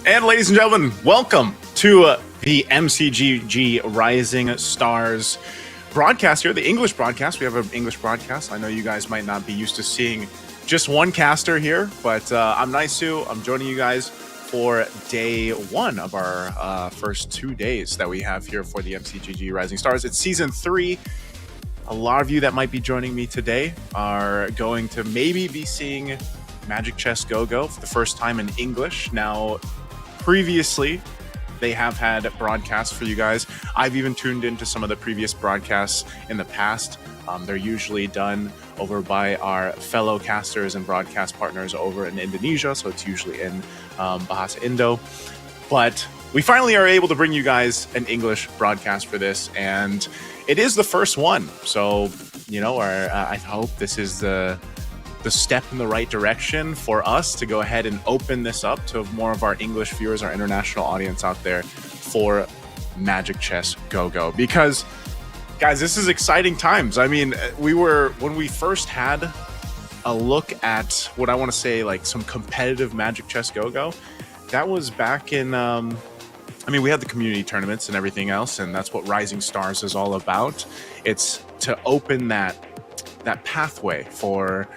And ladies and gentlemen, welcome to the MCGG Rising Stars broadcast here, the English broadcast. We have an English broadcast. I know you guys might not be used to seeing just one caster here, but I'm Naisu. I'm joining you guys for day one of our first 2 days that we have here for the MCGG Rising Stars. It's season 3. A lot of you that might be joining me today are going to maybe be seeing Magic Chess Go-Go for the first time in English. Now, previously, they have had broadcasts for you guys. I've even tuned into some of the previous broadcasts in the past. They're usually done over by our fellow casters and broadcast partners over in Indonesia, so it's usually in Bahasa Indo. But we finally are able to bring you guys an English broadcast for this, and it is the first one. So, you know, I hope this is the step in the right direction for us to go ahead and open this up to more of our English viewers, our international audience out there for Magic Chess Go-Go. Because, guys, this is exciting times. I mean, when we first had a look at what I want to say, like some competitive Magic Chess Go-Go, that was back in, we had the community tournaments and everything else, and that's what Rising Stars is all about. It's to open that pathway for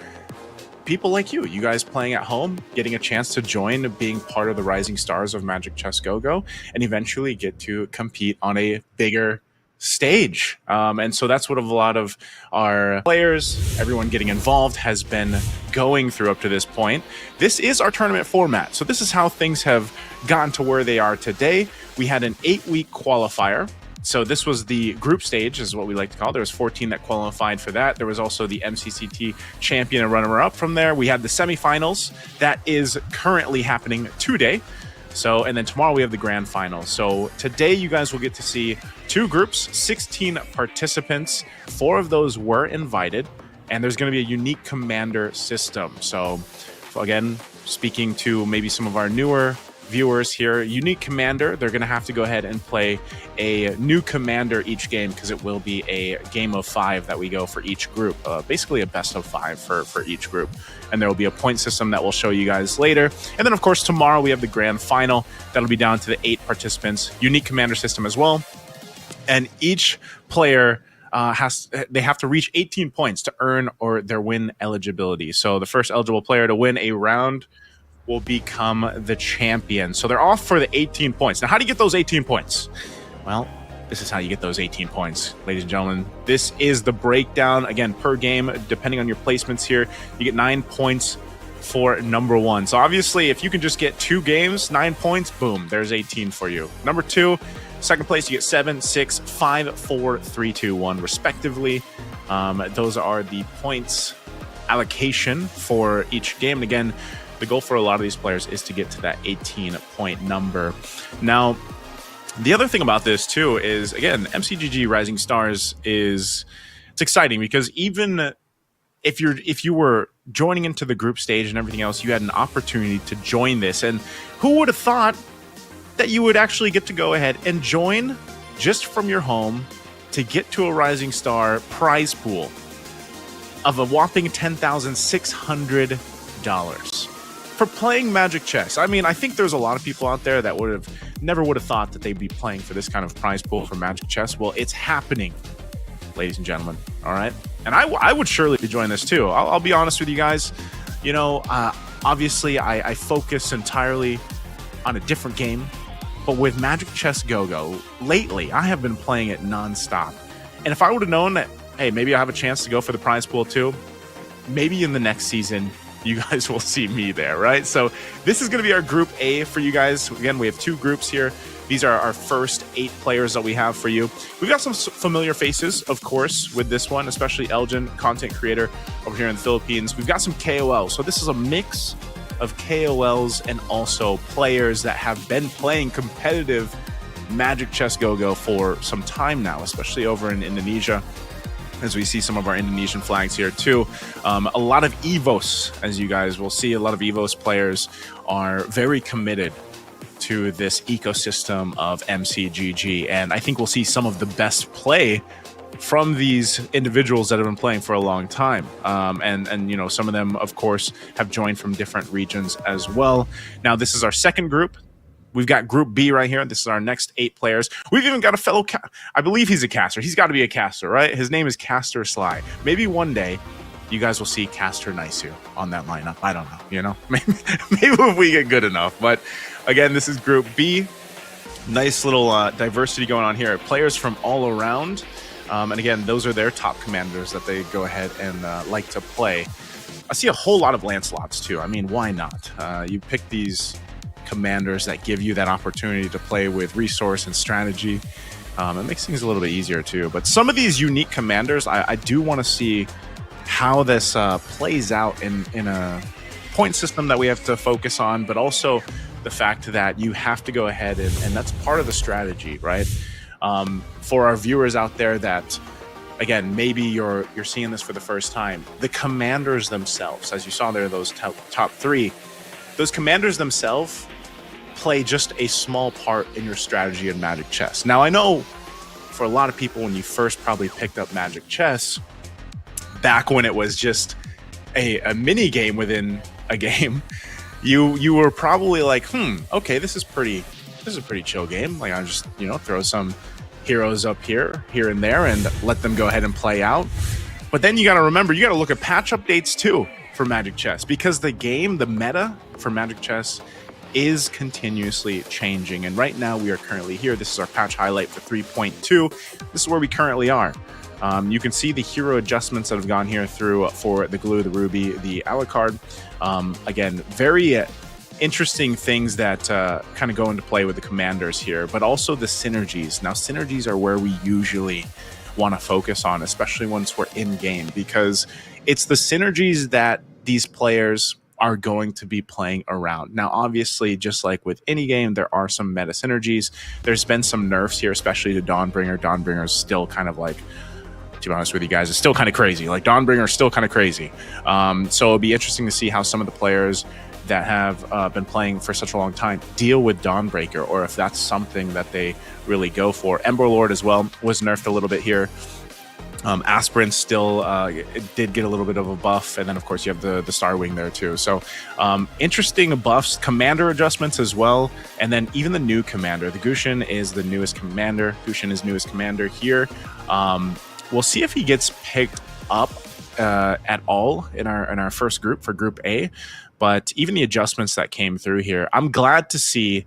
people like you guys playing at home, getting a chance to join, being part of the Rising Stars of Magic Chess Go-Go, and eventually get to compete on a bigger stage. And so that's what a lot of our players, everyone getting involved, has been going through up to this point. This is our tournament format. So this is how things have gotten to where they are today. We had an 8-week qualifier. So this was the group stage, is what we like to call it. There was 14 that qualified for that. There was also the MCCT champion and runner-up from there. We had the semifinals. That is currently happening today. So, and then tomorrow we have the grand final. So today you guys will get to see 2 groups, 16 participants. 4 of those were invited, and there's going to be a unique commander system. So again, speaking to maybe some of our newer viewers here, unique commander, they're going to have to go ahead and play a new commander each game, because it will be a game of 5 that we go for each group, basically a best of 5 for each group. And there will be a point system that we'll show you guys later. And then of course tomorrow we have the grand final. That'll be down to the 8 participants, unique commander system as well. And each player they have to reach 18 points to earn or their win eligibility. So the first eligible player to win a round will become the champion. So they're off for the 18 points. Now, how do you get those 18 points? Well, this is how you get those 18 points, ladies and gentlemen. This is the breakdown, again, per game, depending on your placements here. You get 9 points for number 1. So obviously, if you can just get 2 games, 9 points, boom, there's 18 for you. Number 2, second place, you get 7, 6, 5, 4, 3, 2, 1, respectively. Those are the points allocation for each game. And again, the goal for a lot of these players is to get to that 18-point number. Now, The other thing about this too is, again, MCGG Rising Stars it's exciting because even if you were joining into the group stage and everything else, you had an opportunity to join this. And who would have thought that you would actually get to go ahead and join just from your home to get to a Rising Star prize pool of a whopping $10,600 for playing Magic Chess. I mean, I think there's a lot of people out there that never would have thought that they'd be playing for this kind of prize pool for Magic Chess. Well, it's happening, ladies and gentlemen. All right. And I would surely be joining this too. I'll be honest with you guys. You know, obviously I focus entirely on a different game, but with Magic Chess Go-Go, lately I have been playing it nonstop. And if I would have known that, hey, maybe I have a chance to go for the prize pool too, maybe in the next season, you guys will see me there, right? So this is going to be our Group A for you guys. Again, we have 2 groups here. These are our first 8 players that we have for you. We've got some familiar faces, of course, with this one, especially Elgin, content creator over here in the Philippines. We've got some KOLs. So this is a mix of KOLs and also players that have been playing competitive Magic Chess Go-Go for some time now, especially over in Indonesia, as we see some of our Indonesian flags here too. A lot of EVOS, as you guys will see, a lot of EVOS players are very committed to this ecosystem of MCGG, and I think we'll see some of the best play from these individuals that have been playing for a long time. And you know, some of them, of course, have joined from different regions as well. Now, this is our second group. We've got Group B right here. This is our next 8 players. We've even got a fellow, I believe he's a caster. He's got to be a caster, right? His name is Caster Sly. Maybe one day you guys will see Caster Naisu on that lineup. I don't know, you know? Maybe if we get good enough. But again, this is Group B. Nice little diversity going on here. Players from all around. And again, those are their top commanders that they go ahead and like to play. I see a whole lot of Lancelots too. I mean, why not? You pick these commanders that give you that opportunity to play with resource and strategy. It makes things a little bit easier too. But some of these unique commanders, I do want to see how this plays out in a point system that we have to focus on, but also the fact that you have to go ahead and that's part of the strategy, right? For our viewers out there that, again, maybe you're seeing this for the first time, the commanders themselves, as you saw there, those top 3, those commanders themselves play just a small part in your strategy in Magic Chess. Now, I know for a lot of people, when you first probably picked up Magic Chess, back when it was just a mini game within a game, you were probably like, okay, this is a pretty chill game. Like, I just, you know, throw some heroes up here and there and let them go ahead and play out. But then you got to remember, you got to look at patch updates too for Magic Chess, because the game, the meta for Magic Chess is continuously changing. And right now we are currently here. This is our patch highlight for 3.2. This is where we currently are. You can see the hero adjustments that have gone here through for the Glue, the Ruby, the Alucard. Again, very interesting things that kind of go into play with the commanders here, but also the synergies. Now, synergies are where we usually want to focus on, especially once we're in game, because it's the synergies that these players are going to be playing around. Now, obviously, just like with any game, there are some meta synergies. There's been some nerfs here, especially to Dawnbringer. Dawnbringer is still kind of like, to be honest with you guys, it's still kind of crazy. Like, Dawnbringer is still kind of crazy. So it'll be interesting to see how some of the players that have been playing for such a long time deal with Dawnbreaker, or if that's something that they really go for. Emberlord as well was nerfed a little bit here. Aspirin still did get a little bit of a buff, and then of course you have the Starwing there too. So interesting buffs, commander adjustments as well, and then even the new commander. The Gushin is the newest commander. Gushin is newest commander here. We'll see if he gets picked up at all in our first group for Group A. But even the adjustments that came through here, I'm glad to see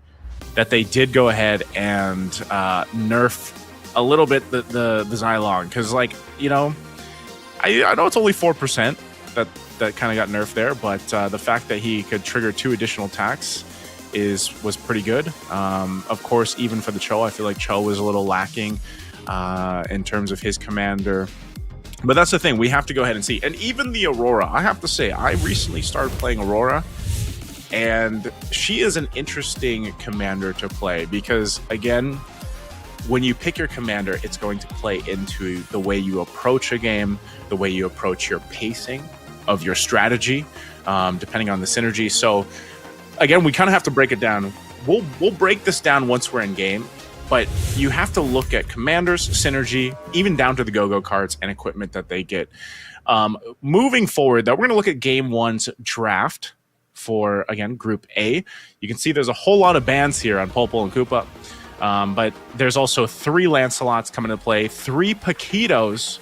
that they did go ahead and nerf a little bit the Xylong, because, like, you know, I know it's only 4% that kind of got nerfed there, but the fact that he could trigger 2 additional attacks was pretty good. Of course, even for the Cho, I feel like Cho was a little lacking in terms of his commander. But that's the thing, we have to go ahead and see. And even the Aurora, I have to say, I recently started playing Aurora, and she is an interesting commander to play because, again, when you pick your commander, it's going to play into the way you approach a game, the way you approach your pacing of your strategy, depending on the synergy. So again, we kind of have to break it down. We'll break this down once we're in game, but you have to look at commanders, synergy, even down to the go-go cards and equipment that they get. Moving forward, though, we're going to look at Game 1's draft for, again, Group A. You can see there's a whole lot of bans here on Popol and Koopa. But there's also 3 Lancelots coming into play, 3 Paquitos.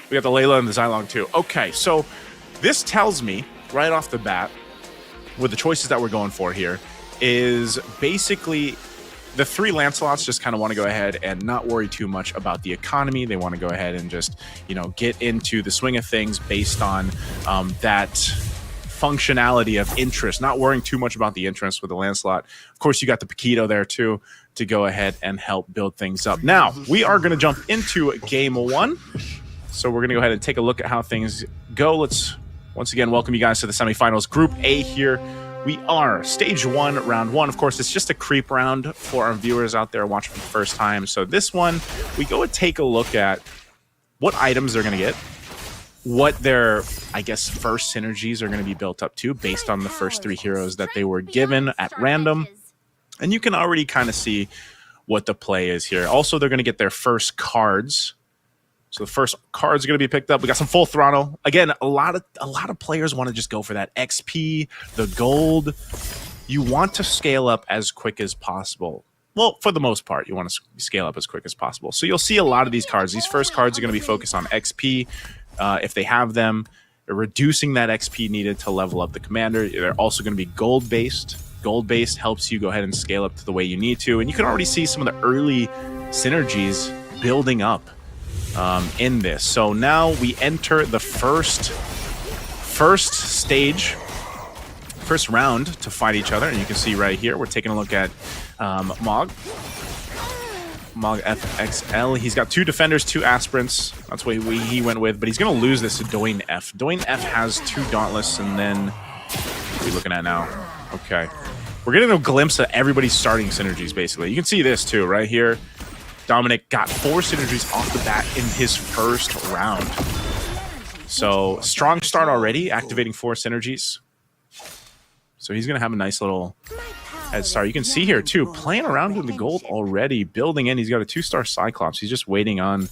We got the Layla and the Xylong too. Okay, so this tells me right off the bat, with the choices that we're going for here, is basically the 3 Lancelots just kind of want to go ahead and not worry too much about the economy. They want to go ahead and just, get into the swing of things based on that functionality of interest, not worrying too much about the interest with the Lancelot. Of course, you got the Paquito there too to go ahead and help build things up. Now, we are going to jump into Game 1. So we're going to go ahead and take a look at how things go. Let's once again welcome you guys to the semifinals. Group A here. We are Stage 1, Round 1. Of course, it's just a creep round for our viewers out there watching for the first time. So this one, we go and take a look at what items they're going to get, what their, I guess, first synergies are going to be built up to based on the first 3 heroes that they were given at random. And you can already kind of see what the play is here. Also, they're going to get their first cards. So the first cards are going to be picked up. We got some full throttle. Again, a lot of players want to just go for that XP, the gold. You want to scale up as quick as possible. Well, for the most part, you want to scale up as quick as possible. So you'll see a lot of these cards. These first cards are going to be focused on XP. If they have them, they're reducing that XP needed to level up the commander. They're also going to be gold-based. Gold-based helps you go ahead and scale up to the way you need to. And you can already see some of the early synergies building up in this. So now we enter the first stage, first round to fight each other. And you can see right here, we're taking a look at Mog FXL. He's got 2 defenders, 2 aspirants. That's what he went with, but he's going to lose this to Doin F. Doin F has 2 dauntless, and then what are we looking at now? Okay. We're getting a glimpse of everybody's starting synergies, basically. You can see this, too, right here. Dominic got 4 synergies off the bat in his first round. So, strong start already, activating 4 synergies. So he's going to have a nice little head start. You can see here, too, playing around with the gold already, building in. He's got a 2-star Cyclops. He's just waiting on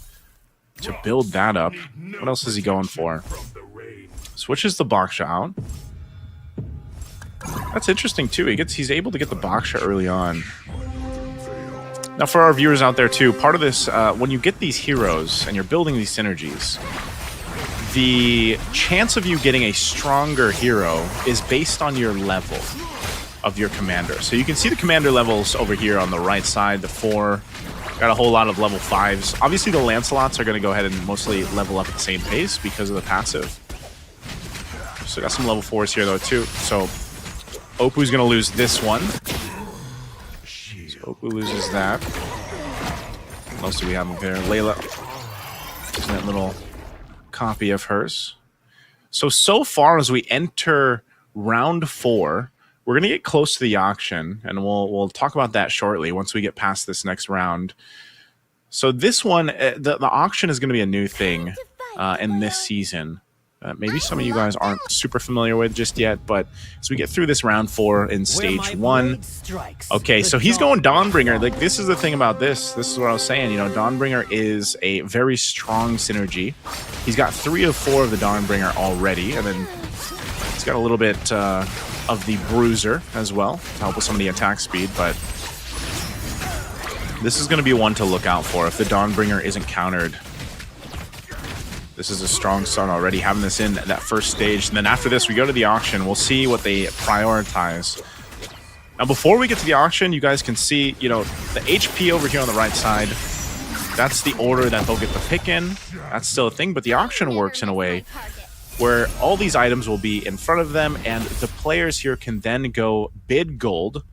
to build that up. What else is he going for? Switches the Baksha out. That's interesting, too. He's able to get the Baksha early on. Now, for our viewers out there, too, part of this, when you get these heroes and you're building these synergies, the chance of you getting a stronger hero is based on your level of your commander. So you can see the commander levels over here on the right side, the 4. Got a whole lot of level 5s. Obviously, the Lancelots are going to go ahead and mostly level up at the same pace because of the passive. So got some level 4s here, though, too. So Opu's going to lose this one. So Opu loses that. What else do we have up here? Layla. There's that little copy of hers. So far as we enter round 4, we're going to get close to the auction, and we'll talk about that shortly once we get past this next round. So this one, the auction is going to be a new thing in this season. Maybe some of you guys aren't super familiar with just yet, but as we get through this round 4 in stage 1. Okay, so he's going Dawnbringer. Like, this is the thing about this. This is what I was saying. You know, Dawnbringer is a very strong synergy. He's got 3 of 4 of the Dawnbringer already, and then he's got a little bit of the Bruiser as well to help with some of the attack speed, but this is going to be one to look out for if the Dawnbringer isn't countered. This is a strong start already, having this in that first stage. And then after this, we go to the auction. We'll see what they prioritize. Now, before we get to the auction, you guys can see, you know, the HP over here on the right side. That's the order that they'll get the pick in. That's still a thing, but the auction works in a way where all these items will be in front of them, and the players here can then go bid gold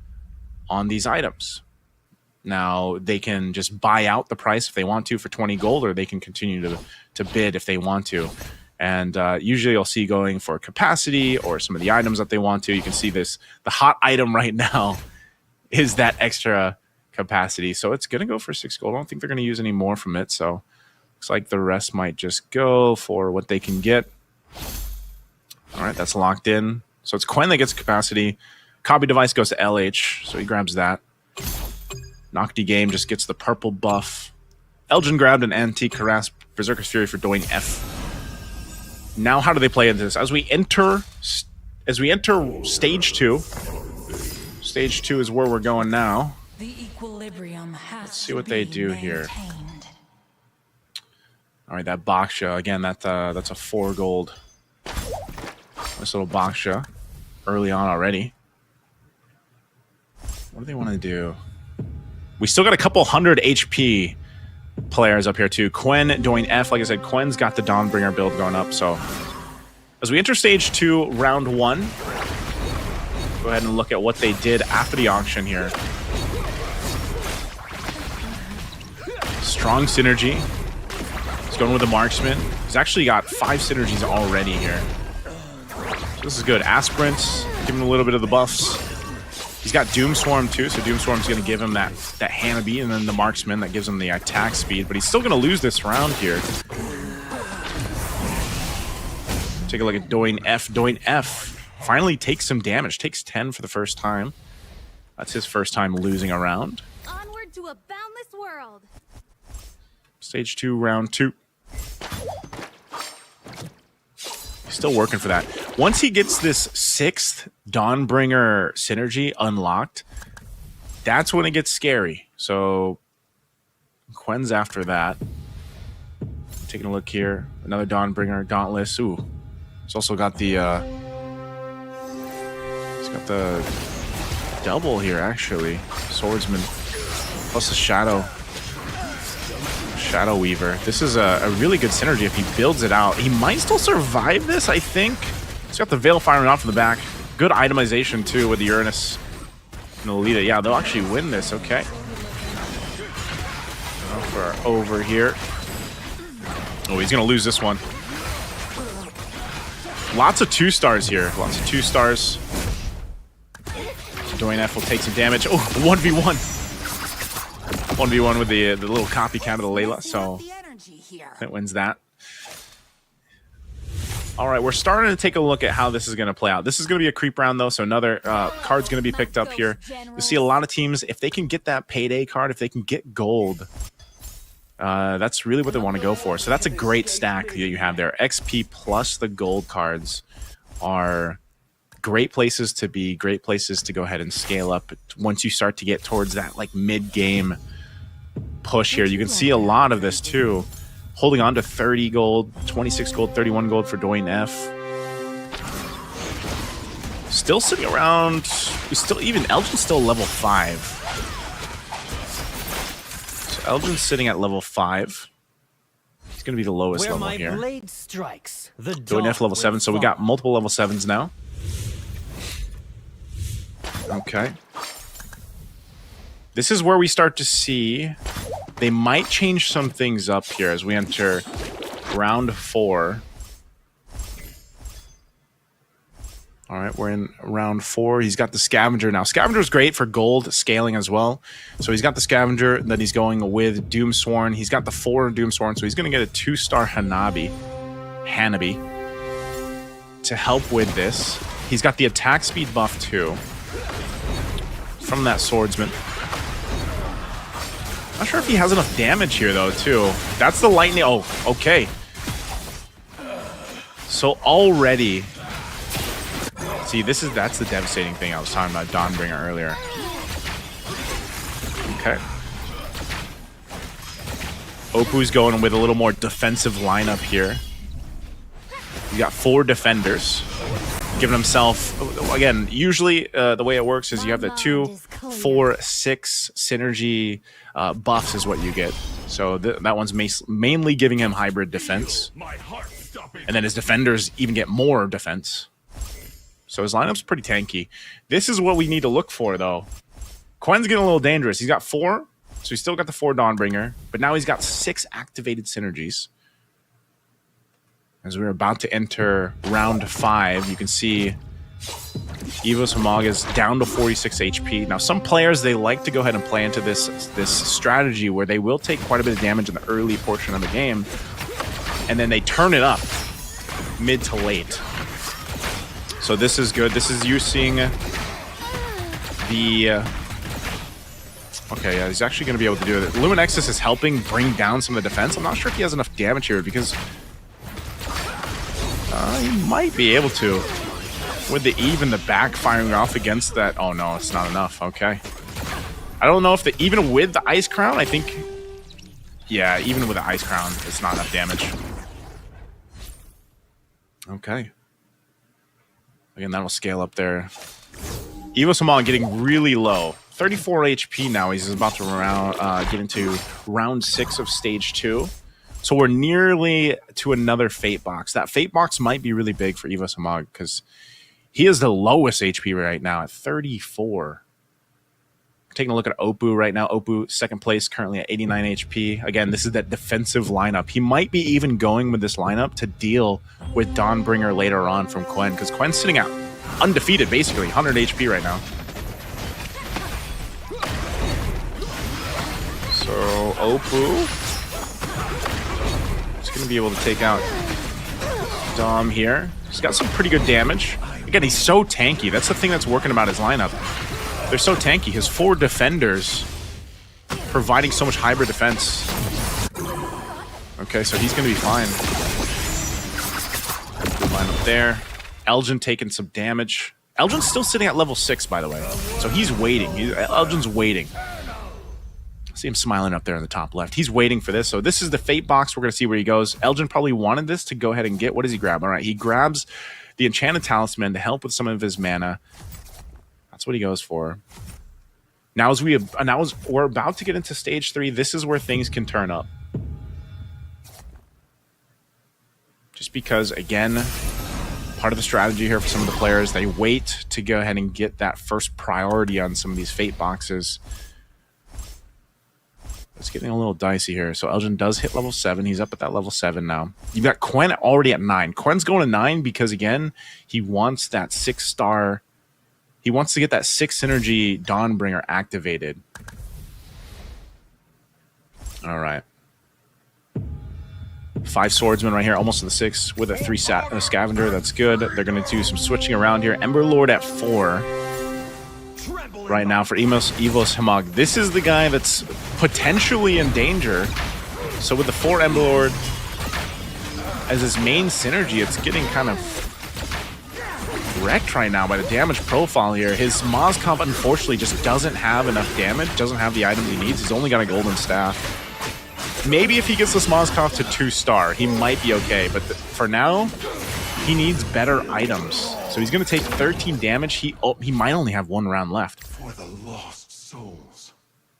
on these items. Now, they can just buy out the price if they want to for 20 gold, or they can continue to bid if they want to. And usually you'll see going for capacity or some of the items that they want to. You can see this. The hot item right now is that extra capacity. So it's going to go for 6 gold. I don't think they're going to use any more from it. So looks like the rest might just go for what they can get. All right, that's locked in. So it's Quen that gets capacity. Copy device goes to LH, so he grabs that. Nocti Game just gets the purple buff. Elgin grabbed an Antique Harass Berserker's Fury for doing F. Now how do they play into this? As we enter stage 2. Stage 2 is where we're going now. The equilibrium has Let's see what they do here. All right, that Baksha again. That's a 4 gold. This little Baksha early on already. What do they want to do? We still got a couple 100 HP players up here too. Quen doing F. Like I said, Quen's got the Dawnbringer build going up. So as we enter stage 2, round 1, go ahead and look at what they did after the auction here. Strong synergy. He's going with the marksman. He's actually got 5 synergies already here. So this is good. Aspirants, give him a little bit of the buffs. He's got Doom Swarm too, so Doom Swarm's going to give him that Hanabi, and then the marksman that gives him the attack speed. But he's still going to lose this round here. Take a look at Doing F. Doing F finally takes some damage. Takes 10 for the first time. That's his first time losing a round. Onward to a boundless world. Stage 2, round 2. Still working for that. Once he gets this 6th Dawnbringer synergy unlocked, that's when it gets scary. So Quen's after that. Taking a look here. Another Dawnbringer, Dauntless. Ooh. He's also got the he's got the double here actually. Swordsman plus the Shadow Weaver. This is a really good synergy if he builds it out. He might still survive this, I think. He's got the Veil firing off in the back. Good itemization, too, with the Uranus and the Lolita. Yeah, they'll actually win this. Okay. For over here. Oh, he's going to lose this one. Lots of 2-stars here. Lots of 2-stars. Doing F will take some damage. Oh, 1v1. 1v1 with the little copycat of the Layla, so that wins that. All right, we're starting to take a look at how this is going to play out. This is going to be a creep round, though, so another card's going to be picked up here. You see a lot of teams, if they can get that payday card, if they can get gold, that's really what they want to go for. So that's a great stack that you have there. XP plus the gold cards are great places to be, great places to go ahead and scale up once you start to get towards that like mid-game push here. You can see a lot of this too. Holding on to 30 gold, 26 gold, 31 gold for Doing F. Still sitting around, even Elgin's still level 5. So Elgin's sitting at level 5. He's going to be the lowest level here. Doing F level 7, so we got multiple level 7s now. Okay. This is where we start to see they might change some things up here as we enter round 4. All right, we're in round 4. He's got the Scavenger now. Scavenger's great for gold scaling as well. So he's got the Scavenger that he's going with Doomsworn. He's got the 4 Doomsworn, so he's going to get a 2-star Hanabi to help with this. He's got the attack speed buff too from that Swordsman. Not sure if he has enough damage here, though, too. That's the lightning. Oh, okay. So already... See, that's the devastating thing I was talking about Dawnbringer earlier. Okay. Opu's going with a little more defensive lineup here. You got 4 defenders. Giving himself... Again, usually the way it works is you have the 2, 4, 6 synergy... buffs is what you get. So that one's mainly giving him hybrid defense. And then his defenders even get more defense. So his lineup's pretty tanky. This is what we need to look for, though. Quen's getting a little dangerous. He's got 4, so he's still got the 4 Dawnbringer. But now he's got 6 activated synergies. As we're about to enter round 5, you can see Evo's Hamog is down to 46 HP. Now, some players, they like to go ahead and play into this strategy where they will take quite a bit of damage in the early portion of the game, and then they turn it up mid to late. So this is good. This is you seeing the... okay, yeah, he's actually going to be able to do it. Luminexus is helping bring down some of the defense. I'm not sure if he has enough damage here because he might be able to. With the Eve in the back firing off against that. Oh, no, it's not enough. Okay. I don't know if even with the Ice Crown, I think... yeah, even with the Ice Crown, it's not enough damage. Okay. Again, that'll scale up there. Evo Saman getting really low. 34 HP now. He's about to get into round 6 of stage 2. So we're nearly to another Fate Box. That Fate Box might be really big for Evo Samag because he is the lowest HP right now at 34. Taking a look at Oppo right now. Oppo, second place, currently at 89 HP. Again, this is that defensive lineup. He might be even going with this lineup to deal with Dawnbringer later on from Quen, because Quen's sitting out undefeated, basically. 100 HP right now. So, Oppo is going to be able to take out Dom here. He's got some pretty good damage. Again, he's so tanky. That's the thing that's working about his lineup. They're so tanky. His 4 defenders providing so much hybrid defense. Okay, so he's going to be fine. Good line up there. Elgin taking some damage. Elgin's still sitting at level 6, by the way. So he's waiting. Elgin's waiting. See him smiling up there in the top left. He's waiting for this. So this is the Fate Box. We're going to see where he goes. Elgin probably wanted this to go ahead and get. What does he grab? All right, he grabs the Enchanted Talisman to help with some of his mana. That's what he goes for. Now as we're about to get into stage 3, this is where things can turn up. Just because, again, part of the strategy here for some of the players, they wait to go ahead and get that first priority on some of these Fate Boxes. It's getting a little dicey here. So Elgin does hit level 7. He's up at that level 7 now. You've got Quen already at 9. Quen's going to 9 because, again, he wants that 6-star... he wants to get that 6 synergy Dawnbringer activated. All right. 5 swordsmen right here, almost to the 6 with a 3 scavenger. That's good. They're going to do some switching around here. Emberlord at 4 right now for Evos Hamog. This is the guy that's potentially in danger. So with the 4 Emberlord as his main synergy, it's getting kind of wrecked right now by the damage profile here. His Moskov unfortunately just doesn't have enough damage, doesn't have the items he needs. He's only got a golden staff. Maybe if he gets this Moskov to 2-star, he might be okay, but for now, he needs better items. So he's going to take 13 damage. He might only have 1 round left. For the lost souls.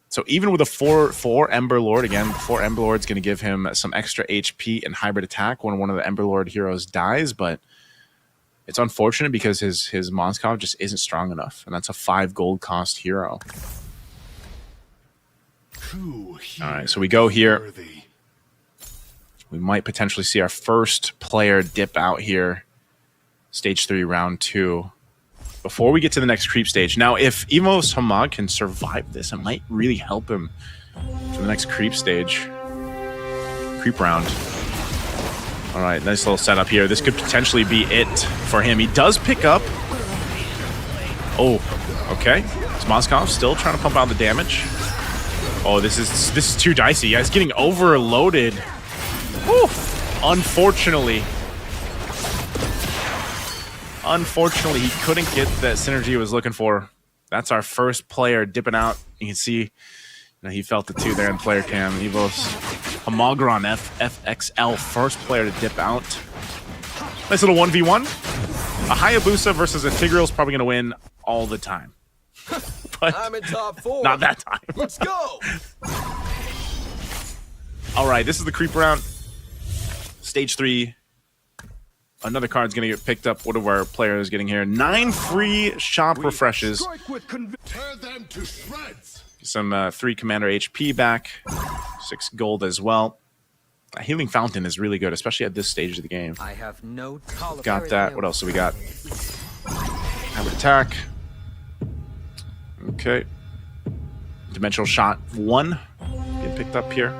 So even with a 4 Ember Lord, again, 4 Ember Lord's going to give him some extra HP and hybrid attack when one of the Ember Lord heroes dies, but it's unfortunate because his Moskov just isn't strong enough, and that's a 5 gold cost hero. All right, so we go here. We might potentially see our first player dip out here. Stage 3, round 2. Before we get to the next creep stage. Now, if Evos Hamag can survive this, it might really help him for the next creep stage. Creep round. All right, nice little setup here. This could potentially be it for him. He does pick up. Oh, okay. Is Moskov still trying to pump out the damage? Oh, this is too dicey. Yeah, he's getting overloaded. Whew. Unfortunately, he couldn't get that synergy he was looking for. That's our first player dipping out. You can see he felt it too there in player cam. Evos Hamagron FXL, first player to dip out. Nice little 1v1. A Hayabusa versus a Tigreal is probably going to win all the time. But I'm in top 4. Not that time. Let's go. All right, this is the creep round. Stage 3. Another card's going to get picked up. What are our players getting here? 9 free shop refreshes. Tear them to shreds. Some 3 commander HP back. 6 gold as well. A healing fountain is really good, especially at this stage of the game. I have no tolerance. Got that. What else do we got? Have Attack. Okay. Dimensional Shot 1. Get picked up here.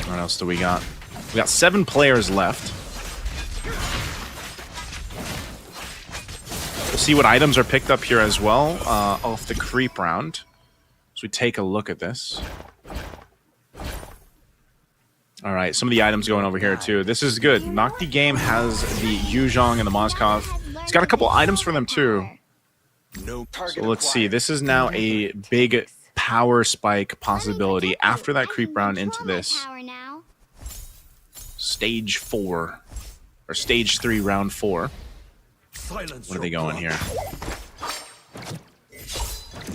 What else do we got? We got 7 players left. We'll see what items are picked up here as well off the creep round. So we take a look at this. All right, some of the items going over here too. This is good. Nocti Game has the Yuzhong and the Moskov. It's got a couple items for them too. No target. So let's see. This is now a big power spike possibility after that creep round into this stage 4 or stage 3 round 4. Silence. What are they going here?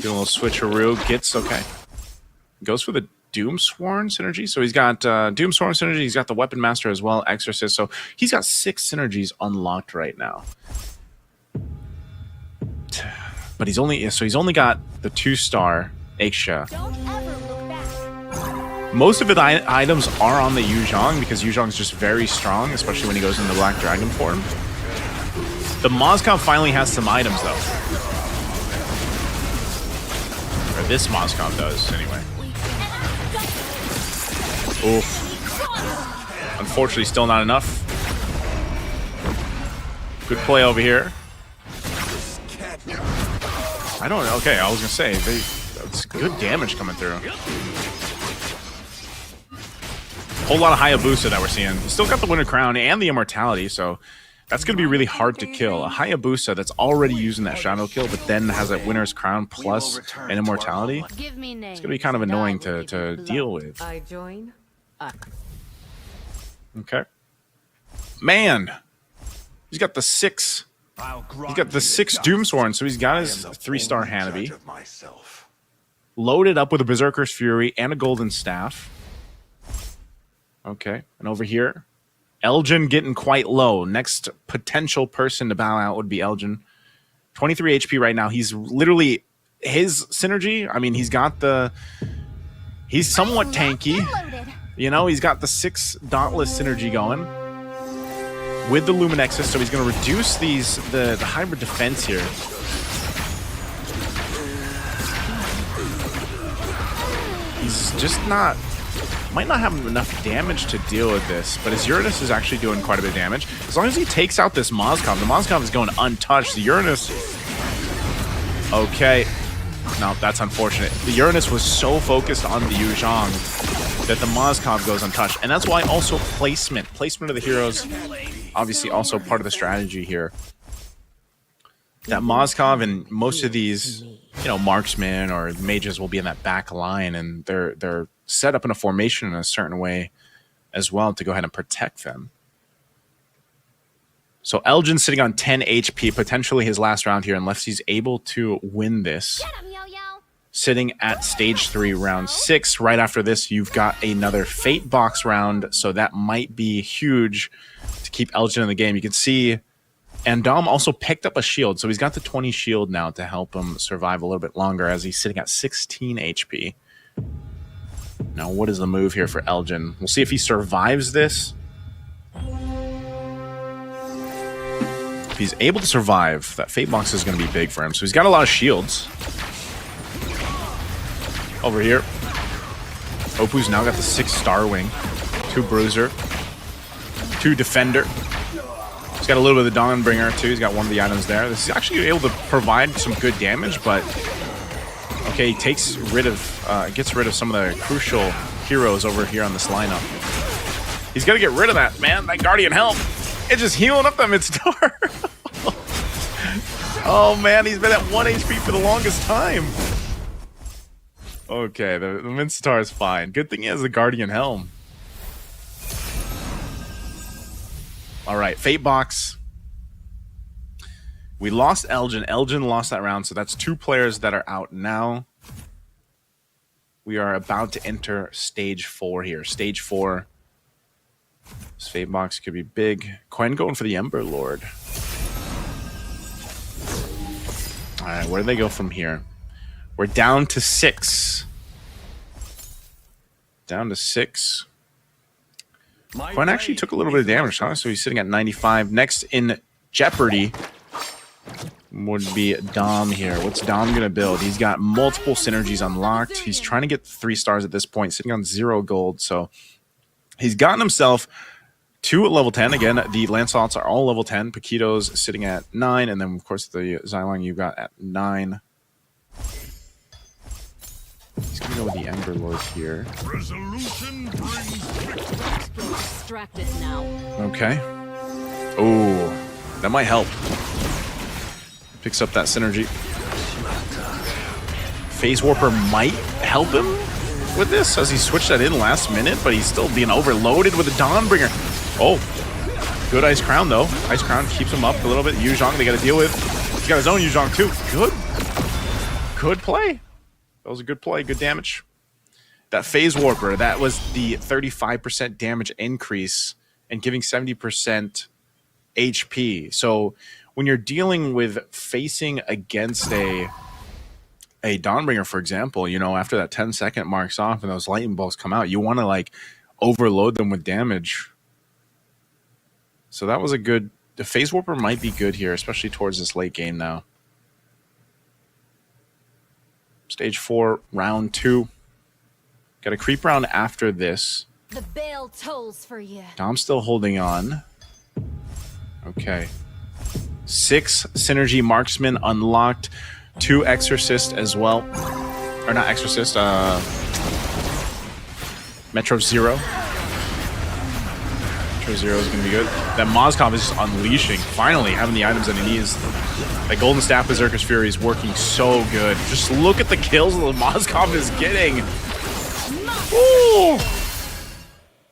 Doing a little switcheroo. Gets okay. Goes for the Doomsworn synergy. So he's got Doomsworn synergy. He's got the Weapon Master as well, Exorcist. So he's got 6 synergies unlocked right now. But he's only got the 2-star Aisha. Most of the items are on the Yuzhong because Yuzhong's just very strong, especially when he goes in the Black Dragon form. The Moskov finally has some items though. Or this Moskov does, anyway. Oof. Unfortunately, still not enough. Good play over here. I don't know. Okay, I was gonna say that's good damage coming through. Whole lot of Hayabusa that we're seeing. He's still got the Winter Crown and the Immortality, so that's gonna be really hard to kill. A Hayabusa that's already using that Shadow Kill, but then has that Winter's Crown plus an Immortality. It's gonna be kind of annoying to deal with. I join. Okay. Man, he's got the 6. He's got the 6 Doomsworn, so he's got his 3-star Hanabi. Loaded up with a Berserker's Fury and a Golden Staff. Okay, and over here, Elgin getting quite low. Next potential person to bow out would be Elgin. 23 HP right now. He's literally, his synergy, I mean, he's somewhat tanky. You know, he's got the 6 Dauntless synergy going with the Luminexus, so he's going to reduce the hybrid defense here. He's just might not have enough damage to deal with this, but his Uranus is actually doing quite a bit of damage. As long as he takes out this Moskov, the Moskov is going untouched. The Uranus, okay, no, that's unfortunate. The Uranus was so focused on the Yuzhong that the Moskov goes untouched, and that's why also placement of the heroes, obviously also part of the strategy here. That Moskov and most of these, you know, marksmen or mages will be in that back line, and they're set up in a formation in a certain way as well to go ahead and protect them. So Elgin's sitting on 10 HP, potentially his last round here, unless he's able to win this. Sitting at stage 3, round 6. Right after this, you've got another Fate Box round, so that might be huge to keep Elgin in the game. You can see Andom also picked up a shield, so he's got the 20 shield now to help him survive a little bit longer as he's sitting at 16 HP. Now, what is the move here for Elgin? We'll see if he survives this. If he's able to survive, that Fate Box is going to be big for him. So he's got a lot of shields. Over here, Opu's now got the 6 Star Wing, 2 Bruiser, 2 Defender. He's got a little bit of the Dawnbringer too. He's got one of the items there. This is actually able to provide some good damage, but okay, he gets rid of some of the crucial heroes over here on this lineup. He's got to get rid of that, man. That Guardian Helm. It's just healing up that mid-star. Oh man, he's been at 1 HP for the longest time. Okay, the mid-star is fine. Good thing he has the Guardian Helm. All right, Fate Box. We lost Elgin. Elgin lost that round, so that's 2 players that are out now. We are about to enter stage 4 here. Stage 4. This Fate Box could be big. Quen going for the Ember Lord. All right, where do they go from here? We're down to 6. Down to 6. Quen actually took a little bit of damage, huh? So he's sitting at 95. Next in Jeopardy would be Dom here. What's Dom going to build? He's got multiple synergies unlocked. He's trying to get 3 stars at this point, sitting on 0 gold. So he's gotten himself to level 10. Again, the Lancelots are all level 10. Paquito's sitting at 9. And then, of course, the Xylong you got at 9. He's going to go with the Ember Lord here. Resolution brings victory. Distracted now. Okay. Oh, that might help. Picks up that synergy. Phase Warper might help him with this as he switched that in last minute, but he's still being overloaded with a Dawnbringer. Oh, good Ice Crown though. Ice Crown keeps him up a little bit. Yuzhong they got to deal with. He's got his own Yuzhong too. Good play. That was a good play. Good damage. That Phase Warper, that was the 35% damage increase and giving 70% HP. So when you're dealing with facing against a Dawnbringer, for example, you know, after that 10-second marks off and those lightning bolts come out, you want to like overload them with damage. So that was a good. The Phase Warper might be good here, especially towards this late game now. Stage 4, round 2. Got a creep round after this. The bell tolls for you. Dom's still holding on. Okay. 6 Synergy Marksman unlocked. 2 Exorcist as well. Or not Exorcist, Metro Zero. Metro Zero is going to be good. That Mozkov is just unleashing. Finally having the items that he needs. That Golden Staff Berserker's Fury is working so good. Just look at the kills that Mozkov is getting. Ooh!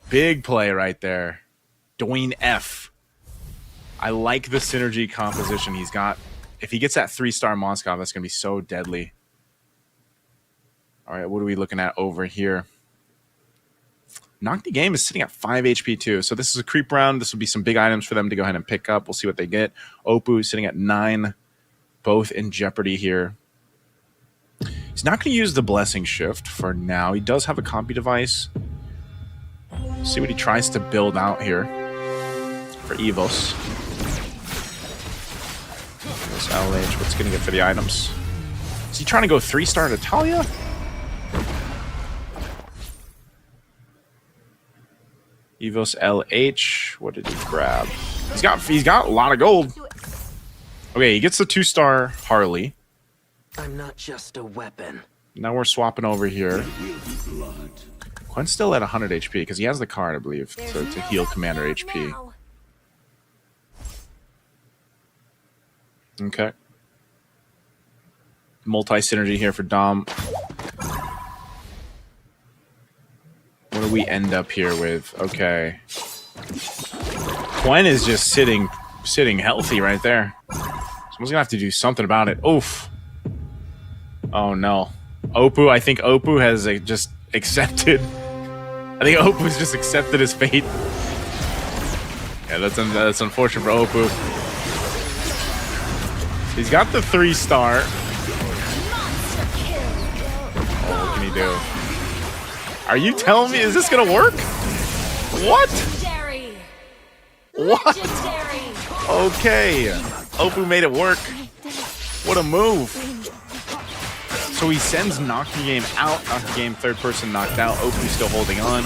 Big play right there. Doing F. I like the synergy composition he's got. If he gets that 3-star Mozkov, that's going to be so deadly. All right, what are we looking at over here? Nocti Game is sitting at 5 HP too. So this is a creep round. This will be some big items for them to go ahead and pick up. We'll see what they get. Oppo sitting at 9. Both in jeopardy here. He's not going to use the Blessing Shift for now. He does have a copy device. See what he tries to build out here for Evos. This LH, what's going to get for the items? Is he trying to go 3-star Natalia? Evos LH. What did he grab? He's got a lot of gold. Okay, he gets the 2-star Harley. I'm not just a weapon. Now we're swapping over here. Quinn's still at 100 HP because he has the card, I believe, to heal Commander HP. Now. Okay. Multi-synergy here for Dom. What do we end up here with? Okay. Quinn is just sitting healthy right there. Someone's gonna have to do something about it. Oof. Oh no. Oppo, I think Oppo has just accepted. I think Oppo's just accepted his fate. Yeah, that's unfortunate for Oppo. He's got the 3-star. Oh, what can he do? Are you telling me, is this gonna work? What? Legendary. What? Legendary. Okay. Oppo made it work. What a move. So he sends Nocti Game out. Nocti Game, 3rd person knocked out. Oppo still holding on.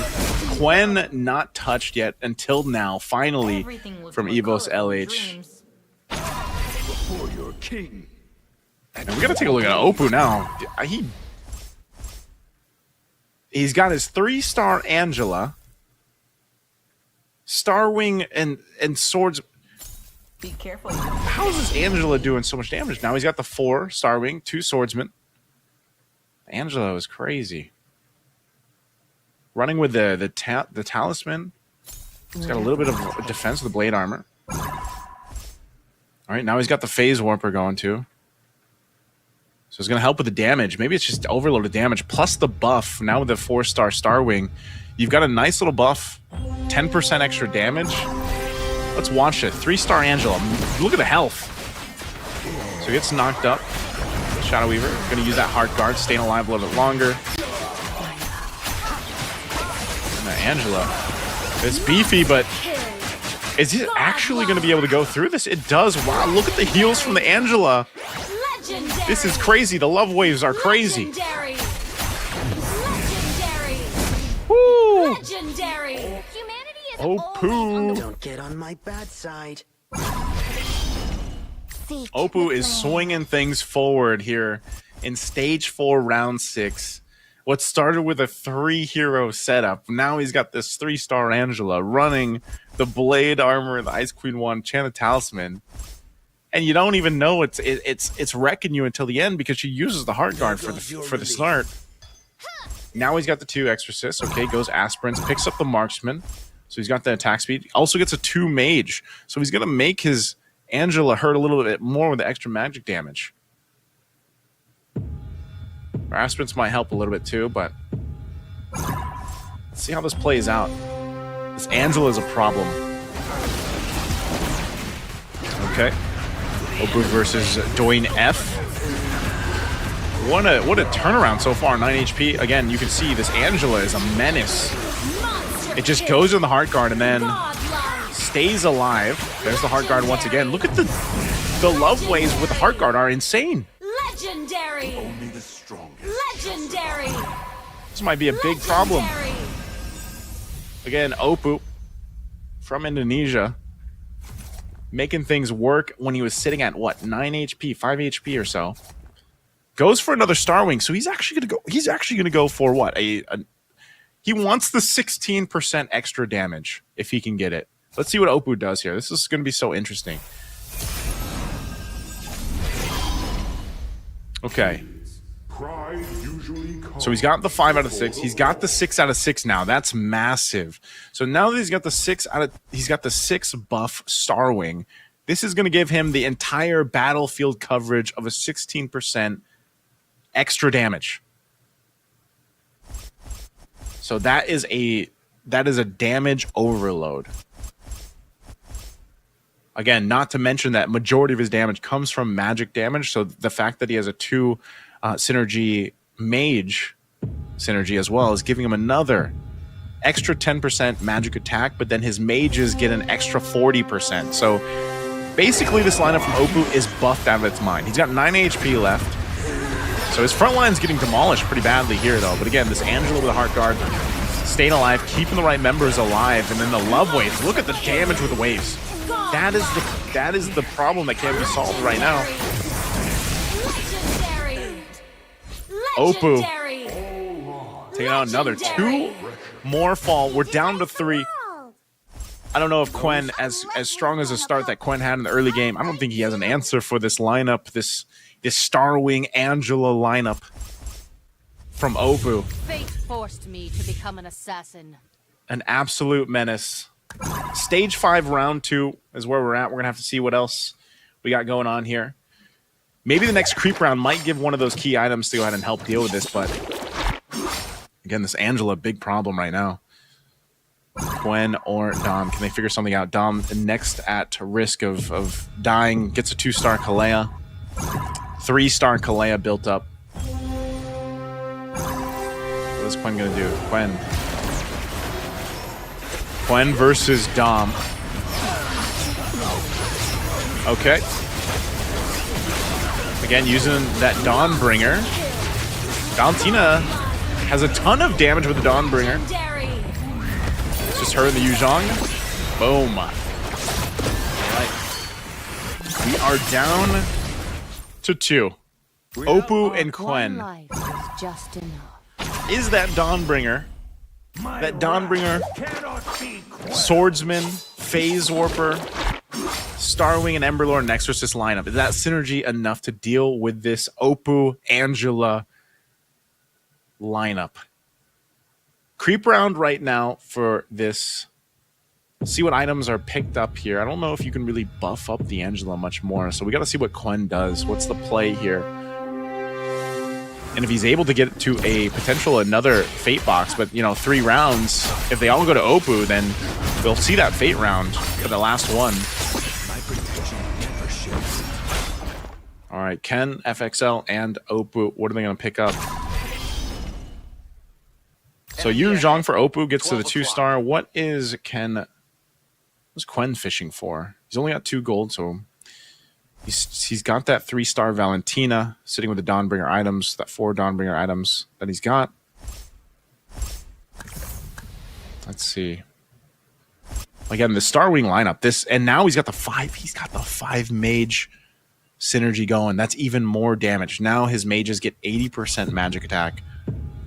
Quen not touched yet until now. Finally, from Evos LH. For your king. And we gotta take a look at Oppo now. He's got his 3-star Angela, Starwing, and swords. Be careful. How is this Angela doing so much damage? Now he's got the 4 Starwing, 2 swordsmen. Angela is crazy. Running with the talisman. He's got a little bit of defense with the blade armor. All right, now he's got the Phase Warper going too. So it's going to help with the damage. Maybe it's just overloaded damage plus the buff. Now with the 4-star Starwing, you've got a nice little buff. 10% extra damage. Let's watch it. 3-star Angela. Look at the health. So he gets knocked up. Shadow Weaver. Going to use that Heart Guard, staying alive a little bit longer. And Angela. It's beefy, but Is it actually going to be able to go through this? It does. Wow, look at the heals from the Angela. Legendary. This is crazy. The love waves are crazy. Legendary. Legendary. Woo! Legendary. Humanity is Oh, poo. Don't get on my bad side. Oppo is swinging things forward here in stage 4, round 6. What started with a 3-hero setup, now he's got this 3-star Angela running the Blade Armor, the Ice Queen 1, Chant Talisman, and you don't even know it's wrecking you until the end because she uses the Heart Guard for the start. Now he's got the 2 Exorcists. Okay, goes Aspirants, picks up the Marksman, so he's got the attack speed. Also gets a 2 Mage, so he's gonna make his Angela hurt a little bit more with the extra magic damage. Our Aspirants might help a little bit too, but let's see how this plays out. This Angela is a problem. Okay. Oppo versus Doin F. What a turnaround so far, 9 HP. Again, you can see this Angela is a menace. It just goes in the Heart Guard and then stays alive. There's the Heart Guard once again. Look at the love waves with the Heart Guard are insane. legendary. Only the strongest. Legendary. This might be a big problem. Legendary. Again, Oppo from Indonesia making things work when he was sitting at what, 9 HP, 5 HP or so. Goes for another Star Wing, so he's actually gonna go for what? He wants the 16% extra damage if he can get it. Let's see what Oppo does here. This is gonna be so interesting. Okay. Pride usually comes. So he's got the 5 out of 6. He's got the 6 out of 6 now. That's massive. So now that he's got the 6 buff Star Wing, this is going to give him the entire battlefield coverage of a 16% extra damage. So that is a damage overload. Again, not to mention that majority of his damage comes from magic damage. So the fact that he has a 2 synergy mage synergy as well is giving him another extra 10% magic attack, but then his mages get an extra 40%. So basically this lineup from Oppo is buffed out of its mind. He's got 9 HP left. So his front line's getting demolished pretty badly here though. But again, this Angela with a Heart Guard, staying alive, keeping the right members alive, and then the love waves. Look at the damage with the waves. That is the problem that can't be solved right now. Legendary. Oppo. Legendary. Taking out another 2 more fall. We're down to 3. I don't know if Quen, as strong as a start that Quen had in the early game, I don't think he has an answer for this lineup, this Starwing Angela lineup from Oppo. Fate forced me to become an assassin. An absolute menace. Stage 5, round 2 is where we're at. We're going to have to see what else we got going on here. Maybe the next creep round might give one of those key items to go ahead and help deal with this, but again, this Angela, big problem right now. Quen or Dom, can they figure something out? Dom, next at risk of dying, gets a 2-star Kalea. 3-star Kalea built up. What is Quen going to do? Quen versus Dom. Okay. Again, using that Dawnbringer. Valentina has a ton of damage with the Dawnbringer. Legendary. It's just her and the Yuzhong. Boom. Alright. We are down to 2. Oppo and One Quen. life is just enough. Is that Dawnbringer? That Dawnbringer, Swordsman, Phase Warper, Starwing, and Emberlord and Exorcist lineup. Is that synergy enough to deal with this Oppo Angela lineup? Creep round right now for this. See what items are picked up here. I don't know if you can really buff up the Angela much more. So we got to see what Quen does. What's the play here? And if he's able to get to a potential another Fate box, but 3 rounds, if they all go to Oppo, then we'll see that Fate round for the last one. All right, Ken, FXL, and Oppo. What are they going to pick up? So Yu Zhang for Oppo gets to the 2-star. What is Ken What's Quen fishing for? He's only got 2 gold, so he's got that 3-star Valentina sitting with the Dawnbringer items, that 4 Dawnbringer items that he's got. Let's see. Again, the Star Wing lineup. And now he's got the 5. He's got the 5 mage synergy going. That's even more damage. Now his mages get 80% magic attack.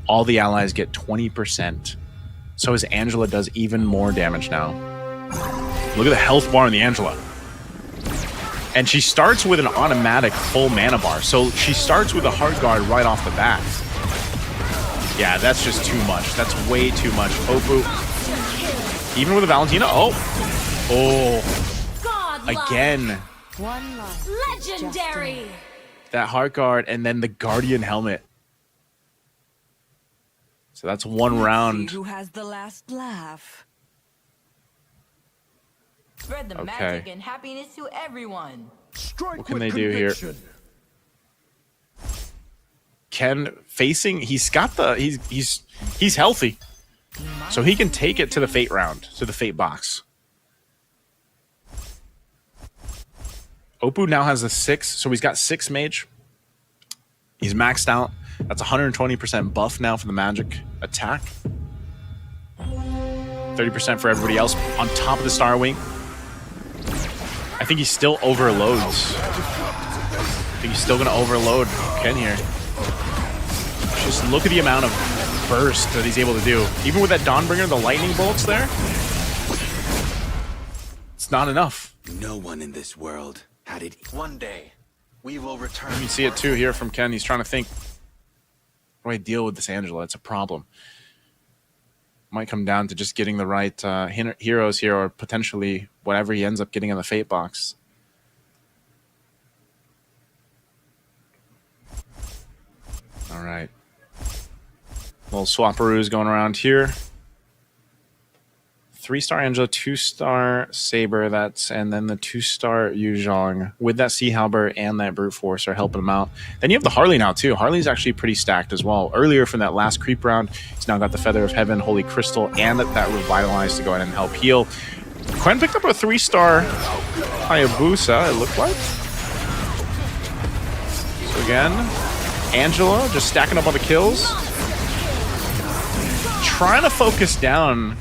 All the allies get 20%. So his Angela does even more damage now. Look at the health bar on the Angela. And she starts with an automatic full mana bar. So she starts with a Heart Guard right off the bat. Yeah, that's just too much. That's way too much. Oppo. Even with a Valentina. Oh. Again. One life. Legendary. That Heart Guard and then the Guardian Helmet. So that's 1 round. Who has the last laugh? Spread the Okay. magic and happiness to everyone. Strike What can with they do here? conviction. Ken facing, he's got the he's healthy. So he can take it to the fate round, to the fate box. Oppo now has a 6, so he's got 6 mage. He's maxed out. That's 120% buff now for the magic attack. 30% for everybody else on top of the Star Wing. I think he still overloads. I think he's still going to overload Ken here. Just look at the amount of burst that he's able to do. Even with that Dawnbringer, the lightning bolts there, it's not enough. No one in this world had it. One day, we will return. You can see it too here from Ken. He's trying to think, how do I deal with this Angela? It's a problem. Might come down to just getting the right heroes here, or potentially whatever he ends up getting in the fate box. All right. Little swapperoos going around here. 3-star Angela, 2-star Saber, and then the 2-star Yuzhong with that Sea Halber and that Brute Force are helping him out. Then you have the Harley now too. Harley's actually pretty stacked as well. Earlier from that last creep round, he's now got the Feather of Heaven, Holy Crystal, and that Revitalize to go ahead and help heal. Quen picked up a 3-star Hayabusa, it looked like. So again, Angela just stacking up all the kills. Trying to focus down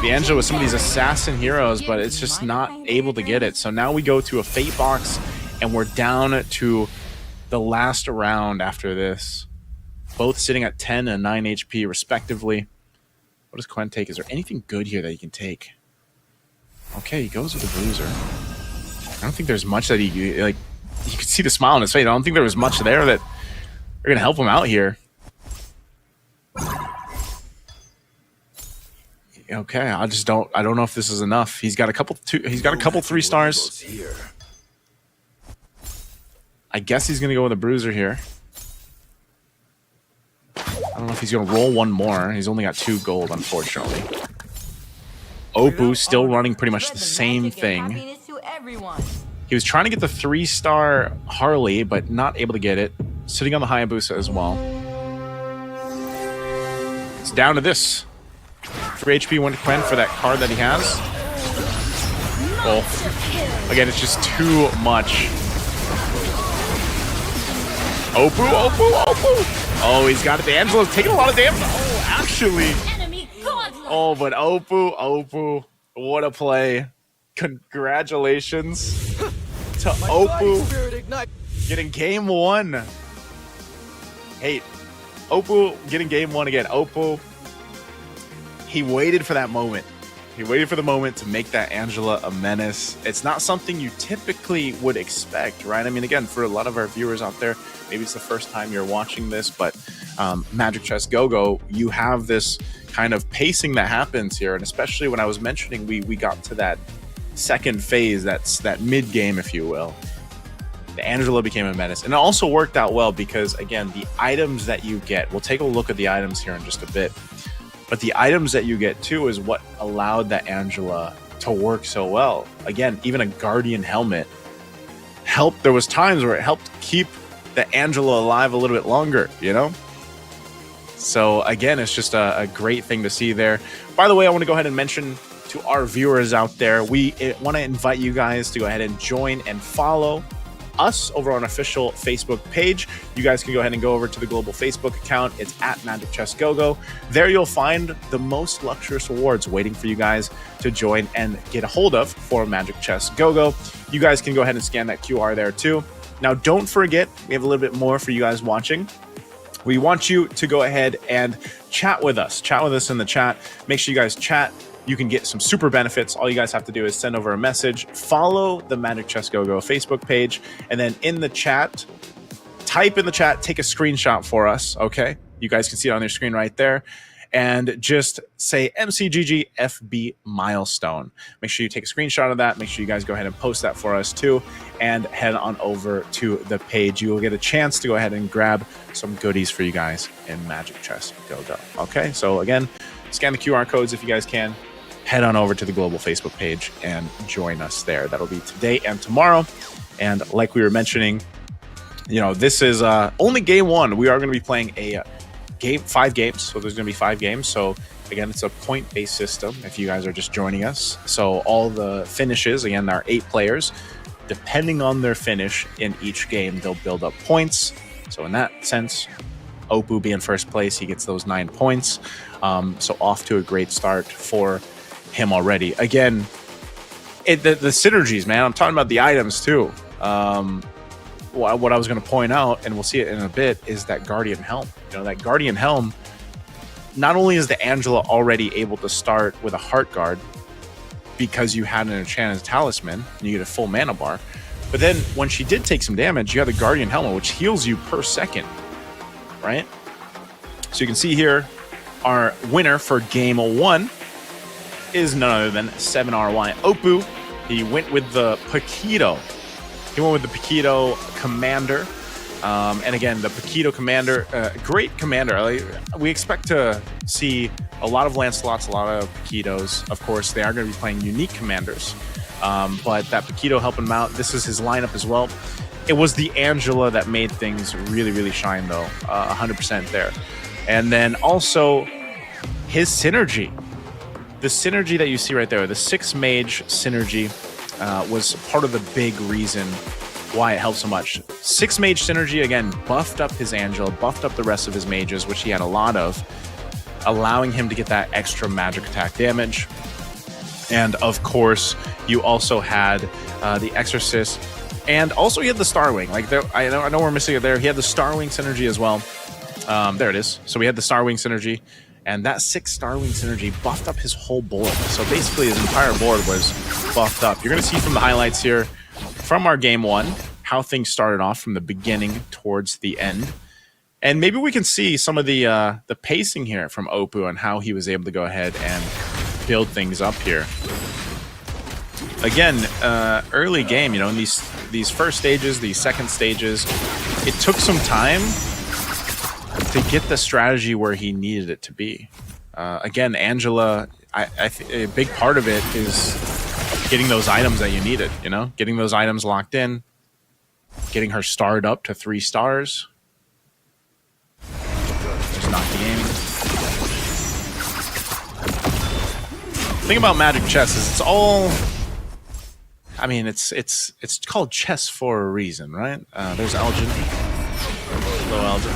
the Angela with some of these assassin heroes, but it's just not able to get it. So now we go to a fate box, and we're down to the last round after this. Both sitting at 10 and 9 HP respectively. What does Quen take? Is there anything good here that he can take? Okay, he goes with the Bruiser. I don't think there's much that he, like, you can see the smile on his face. I don't think there was much there that are going to help him out here. Okay, I don't know if this is enough. He's got a couple 3 stars. I guess he's gonna go with a bruiser here. I don't know if he's gonna roll one more. He's only got 2 gold, unfortunately. Oppo still running pretty much the same thing. Happiness to everyone. He was trying to get the 3-star Harley, but not able to get it. Sitting on the Hayabusa as well. It's down to this. 3 HP went to Quen for that card that he has. Oh, again, it's just too much. Oppo. Oh, he's got it. The Angela's taking a lot of damage. Oh, actually. Enemy godlike. Oh, but Oppo. What a play. Congratulations to Oppo getting game 1. Hey, Oppo getting game 1 again. Oppo. He waited for that moment. He waited for the moment to make that Angela a menace. It's not something you typically would expect, right? I mean, again, for a lot of our viewers out there, maybe it's the first time you're watching this, but Magic Chess Go-Go, you have this kind of pacing that happens here. And especially when I was mentioning we got to that second phase, that's that mid-game, if you will. The Angela became a menace. And it also worked out well because, again, the items that you get, we'll take a look at the items here in just a bit. But the items that you get too is what allowed that Angela to work so well. Again, even a Guardian Helmet helped. There was times where it helped keep the Angela alive a little bit longer, you know? So again, it's just a great thing to see there. By the way, I want to go ahead and mention to our viewers out there, we want to invite you guys to go ahead and join and follow us over on official Facebook page. You guys can go ahead and go over to the global Facebook account. It's at Magic Chess Go-Go. There you'll find the most luxurious rewards waiting for you guys to join and get a hold of for Magic Chess Go-Go. You guys can go ahead and scan that QR there too. Now, don't forget, we have a little bit more for you guys watching. We want you to go ahead and chat with us. Chat with us in the chat. Make sure you guys chat. You can get some super benefits. All you guys have to do is send over a message, follow the Magic Chess Go-Go Facebook page, and then in the chat, type in the chat, take a screenshot for us, okay? You guys can see it on your screen right there. And just say MCGG FB milestone. Make sure you take a screenshot of that. Make sure you guys go ahead and post that for us too. And head on over to the page. You will get a chance to go ahead and grab some goodies for you guys in Magic Chess Go-Go. Okay, so again, scan the QR codes if you guys can. Head on over to the global Facebook page and join us there. That'll be today and tomorrow. And like we were mentioning, you know, this is only game one. We are going to be playing a game, 5 games. So there's going to be 5 games. So again, it's a point-based system if you guys are just joining us. So all the finishes, again, there are 8 players. Depending on their finish in each game, they'll build up points. So in that sense, Oppo being first place, he gets those 9 points. So off to a great start for him already. Again, the synergies, man. I'm talking about the items too. What I was going to point out, and we'll see it in a bit, is that Guardian Helm. You know, that Guardian Helm, not only is the Angela already able to start with a Heart Guard because you had an Enchanted Talisman and you get a full mana bar, but then when she did take some damage, you have the Guardian Helm, which heals you per second, right? So you can see here, our winner for game 1 is none other than 7RY Oppo. He went with the Paquito. He went with the Paquito Commander. And again, the Paquito Commander, great commander. We expect to see a lot of Lancelots, a lot of Paquitos. Of course, they are going to be playing unique commanders. But that Paquito helping him out. This is his lineup as well. It was the Angela that made things really, really shine, though. 100% there. And then also his synergy. The synergy that you see right there, the 6 mage synergy, was part of the big reason why it helped so much. 6 mage synergy, again, buffed up his Angel, buffed up the rest of his mages, which he had a lot of, allowing him to get that extra magic attack damage. And of course, you also had the Exorcist, and also he had the Starwing. Like, I know we're missing it there. He had the Starwing synergy as well. There it is. So we had the Starwing synergy. And that 6 Starwing synergy buffed up his whole board. So basically his entire board was buffed up. You're going to see from the highlights here from our game 1 how things started off from the beginning towards the end. And maybe we can see some of the pacing here from Oppo and how he was able to go ahead and build things up here. Again, early game, you know, in these first stages, these second stages, it took some time to get the strategy where he needed it to be. Again, Angela, a big part of it is getting those items that you needed, you know? Getting those items locked in, getting her starred up to 3 stars. Just knock the game. The thing about Magic Chess is it's all... I mean, it's called chess for a reason, right? There's Elgin. Hello, Elgin.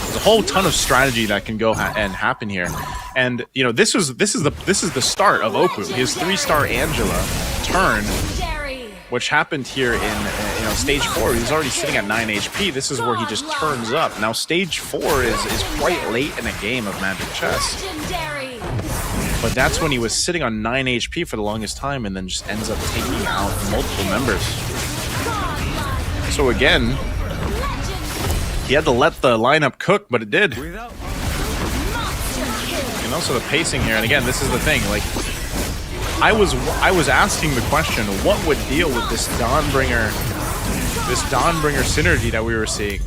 There's a whole ton of strategy that can go and happen here, and you know this is the start of Oppo. His 3-star Angela turn, which happened here in stage 4. He's already sitting at 9 HP. This is where he just turns up. Now stage 4 is quite late in a game of Magic Chess, but that's when he was sitting on 9 HP for the longest time, and then just ends up taking out multiple members. So again, he had to let the lineup cook, but it did. You know, so the pacing here, and again, this is the thing. Like, I was asking the question, what would deal with this Dawnbringer synergy that we were seeing,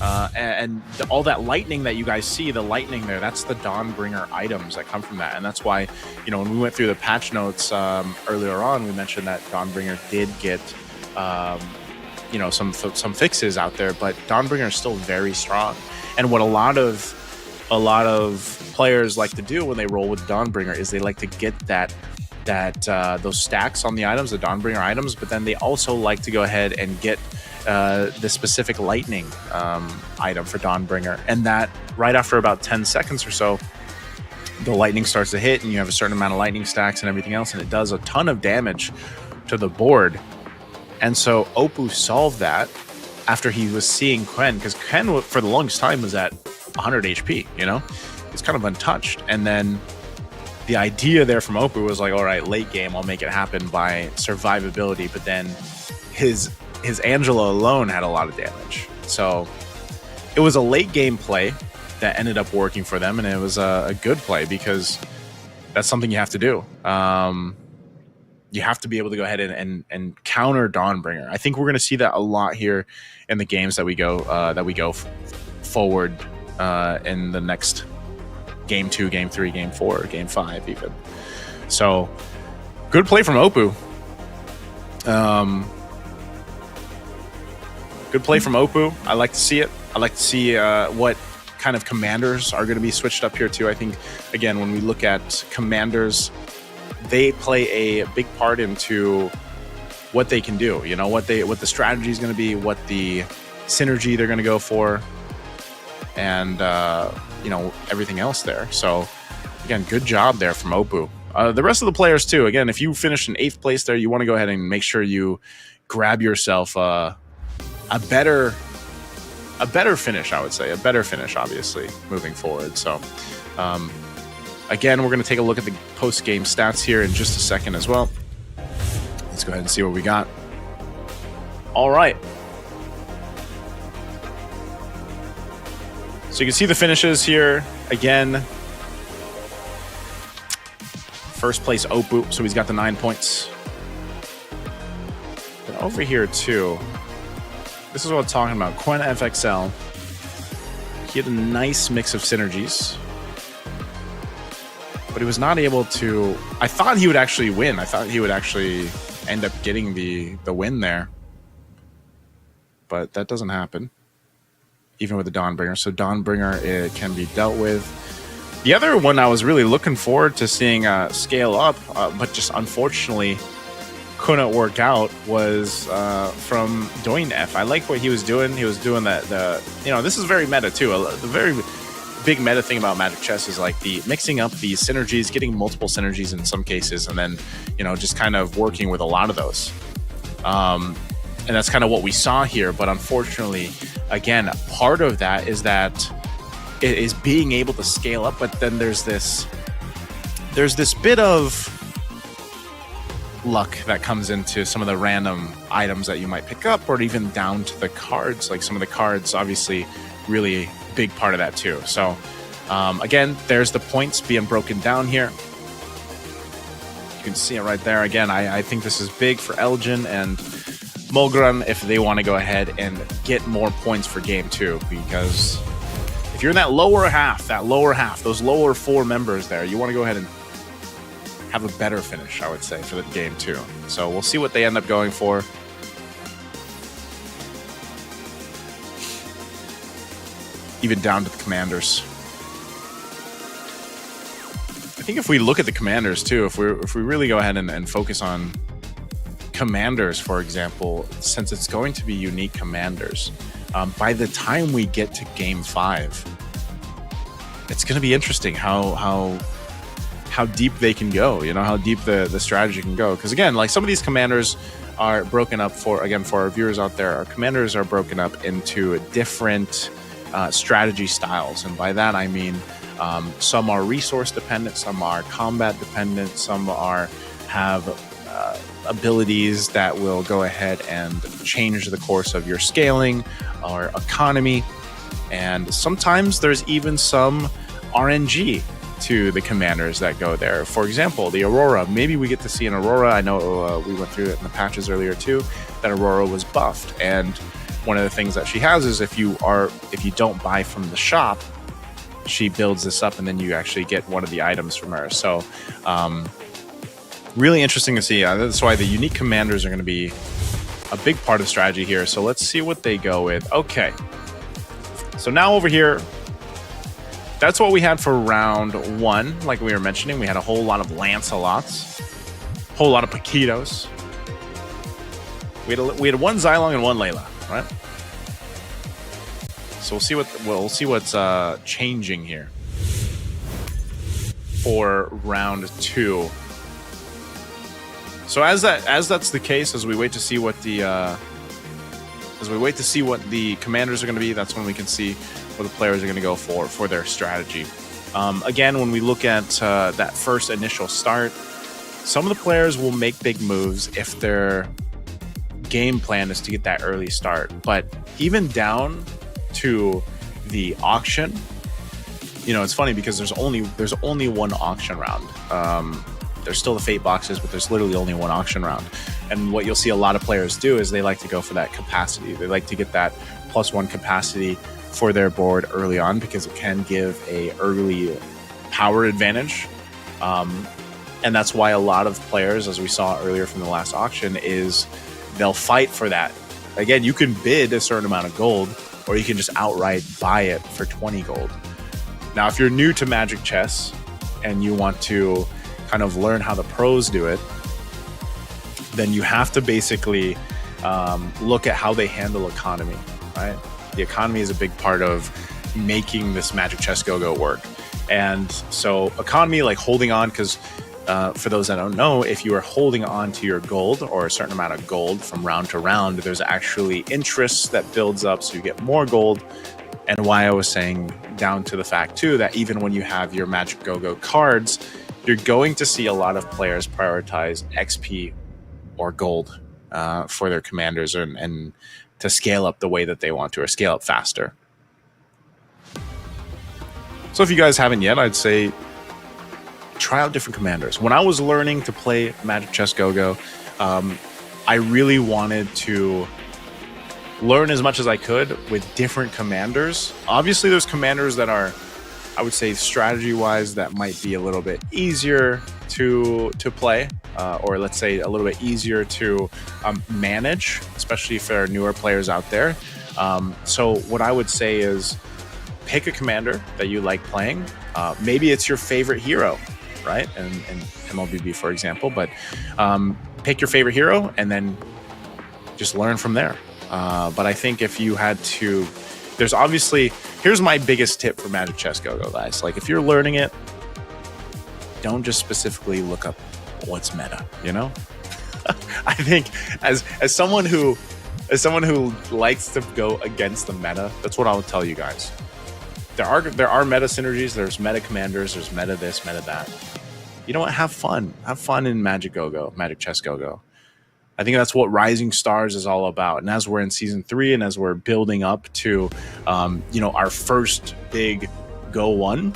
and all that lightning that you guys see, the lightning there, that's the Dawnbringer items that come from that, and that's why, you know, when we went through the patch notes earlier on, we mentioned that Dawnbringer did get. You know, some fixes out there, but Dawnbringer is still very strong. And what a lot of players like to do when they roll with Dawnbringer is they like to get that those stacks on the items, the Dawnbringer items, but then they also like to go ahead and get the specific lightning item for Dawnbringer, and that right after about 10 seconds or so, the lightning starts to hit, and you have a certain amount of lightning stacks and everything else, and it does a ton of damage to the board. And so Oppo solved that after he was seeing Quen, because Quen for the longest time was at 100 HP, you know? He's kind of untouched. And then the idea there from Oppo was like, all right, late game, I'll make it happen by survivability, but then his Angela alone had a lot of damage. So it was a late game play that ended up working for them, and it was a good play because that's something you have to do. You have to be able to go ahead and counter Dawnbringer. I think we're going to see that a lot here in the games that we go forward in the next game 2, game 3, game 4, game 5 even. So good play from Oppo. Good play from Oppo. I like to see it. I like to see what kind of commanders are going to be switched up here too. I think, again, when we look at commanders, they play a big part into what they can do. You know, what the strategy is going to be, what the synergy they're going to go for, and you know, everything else there. So again, good job there from Oppo. The rest of the players too. Again, if you finish in 8th place there, you want to go ahead and make sure you grab yourself a better finish. I would say a better finish, obviously, moving forward. So again, we're going to take a look at the post-game stats here in just a second as well. Let's go ahead and see what we got. All right. So you can see the finishes here. Again, first place Oppo, so he's got the 9 points. But over here too, this is what I'm talking about. Quen FXL. He had a nice mix of synergies, but he was not able to. I thought he would actually win. I thought he would actually end up getting the win there, but that doesn't happen, even with the Dawnbringer. So Dawnbringer, it can be dealt with. The other one I was really looking forward to seeing scale up, but just unfortunately couldn't work out, was from Doinef. I like what he was doing. He was doing the you know, this is very meta too. The very big meta thing about Magic Chess is like the mixing up these synergies, getting multiple synergies in some cases, and then, you know, just kind of working with a lot of those. And that's kind of what we saw here. But unfortunately, again, part of that is that it is being able to scale up, but then there's this bit of luck that comes into some of the random items that you might pick up, or even down to the cards. Like some of the cards, obviously, really big part of that too. So again, there's the points being broken down here. You can see it right there. Again, I think this is big for Elgin and Mulgren if they want to go ahead and get more points for game 2, because if you're in that lower half, those lower 4 members there, you want to go ahead and have a better finish, I would say, for the game 2. So we'll see what they end up going for. Even down to the commanders. I think if we look at the commanders too, if we really go ahead and focus on commanders, for example, since it's going to be unique commanders, by the time we get to game 5, it's going to be interesting how deep they can go, you know, how deep the strategy can go. Because again, like some of these commanders are broken up for our viewers out there, our commanders are broken up into different strategy styles. And by that, I mean, some are resource dependent, some are combat dependent, some have abilities that will go ahead and change the course of your scaling or economy. And sometimes there's even some RNG to the commanders that go there. For example, the Aurora. Maybe we get to see an Aurora. I know we went through it in the patches earlier too, that Aurora was buffed. And one of the things that she has is if you don't buy from the shop, she builds this up and then you actually get one of the items from her. So really interesting to see. That's why the unique commanders are going to be a big part of strategy here. So let's see what they go with. Okay. So now over here, that's what we had for round 1. Like we were mentioning, we had a whole lot of Lancelots. whole lot of Paquitos. We had one Xylong and one Layla, right? So we'll see what's changing here for round 2. So as that's the case, as we wait to see what the commanders are going to be, that's when we can see what the players are going to go for their strategy. Again, when we look at that first initial start, some of the players will make big moves if their game plan is to get that early start. But even down to the auction, you know, it's funny because there's only one auction round. There's still the fate boxes, but there's literally only one auction round. And what you'll see a lot of players do is they like to go for that capacity. They like to get that +1 capacity for their board early on because it can give a early power advantage. And that's why a lot of players, as we saw earlier from the last auction, is they'll fight for that. Again, you can bid a certain amount of gold, or you can just outright buy it for 20 gold. Now, if you're new to Magic Chess and you want to kind of learn how the pros do it, then you have to basically look at how they handle economy, right? The economy is a big part of making this Magic Chess Go-Go work. And so economy, like holding on, because for those that don't know, if you are holding on to your gold or a certain amount of gold from round to round, there's actually interest that builds up so you get more gold. And why I was saying down to the fact too that even when you have your Magic Go-Go cards, you're going to see a lot of players prioritize XP or gold for their commanders and to scale up the way that they want to, or scale up faster. So if you guys haven't yet, I'd say try out different commanders. When I was learning to play Magic Chess Go-Go, I really wanted to learn as much as I could with different commanders. Obviously, there's commanders that are, I would say, strategy-wise, that might be a little bit easier to play, or let's say a little bit easier to manage, especially if there are newer players out there. So what I would say is pick a commander that you like playing. Maybe it's your favorite hero, right? And MLBB, for example, but pick your favorite hero and then just learn from there. But I think if you had to, there's obviously, here's my biggest tip for Magic Chess Go-Go, guys. Like if you're learning it, don't just specifically look up what's meta, you know? I think as someone who likes to go against the meta, that's what I would tell you guys. There are meta synergies, there's meta commanders, there's meta this, meta that. You know what? Have fun. Have fun in Magic Go-Go, Magic Chess Go-Go. I think that's what Rising Stars is all about. And as we're in season 3 and as we're building up to, our first big Go 1,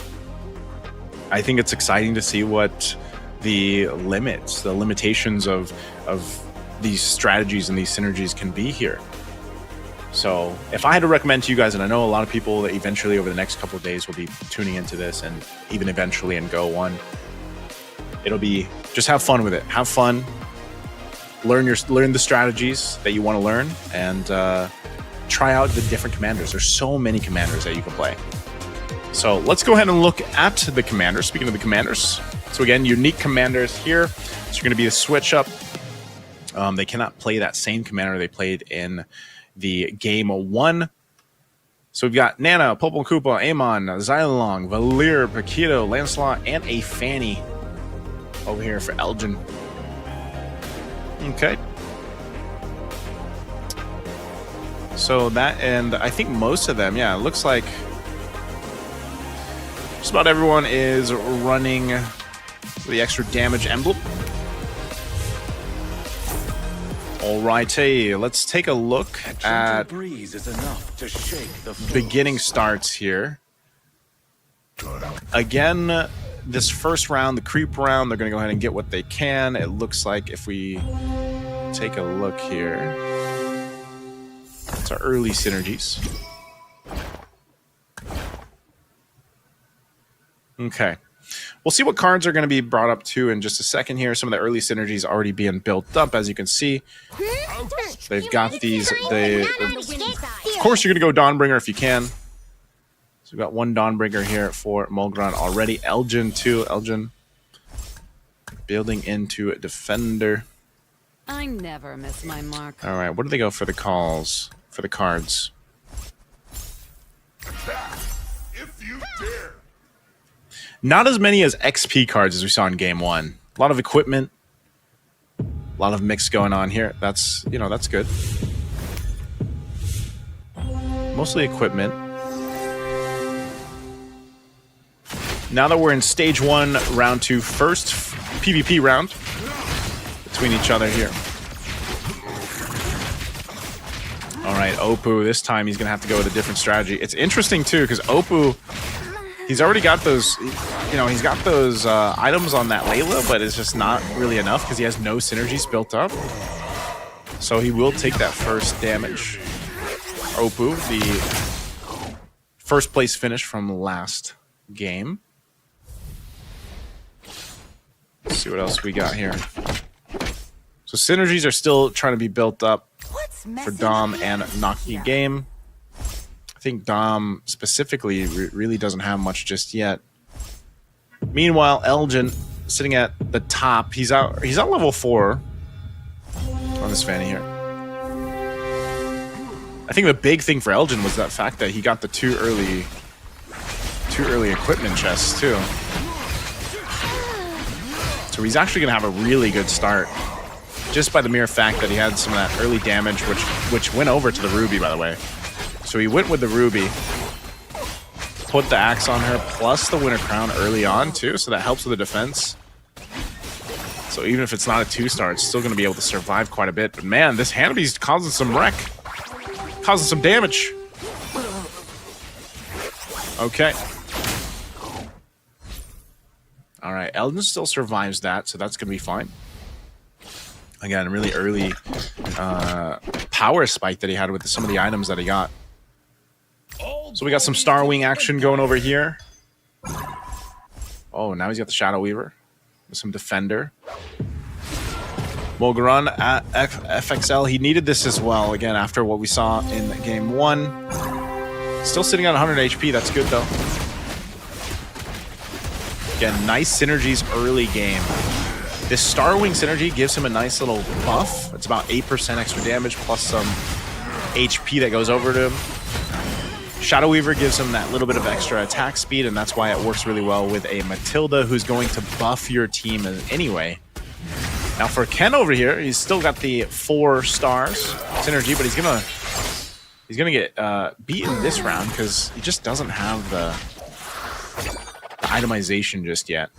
I think it's exciting to see what the limitations of these strategies and these synergies can be here. So if I had to recommend to you guys, and I know a lot of people that eventually over the next couple of days will be tuning into this, and even eventually in Go 1, it'll be just have fun with it. Have fun. Learn the strategies that you want to learn, and try out the different commanders. There's so many commanders that you can play. So let's go ahead and look at the commanders. Speaking of the commanders, so again, unique commanders here. So you're going to be a switch up. They cannot play that same commander they played in the game 1. So we've got Nana, Popol Koopa, Amon, Xylong, Valir, Paquito, Lancelot, and a Fanny over here for Elgin. Okay. So that, and I think most of them, yeah, it looks like just about everyone is running the extra damage emblem. Alrighty, let's take a look at breeze is enough to shake the beginning starts here. Again, this first round, the creep round, they're going to go ahead and get what they can. It looks like if we take a look here, it's our early synergies. Okay. We'll see what cards are going to be brought up too in just a second here. Some of the early synergies already being built up, as you can see. They've got these. Of course, you're going to go Dawnbringer if you can. So we've got one Dawnbringer here for Mulgron already. Elgin too. Elgin. Building into a defender. I never miss my mark. All right, what do they go for the calls? For the cards? If you dare. Not as many as XP cards as we saw in game 1. A lot of equipment. A lot of mix going on here. That's, you know, that's good. Mostly equipment. Now that we're in stage 1, round 2, first PvP round between each other here. All right, Oppo, this time he's going to have to go with a different strategy. It's interesting, too, because Oppo, he's already got those, you know, he's got those items on that Layla, but it's just not really enough because he has no synergies built up. So he will take that first damage. Oppo, the first place finish from last game. Let's see what else we got here. So synergies are still trying to be built up for Dom and Naki game. I think Dom specifically really doesn't have much just yet. Meanwhile, Elgin sitting at the top. He's out level 4 on this Fanny here. I think the big thing for Elgin was that fact that he got the two early equipment chests too. So he's actually going to have a really good start just by the mere fact that he had some of that early damage, which went over to the Ruby, by the way. So he went with the Ruby, put the axe on her, plus the Winter Crown early on, too, so that helps with the defense. So even if it's not a 2-star, it's still going to be able to survive quite a bit. But man, this Hanabi's causing some wreck. Causing some damage. Okay. All right, Elden still survives that, so that's going to be fine. Again, really early power spike that he had with some of the items that he got. So we got some Starwing action going over here. Oh, now he's got the Shadow Weaver with some Defender. Mogaran at FXL, he needed this as well, again, after what we saw in game 1. Still sitting at 100 HP, that's good though. Again, nice synergies early game. This Starwing synergy gives him a nice little buff. It's about 8% extra damage plus some HP that goes over to him. Shadow Weaver gives him that little bit of extra attack speed, and that's why it works really well with a Matilda who's going to buff your team anyway. Now for Ken over here, he's still got the 4 stars synergy, but he's gonna get beaten this round because he just doesn't have the itemization just yet.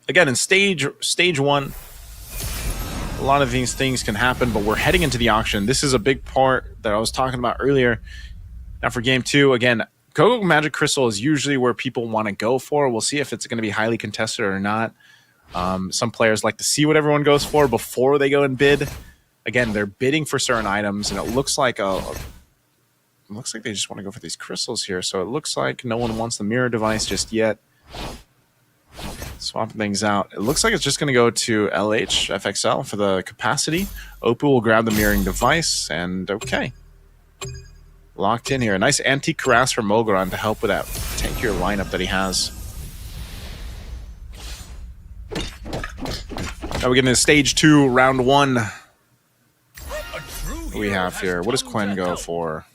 Again, in stage 1, a lot of these things can happen, but we're heading into the auction. This is a big part that I was talking about earlier. Now for game 2, again, Gogo Magic Crystal is usually where people want to go for. We'll see if it's going to be highly contested or not. Some players like to see what everyone goes for before they go and bid. Again, they're bidding for certain items, and it looks like they just want to go for these crystals here. So it looks like no one wants the mirror device just yet. Swapping things out. It looks like it's just going to go to LH FXL for the capacity. Oppo will grab the mirroring device, and okay. Locked in here. A nice antique Karas for Mogaran to help with that tankier lineup that he has. Now we get into stage 2, round 1. What do we have here? What does Quen go for?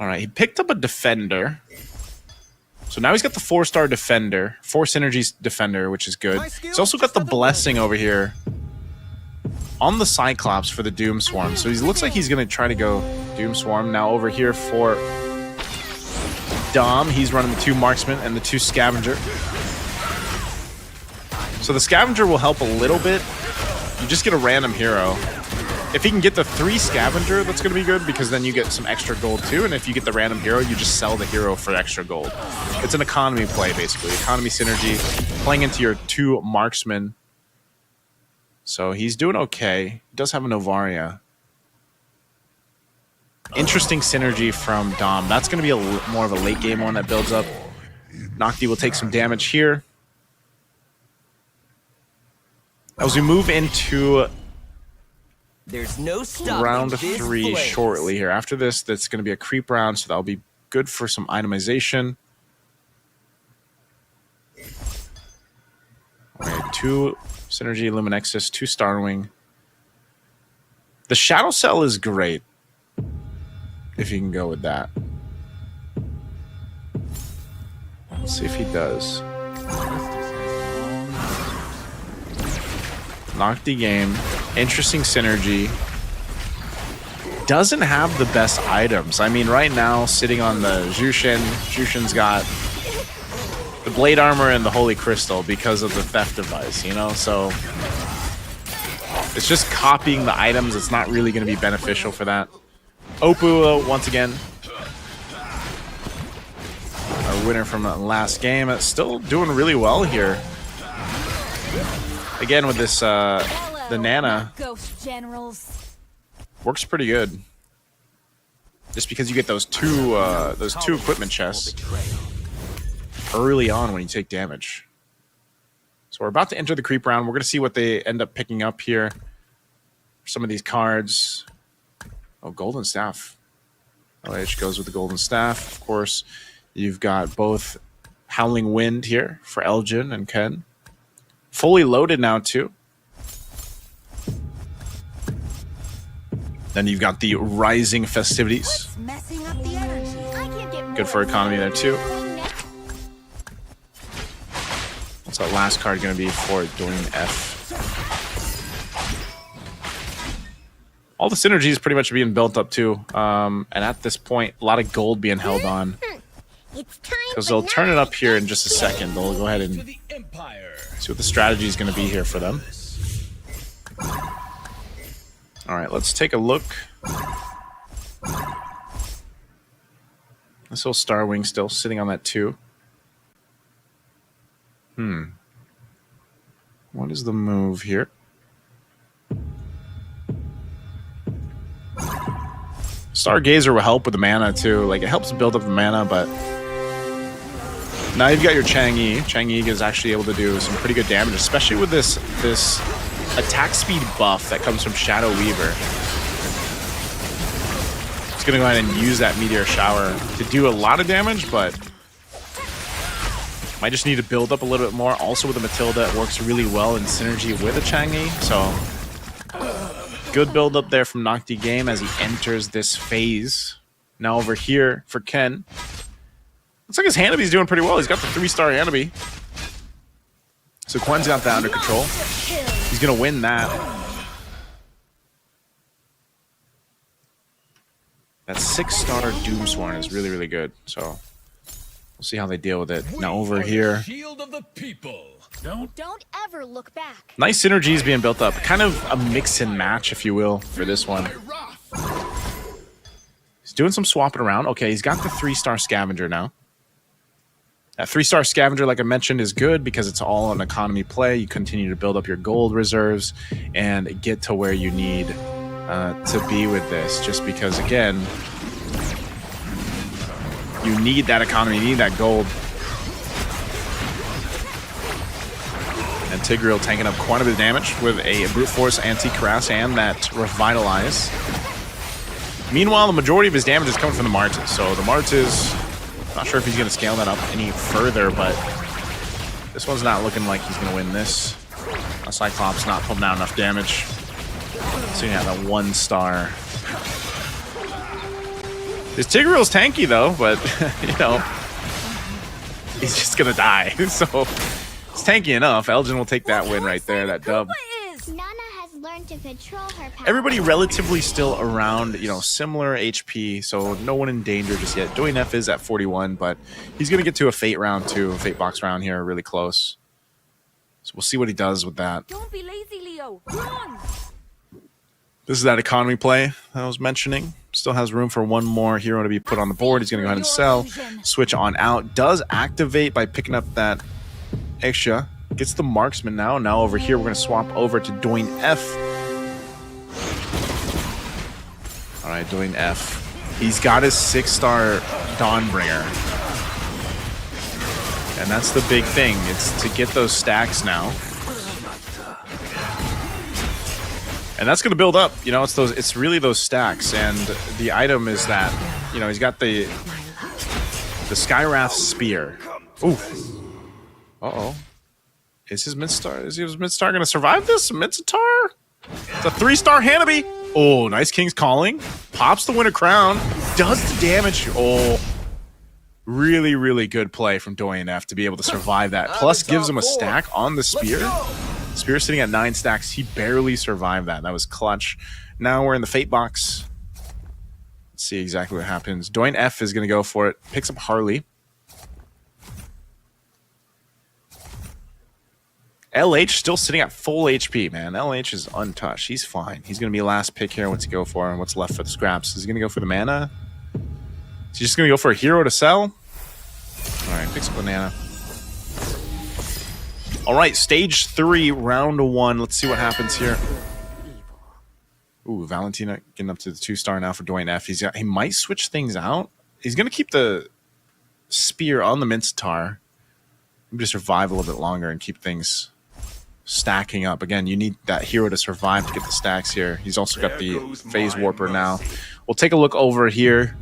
All right, he picked up a Defender. So now he's got the 4-star Defender, 4 synergies Defender, which is good. He's also got the Blessing over here on the Cyclops for the Doom Swarm. So he looks like he's going to try to go Doom Swarm. Now over here for Dom, he's running the 2 Marksman and the 2 Scavenger. So the Scavenger will help a little bit. You just get a random hero. If he can get the 3 Scavenger, that's going to be good because then you get some extra gold too. And if you get the random hero, you just sell the hero for extra gold. It's an economy play, basically. Economy synergy, playing into your 2 Marksmen. So he's doing okay. He does have a Novaria. Interesting synergy from Dom. That's going to be more of a late game one that builds up. Nocti will take some damage here. As we move into There's no stopping round this 3 blaze. shortly here. After this, that's going to be a creep round, so that'll be good for some itemization. 2 Synergy Luminexus, 2 Starwing. The Shadow Cell is great, if you can go with that. Let's see if he does. Nocti game. Interesting synergy. Doesn't have the best items. I mean, right now, sitting on the Jushin. Jushin's got the Blade Armor and the Holy Crystal because of the Theft Device, you know? So it's just copying the items. It's not really going to be beneficial for that. Oppo, once again, our winner from the last game. Still doing really well here. Again, with this, the Nana Ghost generals. works pretty good. Just because you get those two equipment chests early on when you take damage. So we're about to enter the creep round. We're going to see what they end up picking up here. Some of these cards. Oh, Golden Staff. LH goes with the Golden Staff. Of course, you've got both Howling Wind here for Elgin and Ken. Fully loaded now, too. Then you've got the Rising Festivities. Messing up the energy. I can't get Good for economy there, too. What's that last card going to be for doing F? All the synergies pretty much being built up, too. And at this point, a lot of gold being held on. Because they'll turn it up here in just a second. They'll go ahead and see what the strategy is going to be here for them. All right, let's take a look. This little Starwing still sitting on that 2. What is the move here? Stargazer will help with the mana too. Like, it helps build up the mana, but now you've got your Chang'e. Chang'e is actually able to do some pretty good damage, especially with this attack speed buff that comes from Shadow Weaver. It's going to go ahead and use that Meteor Shower to do a lot of damage, but might just need to build up a little bit more. Also with the Matilda, it works really well in synergy with a Chang'e, so good build up there from Nocti Game as he enters this phase. Now over here for Ken. Looks like his Hanabi's doing pretty well. He's got the 3-star Hanabi. So Quen's got that under control. He's going to win that. That 6-star Doomsworn is really, really good. So we'll see how they deal with it. Now over here. Shield of the people. Don't ever look back. Nice synergies being built up. Kind of a mix and match, if you will, for this one. He's doing some swapping around. Okay, he's got the 3-star Scavenger now. That 3-star Scavenger, like I mentioned, is good because it's all an economy play. You continue to build up your gold reserves and get to where you need to be with this. Just because, again, you need that economy, you need that gold. And Tigreal tanking up quite a bit of damage with a Brute Force, Anti-Crass, and that Revitalize. Meanwhile, the majority of his damage is coming from the Martis. So the Martis, not sure if he's going to scale that up any further, but this one's not looking like he's going to win this. Cyclops not putting out enough damage. So you have that 1-star. His Tigreal's tanky, though, but, you know, he's just going to die. So it's tanky enough. Elgin will take that win right there, that dub. Nana has learned to control her power. Everybody relatively still around, you know, similar HP, so no one in danger just yet. Doing F is at 41, but he's going to get to a Fate round too, a Fate box round here, really close. So we'll see what he does with that. Don't be lazy, Leo. Run! This is that economy play I was mentioning. Still has room for one more hero to be put on the board. He's going to go ahead and sell. Switch on out. Does activate by picking up that extra. Gets the Marksman now. Now over here, we're going to swap over to Doing F. All right, Doing F. He's got his 6-star Dawnbringer. And that's the big thing. It's to get those stacks now. And that's going to build up. You know, it's really those stacks. And the item is that, you know, he's got the Skywrath Spear. Ooh. Uh-oh. Is his mid-star going to survive this? Mid-star? It's a 3-star Hanabi. Oh, nice King's Calling. Pops the Winter Crown. Does the damage. Oh, really, really good play from Doyen F to be able to survive that. Plus gives him a stack on the Spear. Spear sitting at 9 stacks. He barely survived that. That was clutch. Now we're in the Fate box. Let's see exactly what happens. Doyen F is going to go for it. Picks up Harley. LH still sitting at full HP, man. LH is untouched. He's fine. He's going to be last pick here. What's he go for? And what's left for the scraps? Is he going to go for the mana? Is he just going to go for a hero to sell? All right, picks up banana. All right, stage 3, round 1. Let's see what happens here. Ooh, Valentina getting up to the 2-star now for Doyen F. He might switch things out. He's going to keep the Spear on the Mincetar. Maybe to survive a little bit longer and keep things stacking up. Again, you need that hero to survive to get the stacks here. He's also got the Phase Warper now. We'll take a look over here.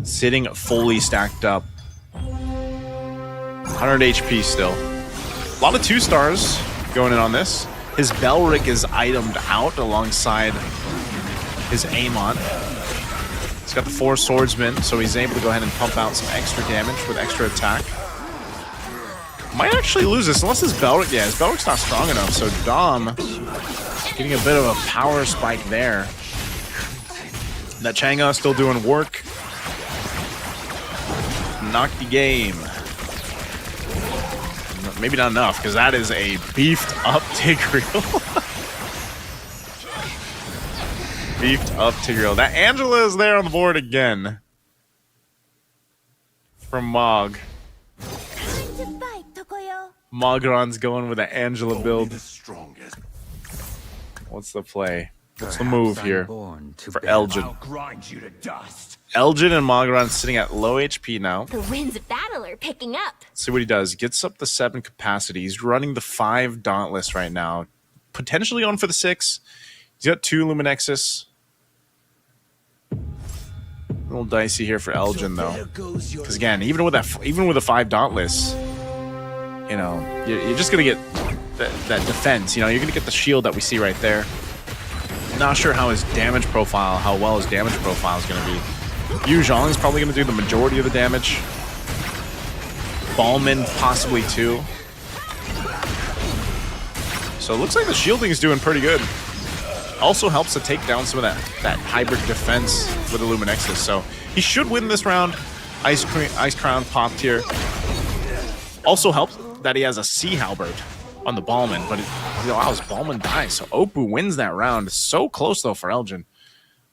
Sitting fully stacked up. 100 HP still. A lot of 2-stars going in on this. His Belric is itemed out alongside his Amon. He's got the 4 swordsmen, so he's able to go ahead and pump out some extra damage with extra attack. Might actually lose this unless his Belric. Yeah, his Belric's not strong enough, so Dom getting a bit of a power spike there. That Chang'e still doing work. Knock the game. Maybe not enough, because that is a beefed up Tigreal. Beefed up Tigreal. That Angela is there on the board again. From Mog. Mogron's going with the Angela build. What's the play? What's the move here for Elgin? Elgin and Mogron sitting at low HP now. The winds of battle are picking up. Let's see what he does. Gets up the 7 capacity. He's running the 5 Dauntless right now. Potentially on for the 6. He's got 2 Luminexus. A little dicey here for Elgin though, because again, even with a 5 Dauntless, you know, you're just gonna get that defense. You know, you're gonna get the shield that we see right there. Not sure how his damage profile, how well his damage profile is gonna be. Yu Zhong's probably gonna do the majority of the damage. Ballman possibly too. So it looks like the shielding is doing pretty good. Also helps to take down some of that hybrid defense with the Luminexus. So he should win this round. Ice Crown popped here. Also helps that he has a Sea Halberd on the Ballman, but it allows Ballman die. So Oppo wins that round. So close though for Elgin.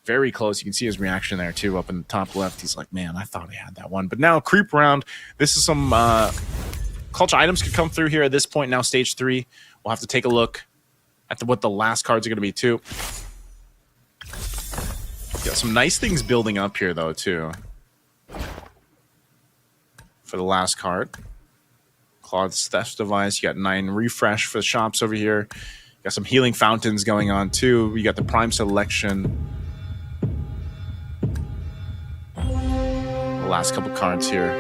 Very close. You can see his reaction there too up in the top left. He's like, man, I thought I had that one. But now creep round. This is some clutch items could come through here at this point. Now stage 3. We'll have to take a look at what the last cards are going to be too. Got some nice things building up here though too. For the last card. Claude's Theft Device. You got 9 refresh for the shops over here. You got some healing fountains going on too. You got the Prime Selection. The last couple cards here.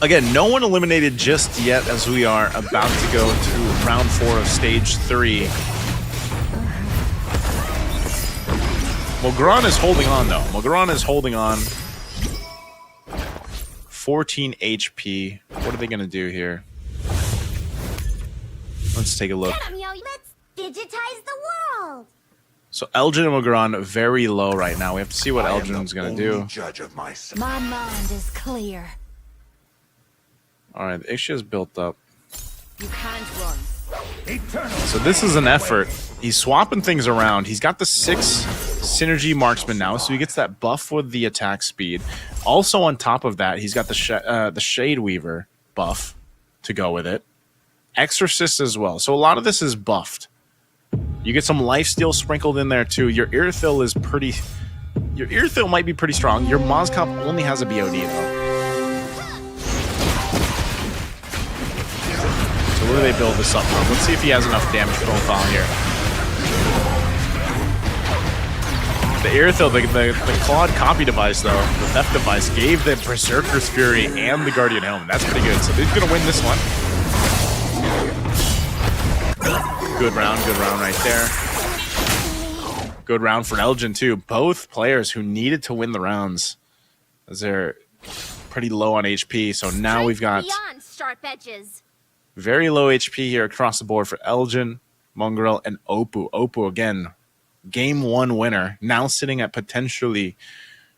Again, no one eliminated just yet as we are about to go to round 4 of stage 3. Mogron is holding on though. Mogron is holding on. 14 HP. What are they going to do here? Let's take a look. Let's digitize the world. So Elgin and Mogron very low right now. We have to see what Elgin's going to do. Judge of myself. My mind is clear. All right, the issue is built up. You can't run. So this is an effort. He's swapping things around. He's got the 6 synergy marksman now, so he gets that buff with the attack speed. Also on top of that, he's got the Shade Weaver buff to go with it. Exorcist as well. So a lot of this is buffed. You get some lifesteal sprinkled in there too. Your Irithyll is pretty... Your Irithyll might be pretty strong. Your Mozcop only has a BOD though. So where do they build this up from? Let's see if he has enough damage profile here. The Airthil, the Claude copy device, though, the theft device, gave the Berserker's Fury and the Guardian Helmet. That's pretty good. So he's going to win this one. Good round right there. Good round for Elgin, too. Both players who needed to win the rounds, as they're pretty low on HP. So now we've got beyond sharp edges. very low HP here across the board for Elgin, Mongrel, and Oppo. Oppo, again, game 1 winner, now sitting at potentially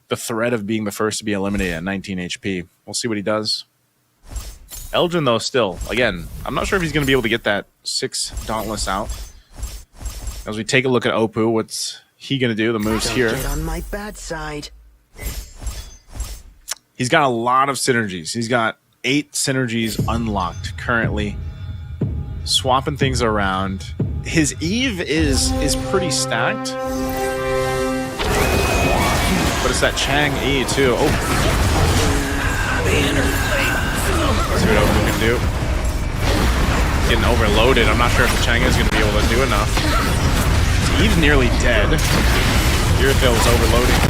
the threat of being the first to be eliminated at 19 HP. We'll see what he does. Elgin, though, still, again, I'm not sure if he's going to be able to get that 6 Dauntless out. As we take a look at Oppo, what's he going to do? The moves here. Get on my bad side. He's got a lot of synergies. He's got 8 synergies unlocked currently. Swapping things around. His Eve is pretty stacked. But it's that Chang E too. Oh. Let's see what Oppo can do. Getting overloaded. I'm not sure if the Chang is going to be able to do enough. His Eve's nearly dead. Irithil is overloading.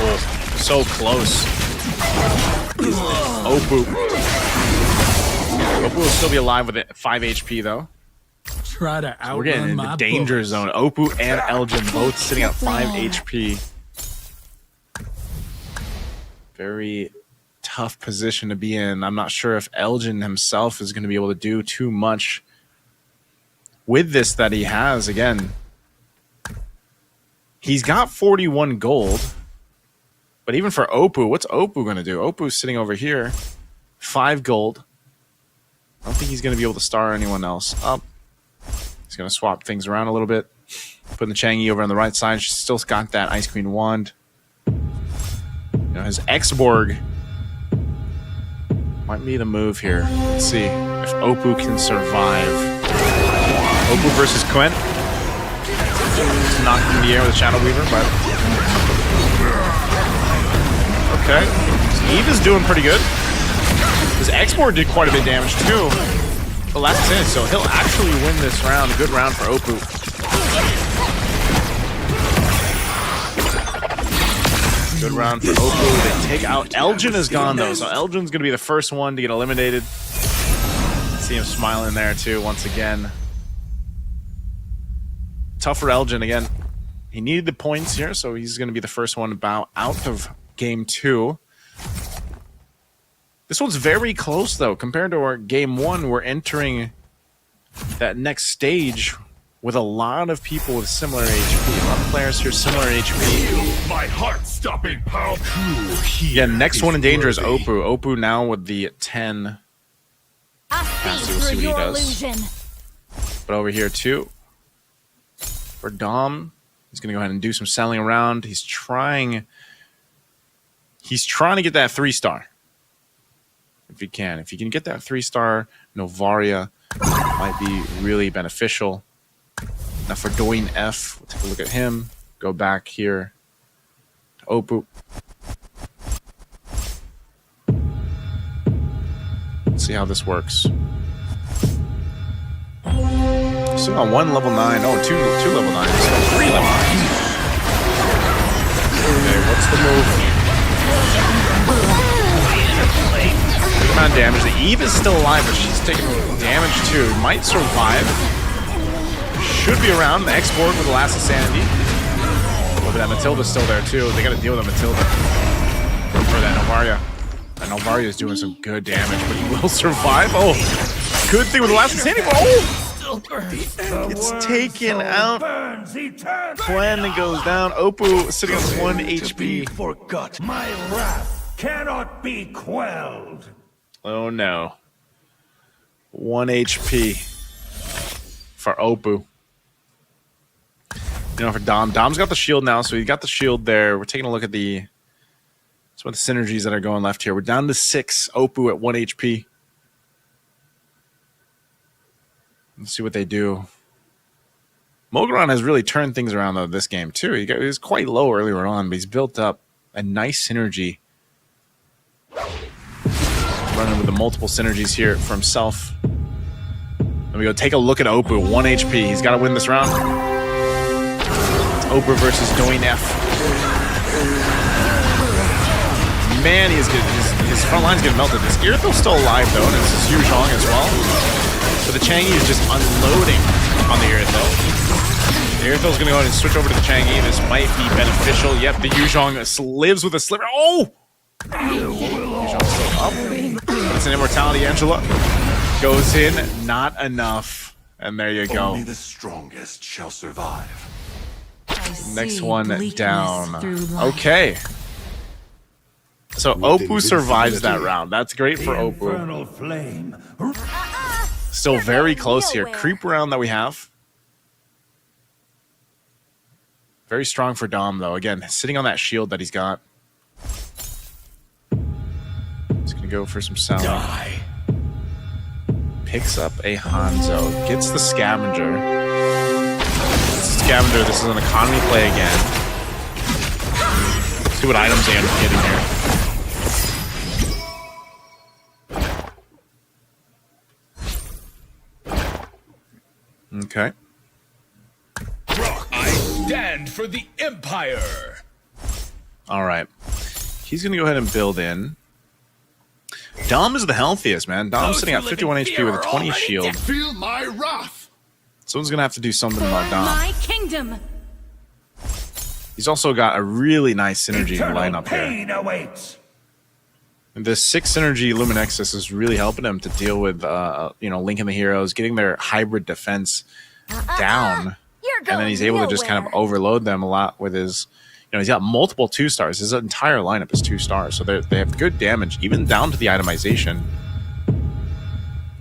Oh, so close. Oppo. Oppo will still be alive with 5 HP though. Try to outrun We're getting into my danger bullets. zone. Oppo and Elgin both sitting at 5 HP. Very tough position to be in. I'm not sure if Elgin himself is going to be able to do too much with this that he has. Again, he's got 41 gold. But even for Oppo, what's Oppo going to do? Oppo's sitting over here. 5 gold. I don't think he's going to be able to star anyone else up. He's going to swap things around a little bit. Putting the Changi over on the right side. She's still got that Ice Queen wand. You know, his X-Borg might be the move here. Let's see if Oppo can survive. Oppo versus Quent. Just knocked in the air with a Shadow Weaver, but... Okay. So Eve is doing pretty good. His X-Borg did quite a bit of damage, too. The last minute, so he'll actually win this round. Good round for Oppo. Good round for Oppo. They take out... Elgin is gone, though, so Elgin's going to be the first one to get eliminated. See him smiling there, too, once again. Tough for Elgin, again. He needed the points here, so he's going to be the first one to bow out of game 2. This one's very close, though. Compared to our game 1, we're entering that next stage with a lot of people with similar HP. A lot of players here similar HP. My heart-stopping power. Yeah, next one in danger is Oppo. Oppo now with the 10. A We'll feast see for what he your does. illusion. But over here, too, for Dom, he's going to go ahead and do some selling around. He's trying to get that 3-star. If he can. If he can get that 3-star, Novaria might be really beneficial. Now for Doin F, we'll take a look at him. Go back here to Oppo. Let's see how this works. Still on 1 level 9. Oh, two level 9s. 3 level 9s. Okay, what's the move? Good amount of damage. The Eve is still alive, but she's taking damage too. Might survive. Should be around. The X-Borg with the last of sanity. Oh, but that Matilda's still there too. They got to deal with that Matilda. Or that Novaria. That Novaria is doing some good damage, but he will survive. Oh, good thing with the last of sanity. Oh! It's taken out. Plan goes down. Oppo sitting on 1 HP. Forgot. My wrath cannot be quelled. Oh no. 1 HP for Oppo. You know, for Dom. Dom's got the shield now, so he got the shield there. We're taking a look at some of the synergies that are going left here. We're down to 6. Oppo at 1 HP. Let's see what they do. Mogron has really turned things around, though, this game, too. He was quite low earlier on, but he's built up a nice synergy. Running with the multiple synergies here for himself. Let me go take a look at Oppo. 1 HP. He's got to win this round. Oprah versus Doing F. Man, he's good. His front line's getting melted. This Irithil's still alive though, and it's Yu Zhong as well. So the Changi is just unloading on the Irithil. The Irithil's gonna go ahead and switch over to the Changi. This might be beneficial. Yep, the Yu Zhong lives with a sliver. Oh! Yu Zhong's still up. It's an immortality, Angela. Goes in, not enough. And there you go. Only the strongest shall survive. Next one down. Okay. So Oppo survives that round. That's great for Oppo. Infernal flame. Still very close here. Creep round that we have. Very strong for Dom, though. Again, sitting on that shield that he's got. He's going to go for some sound. Die. Picks up a Hanzo. Gets the Scavenger. Scavenger, this is an economy play again. See what items they end up getting here. Okay. I stand for the Empire. All right. He's going to go ahead and build in. Dom is the healthiest, man. Dom's sitting at 51 HP with a 20 shield. Feel my wrath. Someone's going to have to do something about Dom. My kingdom. He's also got a really nice synergy Eternal lineup here. pain awaits. And this 6 synergy Luminexus is really helping him to deal with, linking the heroes, getting their hybrid defense down. You're going And then he's able to just kind of overload them a lot with his, he's got multiple 2-stars. His entire lineup is 2 stars. So they have good damage, even down to the itemization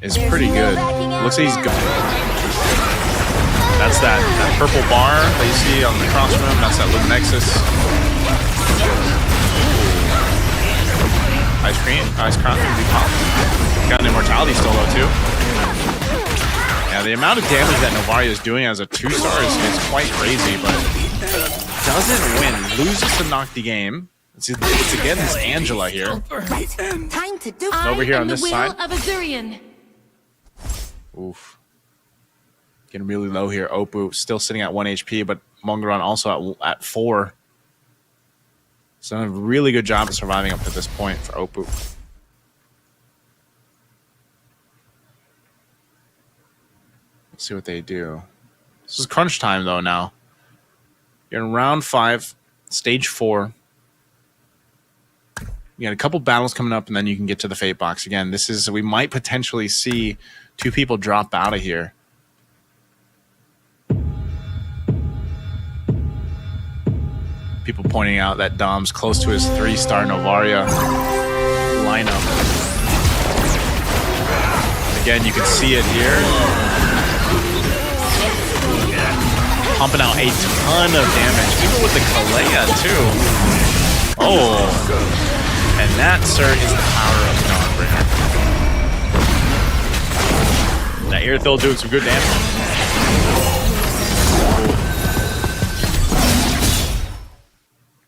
is pretty good. Looks like he's going. That's that purple bar that you see on the cross from him. That's that Luminexus. Ice crown can be popped. Got an immortality still though too. Yeah, the amount of damage that Novaria is doing as a 2-star is quite crazy, but doesn't win. Loses to knock the game. It's again this Angela here. Time to do Over here on this side. Of Azurian. Oof. Getting really low here. Oppo still sitting at 1 HP, but Mongaron also at 4. So done a really good job of surviving up to this point for Oppo. Let's see what they do. This is crunch time though now. You're in round 5, stage 4. You got a couple battles coming up, and then you can get to the Fate Box. Again, we might potentially see 2 people drop out of here. People pointing out that Dom's close to his 3-star Novaria lineup. Again, you can see it here. Pumping out a ton of damage, even with the Kalea too. Oh, and that, sir, is the power of Dawnbringer. That Irithil doing some good damage.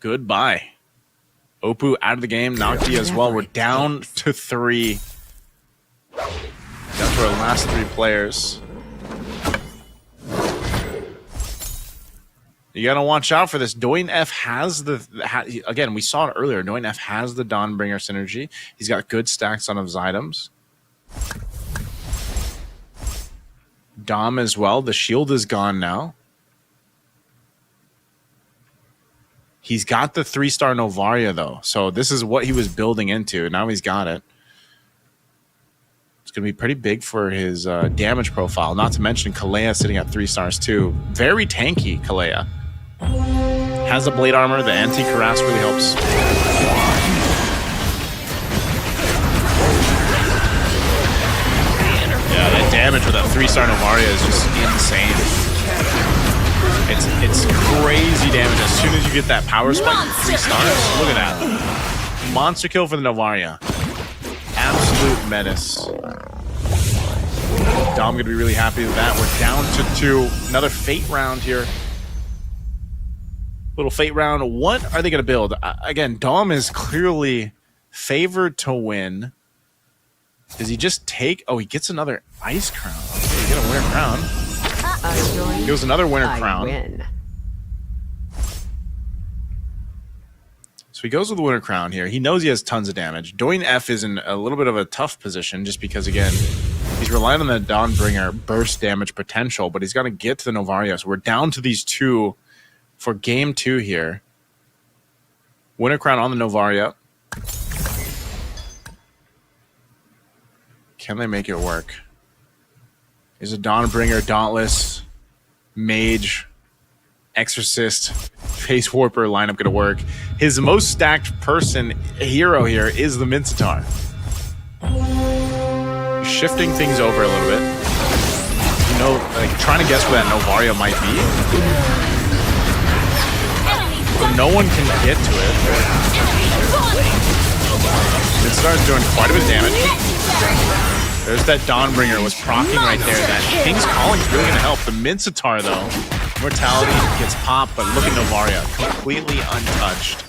Goodbye. Oppo out of the game. Naki as well. We're down to 3. Down to our last 3 players. You gotta watch out for this. Doin F has again, we saw it earlier. Doin F has the Dawnbringer synergy. He's got good stacks on his items. Dom as well. The shield is gone now. He's got the 3-star Novaria, though. So this is what he was building into. Now he's got it. It's going to be pretty big for his damage profile. Not to mention Kalea sitting at 3 stars, too. Very tanky, Kalea. Has the blade armor. The anti-Karas really helps. Yeah, that damage with that 3-star Novaria is just insane. It's crazy damage as soon as you get that power spike. 3 stars. Look at that. Monster kill for the Novaria. Absolute menace. Dom gonna be really happy with that. We're down to 2. Another Fate round here. Little Fate round. What are they gonna build? Again, Dom is clearly favored to win. Does he just take? Oh, he gets another Ice Crown. Okay, you get a Winter Crown. He goes another Winter Crown. Win. So he goes with the Winter Crown here. He knows he has tons of damage. Doing F is in a little bit of a tough position just because, again, he's relying on the Dawnbringer burst damage potential, but he's got to get to the Novaria. So we're down to these two for game 2 here. Winter Crown on the Novaria. Can they make it work? Is a Dawnbringer, Dauntless, Mage, Exorcist, Face Warper lineup going to work? His most stacked hero here is the Mincetar. Shifting things over a little bit. You know, like trying to guess where that Novaria might be. But no one can get to it. Mincetar's doing quite a bit of damage. There's that Dawnbringer was proccing right there. That King's Calling's really going to help. The Mincetar, though, Mortality gets popped, but look at Novaria, completely untouched.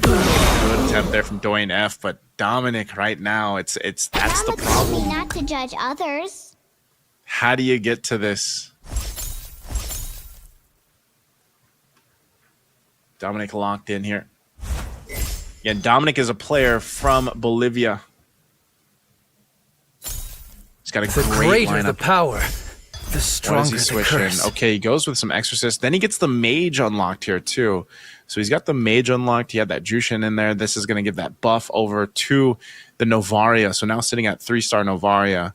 Good attempt there from Doyen F, but Dominic right now, that's the problem. Not to judge others. How do you get to this? Dominic locked in here. Yeah, Dominic is a player from Bolivia. He's got a great lineup. The power, the stronger the curse. Okay, he goes with some Exorcist. Then he gets the Mage unlocked here too. So he's got the Mage unlocked. He had that Jushin in there. This is going to give that buff over to the Novaria. So now sitting at 3-star Novaria.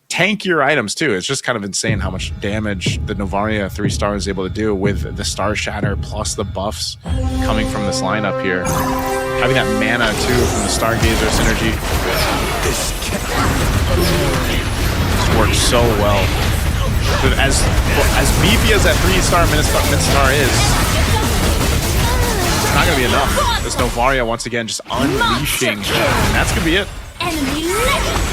Tankier items too. It's just kind of insane how much damage the Novaria 3-star is able to do with the Star Shatter plus the buffs coming from this lineup here. Having that mana too from the Stargazer synergy. This works so well. But as beefy as that 3-star Mincetar is, it's not going to be enough. This Novaria once again just unleashing. And that's going to be it.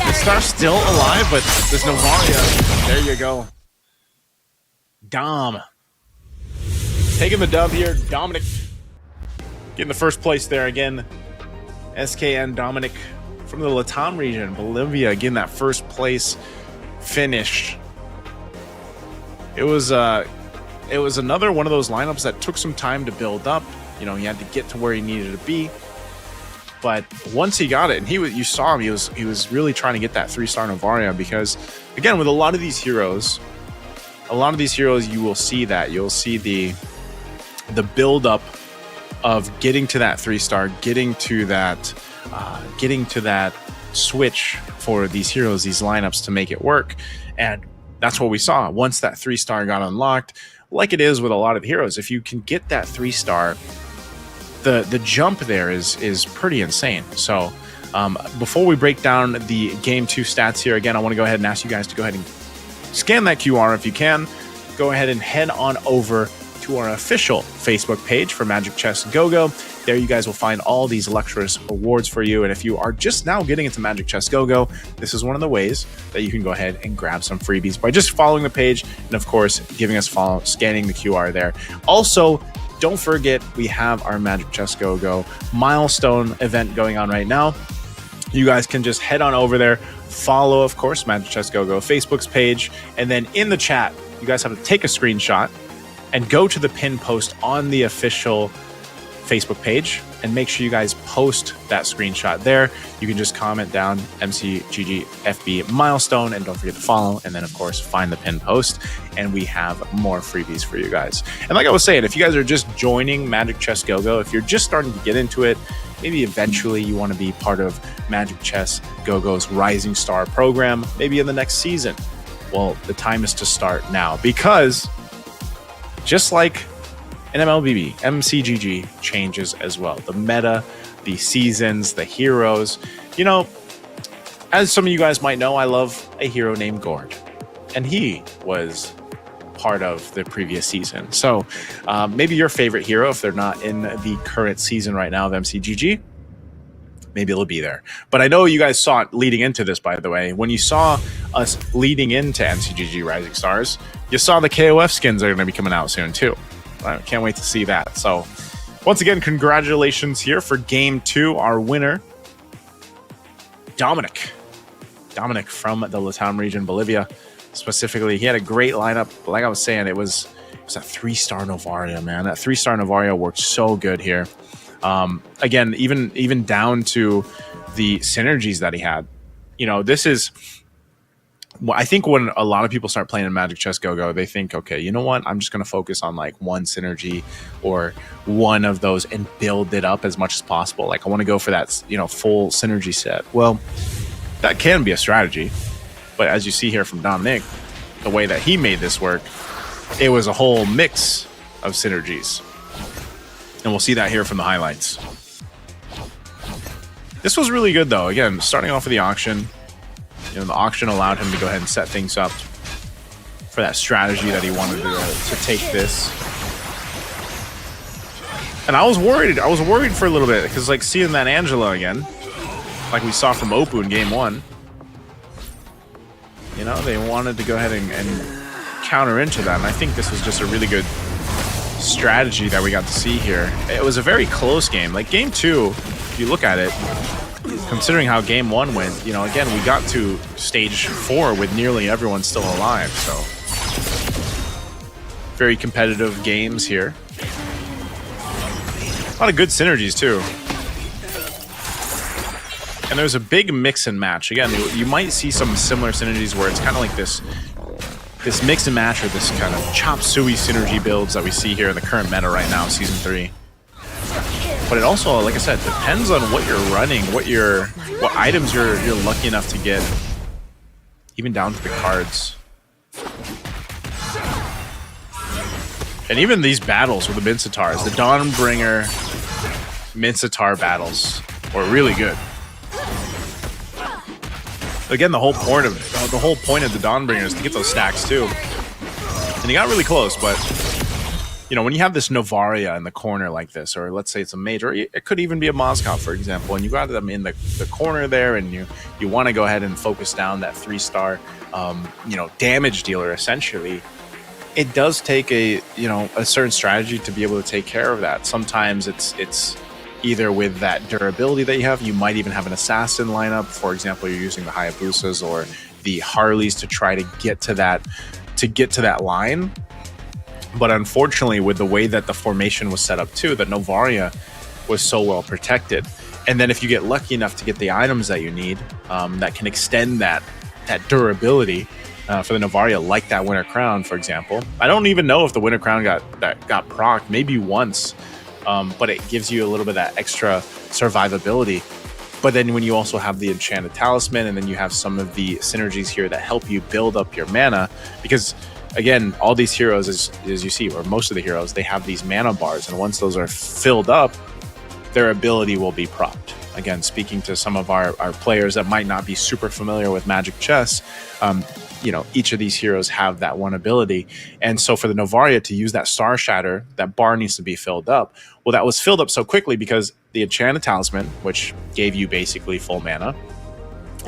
Mincetar's still alive, but this Novaria, there you go. Dom. Taking the dub here. Dominic getting the first place there again. SKN Dominic from the Latam region, Bolivia, getting that first place finish. It was another one of those lineups that took some time to build up. You know, he had to get to where he needed to be. But once he got it, and you saw him, he was really trying to get that 3-star Novaria because, again, with a lot of these heroes, you will see that. You'll see the build-up of getting to that 3-star, getting to that switch for these heroes, these lineups to make it work. And that's what we saw. Once that 3-star got unlocked, like it is with a lot of heroes, if you can get that 3-star, the jump there is pretty insane. So before we break down the game 2 stats here, again, I want to go ahead and ask you guys to go ahead and scan that QR if you can. Go ahead and head on over to our official Facebook page for Magic Chess Go-Go. There you guys will find all these luxurious rewards for you. And if you are just now getting into Magic Chess Go-Go, this is one of the ways that you can go ahead and grab some freebies by just following the page and, of course, giving us a follow, scanning the QR there. Also, don't forget, we have our Magic Chess Go-Go milestone event going on right now. You guys can just head on over there, follow, of course, Magic Chess Go-Go Facebook's page, and then in the chat, you guys have to take a screenshot and go to the pin post on the official Facebook page and make sure you guys post that screenshot there. You can just comment down MCGGFB milestone and don't forget to follow, and then of course find the pin post, and we have more freebies for you guys. And like I was saying, if you guys are just joining Magic Chess Go-Go, if you're just starting to get into it, maybe eventually you want to be part of Magic Chess Go-Go's Rising Star program, maybe in the next season. Well, the time is to start now, because just like in MLBB, MCGG changes as well. The meta, the seasons, the heroes. You know, as some of you guys might know, I love a hero named Gord, and he was part of the previous season. So maybe your favorite hero, if they're not in the current season right now of MCGG, maybe it'll be there. But I know you guys saw it leading into this, by the way. When you saw us leading into MCGG Rising Stars, you saw the KOF skins are going to be coming out soon too. I can't wait to see that. So once again, congratulations here for game 2. Our winner, Dominic from the Latam region, Bolivia. Specifically, he had a great lineup. Like I was saying, it was It's that 3-star Novaria, man. That 3-star Novaria worked so good here. Again, even down to the synergies that he had. You know, this is... Well, I think when a lot of people start playing in Magic Chess Go-Go, they think, okay, you know what? I'm just going to focus on like one synergy or one of those and build it up as much as possible. Like I want to go for that, you know, full synergy set. Well, that can be a strategy. But as you see here from Dominic, the way that he made this work, it was a whole mix of synergies. And we'll see that here from the highlights. This was really good, though. Again, starting off with the auction. You know, the auction allowed him to go ahead and set things up for that strategy that he wanted to take this. And I was worried. I was worried for a little bit because, like, seeing that Angela again, like we saw from Oppo in game 1. You know, they wanted to go ahead and counter into that. And I think this was just a really good strategy that we got to see here. It was a very close game. Like, game 2, if you look at it, considering how game 1 went, you know, again, we got to stage 4 with nearly everyone still alive, so very competitive games here. A lot of good synergies, too. And there's a big mix and match. Again, you might see some similar synergies where it's kind of like this mix and match or this kind of chop suey synergy builds that we see here in the current meta right now, Season 3. But it also, like I said, depends on what you're running, what items you're lucky enough to get, even down to the cards. And even these battles with the Minsitars, the Dawnbringer Minsitar battles were really good. Again, the whole point of the Dawnbringer is to get those stacks too. And he got really close, but you know, when you have this Novaria in the corner like this, or let's say it's a mage, or it could even be a Moscow, for example, and you got them in the corner there, and you want to go ahead and focus down that 3-star, you know, damage dealer, essentially, it does take a certain strategy to be able to take care of that. Sometimes it's either with that durability that you have, you might even have an assassin lineup. For example, you're using the Hayabusas or the Harleys to try to get to that line. But unfortunately, with the way that the formation was set up too, that Novaria was so well protected. And then if you get lucky enough to get the items that you need that can extend that durability for the Novaria, like that Winter Crown, for example. I don't even know if the Winter Crown got procced, maybe once, but it gives you a little bit of that extra survivability. But then when you also have the Enchanted Talisman, and then you have some of the synergies here that help you build up your mana, because again, all these heroes, as you see, or most of the heroes, they have these mana bars, and once those are filled up, their ability will be propped. Again, speaking to some of our players that might not be super familiar with Magic Chess, you know, each of these heroes have that one ability. And so for the Novaria to use that Star Shatter, that bar needs to be filled up. Well, that was filled up so quickly because the Enchanted Talisman, which gave you basically full mana,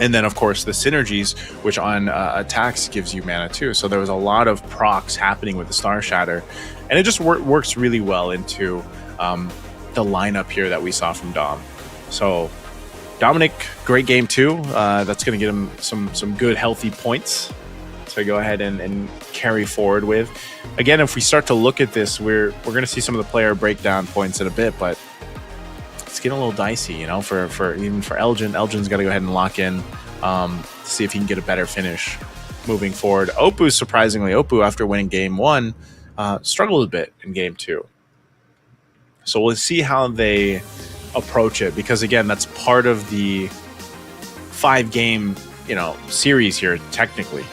and then, of course, the synergies, which on attacks gives you mana too. So there was a lot of procs happening with the Star Shatter. And it just works really well into the lineup here that we saw from Dom. So Dominic, great game too. That's going to get him some good, healthy points to go ahead and carry forward with. Again, if we start to look at this, we're going to see some of the player breakdown points in a bit, but it's getting a little dicey, you know, for Elgin. Elgin's got to go ahead and lock in to see if he can get a better finish moving forward. Oppo, after winning game 1, struggled a bit in game 2. So we'll see how they approach it, because again, that's part of the 5-game, you know, series here, technically.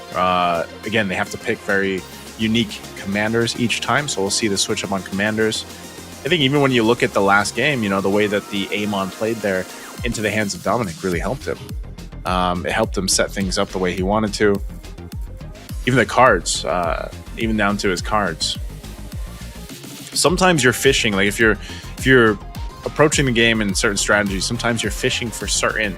Again, they have to pick very unique commanders each time, so we'll see the switch up on commanders. I think even when you look at the last game, you know, the way that the Amon played there into the hands of Dominic really helped him. It helped him set things up the way he wanted to. Even the cards, even down to his cards. Sometimes you're fishing, like if you're approaching the game in certain strategies, sometimes you're fishing for certain,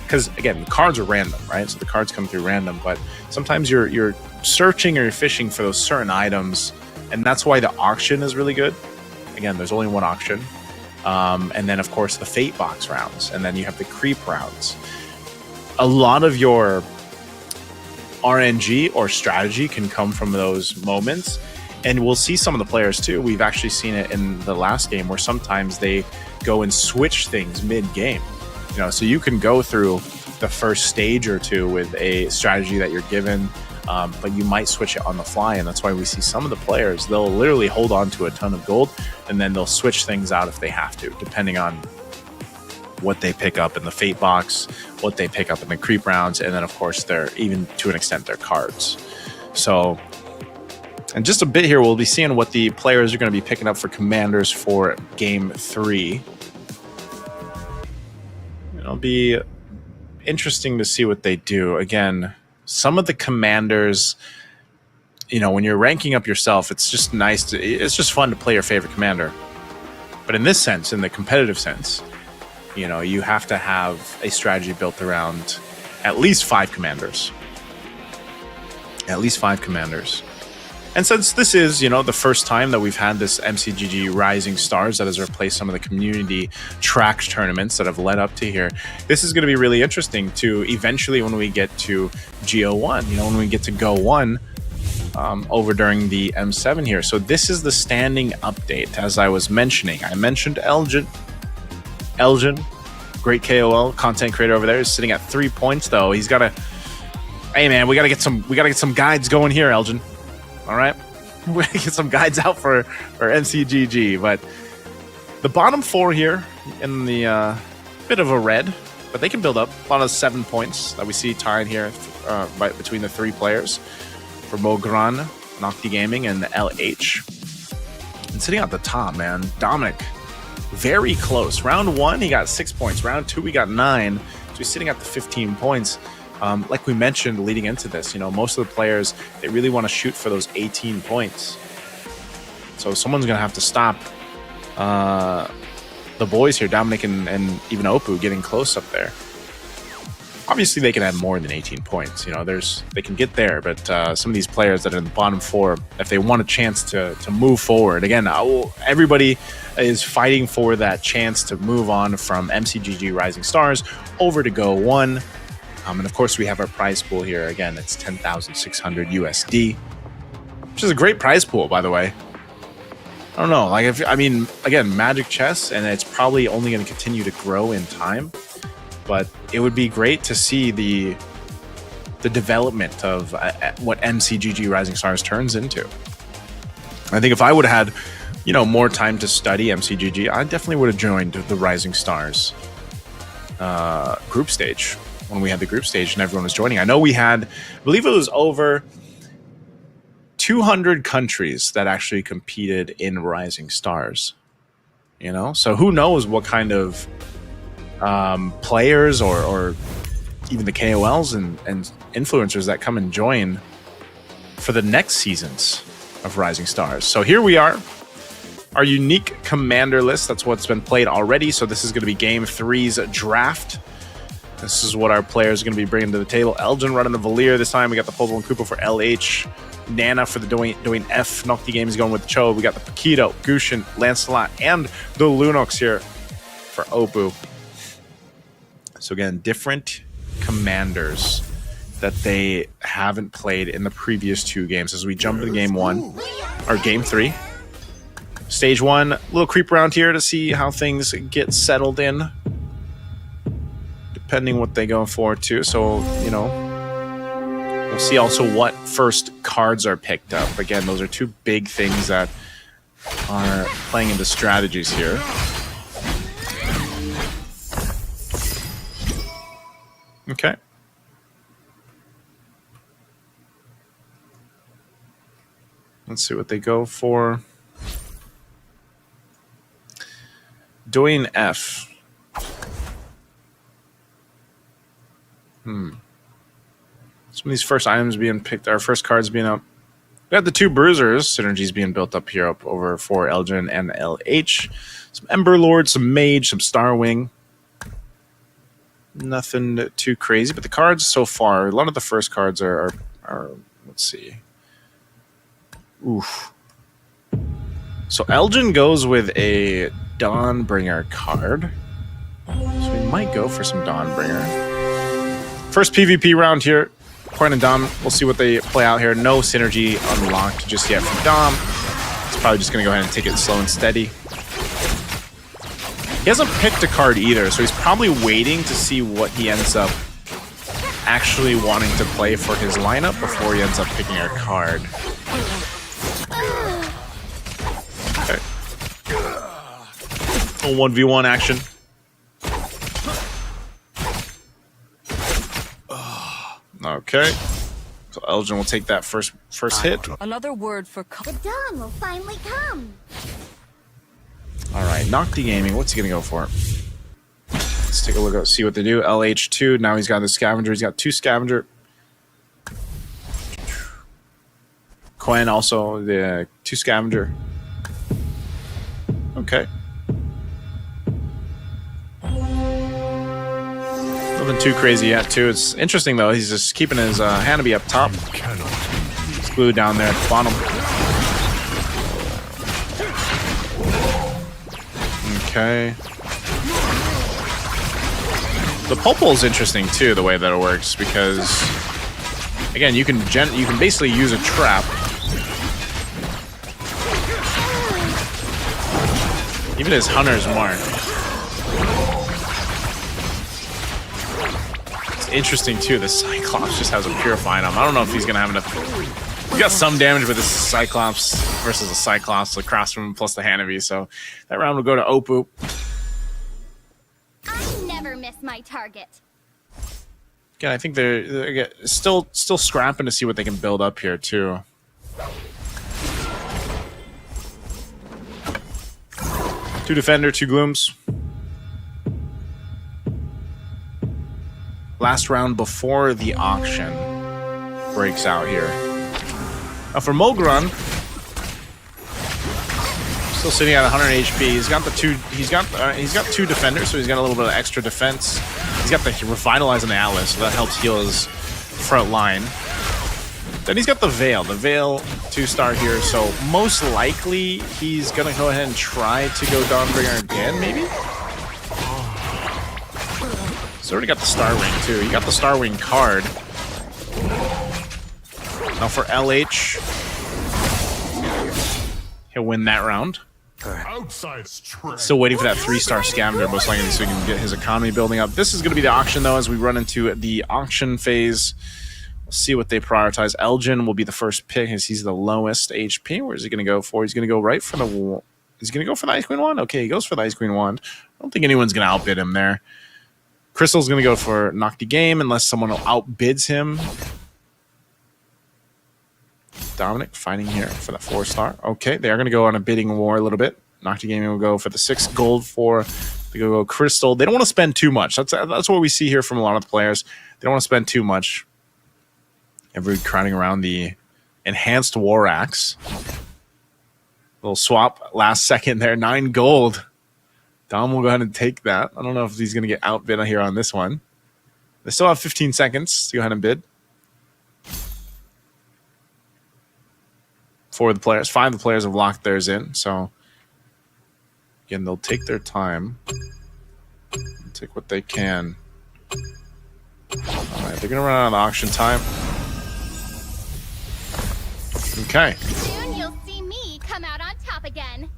because again, the cards are random, right? So the cards come through random, but sometimes you're searching or you're fishing for those certain items, and that's why the auction is really good. Again, there's only one auction. And then, of course, the Fate Box rounds. And then you have the Creep rounds. A lot of your RNG or strategy can come from those moments. And we'll see some of the players too. We've actually seen it in the last game where sometimes they go and switch things mid-game. You know, so you can go through the first stage or two with a strategy that you're given, but you might switch it on the fly. And that's why we see some of the players, they'll literally hold on to a ton of gold and then they'll switch things out if they have to, depending on what they pick up in the fate box, what they pick up in the creep rounds, and then of course they're even to an extent their cards. So in just a bit here, we'll be seeing what the players are going to be picking up for commanders for game 3. It'll be interesting to see what they do. Again, some of the commanders, you know, when you're ranking up yourself, it's just nice to, it's just fun to play your favorite commander. But in this sense, in the competitive sense, you know, you have to have a strategy built around at least 5 commanders. At least 5 commanders. And since this is, you know, the first time that we've had this MCGG Rising Stars that has replaced some of the community track tournaments that have led up to here, this is going to be really interesting to eventually when we get to GO1, you know, when we get to Go 1 over during the M7 here. So this is the standing update. As I was mentioning, I mentioned Elgin, great KOL, content creator over there, is sitting at 3 points though. He's got to, hey man, we got to get some guides going here, Elgin. All right, we're gonna get some guides out for MCGG, but the bottom 4 here in the bit of a red, but they can build up a lot of 7 points that we see tied here right between the 3 players for Mogran, Nocti Gaming, and LH. And sitting at the top, man, Dominic, very close. Round 1, he got 6 points. Round 2, he got 9. So he's sitting at the 15 points. Like we mentioned leading into this, you know, most of the players, they really want to shoot for those 18 points. So someone's going to have to stop the boys here, Dominic and even Opu, getting close up there. Obviously, they can have more than 18 points. You know, they can get there, but some of these players that are in the bottom 4, if they want a chance to move forward, again, everybody is fighting for that chance to move on from MCGG Rising Stars over to Go 1. And of course, we have our prize pool here. Again, it's 10,600 USD, which is a great prize pool, by the way. I don't know. Like, I mean, again, Magic Chess, and it's probably only going to continue to grow in time. But it would be great to see the development of what MCGG Rising Stars turns into. I think if I would have had, you know, more time to study MCGG, I definitely would have joined the Rising Stars group stage. When we had the group stage and everyone was joining. I know we had, I believe it was over 200 countries that actually competed in Rising Stars. You know, so who knows what kind of players or even the KOLs and influencers that come and join for the next seasons of Rising Stars. So here we are, our unique commander list. That's what's been played already. So this is going to be Game 3's draft. This is what our players are going to be bringing to the table. Elgin running the Valier this time. We got the Pobo and Koopa for LH. Nana for the doing F. Nocti Game is going with Cho. We got the Paquito, Gushin, Lancelot, and the Lunox here for Opu. So again, different commanders that they haven't played in the previous 2 games. As we jump into Game 1, or Game 3. Stage 1, little creep around here to see how things get settled in. Depending what they go for too. So, you know, we'll see also what first cards are picked up. Again, those are 2 big things that are playing into strategies here. Okay. Let's see what they go for. Doing F. Some of these first items being picked, our first cards being up. We got the 2 Bruisers, synergies being built up here up over for Elgin and LH. Some Ember Lord, some Mage, some Starwing. Nothing too crazy, but the cards so far, a lot of the first cards are let's see. Oof. So Elgin goes with a Dawnbringer card. So we might go for some Dawnbringer. First PvP round here. Quinn and Dom, we'll see what they play out here. No synergy unlocked just yet from Dom. He's probably just going to go ahead and take it slow and steady. He hasn't picked a card either, so he's probably waiting to see what he ends up actually wanting to play for his lineup before he ends up picking a card. Okay. A 1v1 action. Okay. So Elgin will take that first hit. Another word for The dawn will finally come. All right, Nocti Gaming. What's he gonna go for? Let's take a look at see what they do. LH2. Now he's got the scavenger. He's got 2 scavenger. Quen also the 2 scavenger. Okay. Nothing too crazy yet, too. It's interesting though. He's just keeping his Hanabi up top. He's glued down there at the bottom. Okay. The Popol is interesting too, the way that it works, because again, you can basically use a trap. Even his Hunter's Mark. It's interesting too. The Cyclops just has a Purify on him. I don't know if he's gonna have enough. He's got some damage with his Cyclops versus a Cyclops across from him plus the Hanabi, so that round will go to Opu. I never miss my target. Again, I think they're still scrapping to see what they can build up here too. Two Defender, 2 Glooms. Last round before the auction breaks out here. Now for Mogran, still sitting at 100 HP. He's got the 2. He's got 2 defenders, so he's got a little bit of extra defense. He's got the Revitalize on the Atlas, so that helps heal his front line. Then he's got the Veil. The Veil 2-star here, so most likely he's gonna go ahead and try to go Dawnbringer again, maybe. He's already got the Star Ring too. He got the Star Ring card. Now for LH, he'll win that round. Still waiting for that 3-star scavenger, most likely, so he can get his economy building up. This is going to be the auction, though, as we run into the auction phase. We'll see what they prioritize. Elgin will be the first pick, as he's the lowest HP. Where is he going to go for? He's going to go right for the... He's going to go for the Ice Queen Wand? Okay, he goes for the Ice Queen Wand. I don't think anyone's going to outbid him there. Crystal's going to go for Nocti Game, unless someone outbids him. Dominic fighting here for the 4-star. Okay, they are going to go on a bidding war a little bit. Nocti Gaming will go for the 6 gold for the go Crystal. They don't want to spend too much. That's what we see here from a lot of the players. They don't want to spend too much. Everybody crowding around the enhanced War Axe. Little swap last second there. 9 gold. Dom will go ahead and take that. I don't know if he's going to get outbid here on this one. They still have 15 seconds to go ahead and bid. 4 of the players, 5 of the players have locked theirs in, so again, they'll take their time, take what they can. All right, they're gonna run out of auction time. Okay. Soon you'll see me come out on top again.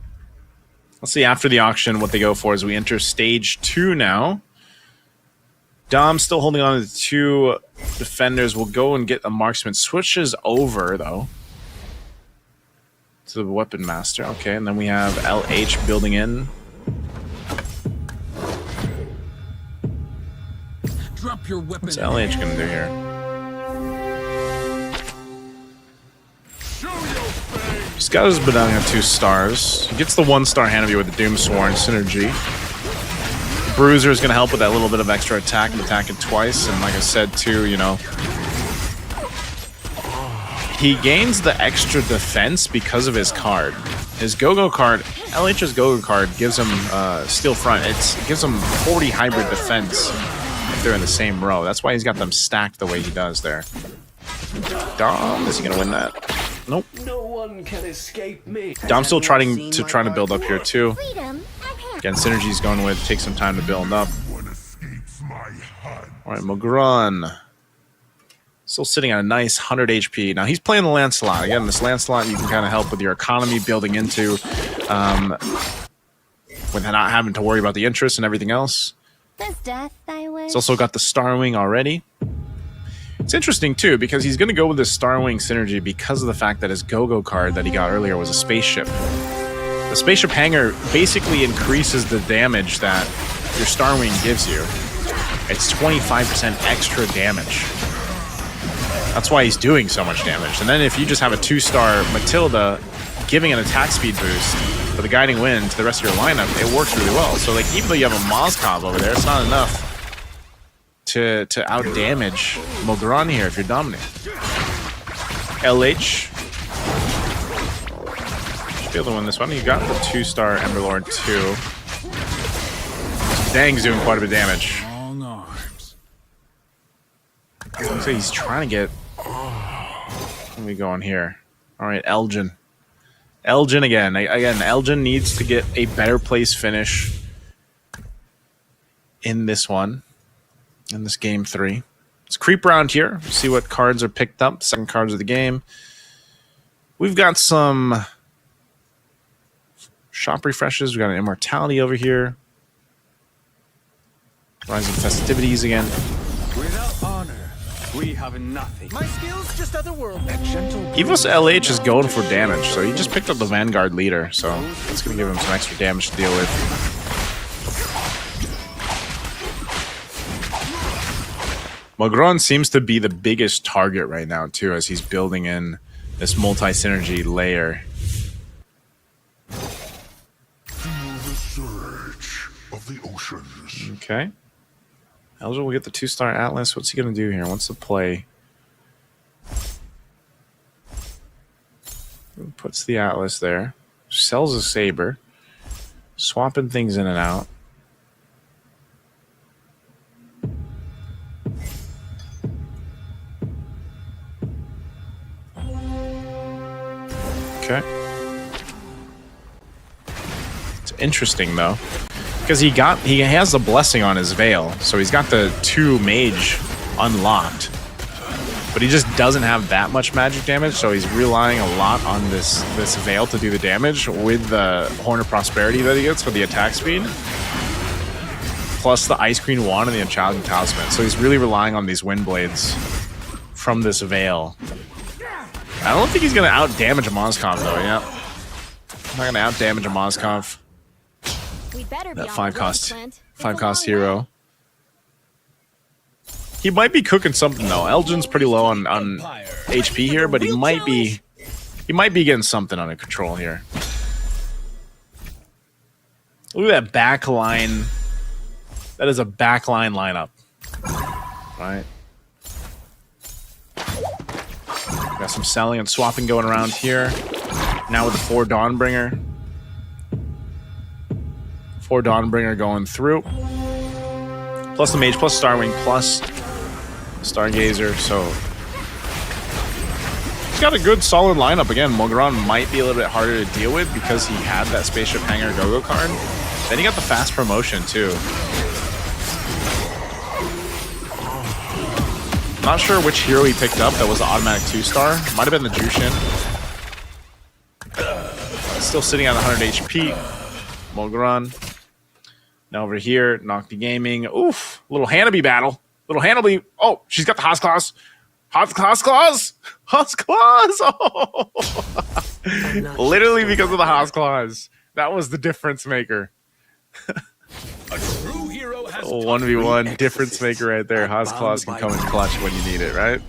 Let's see after the auction what they go for as we enter stage 2 now. Dom still holding on to the 2 defenders. Will go and get a marksman. Switches over though to the weapon master. Okay, and then we have LH building in. Drop your weapon. What's LH gonna do here? He's got his Bedang at 2 stars. He gets the 1-star Hanabi with the Doomsworn synergy. Bruiser is gonna help with that little bit of extra attack and attacking twice. And like I said too, you know, he gains the extra defense because of his card. His Go-Go card, LH's Go-Go card, gives him Steel Front. It gives him 40 hybrid defense if they're in the same row. That's why he's got them stacked the way he does there. Dom, is he gonna win that? Nope. No one can escape me. Dom's still trying to build up here too. Again, synergy's going with take some time to build up. All right, Mogran. Still sitting at a nice 100 HP. Now he's playing the Lancelot. Again, this Lancelot you can kind of help with your economy building into with not having to worry about the interest and everything else. Does death thy wish? He's also got the Starwing already. It's interesting too because he's going to go with this Starwing synergy because of the fact that his Go-Go card that he got earlier was a spaceship. The spaceship hanger basically increases the damage that your Starwing gives you. It's 25% extra damage. That's why he's doing so much damage. And then if you just have a 2-star Matilda giving an attack speed boost for the Guiding Wind to the rest of your lineup, it works really well. So like even though you have a Mozkov over there, it's not enough to out-damage Mogran here if you're dominating. LH should be able to win this one. You got the 2-star Emberlord too. Dang's doing quite a bit of damage. Long arms. So he's trying to get... What are we going here? All right, Elgin. Elgin again. Again, Elgin needs to get a better place finish in this one. In this game 3. Let's creep around here. See what cards are picked up. Second cards of the game. We've got some shop refreshes. We've got an Immortality over here. Rising Festivities again. Without honor, we have nothing. My skills just otherworldly. Evos LH is going for damage, so he just picked up the Vanguard leader, so it's going to give him some extra damage to deal with. Mogran seems to be the biggest target right now, too, as he's building in this multi-synergy layer. Feel the surge of the oceans. Okay. Elgin will get the 2-star Atlas. What's he going to do here? What's the play? Puts the Atlas there. Sells a Saber. Swapping things in and out. Okay. It's interesting though, because he has the blessing on his Veil, so he's got the 2 mage unlocked, but he just doesn't have that much magic damage, so he's relying a lot on this Veil to do the damage with the Horn of Prosperity that he gets for the attack speed, plus the Ice Queen Wand and the Enchanting Talisman. So he's really relying on these Wind Blades from this Veil. I don't think he's going to out-damage a Mozkov, though, yeah. I'm not going to out-damage a Mozkov. We better That be 5-cost hero. He might be cooking something, though. Elgin's pretty low on HP here, but he might be getting something under control here. Look at that back line. That is a backline lineup. Right. Got some selling and swapping going around here. Now with the 4 Dawnbringer. 4 Dawnbringer going through. Plus the Mage, plus Starwing, plus Stargazer. So he's got a good solid lineup. Again, Mogran might be a little bit harder to deal with because he had that Spaceship Hanger Go-Go card. Then he got the fast promotion too. Not sure which hero he picked up that was the automatic 2-star. Might have been the Jushin. Still sitting at 100 HP. Mogran. Now over here, Nocti Gaming. Oof. Little Hanabi battle. Little Hanabi. Oh, she's got the Haas Claws. Haas Claws. Haas Claws. Oh. Literally because of the Haas Claws. That was the difference maker. A true hero has 1v1 difference maker right there. Haas Claws can come in clutch when you need it, right?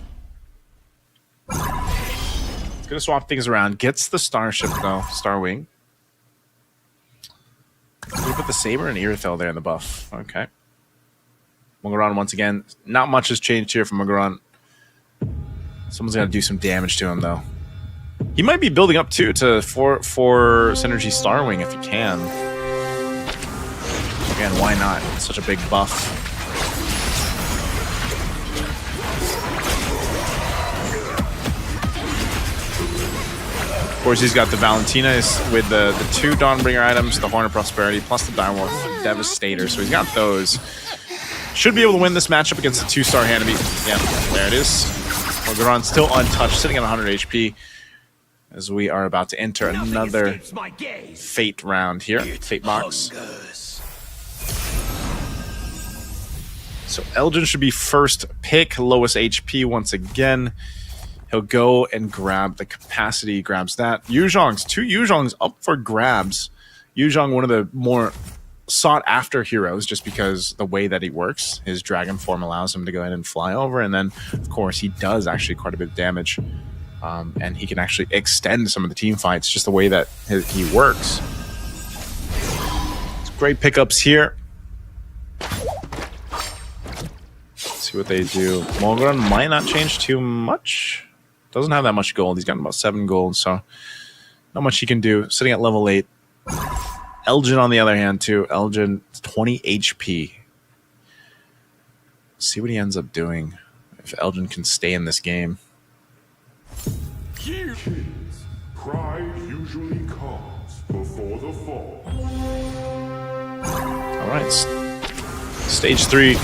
It's gonna swap things around. Gets the Starship though, Starwing. We put the Saber and Irithyll there in the buff. Okay. Mogran once again. Not much has changed here from Mogran. Someone's gotta do some damage to him though. He might be building up too to 4 Synergy Starwing if he can. Again, why not? It's such a big buff. Of course, he's got the Valentina with the 2 Dawnbringer items, the Horn of Prosperity, plus the Direwolf Devastator. So he's got those. Should be able to win this matchup against the 2-star Hanabi. Yeah, there it is. Mogoron still untouched, sitting at 100 HP. As we are about to enter another Fate round here. Fate box. So Elgin should be first pick, lowest HP once again. He'll go and grab the capacity, grabs that. Yuzhong's, 2 Yuzhong's up for grabs. Yuzhong, one of the more sought after heroes just because the way that he works. His dragon form allows him to go ahead and fly over, and then of course he does actually quite a bit of damage. And he can actually extend some of the team fights just the way that he works. It's great pickups here. Let's see what they do. Mogoron might not change too much. Doesn't have that much gold. He's got about 7 gold, so not much he can do. Sitting at level 8. Elgin, on the other hand, too. Elgin, 20 HP. Let's see what he ends up doing if Elgin can stay in this game. Kids, pride usually comes before the fall. All right, stage 3,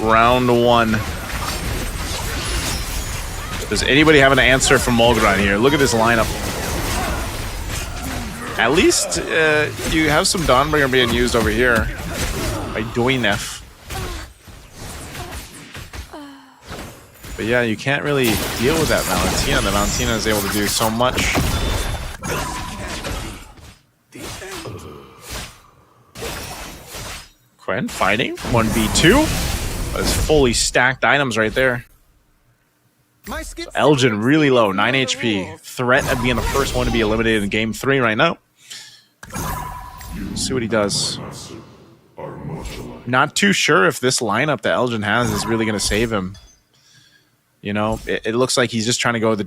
round 1. Does anybody have an answer from Mogoron here? Look at this lineup. At least you have some Dawnbringer being used over here by Doinef. But yeah, you can't really deal with that Valentina. The Valentina is able to do so much. Quen fighting 1v2. That's fully stacked items right there. So Elgin really low, 9 HP. Threat of being the first one to be eliminated in game 3 right now. Let's see what he does. Not too sure if this lineup that Elgin has is really going to save him. You know, it looks like he's just trying to go the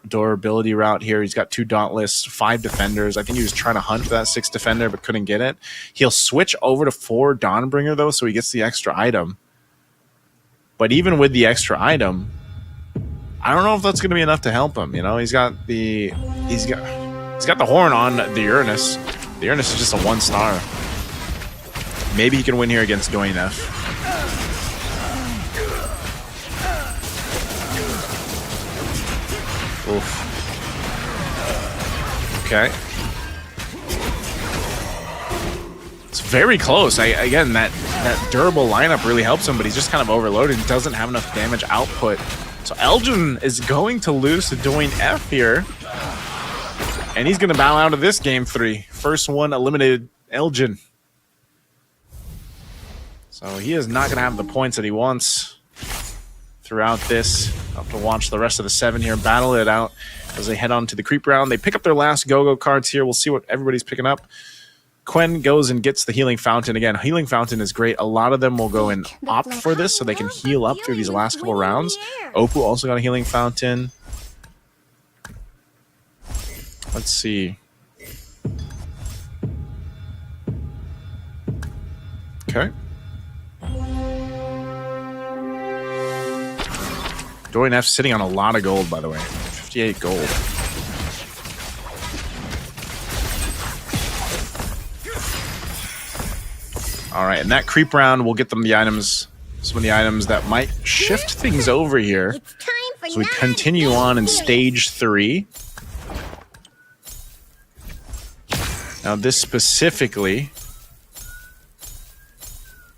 durability route here. He's got 2 Dauntless, 5 Defenders. I think he was trying to hunt for that 6th Defender, but couldn't get it. He'll switch over to 4 Dawnbringer, though, so he gets the extra item. But even with the extra item, I don't know if that's going to be enough to help him. You know, he's got the horn on the Uranus. The Uranus is just a 1-star. Maybe he can win here against Doinef. Oof. Okay. It's very close. Again, that durable lineup really helps him, but he's just kind of overloaded and doesn't have enough damage output. So Elgin is going to lose to Doinef here. And he's going to bow out of this game 3. First one eliminated, Elgin. So he is not going to have the points that he wants throughout this. I'll have to watch the rest of the 7 here battle it out as they head on to the creep round. They pick up their last go-go cards here. We'll see what everybody's picking up. Quen goes and gets the Healing Fountain. Again, Healing Fountain is great. A lot of them will go and opt for this so they can heal up through these last couple rounds. Oppo also got a Healing Fountain. Let's see. Okay. Doinef sitting on a lot of gold, by the way. 58 gold. All right, and that creep round will get them the items, some of the items that might shift things over here. So we continue on in stage 3. Now this specifically...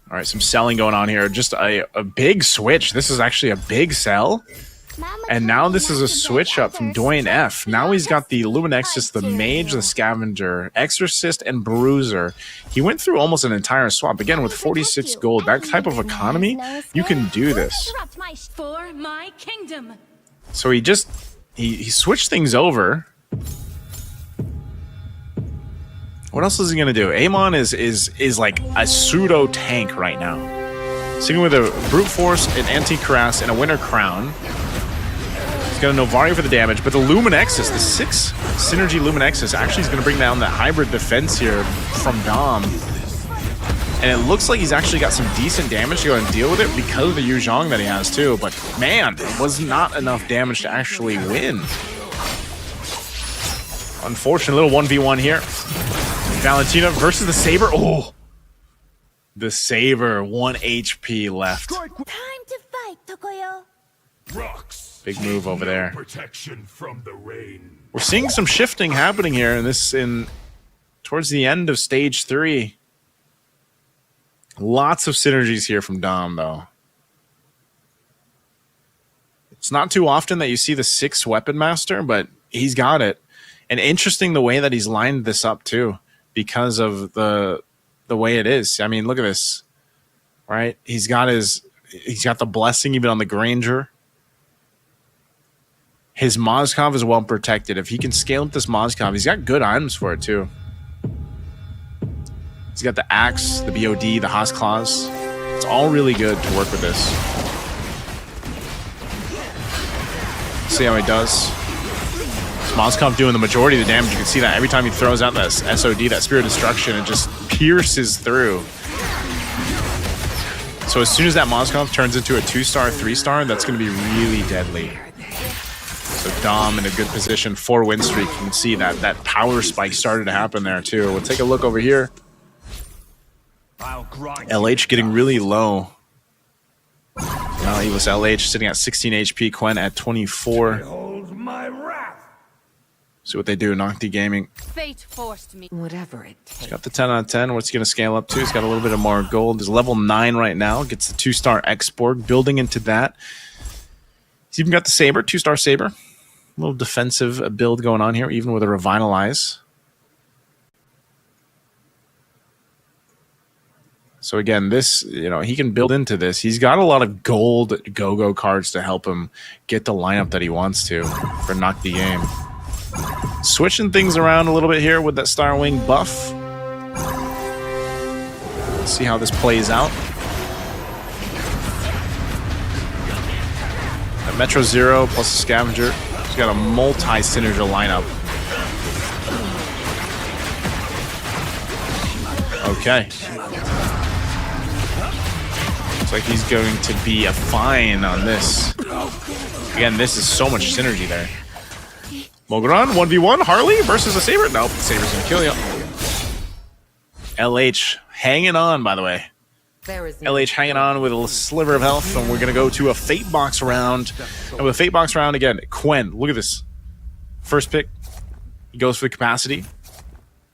All right, some selling going on here. Just a big switch. This is actually a big sell. And now this is a switch up from Doinef. Now he's got the Luminexus, the Mage, the Scavenger, Exorcist, and Bruiser. He went through almost an entire swap. Again, with 46 gold, that type of economy, you can do this. For my kingdom. So he switched things over. What else is he gonna do? Amon is like a pseudo tank right now. Sitting with a Brute Force, an Anti-Cuirass, and a Winter Crown. He's got a Novari for the damage, but the Luminexus, the 6 Synergy Luminexus, actually is gonna bring down that hybrid defense here from Dom. And it looks like he's actually got some decent damage to go and deal with it because of the Yuzhong that he has too. But man, it was not enough damage to actually win. Unfortunate little 1v1 here. Valentina versus the Saber. Oh, the Saber, 1 HP left. Time to fight, Tokoyo. Rocks. Big move over there. Protection from the rain. We're seeing some shifting happening here in towards the end of stage 3. Lots of synergies here from Dom, though. It's not too often that you see the 6th weapon master, but he's got it. And interesting the way that he's lined this up too, because of the way it is. I mean, look at this, right? He's got the blessing even on the Granger. His Moskov is well protected. If he can scale up this Moskov, he's got good items for it too. He's got the axe, the BOD, the Haas Claws. It's all really good to work with this. See how he does. Moskov doing the majority of the damage. You can see that every time he throws out that SOD, that Spirit of Destruction, it just pierces through. So as soon as that Moskov turns into a 2-star, 3-star, that's going to be really deadly. So Dom in a good position, 4 win streak. You can see that power spike started to happen there too. We'll take a look over here. LH getting really low. Now he was LH sitting at 16 HP, Quen at 24. Behold my wrath. See what they do, Nocti Gaming. Fate forced me. Whatever it takes. He's got the 10 out of 10. What's he going to scale up to? He's got a little bit of more gold. He's level 9 right now. Gets the 2-star export. Building into that. He's even got the Saber, 2-star Saber. A little defensive build going on here, even with a Revitalize. So again, this, he can build into this. He's got a lot of gold go-go cards to help him get the lineup that he wants to for Nocti Game. Switching things around a little bit here with that Star Wing buff. Let's see how this plays out. A Metro Zero plus a Scavenger. He's got a multi-synergy lineup. Okay. Looks like he's going to be a fine on this. Again, this is so much synergy there. Mogran, 1v1, Harley versus a Saber. Nope, Saber's gonna kill you. LH hanging on, by the way. LH hanging on with a sliver of health, and we're gonna go to a Fate Box round. And with a Fate Box round, again, Quen, look at this. First pick, he goes for the capacity.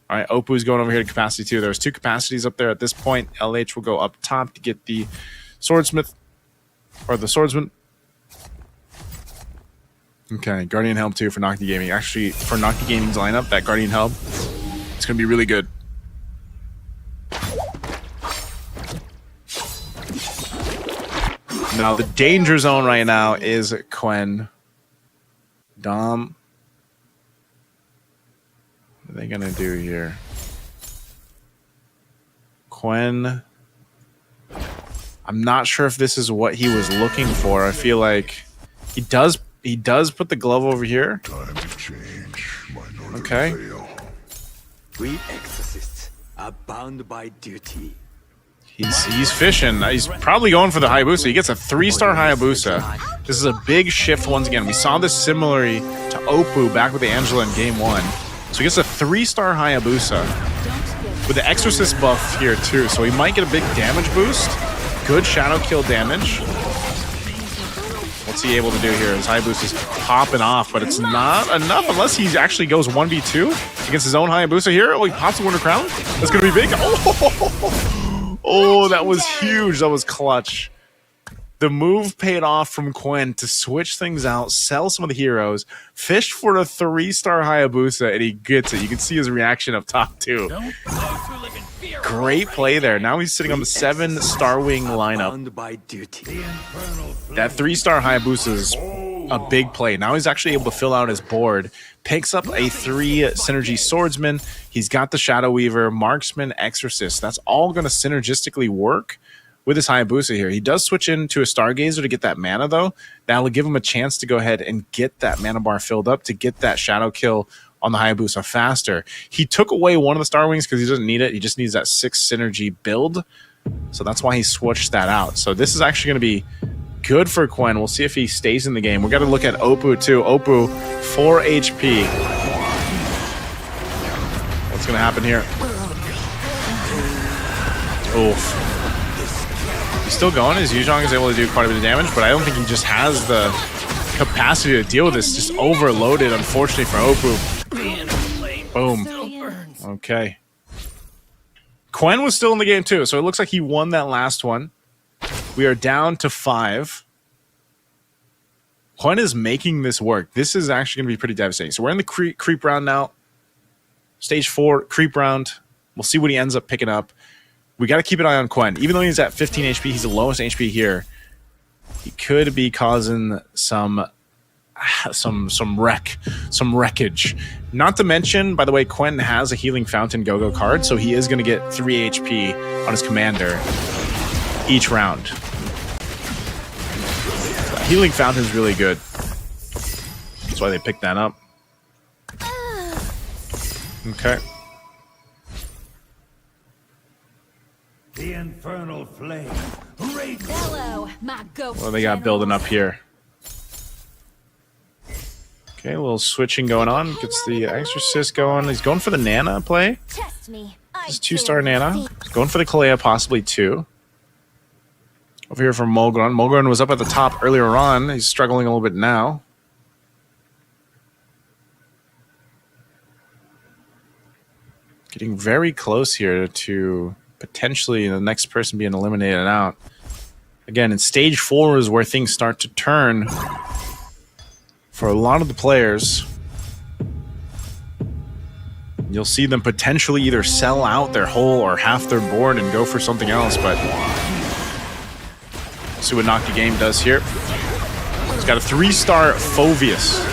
All right, Opu's going over here to capacity too. There's 2 capacities up there at this point. LH will go up top to get the Swordsmith, or the Swordsman. Okay, Guardian Helm too for Nocti Gaming. Actually, for Nocti Gaming's lineup, that Guardian Helm, it's going to be really good. Now, the danger zone right now is Quen. Dom. What are they going to do here? Quen. I'm not sure if this is what he was looking for. I feel like he does put the glove over here. Time to change. Okay. We exorcists are bound by duty. He's fishing. He's probably going for the Hayabusa. He gets a 3-star Hayabusa. This is a big shift once again. We saw this similarly to Opu back with the Angela in game 1. So he gets a 3-star Hayabusa with the Exorcist buff here too. So he might get a big damage boost. Good shadow kill damage. What's he able to do here? His Hayabusa's popping off, but it's not enough unless he actually goes 1v2 against his own Hayabusa here. Oh, he pops the Winter Crown. That's going to be big. Oh, that was huge. That was clutch. The move paid off from Quen to switch things out, sell some of the heroes, fish for a 3-star Hayabusa, and he gets it. You can see his reaction up top, too. Great play there. Now he's sitting on the 7-star wing lineup. That 3-star Hayabusa is a big play. Now he's actually able to fill out his board. Picks up a 3 synergy swordsman. He's got the Shadow Weaver, Marksman, Exorcist. That's all going to synergistically work with his Hayabusa here. He does switch into a Stargazer to get that mana, though. That'll give him a chance to go ahead and get that mana bar filled up to get that shadow kill on the Hayabusa faster. He took away one of the Star Wings because he doesn't need it. He just needs that 6 synergy build. So that's why he switched that out. So this is actually going to be good for Quen. We'll see if he stays in the game. We've got to look at Opu, too. Opu, 4 HP. What's going to happen here? Oof. He's still going. His Yuzhong is able to do quite a bit of damage, but I don't think he just has the capacity to deal with this. Just overloaded, unfortunately, for Oppo. Boom. Okay. Quen was still in the game, too, so it looks like he won that last one. We are down to 5. Quen is making this work. This is actually going to be pretty devastating. So we're in the creep round now. Stage 4, creep round. We'll see what he ends up picking up. We got to keep an eye on Quen. Even though he's at 15 HP, he's the lowest HP here. He could be causing some wreckage. Not to mention, by the way, Quen has a Healing Fountain go-go card, so he is going to get 3 HP on his commander each round. Healing Fountain is really good. That's why they picked that up. Okay. The infernal flame. Hello, my ghost. What do they got building up here? Okay, a little switching going on. Gets the Exorcist going. He's going for the Nana play. Trust me. This is 2-star Nana. He's going for the Kalea, possibly 2. Over here for Mulgron. Mulgron was up at the top earlier on. He's struggling a little bit now. Getting very close here to potentially the next person being eliminated out. Again, in stage 4 is where things start to turn for a lot of the players. You'll see them potentially either sell out their whole or half their board and go for something else, but see what Nocti Game does here. He's got a 3-star Phoveus.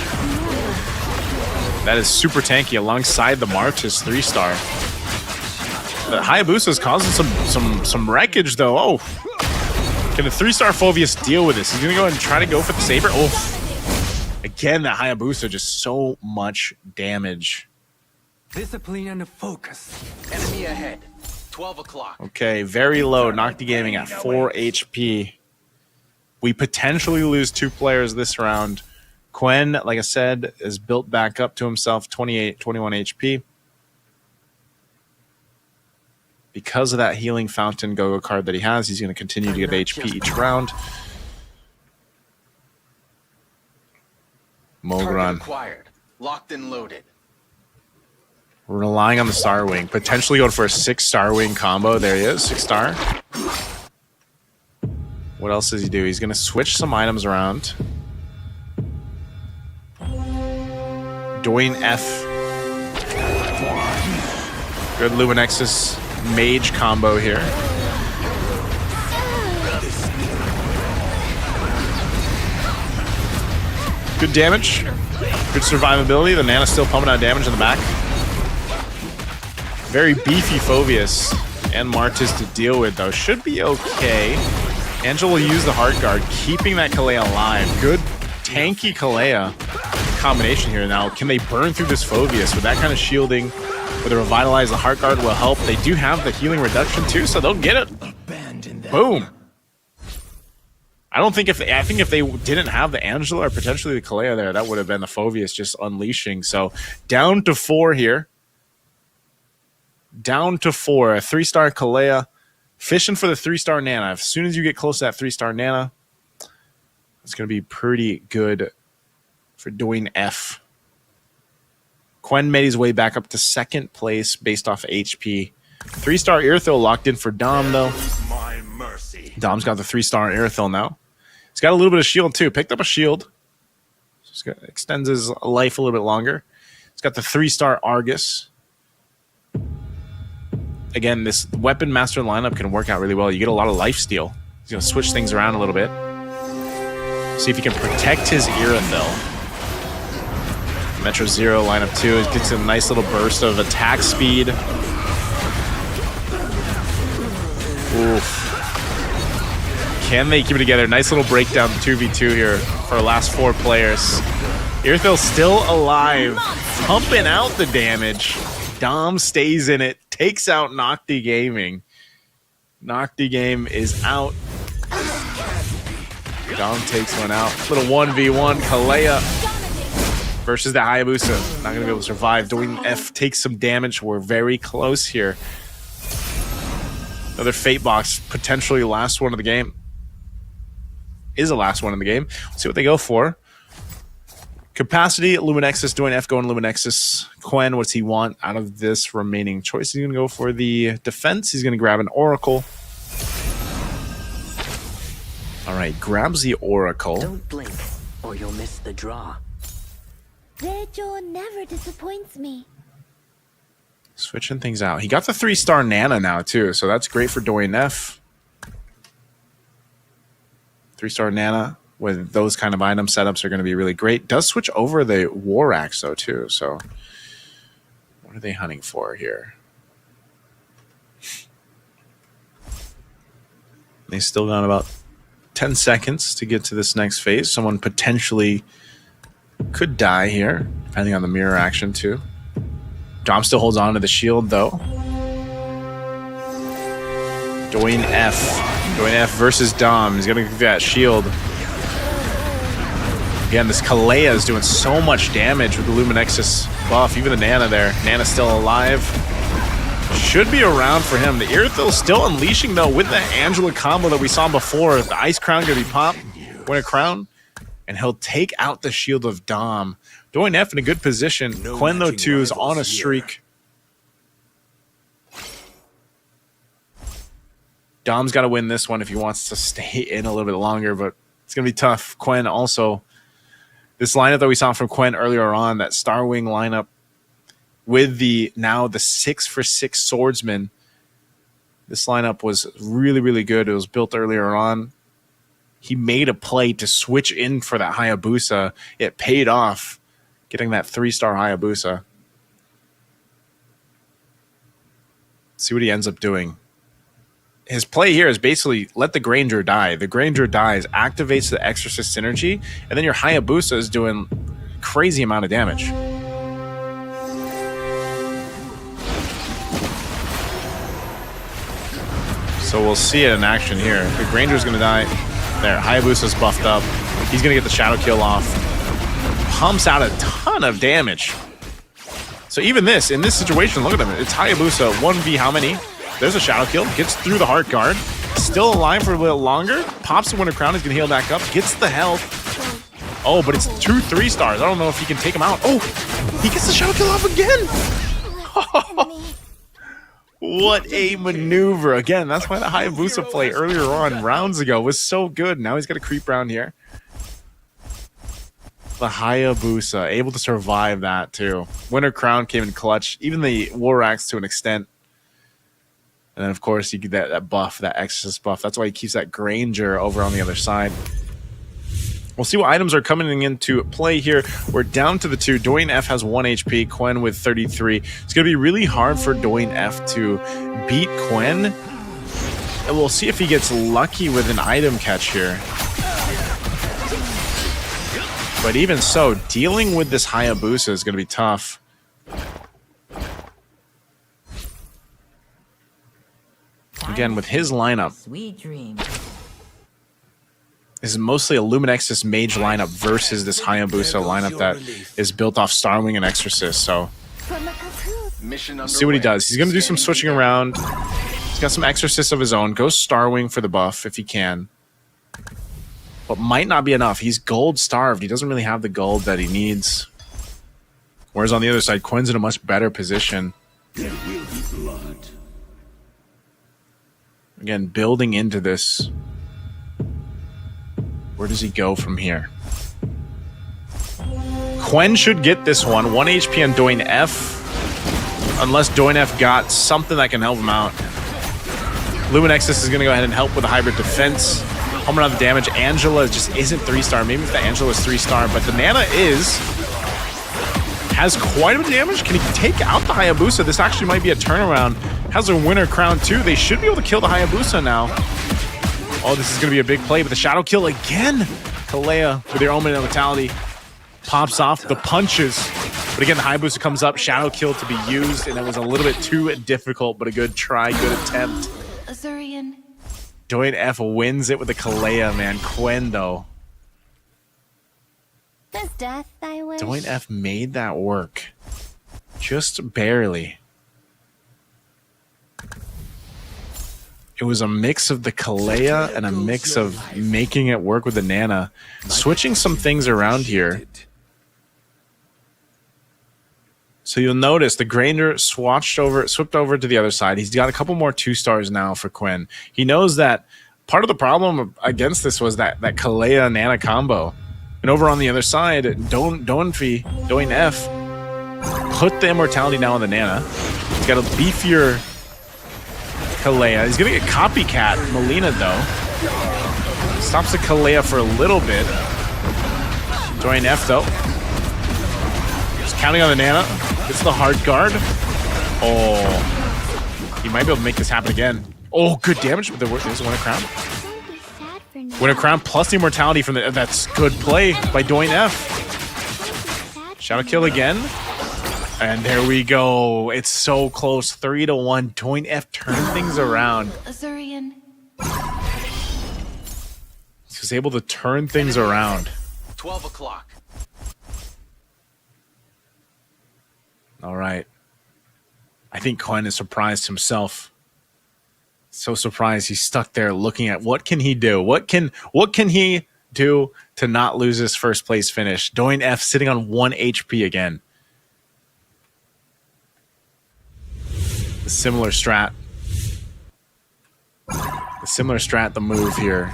That is super tanky alongside the Martis 3-star. The Hayabusa is causing some wreckage though. Oh, can the 3-star Phoveus deal with this? He's gonna go and try to go for the Saber. Oh, again, the Hayabusa, just so much damage. Discipline and focus. Enemy ahead. 12 o'clock. Okay, very low. Nocti Gaming at 4 HP. We potentially lose 2 players this round. Quen, like I said, is built back up to himself, 21 HP. Because of that Healing Fountain go-go card that he has, he's going to continue to get HP each round. Mulgron. Acquired. Locked and loaded. We're relying on the Star Wing. Potentially going for a 6-star Wing combo. There he is, 6-star. What else does he do? He's going to switch some items around. Dwayne F. Good Luminexus Mage combo here. Good damage. Good survivability. The Nana's still pumping out damage in the back. Very beefy Phoveus and Martis to deal with, though. Should be okay. Angel will use the Heart Guard, keeping that Kalea alive. Good tanky Kalea combination here. Now, can they burn through this Phoveus with that kind of shielding? With a Revitalize, the Heart Guard will help. They do have the healing reduction too, so they'll get it. Boom. I think if they didn't have the Angela or potentially the Kalea there, that would have been the Phoveus just unleashing. So down to 4 here. Down to 4. A 3-star Kalea. Fishing for the 3-star Nana. As soon as you get close to that 3-star Nana, it's going to be pretty good for Dwayne F. Quen made his way back up to 2nd place based off HP. 3-star Irithyll locked in for Dom, though. My mercy. Dom's got the 3-star Irithyll now. He's got a little bit of shield, too. Picked up a shield. Just extends his life a little bit longer. He's got the 3-star Argus. Again, this Weapon Master lineup can work out really well. You get a lot of lifesteal. He's going to switch things around a little bit. See if he can protect his Irithyll. Metro Zero lineup 2. It gets a nice little burst of attack speed. Oof. Can they keep it together? Nice little breakdown 2v2 here for our last 4 players. Irithyll still alive, pumping out the damage. Dom stays in it, takes out Nocti Gaming. Nocti Game is out. Dom takes one out. Little 1v1 Kalea versus the Hayabusa. Not going to be able to survive. Dwayne F takes some damage. We're very close here. Another Fate box, potentially last one of the game. Is the last one in the game. Let's see what they go for. Capacity, Luminexus, doing F going Luminexus. Quen, what's he want out of this remaining choice? He's going to go for the defense. He's going to grab an Oracle. All right, grabs the Oracle. Don't blink, or you'll miss the draw. Rejo never disappoints me. Switching things out. He got the 3-star Nana now, too, so that's great for Doyen F. 3-star Nana with those kind of item setups are going to be really great. Does switch over the War Axe, though, too, so what are they hunting for here? They still got about 10 seconds to get to this next phase. Someone potentially could die here, depending on the mirror action, too. Dom still holds on to the shield, though. Doyen F. Doyen F versus Dom. He's going to get that shield. Again, this Kalea is doing so much damage with the Luminexus buff. Even the Nana there. Nana's still alive. Should be around for him. The Irithyll still unleashing, though, with the Angela combo that we saw before. The Ice Crown going to be popped. Win a crown. And he'll take out the shield of Dom. Doyen F in a good position. Quen, though, too, is on a streak. Dom's got to win this one if he wants to stay in a little bit longer, but it's going to be tough. Quen also, this lineup that we saw from Quen earlier on, that Starwing lineup with the 6-for-6 swordsman, this lineup was really, really good. It was built earlier on. He made a play to switch in for that Hayabusa. It paid off, getting that 3-star Hayabusa. See what he ends up doing. His play here is basically let the Granger die. The Granger dies, activates the Exorcist synergy, and then your Hayabusa is doing crazy amount of damage. So we'll see it in action here. The Granger's going to die. There, Hayabusa's buffed up. He's going to get the Shadow Kill off. Pumps out a ton of damage. So even this, in this situation, look at him. It's Hayabusa, 1v how many? There's a Shadow Kill. Gets through the Heart Guard. Still alive for a little longer. Pops the Winter Crown. He's going to heal back up. Gets the health. Oh, but it's 2 3-stars. I don't know if he can take him out. Oh, he gets the Shadow Kill off again. What a maneuver. Again, that's why the Hayabusa play earlier on, rounds ago, was so good. Now he's got a creep round here. The Hayabusa, able to survive that, too. Winter Crown came in clutch. Even the War Axe to an extent. And then, of course, you get that buff, that Exorcist buff. That's why he keeps that Granger over on the other side. We'll see what items are coming into play here. We're down to the 2. Doyen F has 1 HP, Quen with 33. It's going to be really hard for Doyen F to beat Quen. And we'll see if he gets lucky with an item catch here. But even so, dealing with this Hayabusa is going to be tough. Again, with his lineup, Sweet dreams. this is mostly a Luminexus Mage lineup versus this Hayabusa lineup that is built off Starwing and Exorcist. So, let's see what he does. He's going to do some switching around. He's got some Exorcists of his own. Goes Starwing for the buff if he can. But might not be enough. He's gold starved. He doesn't really have the gold that he needs. Whereas on the other side, Quen's in a much better position. There will be blood. Again, building into this. Where does he go from here? Quen should get this one. 1 HP on Doyen F. Unless Doyen F got something that can help him out. Luminexus is going to go ahead and help with the hybrid defense. Home run of damage. Angela just isn't 3-star. Maybe if the Angela is 3-star, but the Nana has quite a bit of damage. Can he take out the Hayabusa? This actually might be a turnaround. Has a Winter Crown too. They should be able to kill the Hayabusa now. Oh, this is going to be a big play, but the Shadow Kill again. Kalea with their Omen Immortality pops off the punches. But again, the Hayabusa comes up. Shadow Kill to be used, and it was a little bit too difficult, but a good try, good attempt. Azurian. Doyen F wins it with the Kalea, man. Quen, though. Does death thy wish? Doyen F made that work. Just barely. It was a mix of the Kalea and a mix of making it work with the Nana. Switching some things around here. So you'll notice the Granger swapped over to the other side. He's got a couple more 2-stars now for Quinn. He knows that part of the problem against this was that Kalea Nana combo. And over on the other side, Doin F put the immortality down on the Nana. He's got a beefier Kalea. He's going to get copycat Melina, though. Stops the Kalea for a little bit. Doin F, though. Just counting on the Nana. Gets the hard guard. Oh. He might be able to make this happen again. Oh, good damage. But there's a Winter Crown. Winter Crown plus the immortality from the... That's good play by Doin F. Shadow kill again. And there we go. It's so close. 3-1. Doin F turned things around. Azurian. He was able to turn things around. 12 o'clock. All right. I think Quinn is surprised himself. So surprised he's stuck there looking at what can he do? What can he do to not lose his first place finish? Doin F sitting on 1 HP again. The similar strat. The move here.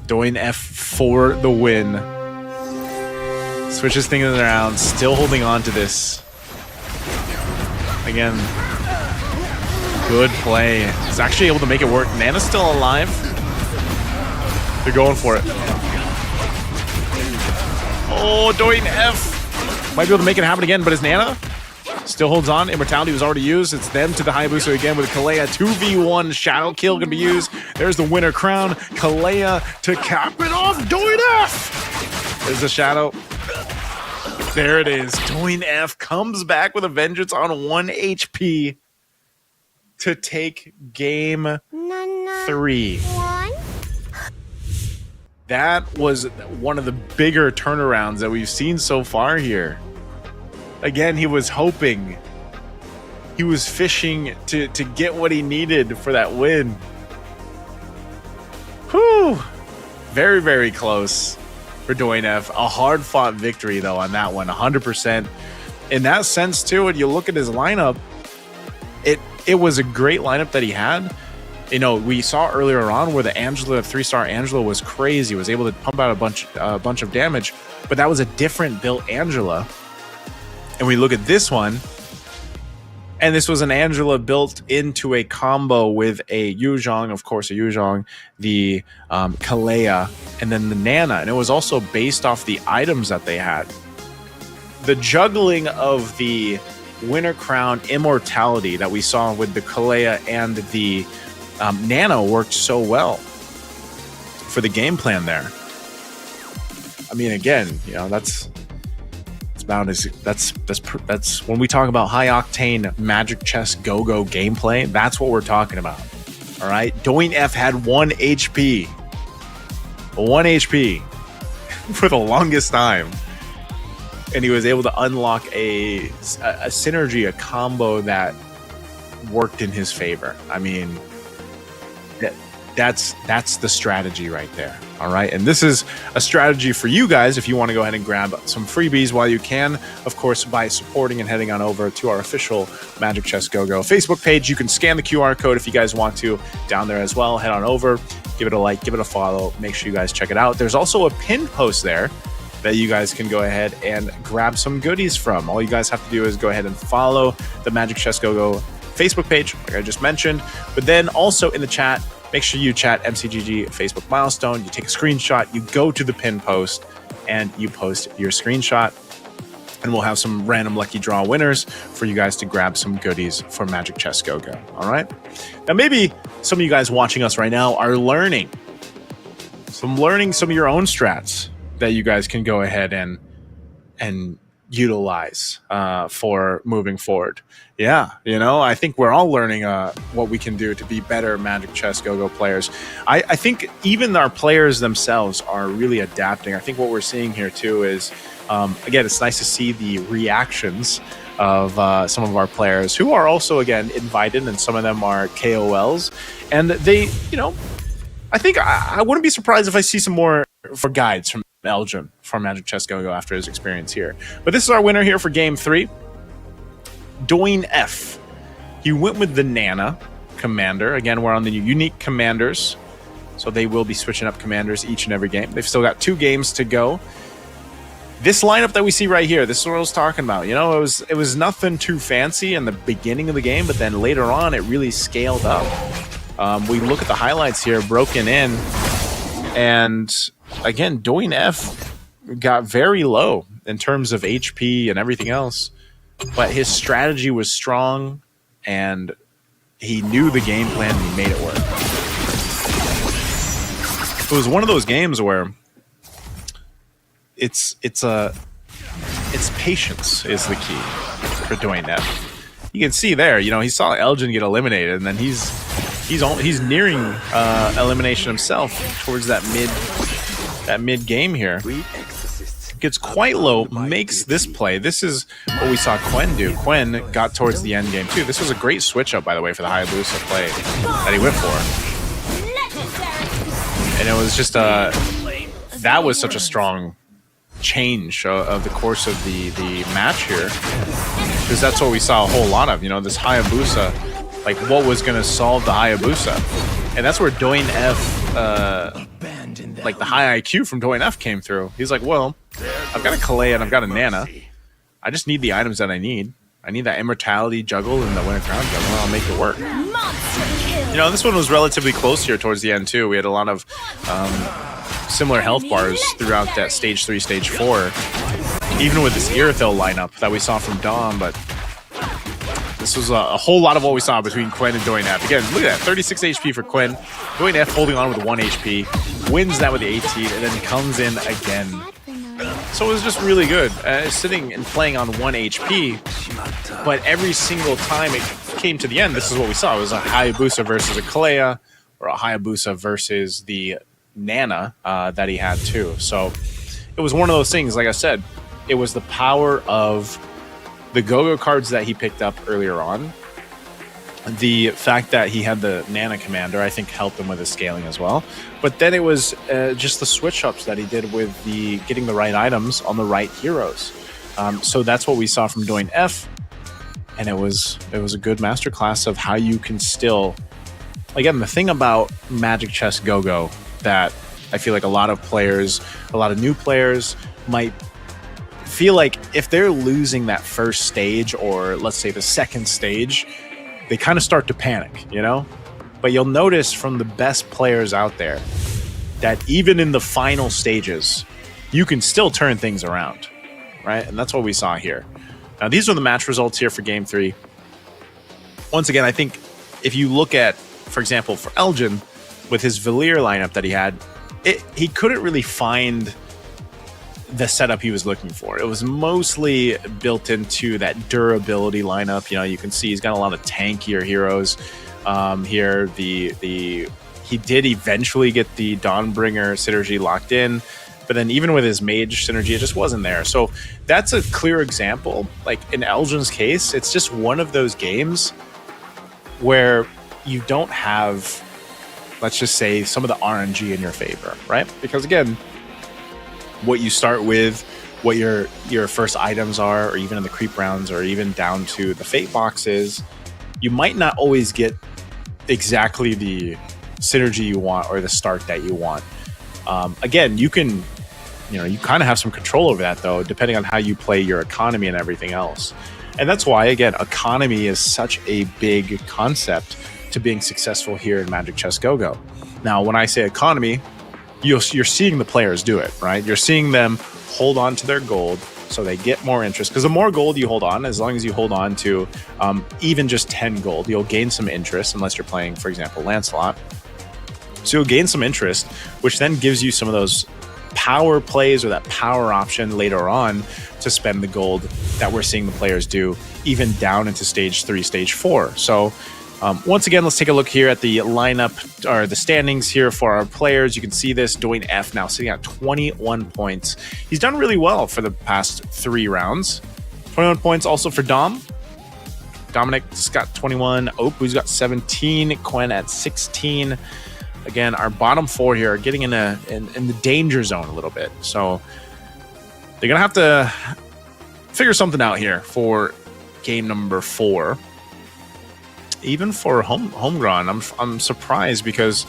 Doin F for the win. Switches things around, still holding on to this. Again, good play. He's actually able to make it work. Nana's still alive. They're going for it. Oh, Doin F might be able to make it happen again, but his Nana still holds on. Immortality was already used. It's them to the Hayabusa again with Kalea. 2v1 Shadow Kill going to be used. There's the Winter Crown. Kalea to cap it off. Doin F! There's the Shadow. There it is. Doin F comes back with a vengeance on 1 HP to take game 3. That was one of the bigger turnarounds that we've seen so far here. Again, he was hoping. He was fishing to get what he needed for that win. Whew. Very, very close for Doin F. A hard-fought victory, though, on that one. 100%. In that sense, too, when you look at his lineup, it was a great lineup that he had. You know, we saw earlier on where the Angela, 3-star Angela was crazy. Was able to pump out a bunch of damage, but that was a different built Angela. And we look at this one, and this was an Angela built into a combo with a Yuzhong, of course, a Yuzhong, the Kalea, and then the Nana. And it was also based off the items that they had. The juggling of the Winter Crown immortality that we saw with the Kalea and the Nana worked so well for the game plan there. I mean, again, you know, that's when we talk about high octane Magic Chess Go-Go gameplay. That's what we're talking about. All right, Doin F had 1 HP, 1 HP for the longest time, and he was able to unlock a synergy, a combo that worked in his favor. I mean, that's the strategy right there. All right, and this is a strategy for you guys if you want to go ahead and grab some freebies while you can, of course, by supporting and heading on over to our official Magic Chess Go-Go Facebook page. You can scan the QR code if you guys want to down there as well. Head on over, give it a like, give it a follow. Make sure you guys check it out. There's also a pinned post there that you guys can go ahead and grab some goodies from. All you guys have to do is go ahead and follow the Magic Chess Go-Go Facebook page, like I just mentioned. But then also in the chat, make sure you chat MCGG Facebook milestone. You take a screenshot, you go to the pin post, and you post your screenshot. And we'll have some random lucky draw winners for you guys to grab some goodies for Magic Chess Go-Go. All right? Now, maybe some of you guys watching us right now are learning some of your own strats that you guys can go ahead and utilize for moving forward. Yeah, you know, I think we're all learning what we can do to be better Magic Chess Go-Go players. I think even our players themselves are really adapting. I think what we're seeing here too is, again, it's nice to see the reactions of some of our players who are also, again, invited, and some of them are KOLs. And they, I think I wouldn't be surprised if I see some more for guides from Elgin for Magic Chess Go-Go after his experience here. But this is our winner here for Game 3. Doing F. He went with the Nana commander. Again, we're on the unique commanders, so they will be switching up commanders each and every game. They've still got 2 games to go. This lineup that we see right here, this is what I was talking about. It was nothing too fancy in the beginning of the game, but then later on, it really scaled up. We look at the highlights here, broken in, and again, Doing F got very low in terms of HP and everything else, but his strategy was strong, and he knew the game plan and he made it work. It was one of those games where it's patience is the key for Doing F. You can see there, he saw Elgin get eliminated, and then he's nearing elimination himself towards that mid game here. Gets quite low, makes this play. This is what we saw Quen do. Quen got towards the end game too. This was a great switch up, by the way, for the Hayabusa play that he went for. And it was just that was such a strong change of the course of the match here, because that's what we saw a whole lot of. This Hayabusa, like what was going to solve the Hayabusa, and that's where Doing F, like the high IQ from Doing F came through. He's like, well, I've got a Kalei and I've got a Nana. I just need the items that I need. I need that Immortality juggle and the Winter Crown juggle, and I'll make it work. This one was relatively close here towards the end too. We had a lot of similar health bars throughout that stage 3, stage 4, even with this Irithyll lineup that we saw from Dom, but this was a whole lot of what we saw between Quen and Doing F. Again, look at that, 36 HP for Quen. Doing F holding on with 1 HP, wins that with the 18, and then comes in again. So it was just really good, sitting and playing on 1 HP, but every single time it came to the end, this is what we saw. It was a Hayabusa versus a Kalea, or a Hayabusa versus the Nana that he had too. So it was one of those things, like I said, it was the power of the Go-Go cards that he picked up earlier on. The fact that he had the Nana commander, I think, helped him with his scaling as well. But then it was just the switch-ups that he did with the getting the right items on the right heroes. So that's what we saw from Doing F, and it was a good masterclass of how you can still... Again, the thing about Magic Chess Go-Go that I feel like a lot of players, a lot of new players might feel like if they're losing that first stage, or let's say the second stage, they kind of start to panic, But you'll notice from the best players out there that even in the final stages, you can still turn things around, right? And that's what we saw here. Now, these are the match results here for Game 3. Once again, I think if you look at, for example, for Elgin, with his Valir lineup that he had, he couldn't really find the setup he was looking for. It was mostly built into that durability lineup. You can see he's got a lot of tankier heroes here. He did eventually get the Dawnbringer synergy locked in, but then even with his mage synergy, it just wasn't there. So that's a clear example. Like in Elgin's case, it's just one of those games where you don't have, let's just say, some of the RNG in your favor, right? Because again, what you start with, what your first items are, or even in the creep rounds, or even down to the fate boxes, you might not always get exactly the synergy you want or the start that you want. Again, you can, you kind of have some control over that though, depending on how you play your economy and everything else. And that's why, again, economy is such a big concept to being successful here in Magic Chess Go-Go. Now, when I say economy, you're seeing the players do it, right? You're seeing them hold on to their gold so they get more interest. Because the more gold you hold on, as long as you hold on to even just 10 gold, you'll gain some interest, unless you're playing, for example, Lancelot. So you'll gain some interest, which then gives you some of those power plays or that power option later on to spend the gold that we're seeing the players do, even down into stage 3, stage 4. So once again, let's take a look here at the lineup, or the standings here for our players. You can see this, Doing F now sitting at 21 points. He's done really well for the past 3 rounds. 21 points also for Dom. Dominic's got 21. Opu's got 17. Quen at 16. Again, our bottom four here are getting in the danger zone a little bit. So they're going to have to figure something out here for game number 4. Even for Holmgren, I'm surprised because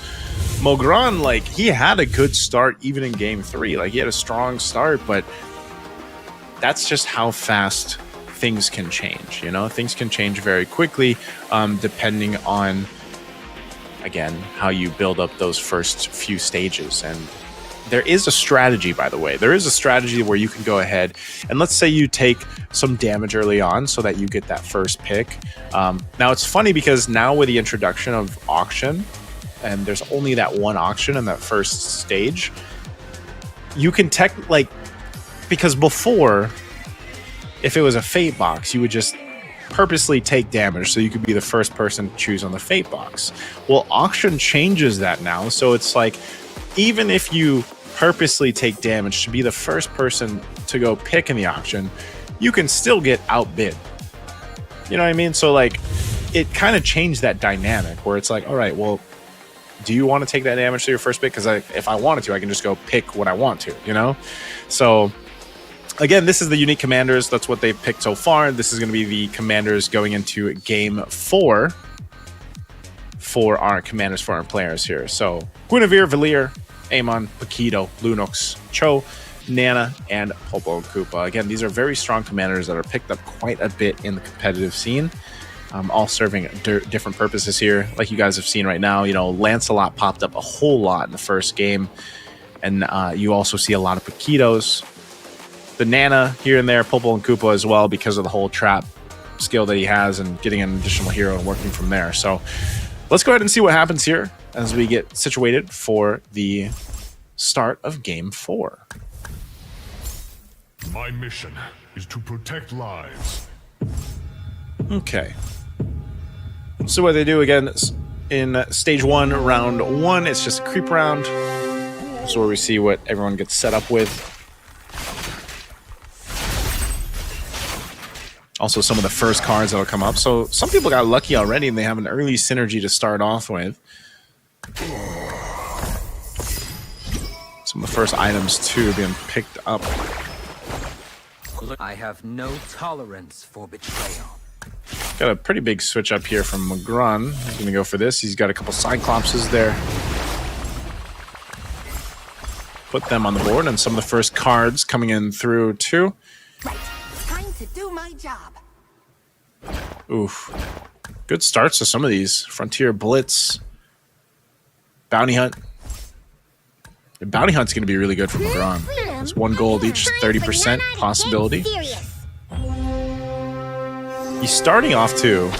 Mogran, like, he had a good start even in game 3. Like, he had a strong start, but that's just how fast things can change. You know, things can change very quickly, depending on, again, how you build up those first few stages. And there is a strategy, by the way. There is a strategy where you can go ahead and let's say you take some damage early on so that you get that first pick. Now, it's funny because now with the introduction of auction, and there's only that one auction in that first stage, you can because before, if it was a fate box, you would just purposely take damage so you could be the first person to choose on the fate box. Well, auction changes that now, so it's like even if you purposely take damage to be the first person to go pick in the auction, you can still get outbid. You know what I mean? So like, it kind of changed that dynamic where it's like, all right, well, do you want to take that damage to your first pick? Because if I wanted to, I can just go pick what I want to, you know? So again, this is the unique commanders. That's what they've picked so far. This is going to be the commanders going into game 4 for our commanders for our players here. So Guinevere, Valir, Amon, Paquito, Lunox, Cho, Nana, and Popo and Koopa. Again, these are very strong commanders that are picked up quite a bit in the competitive scene, all serving different purposes here. Like you guys have seen right now, you know, Lancelot popped up a whole lot in the first game, and you also see a lot of Paquitos. The Nana here and there, Popo and Koopa as well, because of the whole trap skill that he has and getting an additional hero and working from there. So let's go ahead and see what happens here as we get situated for the start of game 4. My mission is to protect lives. Okay. So what they do again in stage 1, round 1, it's just a creep round. So where we see what everyone gets set up with. Also, some of the first cards that'll come up. So some people got lucky already and they have an early synergy to start off with. Some of the first items, too, being picked up. I have no tolerance for betrayal. Got a pretty big switch up here from Magran. He's going to go for this. He's got a couple Cyclopses there. Put them on the board, and some of the first cards coming in through, too. Right. Time to do my job. Oof. Good starts to some of these. Frontier Blitz. Bounty Hunt. The Bounty Hunt's going to be really good for Magran. It's 1 gold each, 30% possibility. He's starting off too.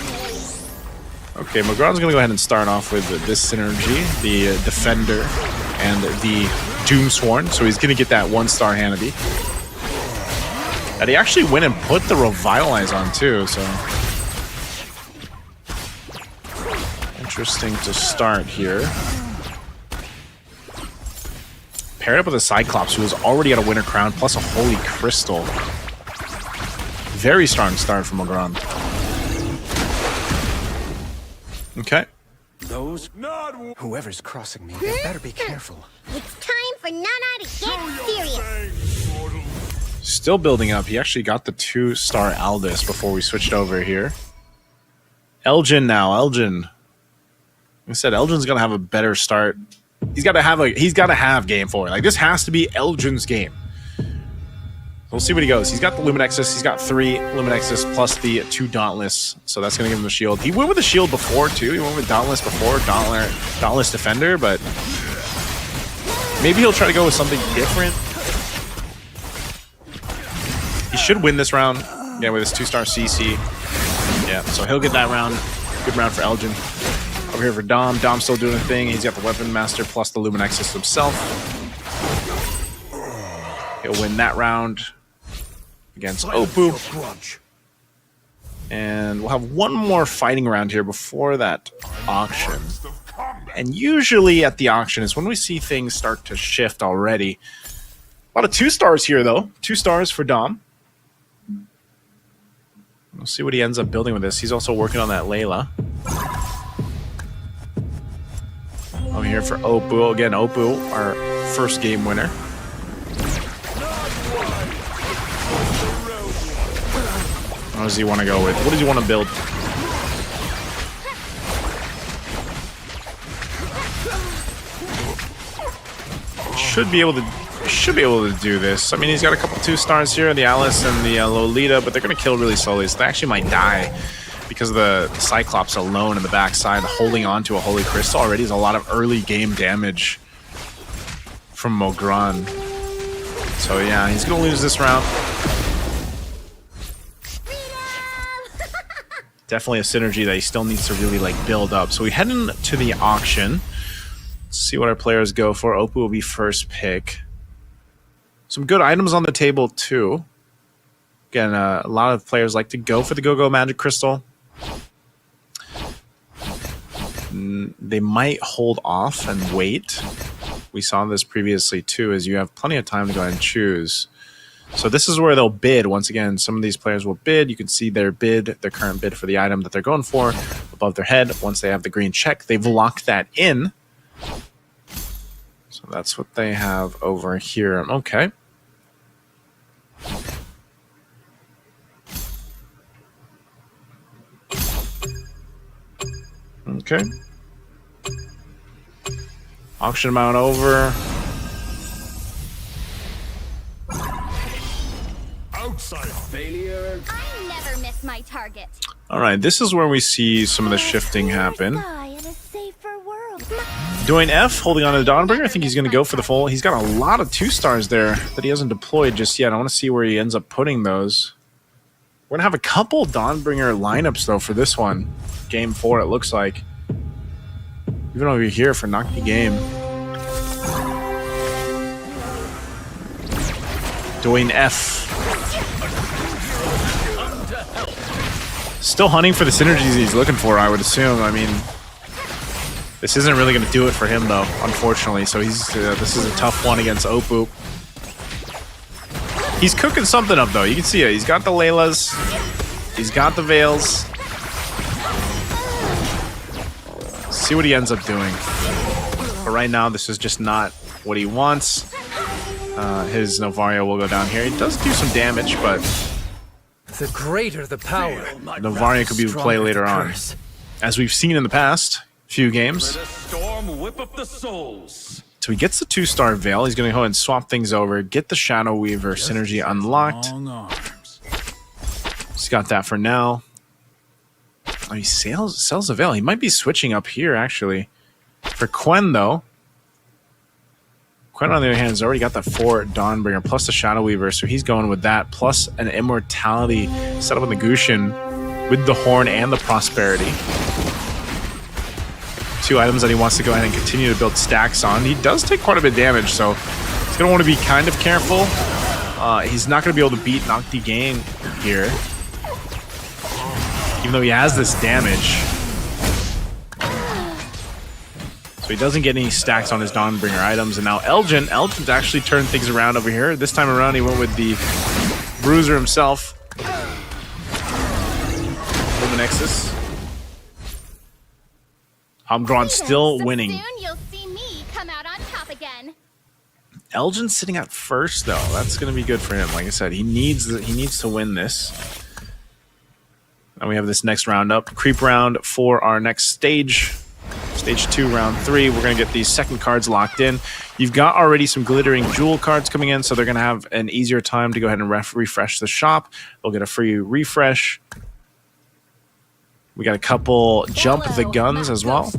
Okay, Magran's going to go ahead and start off with this synergy, the Defender and the Doomsworn. So he's going to get that 1-star Hannity. And he actually went and put the Revitalize on too, so interesting to start here. Paired up with a Cyclops who has already got a Winter Crown plus a Holy Crystal. Very strong start from Magran. Okay. Whoever's crossing me, they better be careful. It's time for Nana to get serious. Still building up. He actually got the 2-star Aldous before we switched over here. Elgin now. Elgin. Like I said, Elgin's gonna have a better start. He's got to have game 4. Like, this has to be Elgin's game. We'll see what he goes. He's got the Luminexus. He's got 3 Luminexus plus the 2 Dauntless. So that's going to give him the shield. He went with the shield before, too. He went with Dauntless before, Dauntless Defender, but maybe he'll try to go with something different. He should win this round. Yeah, with his 2-star CC. Yeah, so he'll get that round. Good round for Elgin. Over here for Dom. Dom's still doing a thing. He's got the Weapon Master plus the Luminexus himself. He'll win that round against Opu. And we'll have one more fighting round here before that auction. And usually at the auction is when we see things start to shift already. A lot of 2 stars here, though. 2 stars for Dom. We'll see what he ends up building with this. He's also working on that Layla. Over here for Opal. Again, Opal, our first game winner. What does he want to go with? What does he want to build? Should be able to do this. I mean, he's got a couple 2-stars here, the Alice and the Lolita, but they're going to kill really slowly. So they actually might die because of the Cyclops alone in the backside, holding on to a Holy Crystal already is a lot of early game damage from Mogran. So yeah, he's going to lose this round. Definitely a synergy that he still needs to really like build up. So we head into the auction. Let's see what our players go for. Opal will be first pick. Some good items on the table too. Again, a lot of players like to go for the Go-Go Magic Crystal. They might hold off and wait. We saw this previously too, as you have plenty of time to go ahead and choose. So this is where they'll bid. Once again, some of these players will bid. You can see their bid, their current bid for the item that they're going for above their head. Once they have the green check, they've locked that in. So that's what they have over here. Okay. Okay. Auction amount over. Outside Failure. I never miss my target. All right, this is where we see some of the shifting happen. Sky in a safer world. Doing F, holding on to the Dawnbringer. I think he's going to go for the full. He's got a lot of 2-stars there that he hasn't deployed just yet. I want to see where he ends up putting those. We're going to have a couple Dawnbringer lineups, though, for this one. Game 4, it looks like. Even over here for Knock the Game. Doing F. Still hunting for the synergies he's looking for, I would assume. I mean, this isn't really going to do it for him, though, unfortunately. So he's this is a tough one against Opal. He's cooking something up, though. You can see it. He's got the Laylas. He's got the Veils. See what he ends up doing. But right now, this is just not what he wants. His Novaria will go down here. He does do some damage, but The greater the power, Novaria could be play later on. As we've seen in the past few games. Let a storm whip up the souls. So he gets the 2-star Veil. He's going to go ahead and swap things over. Get the Shadow Weaver synergy unlocked. He's got that for now. Oh, he sells the Veil. He might be switching up here, actually. For Quen, though. Quen, on the other hand, has already got the 4 Dawnbringer plus the Shadow Weaver, so he's going with that, plus an Immortality set up on the Gushin with the Horn and the Prosperity. 2 items that he wants to go ahead and continue to build stacks on. He does take quite a bit of damage, so he's going to want to be kind of careful. He's not going to be able to beat Knock the Game here, even though he has this damage. So he doesn't get any stacks on his Dawnbringer items. And now Elgin's actually turned things around over here. This time around, he went with the Bruiser himself. Luminexus. Hamgron still winning. Soon you'll see me come out on top again. Elgin's sitting at first, though. That's going to be good for him. Like I said, he needs to win this. And we have this next round up. Creep round for our next stage. Stage 2, round 3. We're going to get these second cards locked in. You've got already some glittering jewel cards coming in, so they're going to have an easier time to go ahead and refresh the shop. They'll get a free refresh. We got a couple jump the guns as well.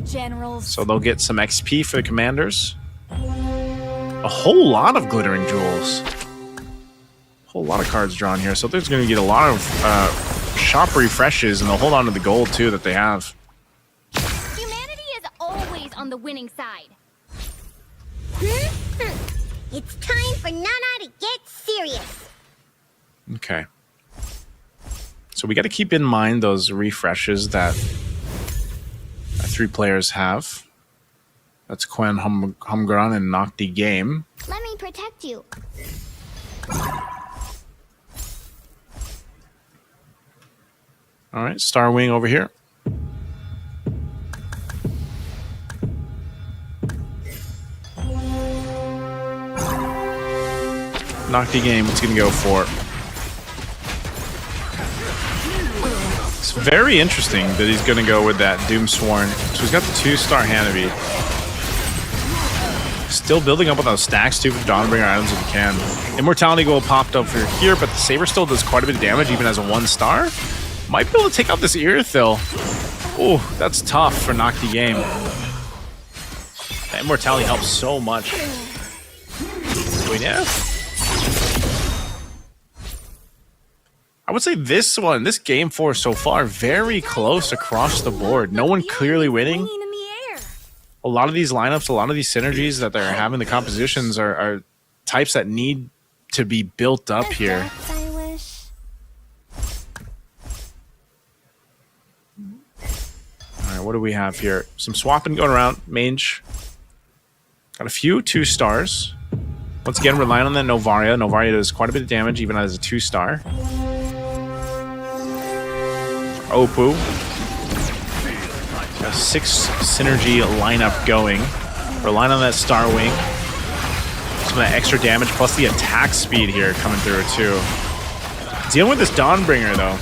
So they'll get some XP for the commanders. A whole lot of glittering jewels. A whole lot of cards drawn here. So there's going to get a lot of shop refreshes, and they'll hold on to the gold too that they have. Humanity is always on the winning side. It's time for Nana to get serious. Okay. So we got to keep in mind those refreshes that 3 players have. That's Quen, Hamgron, and Knock the Game. Let me protect you. All right, Star Wing over here. Nocti game, what's going to go for? It's very interesting that he's going to go with that Doomsworn. So he's got the 2-star Hanabi. Still building up on those stacks too for Dawnbringer items if he can. Immortality Gold popped up for here, but the Saber still does quite a bit of damage even as a 1-star. Might be able to take out this Irithil. Oh, that's tough for Nocti game. That Immortality helps so much. Yeah. I would say this game 4 so far, very close across the board. No one clearly winning. A lot of these lineups, a lot of these synergies that they're having, the compositions are types that need to be built up here. All right, what do we have here? Some swapping going around. Mage. Got a few 2-stars. Once again, relying on that Novaria. Novaria does quite a bit of damage, even as a 2-star. Opoo. Got a 6 synergy lineup going. Relying on that Star Wing. Some of that extra damage, plus the attack speed here coming through, too. Dealing with this Dawnbringer, though.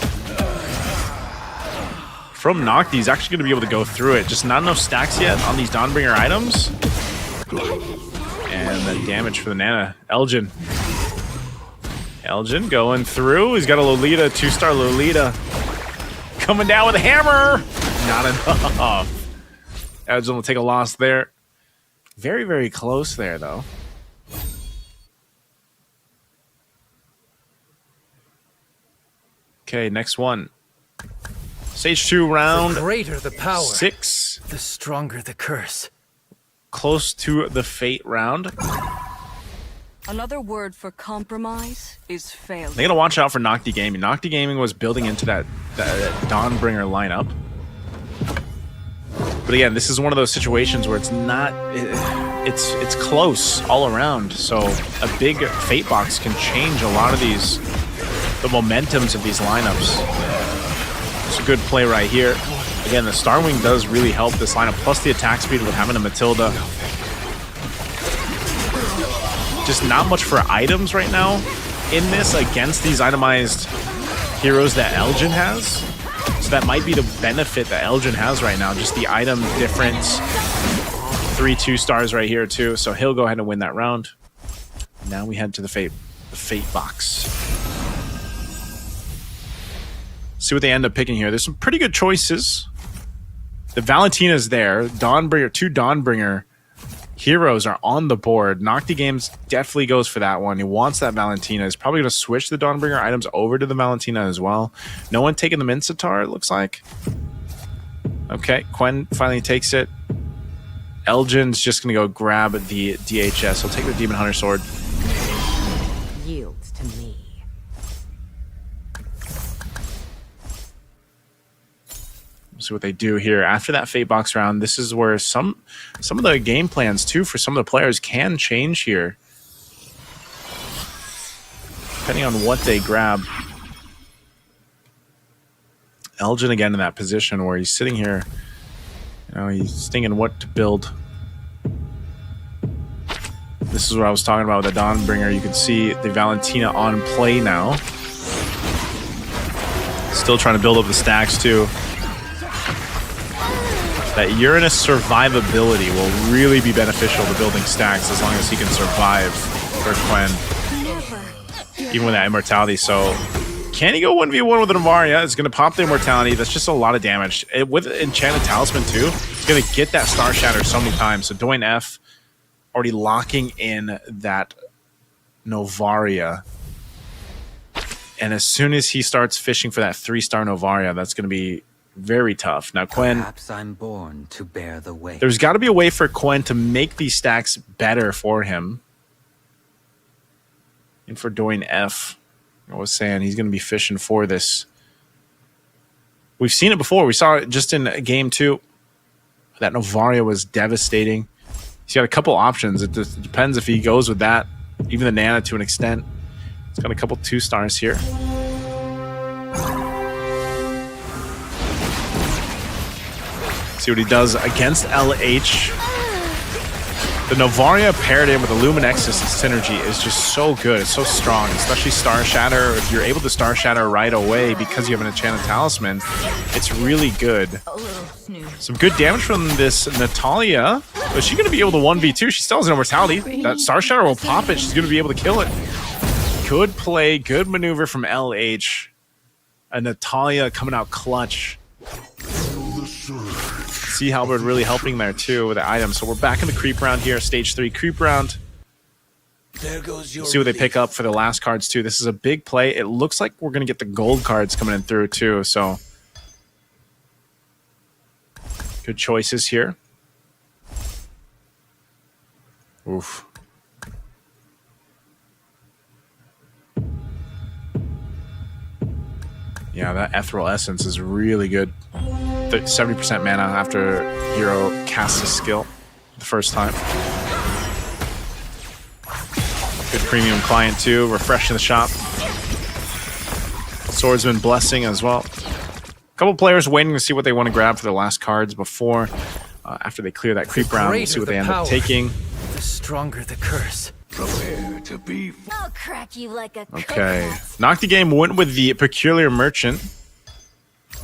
From Nocti, he's actually going to be able to go through it. Just not enough stacks yet on these Dawnbringer items. And the damage for the Nana. Elgin. Elgin going through. He's got a Lolita, 2-star Lolita. Coming down with a hammer. Not enough. Elgin will take a loss there. Very, very close there, though. Okay, next one. Stage 2 round. The greater the power, 6. the stronger the curse. Close to the Fate round. Another word for compromise is failure. They gotta watch out for Nocti Gaming. Nocti Gaming was building into that Dawnbringer lineup. But again, this is one of those situations where it's not... It's close all around. So a big Fate box can change a lot of these... the momentums of these lineups. It's a good play right here. Again, the Starwing does really help this lineup, plus the attack speed with having a Matilda. Just not much for items right now in this against these itemized heroes that Elgin has. So that might be the benefit that Elgin has right now, just the item difference. 3 2-stars right here too, so he'll go ahead and win that round. Now we head to the Fate box. See what they end up picking here. There's some pretty good choices. The Valentina's there. Dawnbringer, 2 Dawnbringer heroes are on the board. Nocti Games definitely goes for that one. He wants that Valentina. He's probably going to switch the Dawnbringer items over to the Valentina as well. No one taking the Mincetar, it looks like. Okay, Quen finally takes it. Elgin's just going to go grab the DHS. He'll take the Demon Hunter Sword. Yields to me. See what they do here after that Fate box round. This is where some of the game plans too for some of the players can change here, depending on what they grab. Elgin again in that position where he's sitting here. You know, he's thinking what to build. This is what I was talking about with the Dawnbringer. You can see the Valentina on play now. Still trying to build up the stacks too. That Uranus survivability will really be beneficial to building stacks as long as he can survive for Quen. Even with that immortality. So can he go 1v1 with an Novaria? It's going to pop the immortality. That's just a lot of damage. With Enchanted Talisman too, it's going to get that Star Shatter so many times. So Dwayne F already locking in that Novaria. And as soon as he starts fishing for that 3-star Novaria, that's going to be very tough. Now, Quen... Perhaps I'm born to bear the weight. There's got to be a way for Quen to make these stacks better for him. And for Dwayne F, I was saying he's going to be fishing for this. We've seen it before. We saw it just in game 2. That Novaria was devastating. He's got a couple options. It depends if he goes with that. Even the Nana to an extent. He's got a couple 2-stars here. See what he does against LH. The Novaria paired in with the Luminexus synergy is just so good. It's so strong, especially Star Shatter. If you're able to Star Shatter right away because you have an Enchanted Talisman, it's really good. Some good damage from this Natalia. But she's going to be able to 1v2. She still has no mortality. That Star Shatter will pop it. She's going to be able to kill it. Good play, good maneuver from LH. And Natalia coming out clutch. See Halberd really helping there too with the items. So we're back in the creep round here, stage 3 creep round. There goes your See what they pick up for the last cards too. This is a big play. It looks like we're gonna get the gold cards coming in through too. So good choices here. Oof. Yeah, that Ethereal Essence is really good. 70% mana after hero casts a skill the first time. Good premium client too, refreshing the shop. Swordsman Blessing as well. A couple players waiting to see what they want to grab for their last cards before, after they clear that creep round, we'll see what they end up taking. The stronger the curse. Prepare to be. I'll crack you like a Okay. Nocti Game went with the Peculiar Merchant.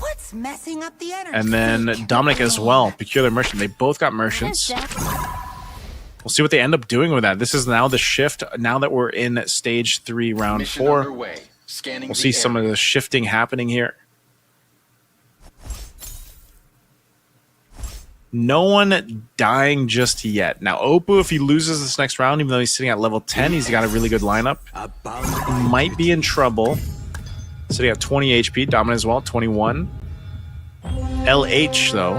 What's messing up the energy? And then Dominic as well, Peculiar Merchant. They both got merchants. We'll see what they end up doing with that. This is now the shift. Now that we're in stage 3, round 4, we'll see some of the shifting happening here. No one dying just yet. Now, Oppo, if he loses this next round, even though he's sitting at level 10, he's got a really good lineup. Might be in trouble. Sitting at 20 HP. Dominant as well, 21. LH, though.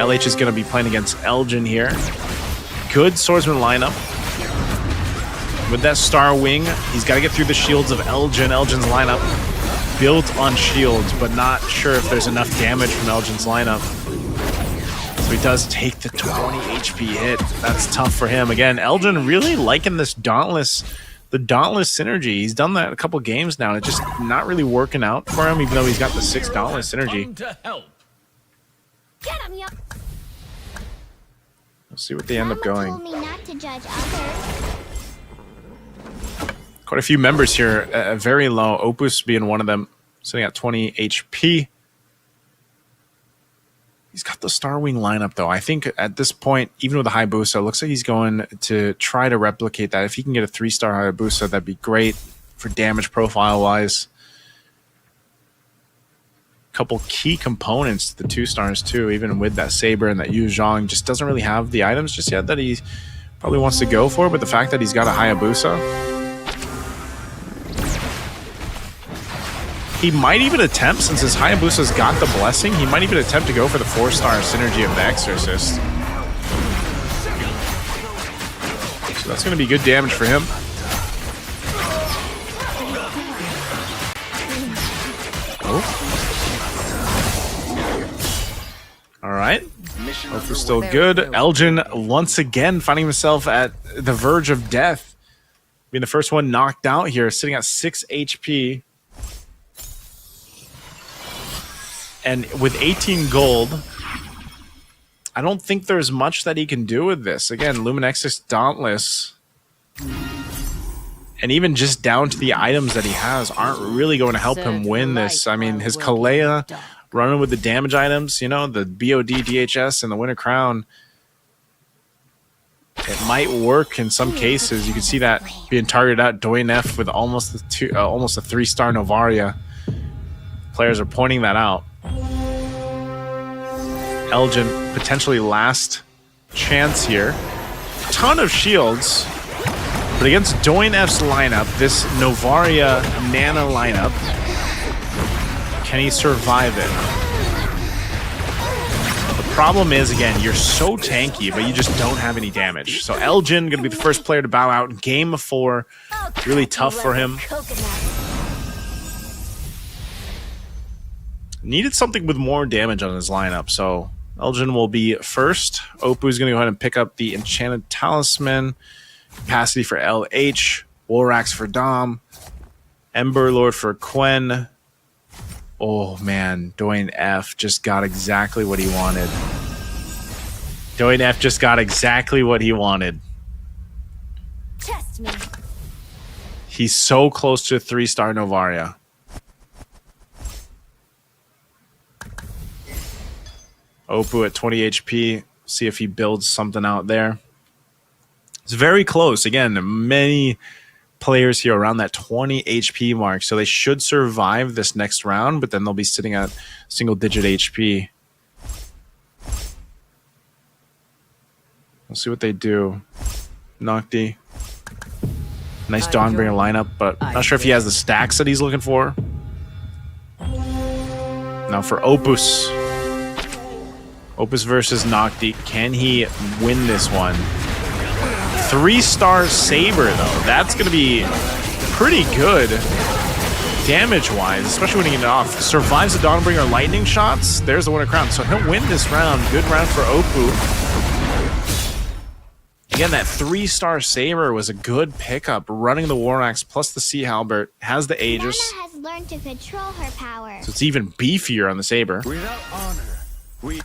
LH is going to be playing against Elgin here. Good swordsman lineup. With that Star Wing, he's got to get through the shields of Elgin. Elgin's lineup built on shields, but not sure if there's enough damage from Elgin's lineup. So he does take the 20 HP hit. That's tough for him. Again, Elgin really liking this Dauntless, the Dauntless synergy. He's done that a couple games now, and it's just not really working out for him, even though he's got the 6 Dauntless synergy. Get him, yo. We'll see what they end up going. Told me not to judge others. Quite a few members here, very low. Opus being one of them, sitting at 20 HP. He's got the Star Wing lineup, though. I think at this point, even with the Hayabusa, it looks like he's going to try to replicate that. If he can get a 3-star Hayabusa, that'd be great for damage profile-wise. Couple key components to the 2 stars, too, even with that Saber and that Yu Zhang. Just doesn't really have the items just yet that he probably wants to go for, but the fact that he's got a Hayabusa... He might even attempt, since his Hayabusa's got the blessing, he might even attempt to go for the 4-star synergy of the Exorcist. So that's going to be good damage for him. Oh. All right. Hope we're still good. Elgin once again finding himself at the verge of death. Being the first one knocked out here, sitting at 6 HP. And with 18 gold, I don't think there's much that he can do with this. Again, Luminexus Dauntless, and even just down to the items that he has, aren't really going to help him win this. I mean, his Kalea running with the damage items, you know, the BOD, DHS, and the Winter Crown, it might work in some cases. You can see that being targeted out Doinef with almost a 3-star Novaria. Players are pointing that out. Elgin, potentially last chance here. Ton of shields. But against Doinef's lineup, this Novaria Nana lineup, can he survive it? The problem is, again, you're so tanky, but you just don't have any damage. So Elgin going to be the first player to bow out in game 4. Really tough for him. Needed something with more damage on his lineup, so Elgin will be first. Opu's going to go ahead and pick up the Enchanted Talisman. Capacity for LH. Wolrax for Dom. Ember Lord for Quen. Oh, man. Doin F just got exactly what he wanted. Doin F just got exactly what he wanted. Test me. He's so close to a 3-star Novaria. Oppo at 20 HP. See if he builds something out there. It's very close. Again, many players here around that 20 HP mark, so they should survive this next round, but then they'll be sitting at single-digit HP. We'll see what they do. Nocti. Nice Dawnbringer lineup, but not sure if he has the stacks that he's looking for. Now for Opus. Opus versus Nocti. Can he win this one? 3-star Saber, though. That's going to be pretty good damage-wise, especially when he gets it off. Survives the Dawnbringer lightning shots. There's the winner crown. So he'll win this round. Good round for Opus. Again, that 3-star Saber was a good pickup. Running the War Axe plus the Sea Halberd. Has the Aegis. Nana has learned to control her power. So it's even beefier on the Saber. Without honor, we...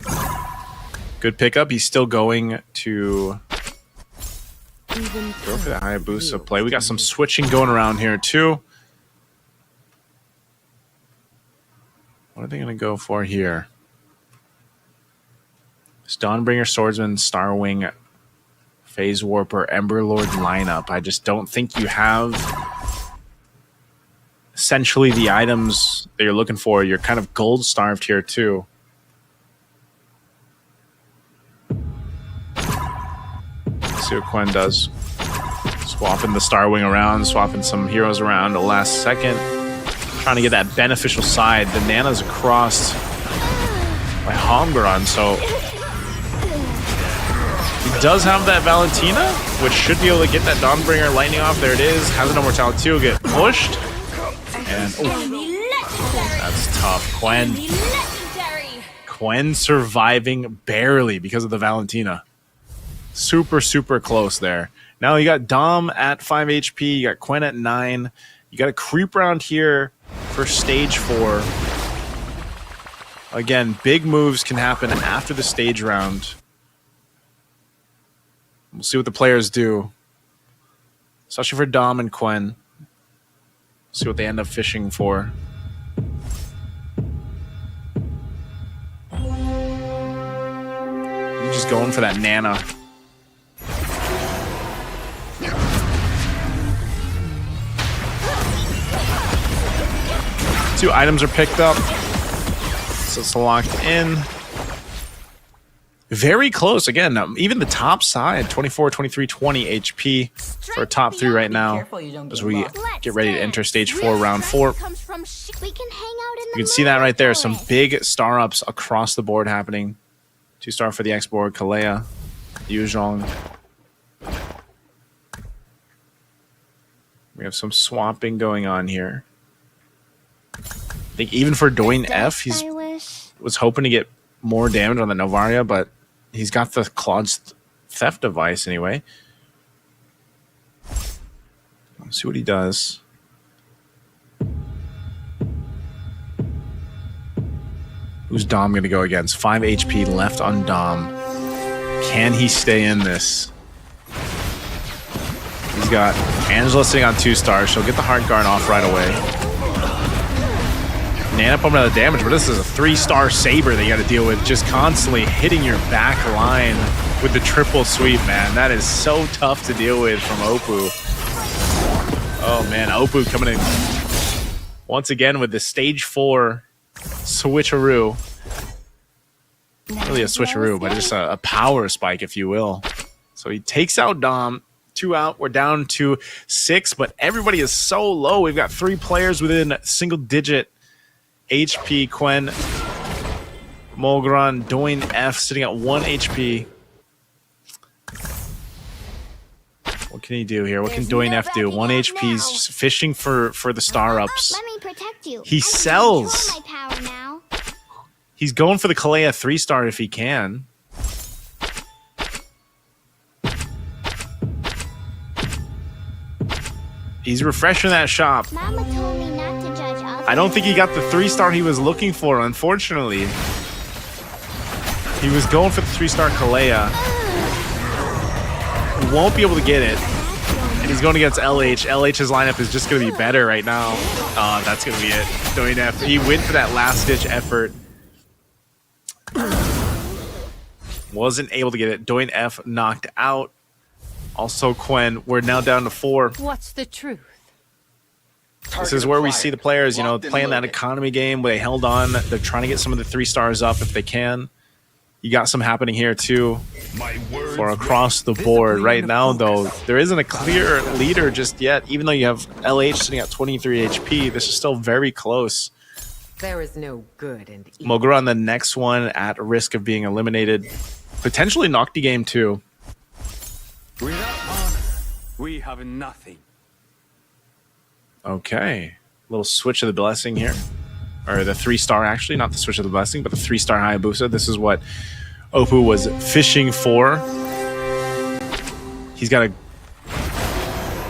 Good pickup. He's still going to go for the Hayabusa play. We got some switching going around here, too. What are they going to go for here? Dawnbringer, Swordsman, Starwing, Phase Warper, Emberlord lineup. I just don't think you have essentially the items that you're looking for. You're kind of gold starved here too. Let's see what Quen does. Swapping the Starwing around, swapping some heroes around at the last second. Trying to get that beneficial side. The Nana's across by Homgaron, so he does have that Valentina, which should be able to get that Dawnbringer lightning off. There it is. Has an Immortality too. Get pushed. And that's tough. Quen surviving barely because of the Valentina. Super, super close there. Now you got Dom at 5 HP. You got Quen at 9. You got a creep round here for stage 4. Again, big moves can happen after the stage round. We'll see what the players do. Especially for Dom and Quen. See what they end up fishing for. You're just going for that Nana. Two items are picked up. So it's locked in. Very close. Again, even the top side, 24, 23, 20 HP for top 3 right now as we get ready to enter stage 4, round 4. We can hang out in You can see that right there. Some big star ups across the board happening. 2-star for the X board, Kalea, Yuzhong. We have some swapping going on here. I think even for Doin F, he was hoping to get more damage on the Novaria, but he's got the Claude's theft device anyway. Let's see what he does. Who's Dom going to go against? 5 HP left on Dom. Can he stay in this? He's got Angela sitting on 2 stars. She'll get the Heart Guard off right away. Nana pumping out the damage, but this is a 3-star Saber that you got to deal with. Just constantly hitting your back line with the triple sweep, man. That is so tough to deal with from Oppo. Oh, man. Oppo coming in once again with the stage 4 switcheroo. Not really a switcheroo, but just a power spike, if you will. So he takes out Dom. 2 out. We're down to 6, but everybody is so low. We've got 3 players within single-digit HP. Quen, Mulgron, Doin F sitting at 1 HP. What can he do here? What can Doin F do? 1 HP. He's just fishing for the star ups. Let me protect you. He sells. My power now. He's going for the Kalea 3-star if he can. He's refreshing that shop. Mama told me not to judge others. I don't think he got the 3-star he was looking for, unfortunately. He was going for the 3-star Kalea. Won't be able to get it. And he's going against LH. LH's lineup is just going to be better right now. That's going to be it. Doing F. He went for that last-ditch effort. Wasn't able to get it. Doing F knocked out. Also, Quen, we're now down to 4. What's the truth? This is where we see the players, you know, playing that economy game where they held on. They're trying to get some of the 3-stars up if they can. You got some happening here, too, for across the board. Right now, though, there isn't a clear leader just yet. Even though you have LH sitting at 23 HP, this is still very close. There is no good and evil. Mogra on the next one at risk of being eliminated. Potentially Nocti game, too. Without honor, we have nothing. Okay. Little switch of the blessing here. Or the 3-star, actually. Not the switch of the blessing, but the 3-star Hayabusa. This is what Oppo was fishing for. He's got a...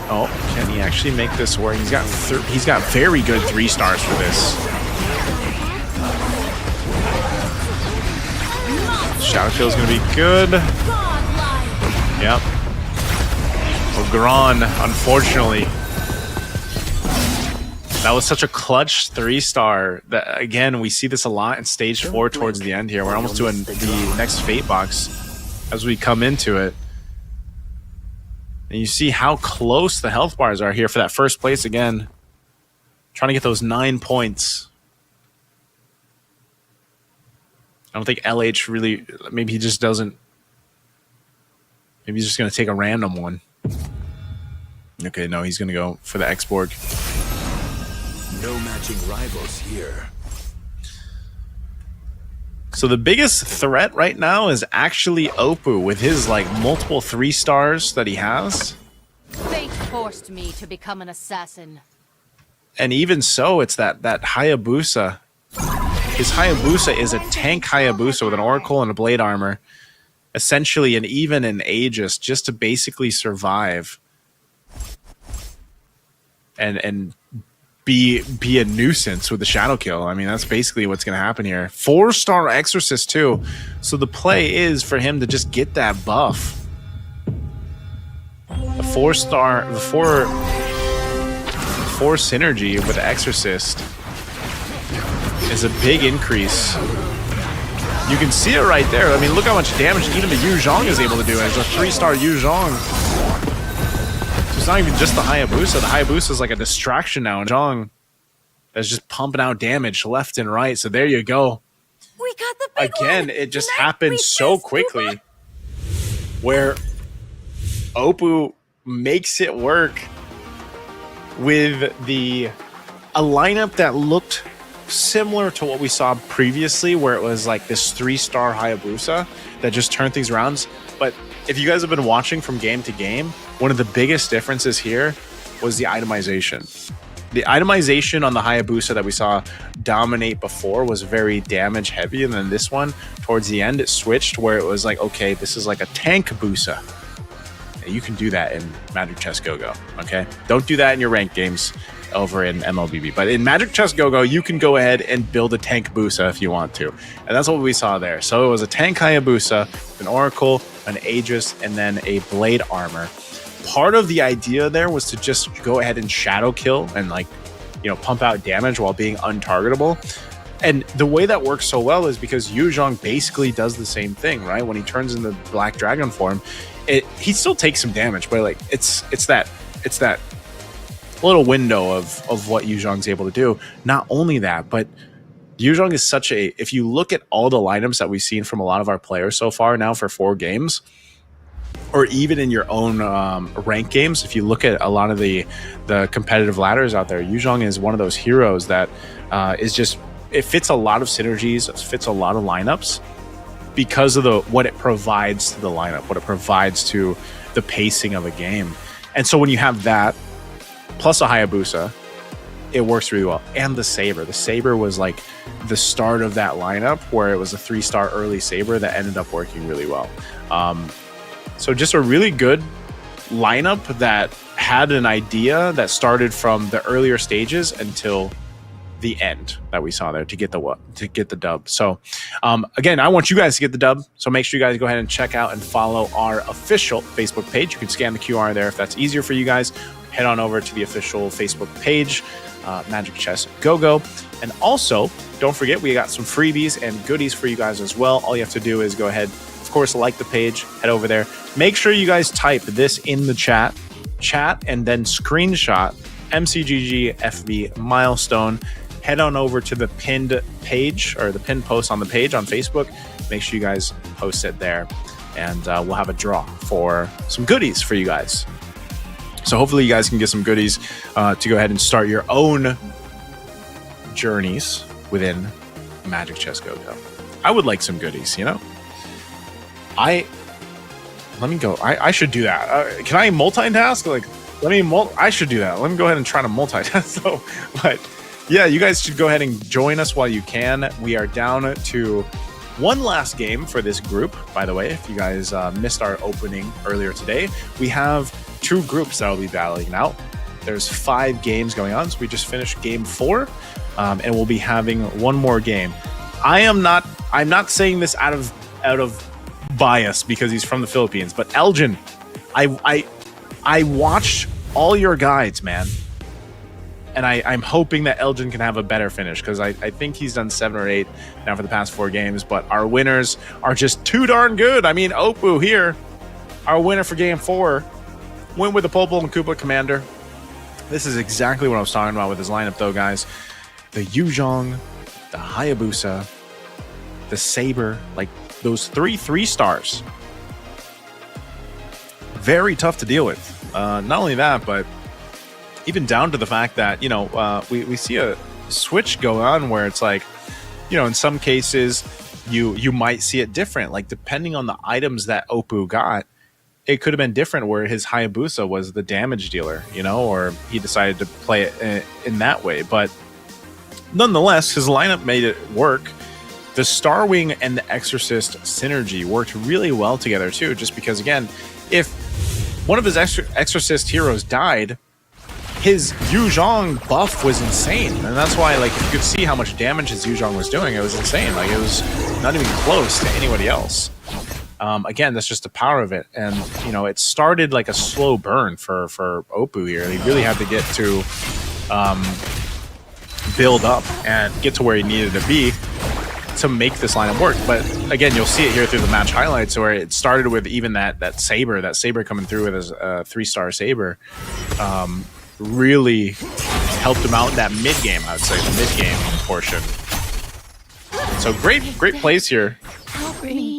Oh, can he actually make this work? He's got very good 3-stars for this. Shadow Kill is going to be good. Yep. Ogron, unfortunately. That was such a clutch 3-star. That again, we see this a lot in stage 4 towards the end here. We're almost doing the next Fate box as we come into it. And you see how close the health bars are here for that first place again. Trying to get those 9 points. I don't think LH really... Maybe he just doesn't... Maybe he's just going to take a random one. Okay, no, he's going to go for the X-Borg. No matching rivals here. So the biggest threat right now is actually Oppo with his like multiple 3-stars that he has. Fate forced me to become an assassin. And even so, it's that Hayabusa. His Hayabusa is a tank Hayabusa with an Oracle and a Blade Armor. Essentially an even an Aegis just to basically survive. And be a nuisance with the Shadow Kill. I mean, that's basically what's going to happen here. 4-star Exorcist too. So the play is for him to just get that buff. The 4-star, the 4 synergy with the Exorcist is a big increase. You can see it right there. I mean, look how much damage even the Yu Zhong is able to do. It's a 3-star Yu Zhong. It's not even just the Hayabusa. The Hayabusa is like a distraction now. And Zhong is just pumping out damage left and right. So there you go. We got the big Again, one. it just Tonight happened we so face quickly. Uber. Where Oppo makes it work with a lineup that looked similar to what we saw previously, where it was like this 3-star Hayabusa that just turned things around. But if you guys have been watching from game to game, one of the biggest differences here was the itemization. The itemization on the Hayabusa that we saw dominate before was very damage heavy, and then this one, towards the end, it switched where it was like, okay, this is like a tank Busa. You can do that in Magic Chess Go-Go, okay? Don't do that in your ranked games over in MLBB. But in Magic Chess Go-Go, you can go ahead and build a tank Busa if you want to. And that's what we saw there. So it was a tank Hayabusa, an Oracle, an Aegis, and then a Blade Armor. Part of the idea there was to just go ahead and shadow kill and like, you know, pump out damage while being untargetable. And the way that works so well is because Yu Zhong basically does the same thing, right? When he turns into Black Dragon form, he still takes some damage, but like it's that little window of what Yu Zhong's able to do. Not only that, but Yu Zhong is such a, if you look at all the lineups that we've seen from a lot of our players so far now for 4 games, or even in your own rank games, if you look at a lot of the competitive ladders out there, Yu Zhong is one of those heroes that is just, it fits a lot of synergies, it fits a lot of lineups because of what it provides to the lineup, what it provides to the pacing of a game. And so when you have that, plus a Hayabusa, it works really well. And the Saber. The Saber was like the start of that lineup where it was a 3-star early Saber that ended up working really well. So just a really good lineup that had an idea that started from the earlier stages until the end that we saw there to get the dub. So again, I want you guys to get the dub. So make sure you guys go ahead and check out and follow our official Facebook page. You can scan the QR there if that's easier for you guys. Head on over to the official Facebook page, Magic Chess Go-Go. And also, don't forget, we got some freebies and goodies for you guys as well. All you have to do is go ahead, of course, like the page, head over there. Make sure you guys type this in the chat, and then screenshot MCGG FV milestone. Head on over to the pinned page or the pinned post on the page on Facebook. Make sure you guys post it there, and we'll have a draw for some goodies for you guys. So hopefully you guys can get some goodies to go ahead and start your own journeys within Magic Chess Go-Go. I would like some goodies, you know? I should do that. Can I multitask? Like, I should do that. Let me go ahead and try to multitask. So, but yeah, you guys should go ahead and join us while you can. We are down to one last game for this group, by the way. If you guys missed our opening earlier today, we have 2 groups that will be battling out. There's 5 games going on, so we just finished game 4, and we'll be having one more game. I'm not saying this out of bias because he's from the Philippines, but Elgin, I watched all your guides, man, and I'm hoping that Elgin can have a better finish, because I think he's done 7 or 8 now for the past 4 games, but our winners are just too darn good. I mean, Oppo here, our winner for game 4, went with the Popol and Koopa commander. This is exactly what I was talking about with his lineup, though, guys. The Yuzhong, the Hayabusa, the Saber, like those 3 stars. Very tough to deal with. Not only that, but even down to the fact that, you know, we see a switch go on where it's like, you know, in some cases you might see it different. Like, depending on the items that Oppo got, it could have been different where his Hayabusa was the damage dealer, you know, or he decided to play it in that way. But nonetheless, his lineup made it work. The Star Wing and the Exorcist synergy worked really well together too, just because, again, if one of his Exorcist heroes died, his Yuzhong buff was insane. And that's why, like, if you could see how much damage his Yuzhong was doing, it was insane. Like, it was not even close to anybody else. Again, that's just the power of it. And, you know, it started like a slow burn for Oppo here. He really had to get to build up and get to where he needed to be to make this lineup work. But again, you'll see it here through the match highlights where it started with even that Saber coming through with his 3-star Saber. Really helped him out in that mid-game, I would say, the mid-game portion. So great plays here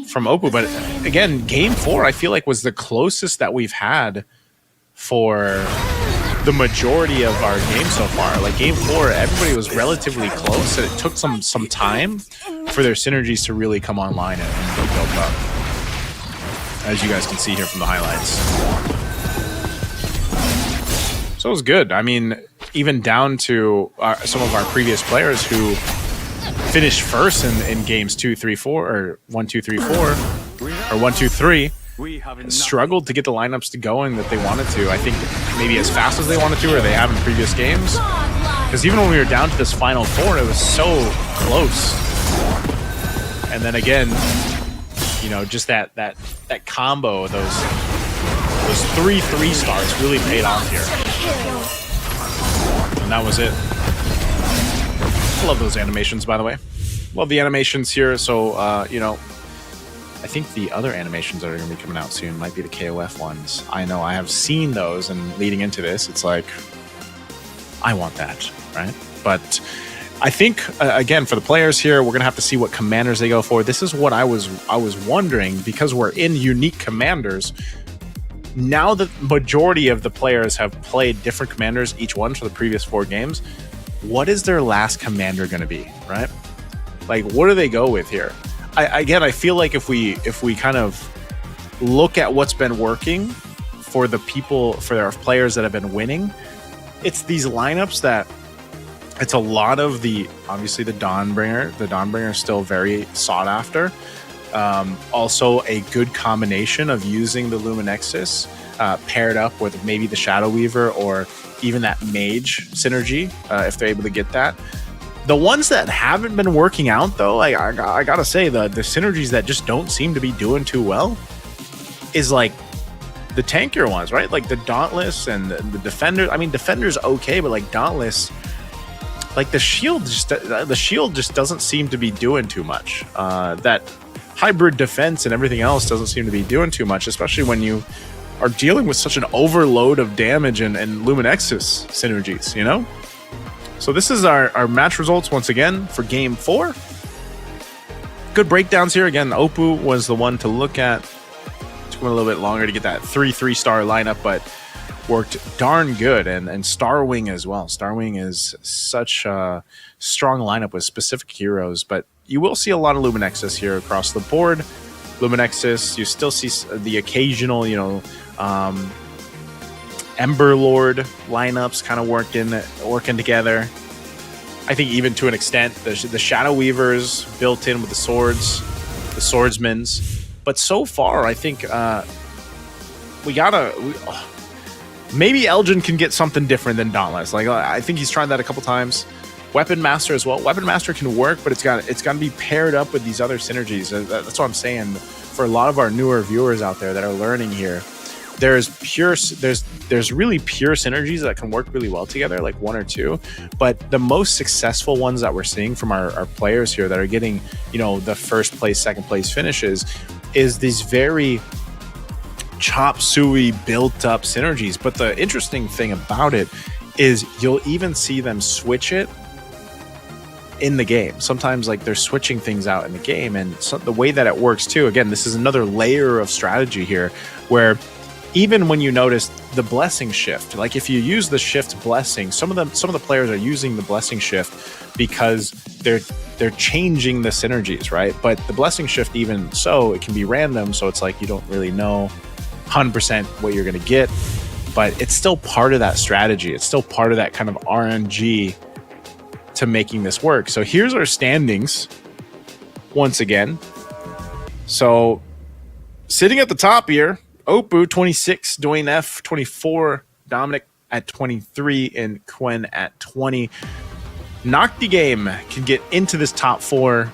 from Oppo, but again, game 4 I feel like was the closest that we've had for the majority of our game so far. Like, game 4, everybody was relatively close, and it took some time for their synergies to really come online and get built up, as you guys can see here from the highlights. So it was good. I mean, even down to some of our previous players who finished first in games 2, 3, 4, or 1, 2, 3, 4, or 1, 2, 3, struggled to get the lineups to going that they wanted to. I think maybe as fast as they wanted to, or they have in previous games. Because even when we were down to this final 4, it was so close. And then again, you know, just that combo, those 3 3-stars really paid off here. And that was it. I love those animations, by the way. Love the animations here. So, you know, I think the other animations that are going to be coming out soon might be the KOF ones. I know I have seen those, and leading into this, it's like, I want that, right? But I think, again, for the players here, we're going to have to see what commanders they go for. This is what I was wondering, because we're in unique commanders. Now the majority of the players have played different commanders, each one for the previous 4 games. What is their last commander going to be, right? Like, what do they go with here? I feel like if we kind of look at what's been working for our players that have been winning, it's these lineups that it's a lot of obviously the Dawnbringer. The Dawnbringer is still very sought after. Also a good combination of using the Luminexus paired up with maybe the Shadow Weaver or even that Mage synergy, if they're able to get that. The ones that haven't been working out, though, I gotta say, the synergies that just don't seem to be doing too well is like the tankier ones, right? Like the Dauntless and the Defender. I mean, Defender's okay, but like Dauntless, like the shield just doesn't seem to be doing too much. That hybrid defense and everything else doesn't seem to be doing too much, especially when you are dealing with such an overload of damage and Luminexus synergies, you know? So this is our match results once again for game 4. Good breakdowns here. Again, Oppo was the one to look at. Took him a little bit longer to get that 3-3-star lineup, but worked darn good. And Starwing as well. Starwing is such a strong lineup with specific heroes, but you will see a lot of Luminexus here across the board. Luminexus, you still see the occasional, you know, Ember Lord lineups kind of working together. I think even to an extent, the Shadow Weavers built in with the swords, the swordsmans. But so far, I think maybe Elgin can get something different than Dauntless. Like I think he's tried that a couple times. Weapon Master as well. Weapon Master can work, but it's got to be paired up with these other synergies. That's what I'm saying. For a lot of our newer viewers out there that are learning here, there's really pure synergies that can work really well together, like 1 or 2. But the most successful ones that we're seeing from our players here that are getting, you know, the first place, second place finishes is these very chop suey built up synergies. But the interesting thing about it is you'll even see them switch it in the game. Sometimes like they're switching things out in the game, and so the way that it works too, again, this is another layer of strategy here where even when you notice the blessing shift, like if you use the shift blessing, some of the players are using the blessing shift because they're changing the synergies, right? But the blessing shift, even so, it can be random, so it's like you don't really know 100% what you're going to get, but it's still part of that strategy. It's still part of that kind of RNG to making this work. So here's our standings once again. So sitting at the top here, Oppo 26, Dwayne F 24, Dominic at 23, and Quen at 20. Nocti Game can get into this top 4.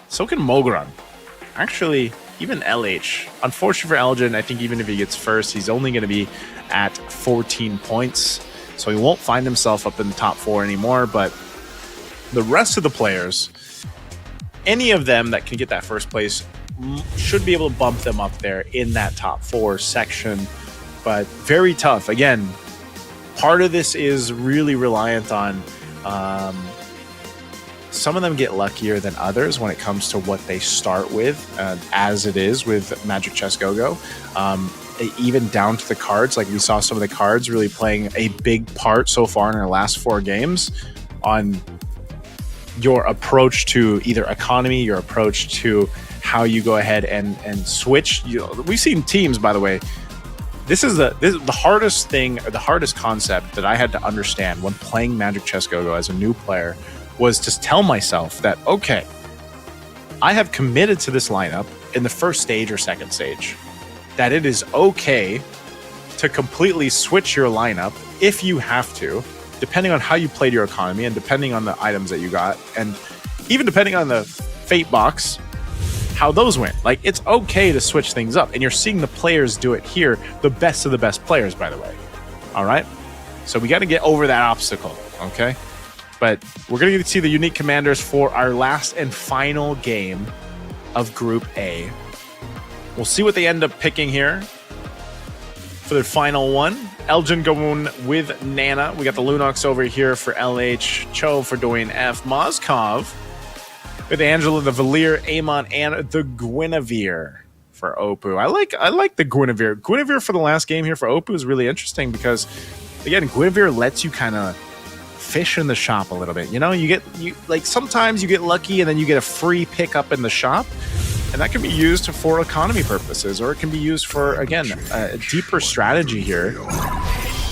So can Mogran. Actually, even LH. Unfortunately for Elgin, I think even if he gets first, he's only going to be at 14 points. So he won't find himself up in the top 4 anymore. But the rest of the players, any of them that can get that first place, should be able to bump them up there in that top 4 section. But very tough. Again, part of this is really reliant on some of them get luckier than others when it comes to what they start with, as it is with Magic Chess Go-Go. Even down to the cards, like we saw some of the cards really playing a big part so far in our last 4 games on your approach to either economy, your approach to how you go ahead and switch. You know, we've seen teams, by the way. This is the hardest thing, or the hardest concept that I had to understand when playing Magic Chess Go-Go as a new player, was to tell myself that, okay, I have committed to this lineup in the first stage or second stage, that it is okay to completely switch your lineup if you have to, depending on how you played your economy and depending on the items that you got, and even depending on the fate box, how those went. Like, it's okay to switch things up, and you're seeing the players do it here, the best of the best players, by the way. All right, so we got to get over that obstacle, okay? But we're going to get to see the unique commanders for our last and final game of Group A. We'll see what they end up picking here for the final one. Elgin going with Nana. We got the Lunox over here for LH, Cho for Dwayne F, Mozkov with Angela, the Valir, Amon, and the Guinevere for Oppo. I like the Guinevere. Guinevere for the last game here for Oppo is really interesting because, again, Guinevere lets you kind of fish in the shop a little bit. You know, you like sometimes you get lucky and then you get a free pickup in the shop, and that can be used for economy purposes, or it can be used for, again, a deeper strategy here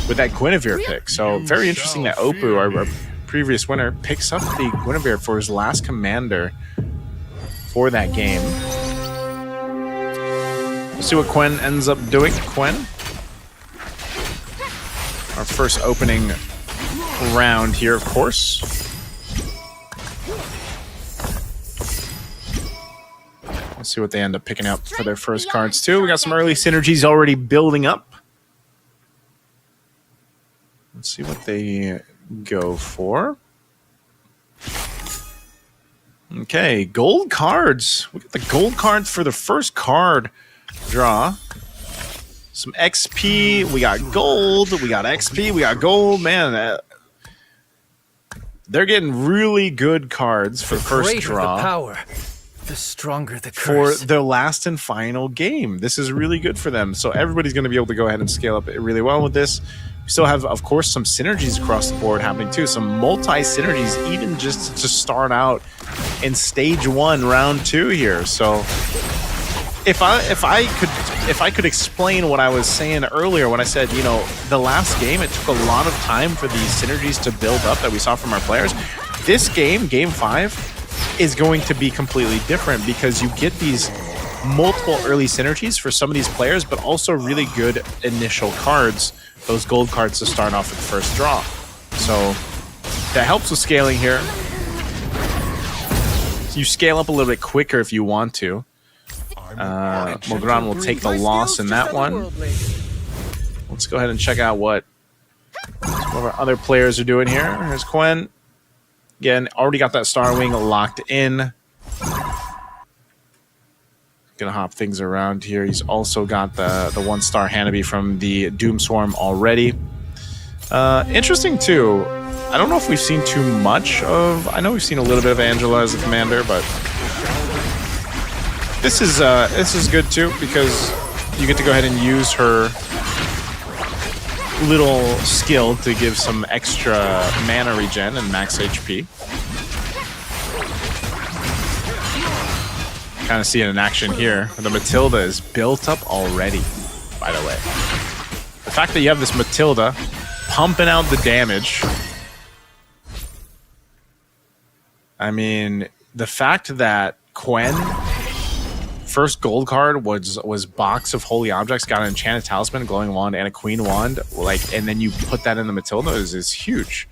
with that Guinevere pick. So very interesting that Oppo, our previous winner, picks up the Guinevere for his last commander for that game. We'll see what Quen ends up doing. Quen, our first opening round here, of course. See what they end up picking up for their first cards too. We got some early synergies already building up. Let's see what they go for. Okay, gold cards. We got the gold cards for the first card draw. Some XP. We got gold. We got XP. We got gold. Man, they're getting really good cards for the first draw. The power, the stronger the for curse. their last and final game. This is really good for them. So everybody's going to be able to go ahead and scale up really well with this. We still have, of course, some synergies across the board happening too. Some multi-synergies, even just to start out in stage 1, round 2 here. So if I could explain what I was saying earlier when I said, you know, the last game, it took a lot of time for these synergies to build up that we saw from our players. This game, game 5, is going to be completely different because you get these multiple early synergies for some of these players, but also really good initial cards, those gold cards to start off with the first draw. So that helps with scaling here. So you scale up a little bit quicker if you want to. Mogran will take the loss in that one. Let's go ahead and check out what some of our other players are doing here. Here's Quen. Again, already got that Star Wing locked in. Gonna hop things around here. He's also got the 1-star Hanabi from the Doom Swarm already. Interesting too. I don't know if we've seen too much of. I know we've seen a little bit of Angela as a commander, but this is good too because you get to go ahead and use her little skill to give some extra mana regen and max HP. Kind of see it in action here. The Matilda is built up already, by the way. The fact that you have this Matilda pumping out the damage. I mean, the fact that Quen first gold card was Box of Holy Objects, got an Enchanted Talisman, Glowing Wand, and a Queen Wand, like, and then you put that in the Matilda is huge.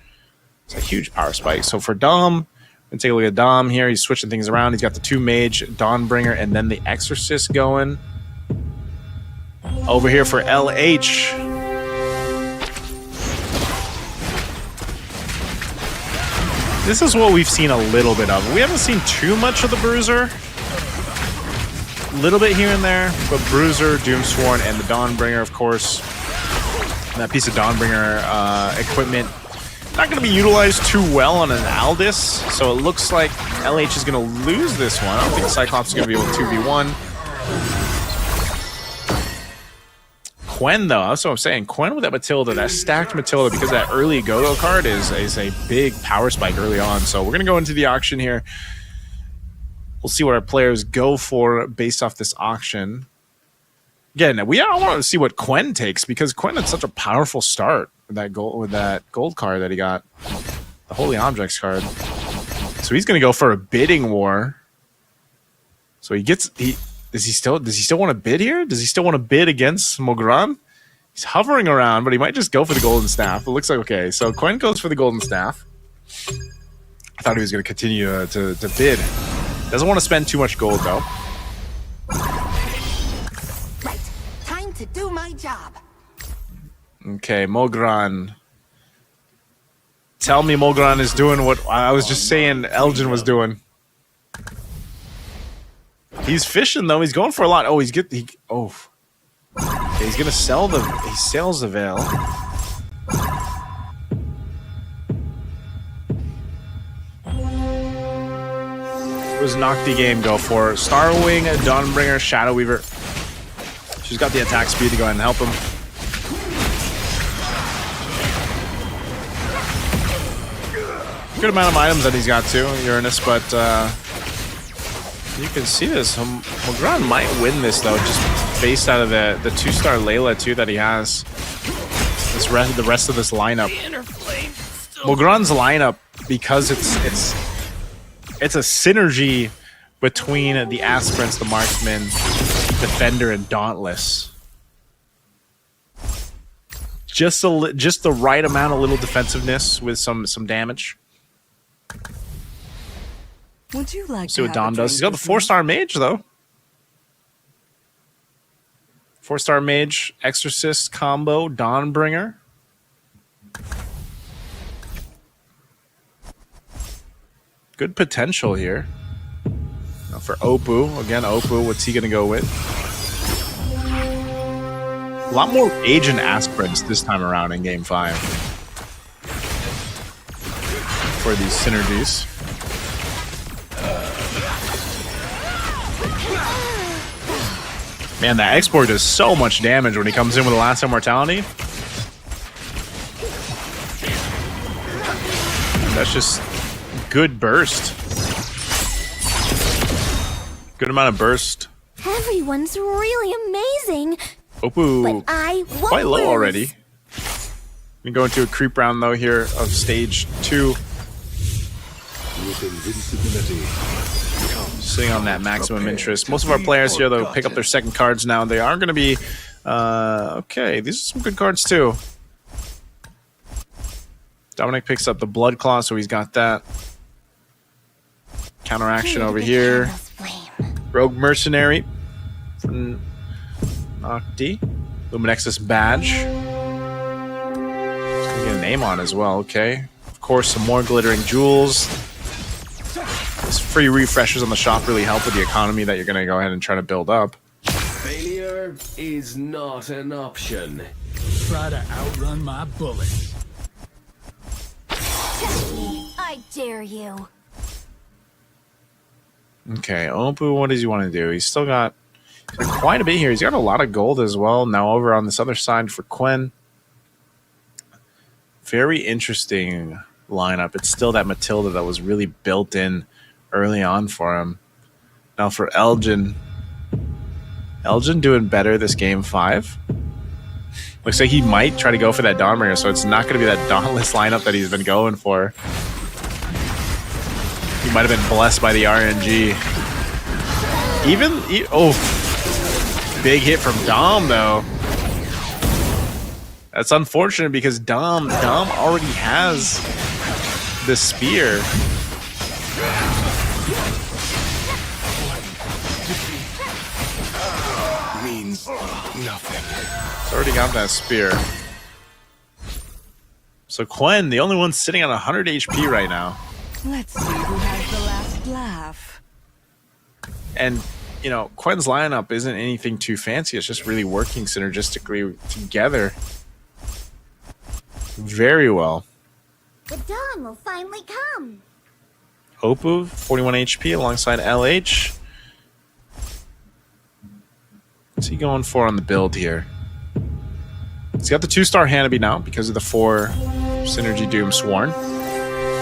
It's a huge power spike. So for Dom, and take a look at Dom here. He's switching things around. He's got the 2 Mage, Dawnbringer, and then the Exorcist going. Over here for LH. This is what we've seen a little bit of. We haven't seen too much of the Bruiser. A little bit here and there, but Bruiser, Doomsworn, and the Dawnbringer, of course. And that piece of Dawnbringer equipment not going to be utilized too well on an Aldis, so it looks like LH is going to lose this one. I don't think Cyclops is going to be able to 2v1. Quen, though, that's what I'm saying. Quen with that Matilda, that stacked Matilda, because that early go-go card is a big power spike early on. So we're going to go into the auction here. We'll see what our players go for based off this auction. Again, we all want to see what Quen takes, because Quen had such a powerful start with that gold card that he got, the Holy Objects card. So he's going to go for a bidding war. So does he still want to bid here? Does he still want to bid against Mogran? He's hovering around, but he might just go for the golden staff. It looks like okay. So Quen goes for the golden staff. I thought he was going to continue to bid. Doesn't want to spend too much gold though. Right. Time to do my job. Okay, Mogran. Tell me Mogran is doing what I was just saying Elgin was doing. He's fishing though. He's going for a lot. Oh, okay, he's gonna sell he sells the Veil. What does Nocti game go for? Starwing, Dawnbringer, Shadow Weaver. She's got the attack speed to go ahead and help him. Good amount of items that he's got too, Uranus, but you can see this. Mogran might win this though, just based out of the 2-star Layla too that he has. The rest of this lineup. Mogran's lineup, because it's a synergy between the Aspirants, the Marksman, Defender, and Dauntless. Just the right amount of little defensiveness with some damage. Would you like See what Dom does. He's got the 4-star Mage though. 4-star mage, exorcist combo, Dawnbringer. Good potential here. Now for Oppo, again, Oppo, what's he going to go with? A lot more agent aspirants this time around in Game 5 for these synergies. Man, that export does so much damage when he comes in with the last immortality. That's just good burst. Good amount of burst. Everyone's really amazing. Oppo, But I won't quite low lose. already. We go into a creep round though here of stage 2. With invincibility. Sitting on that maximum interest. Most of our players here though pick up their second cards now. They are going to be okay. These are some good cards too. Dominic picks up the Blood Claw, so he's got that. Counteraction over here. Rogue Mercenary from Nocti. Luminexus Badge. He's gonna get a name on as well, okay. Of course, some more Glittering Jewels. These free refreshers on the shop really help with the economy that you're gonna go ahead and try to build up. Failure is not an option. Try to outrun my bullets. I dare you. Okay, Oppo, what does he want to do? He's still got quite a bit here. He's got a lot of gold as well. Now over on this other side for Quen. Very interesting lineup. It's still that Matilda that was really built in early on for him. Now for Elgin. Elgin doing better this game 5. Looks like he might try to go for that Dawnbringer, so it's not going to be that Dauntless lineup that he's been going for. He might have been blessed by the RNG. Oh, big hit from Dom though. That's unfortunate because Dom already has the spear. Means nothing. It's already got that spear. So Quen, the only one sitting on 100 HP right now. Let's see who has the last laugh. And, you know, Quen's lineup isn't anything too fancy. It's just really working synergistically together very well. The dawn will finally come. Oppo, 41 HP alongside LH. What's he going for on the build here? He's got the 2-star Hanabi now because of the 4 Synergy Doom Sworn.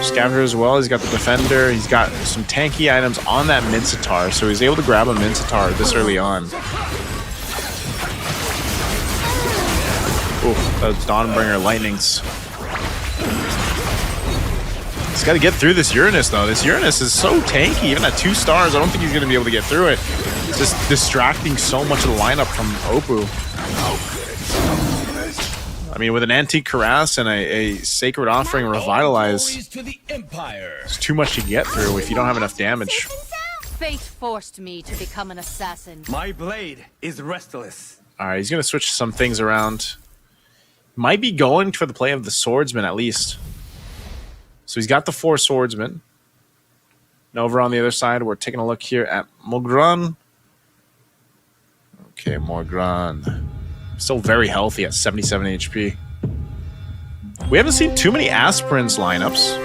Scavenger as well. He's got the Defender. He's got some tanky items on that Mincetar, so he's able to grab a Mincetar this early on. Ooh, those Dawnbringer Lightnings. He's got to get through this Uranus, though. This Uranus is so tanky. Even at 2 stars, I don't think he's going to be able to get through it. It's just distracting so much of the lineup from Oppo. I mean, with an Antique Cuirass and a Sacred Offering Revitalize, it's too much to get through if you don't have enough damage. Fate forced me to become an assassin. My blade is restless. Alright, he's going to switch some things around. Might be going for the play of the Swordsman, at least. So he's got the 4 Swordsmen. And over on the other side, we're taking a look here at Mogran. Okay, Mogran. Still very healthy at 77 HP. We haven't seen too many Aspirants lineups.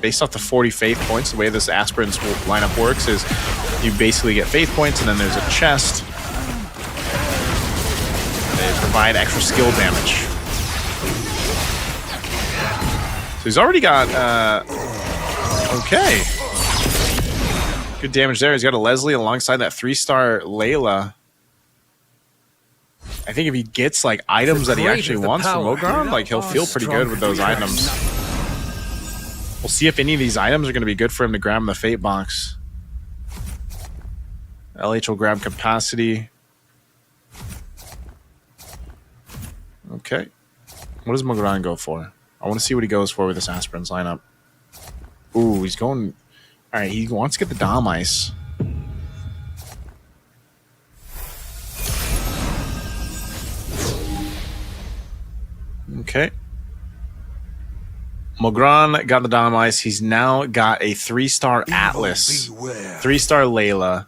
Based off the 40 Faith points, the way this Aspirants lineup works is you basically get Faith points and then there's a chest. They provide extra skill damage. So he's already got, okay. Good damage there. He's got a Leslie alongside that 3-star Layla. I think if he gets like items that he actually wants from Mogran, like he'll feel pretty good with those items. We'll see if any of these items are going to be good for him to grab in the Fate box. LH will grab Capacity. Okay. What does Mogran go for? I want to see what he goes for with this Aspirants lineup. Ooh, he's going... Alright, he wants to get the Dom Ice. Okay. Mogran got the Dynamice. He's now got a 3-star Atlas, 3-star Layla.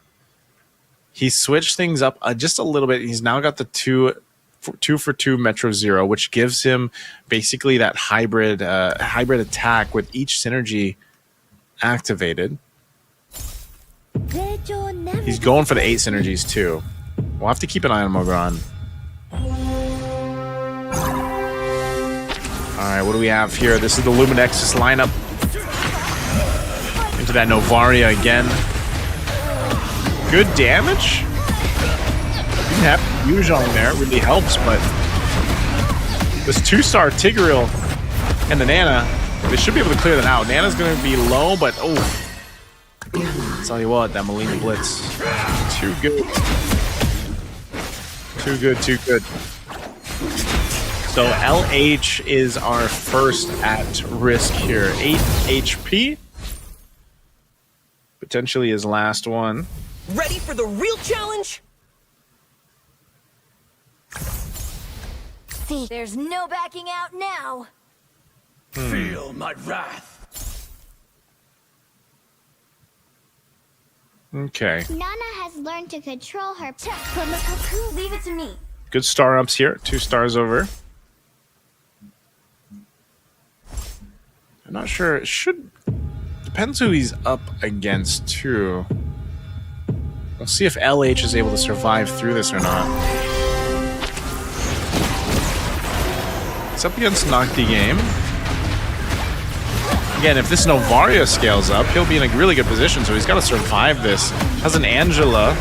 He switched things up just a little bit. He's now got the 2-for-2 Metro Zero, which gives him basically that hybrid attack with each synergy activated. He's going for the 8 synergies too. We'll have to keep an eye on Mogran. Alright, what do we have here? This is the Luminexus lineup. Into that Novaria again. Good damage. Didn't have Yuzhong there. It really helps, but this 2-star Tigreal and the Nana, they should be able to clear that out. Nana's going to be low, but oh. I'll tell you what, that Molina Blitz. Too good. Too good, too good. So LH is our first at risk here. 8 HP. Potentially his last one. Ready for the real challenge? See, there's no backing out now. Feel my wrath. Okay. Nana has learned to control her. From the cocoon, leave it to me. Good star ups here. 2 stars over. I'm not sure. It should... Depends who he's up against, too. We'll see if LH is able to survive through this or not. It's up against Nocti Game. Again, if this Novaria scales up, he'll be in a really good position, so he's got to survive this. Has an Angela.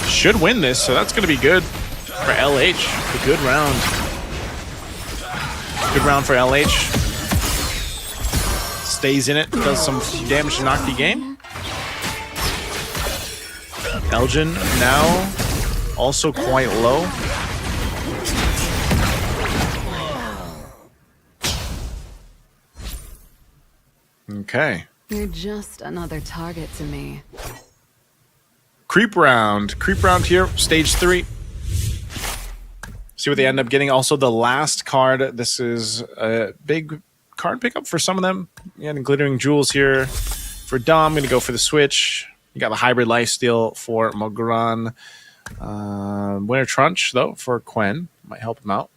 Should win this, so that's going to be good for LH. A good round. Good round for LH. Stays in it, does some damage to Nocti Game. Elgin now also quite low. Okay. You're just another target to me. Creep round. Creep round here, stage 3. See what they end up getting. Also, the last card. This is a big card pickup for some of them. Yeah, and glittering jewels here. For Dom, I'm going to go for the switch. You got the hybrid lifesteal for Mogran. Winter Trunch, though, for Quen. Might help him out.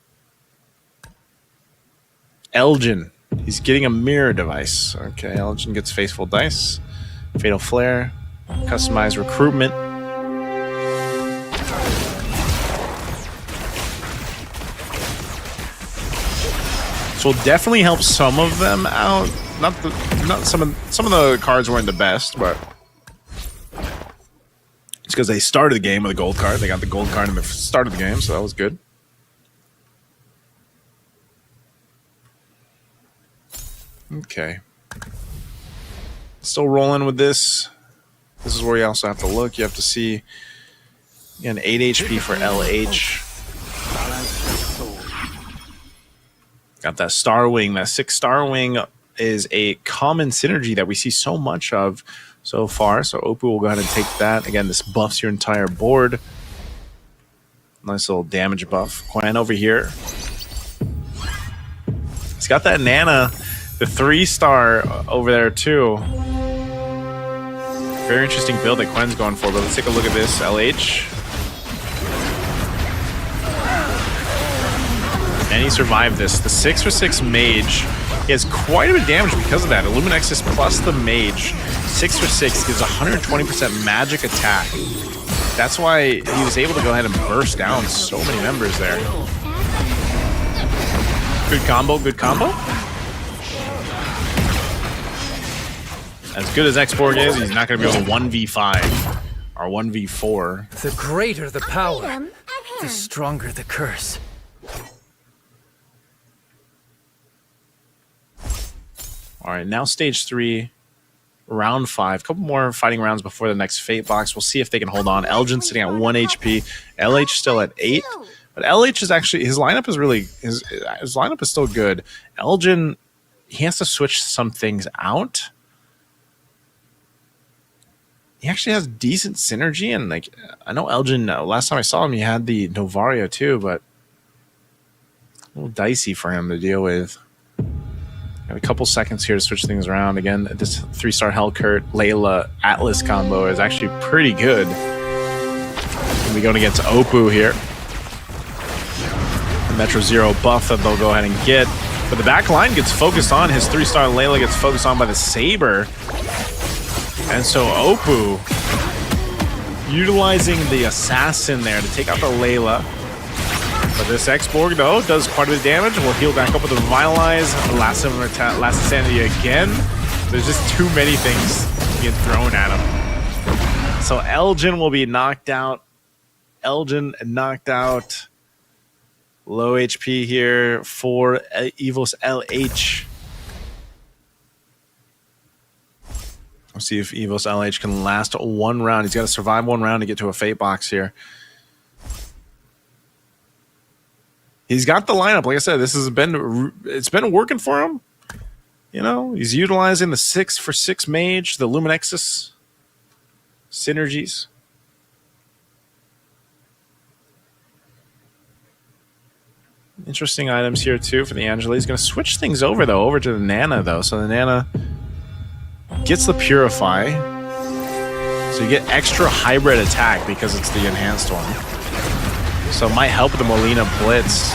Elgin. He's getting a mirror device. Okay, Elgin gets Faithful Dice. Fatal Flare. Customized recruitment. So we'll definitely help some of them out. Not some of the cards weren't the best, but it's because they started the game with a gold card. They got the gold card in the start of the game, so that was good. Okay. Still rolling with this. This is where you also have to look. You have to see again 8 HP for LH. Got that Star Wing. That 6-star wing is a common synergy that we see so much of so far. So Oppo will go ahead and take that. Again, this buffs your entire board. Nice little damage buff. Quen over here. He's got that Nana, the 3-star over there too. Very interesting build that Quen's going for, but let's take a look at this. LH. And he survived this. The 6-for-6 mage. He has quite a bit of damage because of that. Illuminexus plus the mage. 6-for-6 gives 120% magic attack. That's why he was able to go ahead and burst down so many members there. Good combo, good combo. As good as X-Borg is, he's not going to be able to 1v5 or 1v4. The greater the power, the stronger the curse. All right, now stage 3, round 5. A couple more fighting rounds before the next Fate box. We'll see if they can hold on. Elgin sitting at 1 HP. LH still at 8. But LH is actually, his lineup is really, his lineup is still good. Elgin, he has to switch some things out. He actually has decent synergy, and like I know Elgin, last time I saw him, he had the Novaria too, but A little dicey for him to deal with. Got a couple seconds here to switch things around. Again, this 3-star Hellcurt Layla Atlas combo is actually pretty good. And we going against Oppo here. The Metro Zero buff that they'll go ahead and get. But the back line gets focused on. His 3-star Layla gets focused on by the Saber. And so Oppo utilizing the Assassin there to take out the Layla. But this X-Borg, though, does quite a bit of damage. We'll heal back up with the Revitalize. Last Insanity again. There's just too many things being thrown at him. So Elgin will be knocked out. Elgin knocked out. Low HP here for Evos LH. Let's see if Evos LH can last one round. He's got to survive one round to get to a Fate box here. He's got the lineup. Like I said, it's been working for him. You know, he's utilizing the 6-for-6 mage, the Luminexus synergies. Interesting items here too for the Angela. He's going to switch things over to the Nana though. So the Nana gets the Purify. So you get extra hybrid attack because it's the enhanced one. So it might help the Molina Blitz.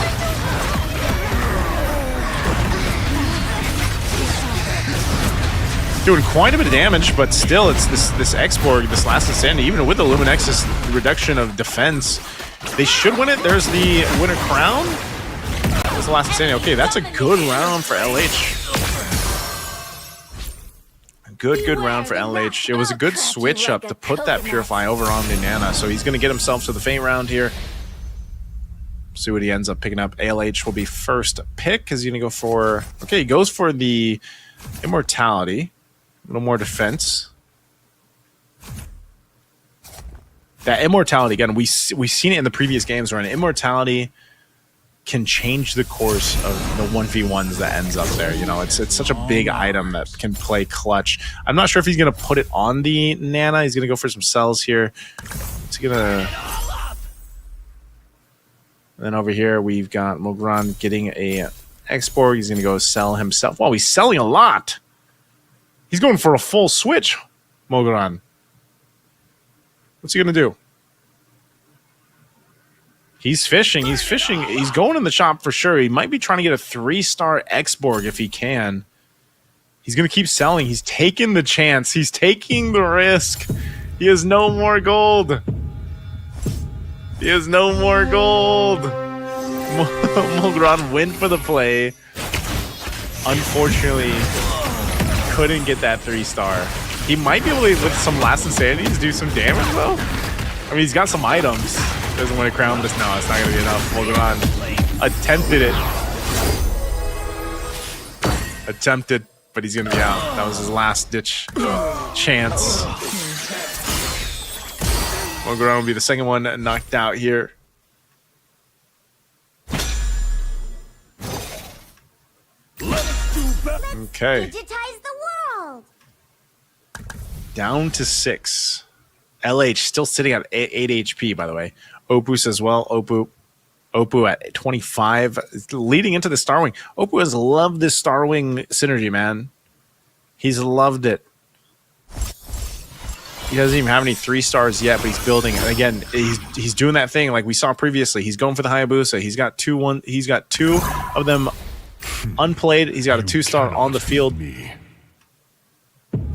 Doing quite a bit of damage, but still, it's this X-Borg, this Last Insanity, even with the Luminexus reduction of defense, they should win it. There's the Winter Crown. There's the Last Insanity. Okay, that's a good round for LH. Good round for LH. It was a good switch up to put that Purify over on the Nana, so he's going to get himself to the Fate round here. See what he ends up picking up. ALH will be first pick because he's going to go for... Okay, he goes for the Immortality. A little more defense. That Immortality, again, we've seen it in the previous games where an Immortality can change the course of the 1v1s that ends up there. You know, it's such a big item that can play clutch. I'm not sure if he's going to put it on the Nana. He's going to go for some cells here. He's going to... Then over here, we've got Mogran getting a X-Borg. He's going to go sell himself. Wow, he's selling a lot. He's going for a full switch, Mogran. What's he going to do? He's fishing. He's fishing. He's going in the shop for sure. He might be trying to get a 3-star X-Borg if he can. He's going to keep selling. He's taking the chance. He's taking the risk. He has no more gold. He has no more gold. Mogran went for the play. Unfortunately, couldn't get that 3-star. He might be able to, with some Last Insanities, do some damage, though. I mean, he's got some items. Doesn't want to crown this. No, it's not going to be enough. Mogran attempted it. Attempted, but he's going to be out. That was his last-ditch chance. Mogran will be the second one knocked out here. Okay. Digitize the world. Down to 6. LH still sitting at 8 HP, by the way. Opus as well. Oppo at 25. Leading into the Starwing. Oppo has loved this Starwing synergy, man. He's loved it. He doesn't even have any 3-stars yet, but he's building. And again, he's doing that thing like we saw previously. He's going for the Hayabusa. He's got two of them unplayed. He's got a 2-star on the field.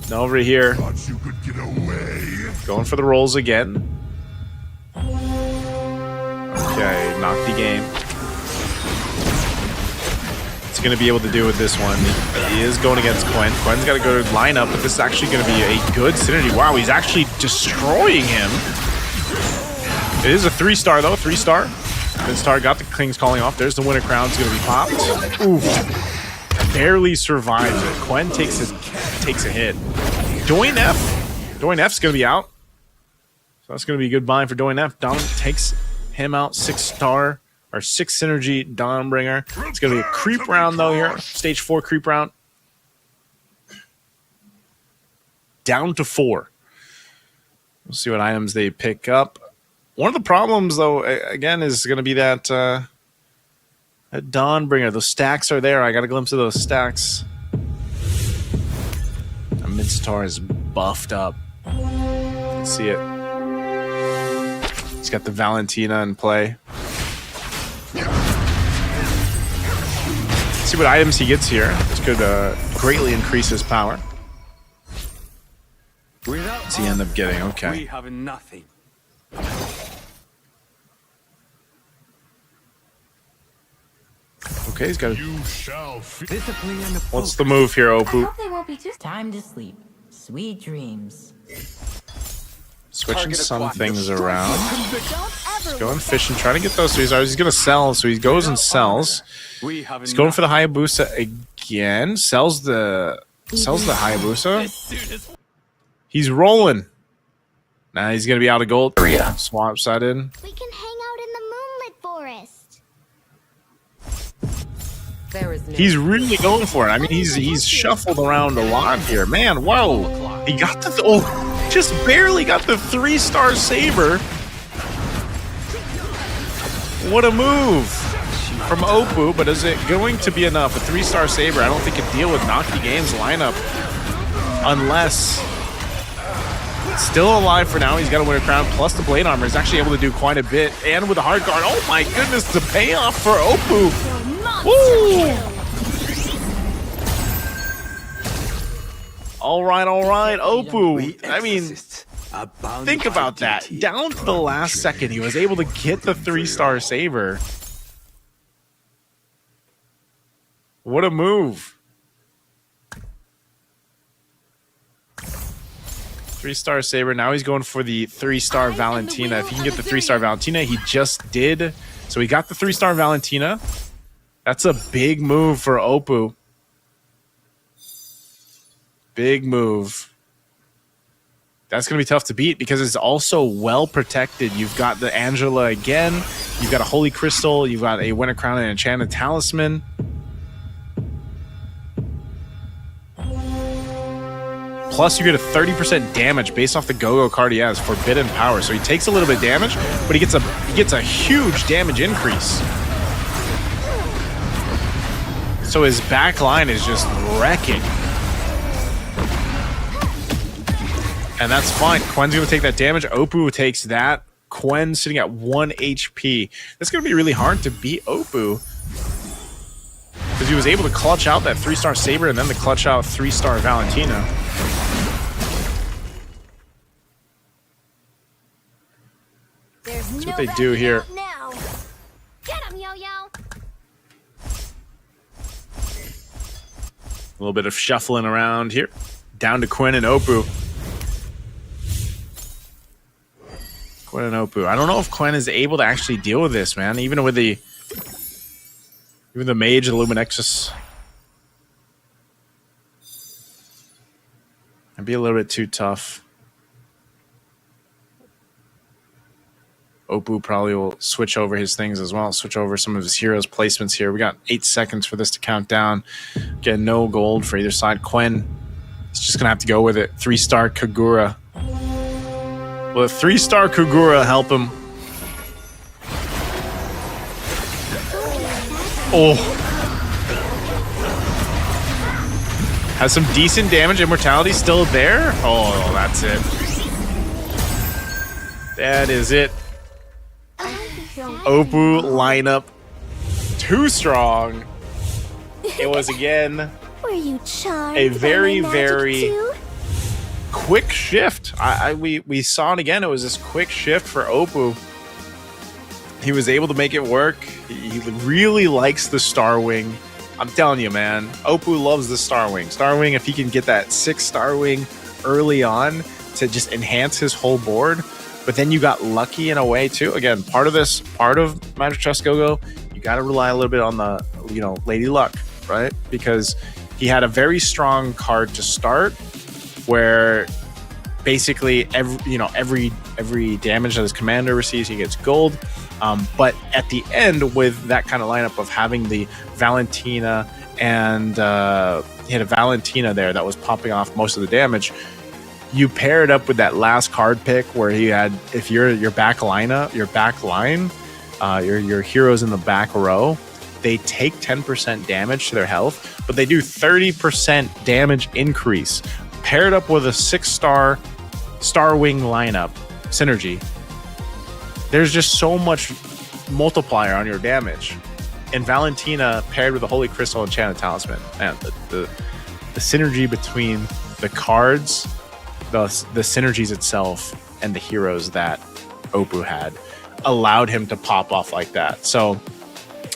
Now over here, going for the rolls again. Okay, knock the game. What's he going to be able to do with this one? He is going against Quen. Quen's got to go to lineup, but this is actually going to be a good synergy. Wow, he's actually destroying him. It is a 3-star, though. 3-star. Mid-star got the King's Calling off. There's the Winter Crown. It's going to be popped. Oof. Barely survives it. Quen takes a hit. Doin F's going to be out. So that's going to be a good bind for Doin F. Dom takes him out. 6-star or 6 synergy Dawnbringer. It's going to be a creep round, though, here. Stage 4 creep round. Down to 4. We'll see what items they pick up. One of the problems, though, again, is going to be that Dawnbringer. Those stacks are there. I got a glimpse of those stacks. Midstar is buffed up. You can see it. He's got the Valentina in play. See what items he gets here. This could greatly increase his power. What's he end up getting? Okay. We have nothing. Okay, he's got a... Discipline and What's the move here, I Opoo? hope they won't be too. Time to sleep. Sweet dreams. Switching some things around. He's going fishing, trying to get those 3 stars. He's going to sell, so he goes and sells. He's going for the Hayabusa again. Sells the Hayabusa. He's rolling. Now he's going to be out of gold. Swap side in. We can hang out in the moonlit forest. There is no He's really going for it. I mean, he's shuffled around a lot here. Man, whoa. He got the... just barely got the 3-star saber. What a move from Opoo, but is it going to be enough? A 3-star saber, I don't think can deal with Naki Games lineup unless... Still alive for now. He's got a winter crown plus the blade armor. He's actually able to do quite a bit. And with a hard guard, oh my goodness, the payoff for Opoo. Woo! All right, Opoo. I mean, think about that. Down to the last second, he was able to get the 3-star saber. What a move. 3-star saber. Now he's going for the 3-star Valentina. If he can get the 3-star Valentina, he just did. So he got the 3-star Valentina. That's a big move for Opoo. Big move. That's going to be tough to beat because it's also well protected. You've got the Angela again. You've got a Holy Crystal. You've got a Winter Crown and an Enchanted Talisman. Plus, you get a 30% damage based off the Go-Go card he has, Forbidden Power. So he takes a little bit of damage, but he gets a huge damage increase. So his back line is just wrecking. And that's fine. Quen's going to take that damage. Opoo takes that. Quen sitting at 1 HP. That's going to be really hard to beat Opoo. Because he was able to clutch out that 3-star Saber and then to clutch out 3-star Valentina. That's what they do here. Get him, Yo-Yo. A little bit of shuffling around here. Down to Quen and Opoo. Quen and Opoo. I don't know if Quen is able to actually deal with this, man. Even with the Mage and Luminexus. It'd be a little bit too tough. Opoo probably will switch over his things as well. Switch over some of his heroes' placements here. We got 8 seconds for this to count down. Get no gold for either side. Quen is just going to have to go with it. 3-star Kagura. Will a 3-star Kagura help him? Oh. Has some decent damage. Immortality still there. Oh, that's it. That is it. Opoo lineup too strong. It was again Were you charmed a very, by my magic very too? quick shift. We saw it again. It was this quick shift for Opoo. He was able to make it work. He really likes the Star Wing. I'm telling you, man. Opoo loves the Star Wing. Star Wing, if he can get that 6-star wing early on to just enhance his whole board. But then you got lucky in a way too. Again, part of Magic Trust Go-Go, you got to rely a little bit on the, Lady Luck, right? Because he had a very strong card to start, where basically every damage that his commander receives, he gets gold. But at the end, with that kind of lineup of having the Valentina and he had a Valentina there that was popping off most of the damage. You pair it up with that last card pick where he had, if your back line, your heroes in the back row, they take 10% damage to their health, but they do 30% damage increase. Paired up with a 6-star Star Wing lineup synergy, there's just so much multiplier on your damage. And Valentina paired with the Holy Crystal Enchanted Talisman, man, the synergy between the cards, the synergies itself, and the heroes that Oppo had allowed him to pop off like that. So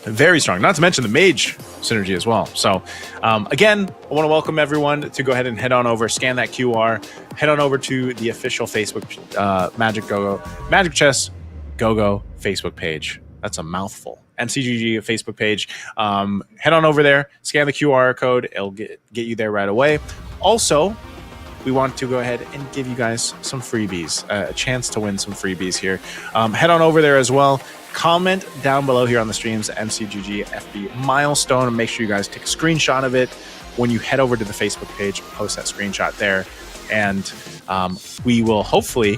very strong. Not to mention the mage synergy as well. So again, I want to welcome everyone to go ahead and head on over, scan that QR, head on over to the official Facebook Magic Chess Go Facebook page. That's a mouthful. MCGG Facebook page. Head on over there, scan the QR code. It'll get you there right away. Also, we want to go ahead and give you guys some freebies, a chance to win some freebies here. Head on over there as well. Comment down below here on the streams, MCGG FB milestone, and make sure you guys take a screenshot of it when you head over to the Facebook page. Post that screenshot there, and we will hopefully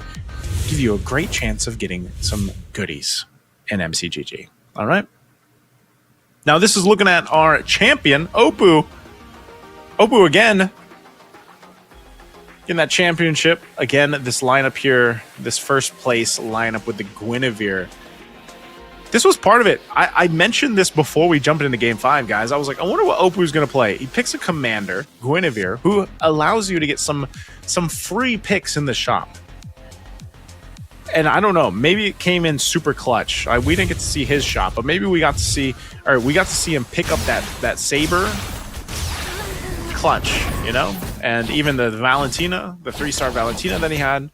give you a great chance of getting some goodies in MCGG. All right. Now this is looking at our champion, Oppo. Oppo again. In that championship, again, this lineup here, this first place lineup with the Guinevere. This was part of it. I mentioned this before we jumped into Game 5, guys. I was like, I wonder what Oppo's going to play. He picks a commander, Guinevere, who allows you to get some free picks in the shop. And I don't know, maybe it came in super clutch. We didn't get to see his shop, but maybe we got to see him pick up that saber clutch, you know? And even the Valentina, the 3-star Valentina that he had.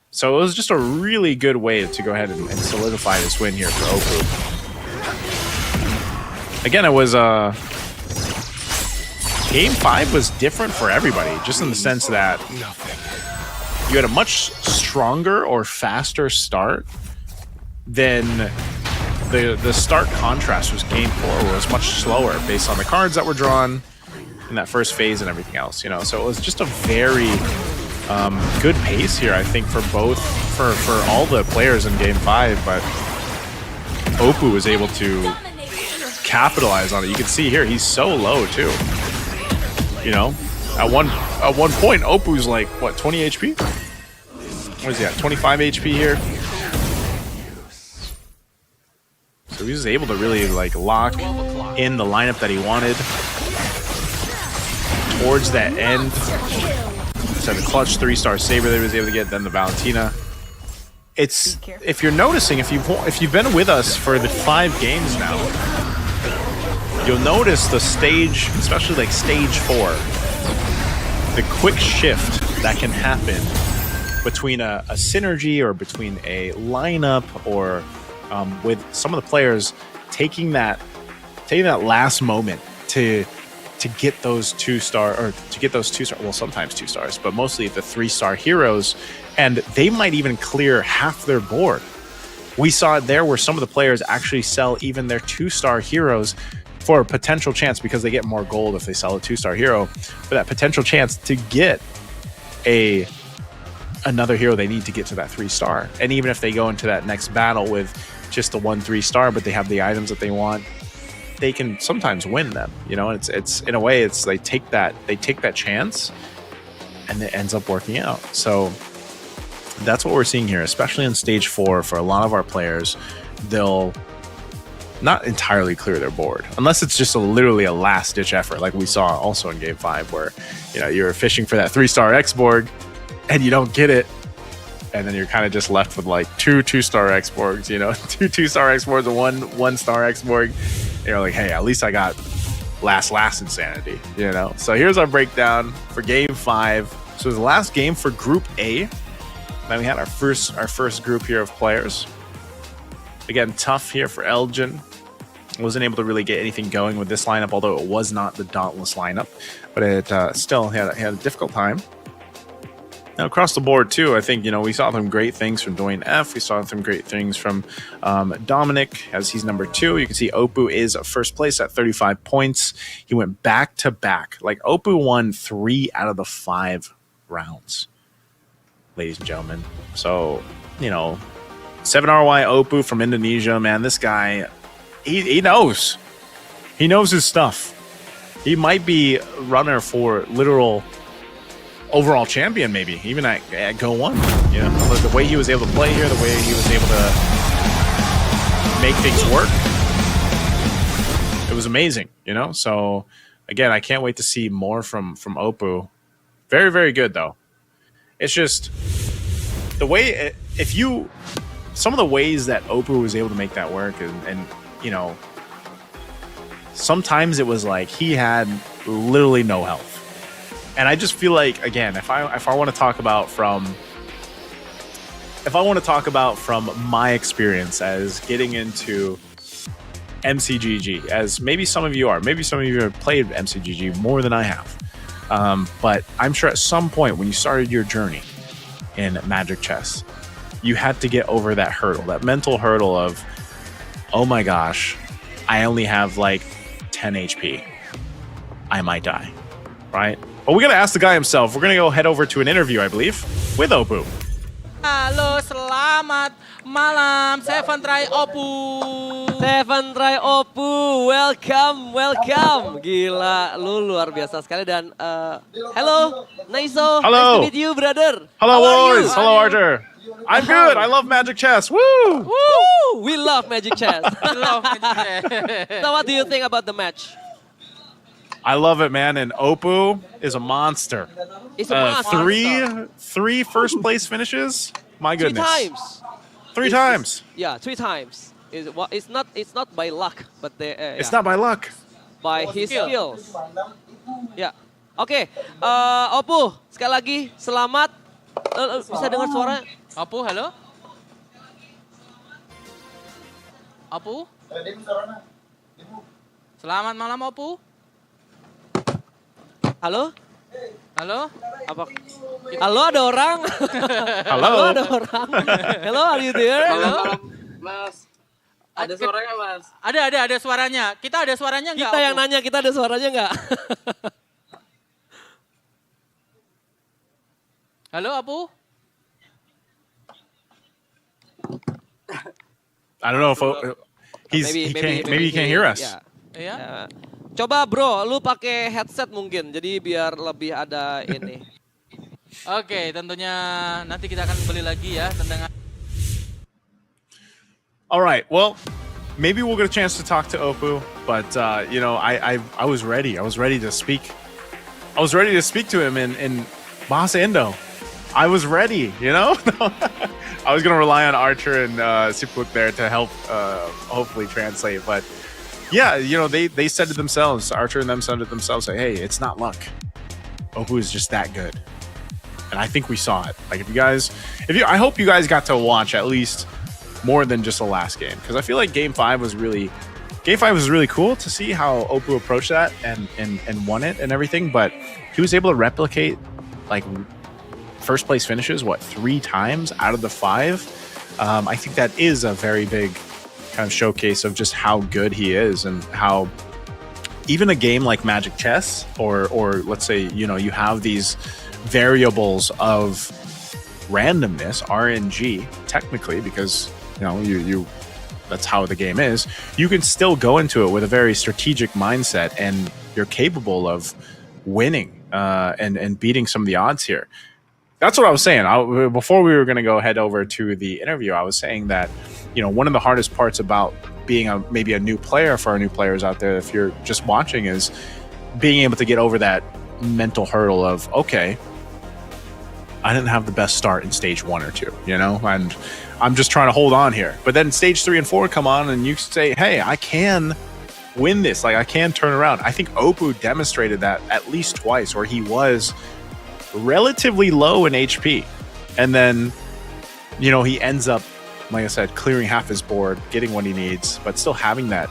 So it was just a really good way to go ahead and solidify this win here for Oppo. Again, it was Game 5 was different for everybody, just in the sense that you had a much stronger or faster start than the start contrast was Game 4, where it was much slower based on the cards that were drawn in that first phase and everything else, you know. So it was just a very good pace here, I think, for all the players in Game 5, but Oppo was able to capitalize on it. You can see here he's so low too. You know, at one point Oppo's like what, 20 HP? What is he at? 25 HP here. So he was able to really like lock in the lineup that he wanted towards that end. So the clutch 3-star saber that he was able to get, then the Valentina. It's, if you're noticing, if you've been with us for the 5 games now, you'll notice the stage, especially like stage 4, the quick shift that can happen between a synergy or between a lineup, or with some of the players taking that last moment to get those 2-star, or to get those 2-star, well, sometimes 2 stars, but mostly the 3-star heroes, and they might even clear half their board. We saw it there where some of the players actually sell even their 2-star heroes for a potential chance, because they get more gold if they sell a 2-star hero, for that potential chance to get another hero they need to get to that 3-star. And even if they go into that next battle with just the 1 3-star, but they have the items that they want, they can sometimes win them, you know. And it's in a way, it's they take that chance, and it ends up working out. So that's what we're seeing here, especially in stage 4. For a lot of our players, they'll not entirely clear their board unless it's just literally a last-ditch effort, like we saw also in Game 5, where, you know, you're fishing for that 3-star X-Borg and you don't get it, and then you're kind of just left with like 2 2-star X-Borgs, you know, 2 2-star X-Borgs and 1 1-star X-Borg. You're like, hey, at least I got last insanity, you know. So here's our breakdown for Game 5. So it was the last game for Group A. Then we had our first group here of players. Again, tough here for Elgin. Wasn't able to really get anything going with this lineup, although it was not the Dauntless lineup, but it still had a difficult time. Now, across the board, too, I think, you know, we saw some great things from Dwayne F. We saw some great things from Dominic, as he's number 2. You can see Oppo is first place at 35 points. He went back-to-back. Like, Oppo won 3 out of the 5 rounds, ladies and gentlemen. So, you know, 7RY Oppo from Indonesia, man, this guy, he knows. He knows his stuff. He might be runner for literal overall champion, maybe even at Go 1. You know, the way he was able to play here, the way he was able to make things work, it was amazing. You know, so again, I can't wait to see more from Oppo. Very, very good though. It's just the way some of the ways that Oppo was able to make that work, and you know, sometimes it was like he had literally no health. And I just feel like, again, if I want to talk about from my experience as getting into MCGG, as maybe some of you have played MCGG more than I have, but I'm sure at some point when you started your journey in Magic Chess, you had to get over that hurdle, that mental hurdle of, oh my gosh, I only have like 10 HP. I might die, right? But we're going to ask the guy himself. We're going to go head over to an interview, I believe, with Oppo. Halo, selamat malam, Seven Try Oppo. Seven Try Oppo, welcome. Gila, lu luar biasa sekali. Dan hello, Naiso. Hello. Nice to meet you, brother. Hello, How are boys. you? Hello, Arthur. I'm good. I love Magic Chess. Woo! Woo! We love Magic Chess. We love Magic Chess. So what do you think about the match? I love it, man. And Oppo is a monster. It's a monster. Three first place finishes. My goodness. 3 times. Three times. Yeah, 3 times. It's not by luck, but it's not by luck. By his skills. Ya. Oke, Oppo, sekali lagi selamat. Bisa dengar suara? Oppo, halo? Oppo? Selamat malam, Oppo. Halo? Halo? Apa? Halo, ada orang? Halo? Halo, ada orang? Hello, are you there? Halo? Mas, ada suaranya, Mas? Ada suaranya. Kita ada suaranya nggak? Kita yang nanya, kita ada suaranya nggak? Halo, Oppo? I don't know if maybe he can't hear us. Iya. Coba bro, lu pakai headset mungkin, jadi biar lebih ada ini. Oke, tentunya nanti kita akan kembali lagi ya tentang. All right, well, maybe we'll get a chance to talk to Oppo, but you know, I was ready. I was ready to speak. I was ready to speak to him in Bahasa Indo. I was ready, you know? I was going to rely on Archer and Sipuk there to help hopefully translate, but yeah, you know, they said it themselves. Archer and them said it themselves. Like, hey, it's not luck. Oppo is just that good, and I think we saw it. Like, I hope you guys got to watch at least more than just the last game, because I feel like Game 5 was really cool to see how Oppo approached that and won it and everything. But he was able to replicate like first place finishes 3 times out of the 5. I think that is a very big kind of showcase of just how good he is, and how even a game like Magic Chess, or let's say, you know, you have these variables of randomness, RNG, technically, because you know you that's how the game is. You can still go into it with a very strategic mindset, and you're capable of winning and beating some of the odds here. That's what I was saying. Before we were going to go head over to the interview, I was saying that, you know, one of the hardest parts about being maybe a new player for our new players out there, if you're just watching, is being able to get over that mental hurdle of, okay, I didn't have the best start in stage 1 or 2, you know, and I'm just trying to hold on here. But then stage 3 and 4 come on, and you say, hey, I can win this. Like, I can turn around. I think Oppo demonstrated that at least twice, where he was relatively low in HP, and then, you know, he ends up, like I said, clearing half his board, getting what he needs, but still having that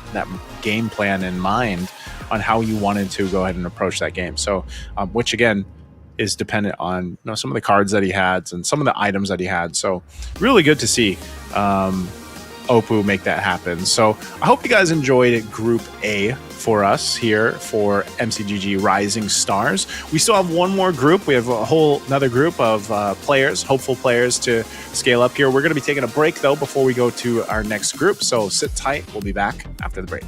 game plan in mind on how you wanted to go ahead and approach that game. So, which again is dependent on, you know, some of the cards that he had and some of the items that he had. So, really good to see Oppo make that happen. So, I hope you guys enjoyed Group A for us here for MCGG Rising Stars. We still have one more group. We have another group of players, hopeful players to scale up here. We're going to be taking a break though before we go to our next group. So sit tight. We'll be back after the break.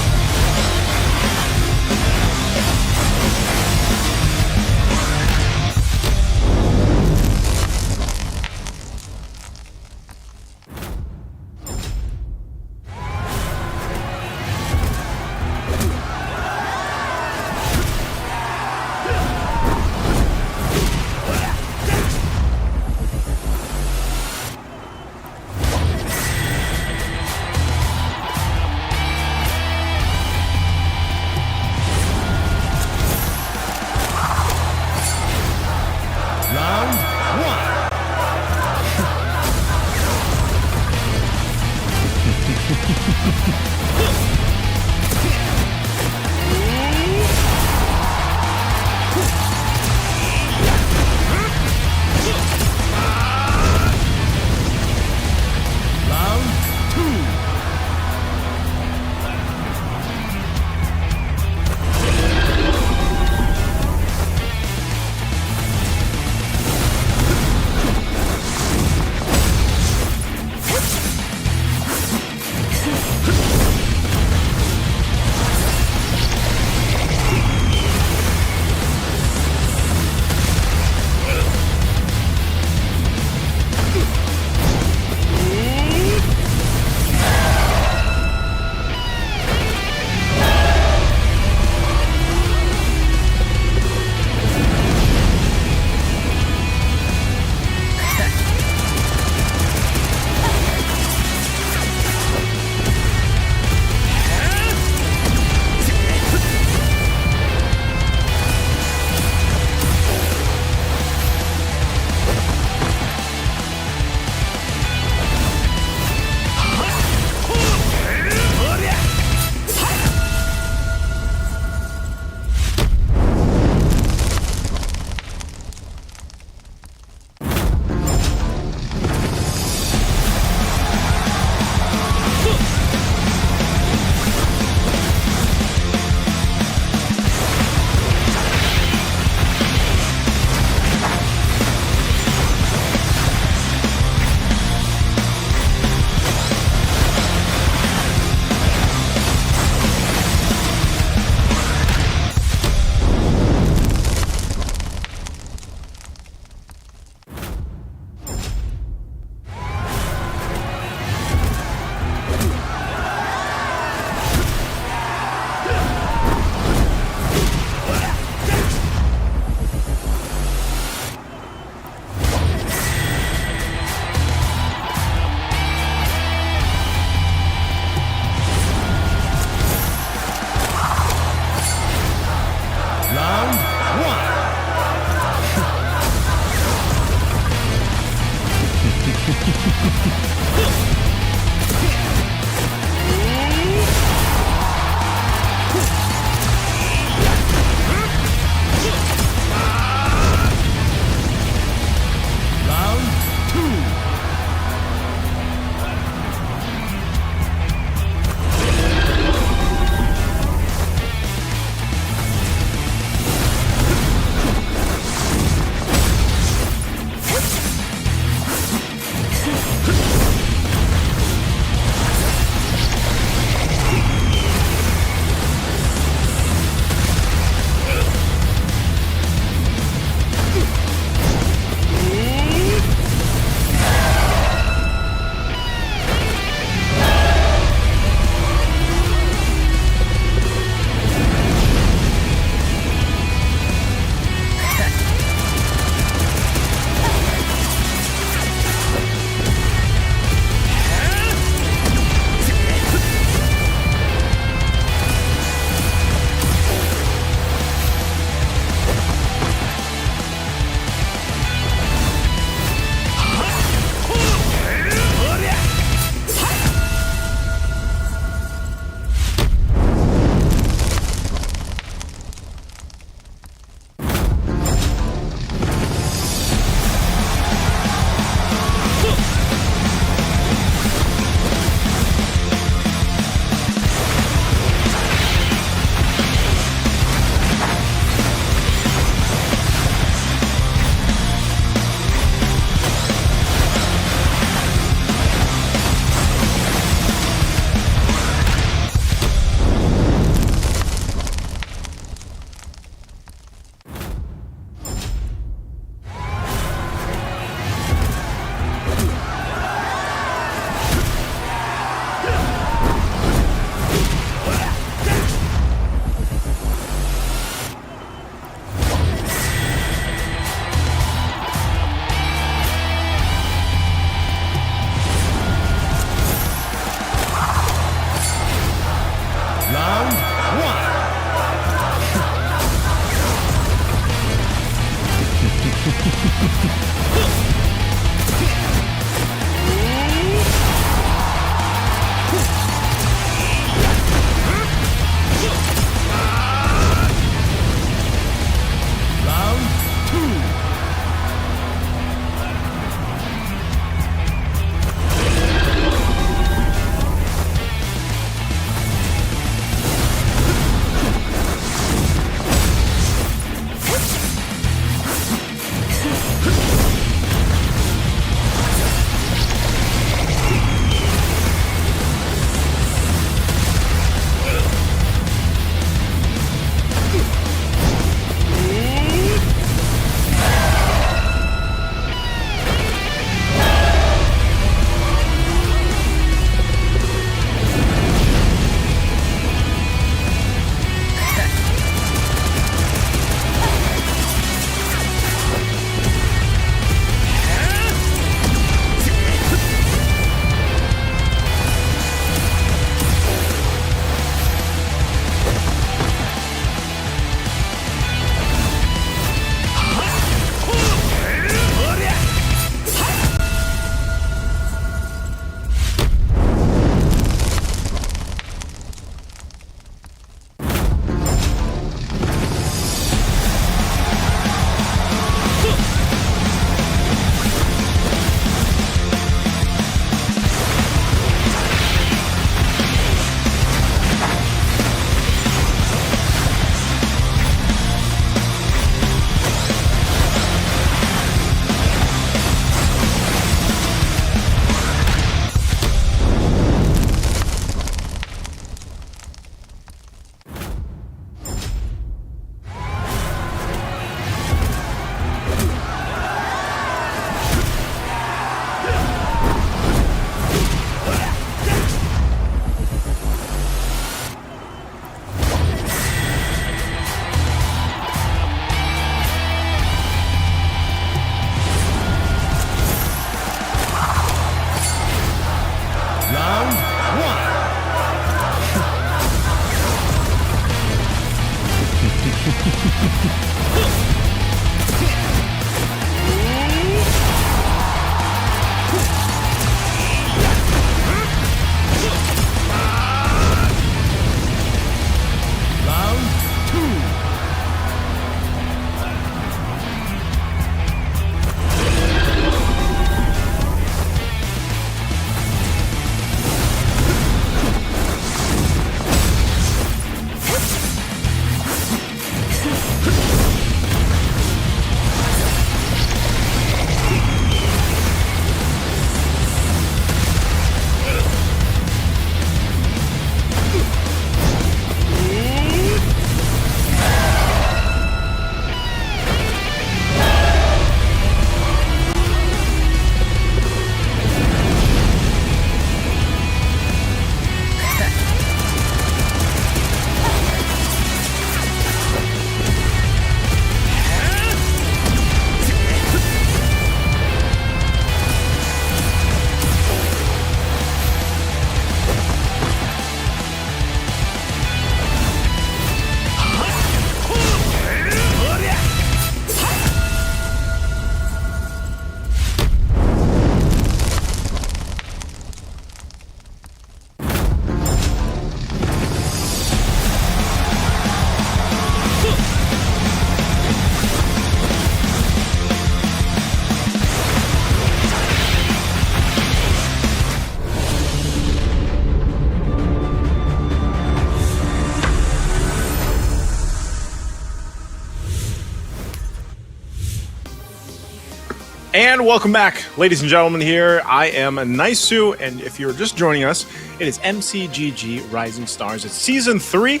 And welcome back, ladies and gentlemen. Here I am, Naisu, and if you're just joining us, it is MCGG Rising Stars. It's Season 3,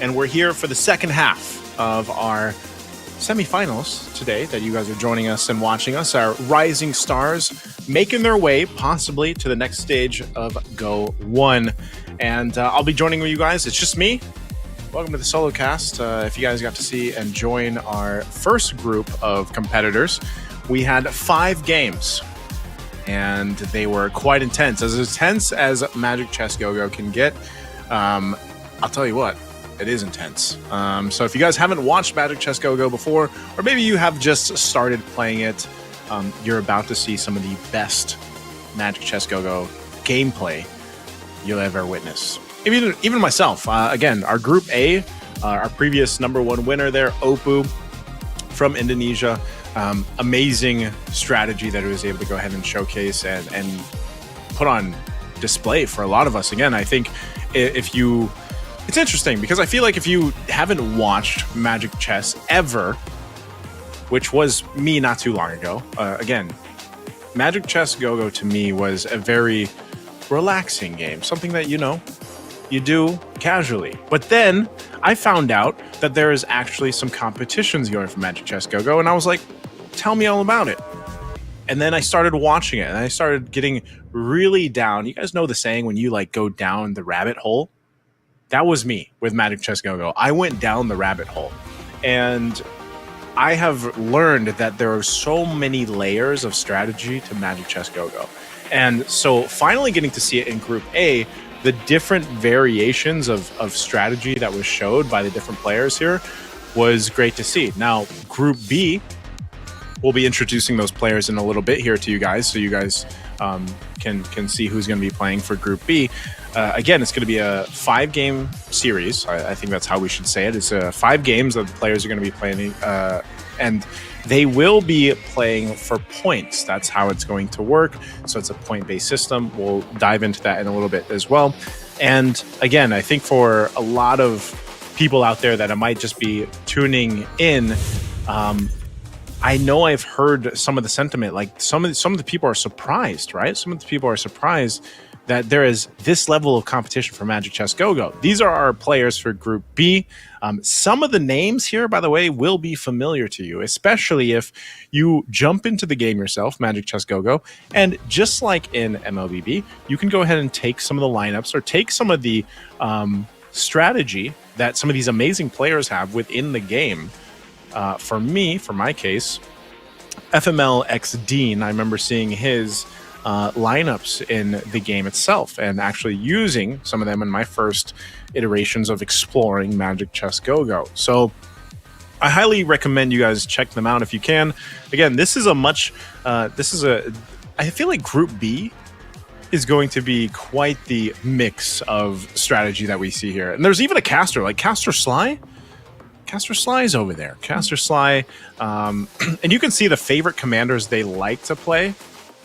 and we're here for the second half of our semifinals today that you guys are joining us and watching us. Our Rising Stars making their way possibly to the next stage of Go 1. And I'll be joining you guys. It's just me. Welcome to the solo cast. If you guys got to see and join our first group of competitors, we had 5 games, and they were quite intense as Magic Chess Go-Go can get. I'll tell you what, it is intense. So if you guys haven't watched Magic Chess Go-Go before, or maybe you have just started playing it, you're about to see some of the best Magic Chess Go-Go gameplay you'll ever witness. Even myself. Again, our Group A, our previous #1 winner there, Oppo from Indonesia. Amazing strategy that he was able to go ahead and showcase and put on display for a lot of us. Again, I think it's interesting because I feel like if you haven't watched Magic Chess ever, which was me not too long ago, again, Magic Chess Go-Go to me was a very relaxing game, something that, you do casually. But then I found out that there is actually some competitions going for Magic Chess Go-Go, and I was like, tell me all about it. And then I started watching it, and I started getting really down. You guys know the saying, when you go down the rabbit hole? That was me with Magic Chess Go-Go. I went down the rabbit hole, and I have learned that there are so many layers of strategy to Magic Chess Go-Go. And so finally getting to see it in Group A, the different variations of strategy that was showed by the different players here was great to see. Now, Group B, we'll be introducing those players in a little bit here to you guys, so you guys can see who's going to be playing for Group B. Again, it's going to be a 5-game series. I think that's how we should say it. It's 5 games that the players are going to be playing, and they will be playing for points. That's how it's going to work. So it's a point-based system. We'll dive into that in a little bit as well. And again, I think for a lot of people out there that might just be tuning in, I know I've heard some of the sentiment, like some of the people are surprised, right? Some of the people are surprised that there is this level of competition for Magic Chess Go-Go. These are our players for Group B. Some of the names here, by the way, will be familiar to you, especially if you jump into the game yourself, Magic Chess Go-Go. And just like in MLBB, you can go ahead and take some of the lineups or take some of the strategy that some of these amazing players have within the game. For my case, FML X Dean, I remember seeing his lineups in the game itself and actually using some of them in my first iterations of exploring Magic Chess Go-Go. So I highly recommend you guys check them out if you can. Again, I feel like Group B is going to be quite the mix of strategy that we see here. And there's even a caster, like Caster Sly. Caster Sly is over there. Caster Sly. And you can see the favorite commanders they like to play.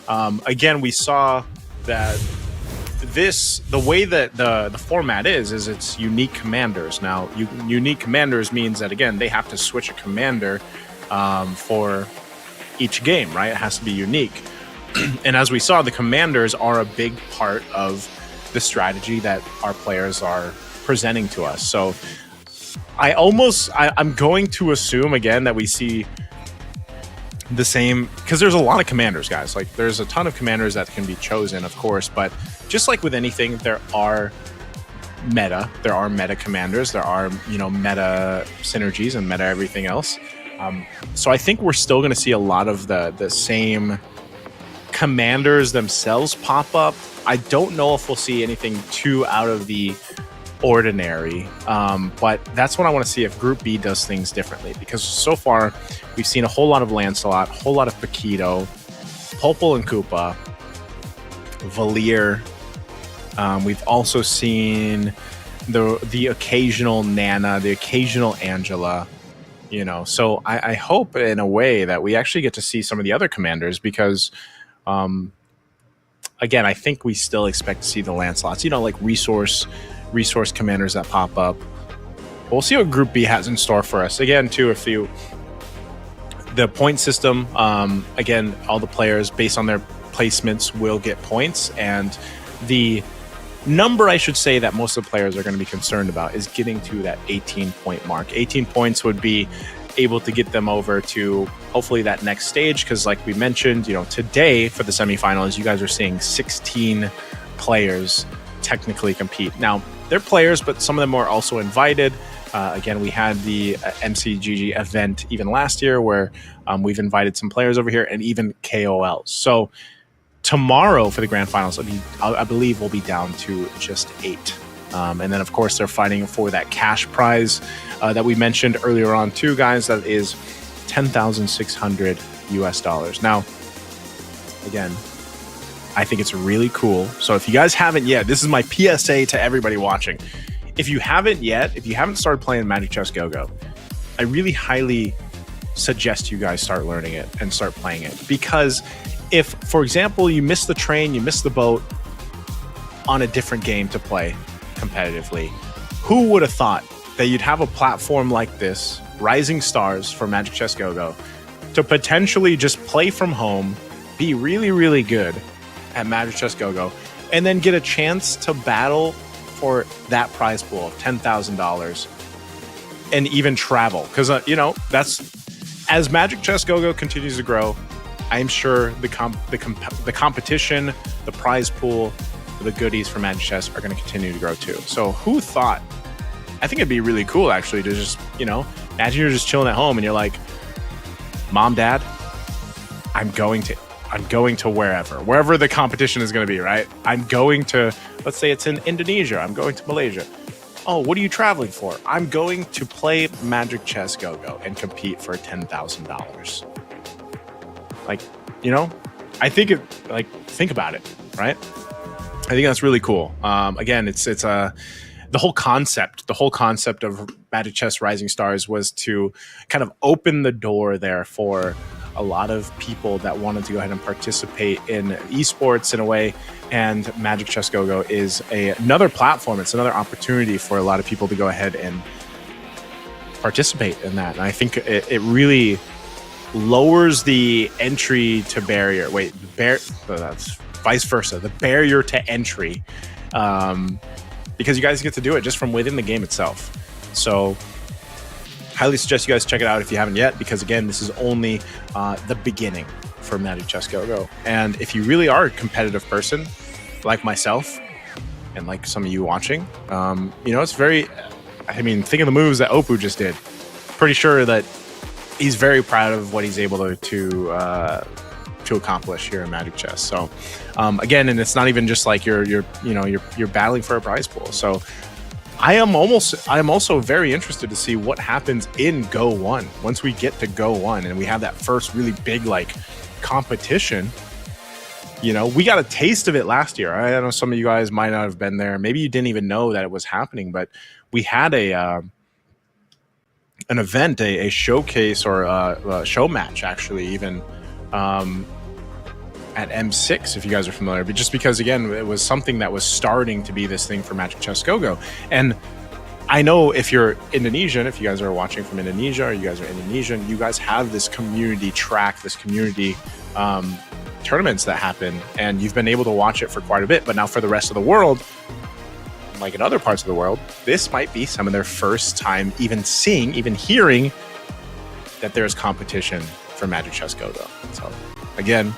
Again, we saw that the way that the format is it's unique commanders. Now, unique commanders means that, again, they have to switch a commander for each game, right? It has to be unique. And as we saw, the commanders are a big part of the strategy that our players are presenting to us. So I'm going to assume, again, that we see the same, because there's a lot of commanders, guys. Like, there's a ton of commanders that can be chosen, of course, but just like with anything, there are meta commanders, there are meta synergies and meta everything else. So I think we're still going to see a lot of the same commanders themselves pop up. I don't know if we'll see anything too out of the ordinary, but that's what I want to see if Group B does things differently, because so far we've seen a whole lot of Lancelot, a whole lot of Paquito, Popol and Koopa, Valier. We've also seen the occasional Nana, the occasional Angela, so I hope in a way that we actually get to see some of the other commanders, because again, I think we still expect to see the Lancelots, like resource commanders that pop up. We'll see what Group B has in store for us. Again, too, the point system, again, all the players based on their placements will get points, and the number I should say that most of the players are going to be concerned about is getting to that 18-point mark. 18 points would be able to get them over to hopefully that next stage, because like we mentioned, today for the semifinals, you guys are seeing 16 players technically compete. Now, they're players, but some of them are also invited. Again, we had the MCGG event even last year where we've invited some players over here and even KOLs. So tomorrow for the grand finals, I believe we'll be down to just 8. And then, of course, they're fighting for that cash prize that we mentioned earlier on too, guys. That is $10,600 US. Now, again, I think it's really cool. So if you guys haven't yet, this is my PSA to everybody watching. If you haven't started playing Magic Chess Go-Go, I really highly suggest you guys start learning it and start playing it. Because if, for example, you miss the train, you miss the boat on a different game to play competitively, who would have thought that you'd have a platform like this, Rising Stars for Magic Chess Go-Go, to potentially just play from home, be really, really good at Magic Chess Go-Go, and then get a chance to battle for that prize pool of $10,000 and even travel. Because, that's, as Magic Chess Go-Go continues to grow, I'm sure the competition, the prize pool, the goodies for Magic Chess are going to continue to grow too. So who thought? I think it'd be really cool actually to just, imagine you're just chilling at home and you're like, Mom, Dad, I'm going to wherever the competition is going to be, right? I'm going to, let's say it's in Indonesia. I'm going to Malaysia. Oh, what are you traveling for? I'm going to play Magic Chess Go-Go and compete for $10,000. Like, I think think about it, right? I think that's really cool. Again, it's the whole concept of Magic Chess Rising Stars was to kind of open the door there for a lot of people that wanted to go ahead and participate in esports in a way. And Magic Chess Go-Go is another platform. It's another opportunity for a lot of people to go ahead and participate in that. And I think it really lowers the entry to barrier. That's vice versa. The barrier to entry, because you guys get to do it just from within the game itself. So highly suggest you guys check it out if you haven't yet, because again, this is only the beginning for Magic Chess Go-Go. And if you really are a competitive person like myself and like some of you watching, it's very, think of the moves that Oppo just did. Pretty sure that he's very proud of what he's able to accomplish here in Magic Chess. So again, and it's not even just like you're battling for a prize pool. So I am also very interested to see what happens in Go 1 once we get to Go 1 and we have that first really big competition. We got a taste of it last year. I know some of you guys might not have been there. Maybe you didn't even know that it was happening, but we had an event, a showcase or a show match actually, even at M6, if you guys are familiar, but just because again, it was something that was starting to be this thing for Magic Chess Go-Go. And I know if you're Indonesian, if you guys are watching from Indonesia or you guys are Indonesian, you guys have this community track, this community tournaments that happen, and you've been able to watch it for quite a bit. But now for the rest of the world, like in other parts of the world, this might be some of their first time even hearing that there's competition for Magic Chess Go-Go. So again,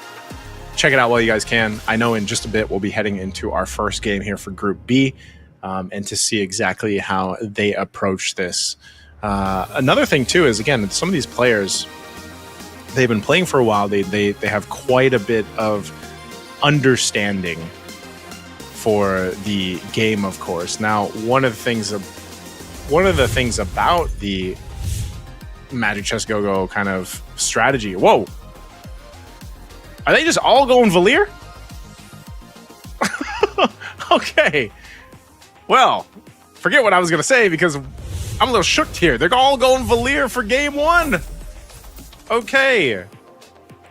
check it out while you guys can. I know in just a bit we'll be heading into our first game here for Group B, and to see exactly how they approach this. Another thing too is, again, some of these players, they've been playing for a while. They have quite a bit of understanding for the game, of course. Now, one of the things about the Magic Chess Go-Go kind of strategy. Whoa. Are they just all going Valir? Okay. Well, forget what I was going to say because I'm a little shook here. They're all going Valir for game 1. Okay.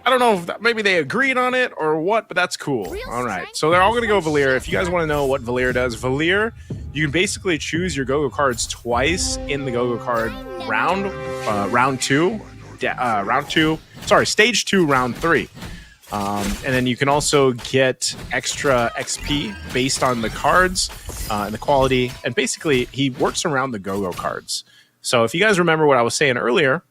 I don't know if maybe they agreed on it or what, but that's cool. All right. So they're all going to go Valir. If you guys want to know what Valir does, Valir, you can basically choose your Go-Go cards twice in the Go-Go card round 2. stage 2, round 3. And then you can also get extra XP based on the cards and the quality. And basically, he works around the go-go cards. So if you guys remember what I was saying earlier,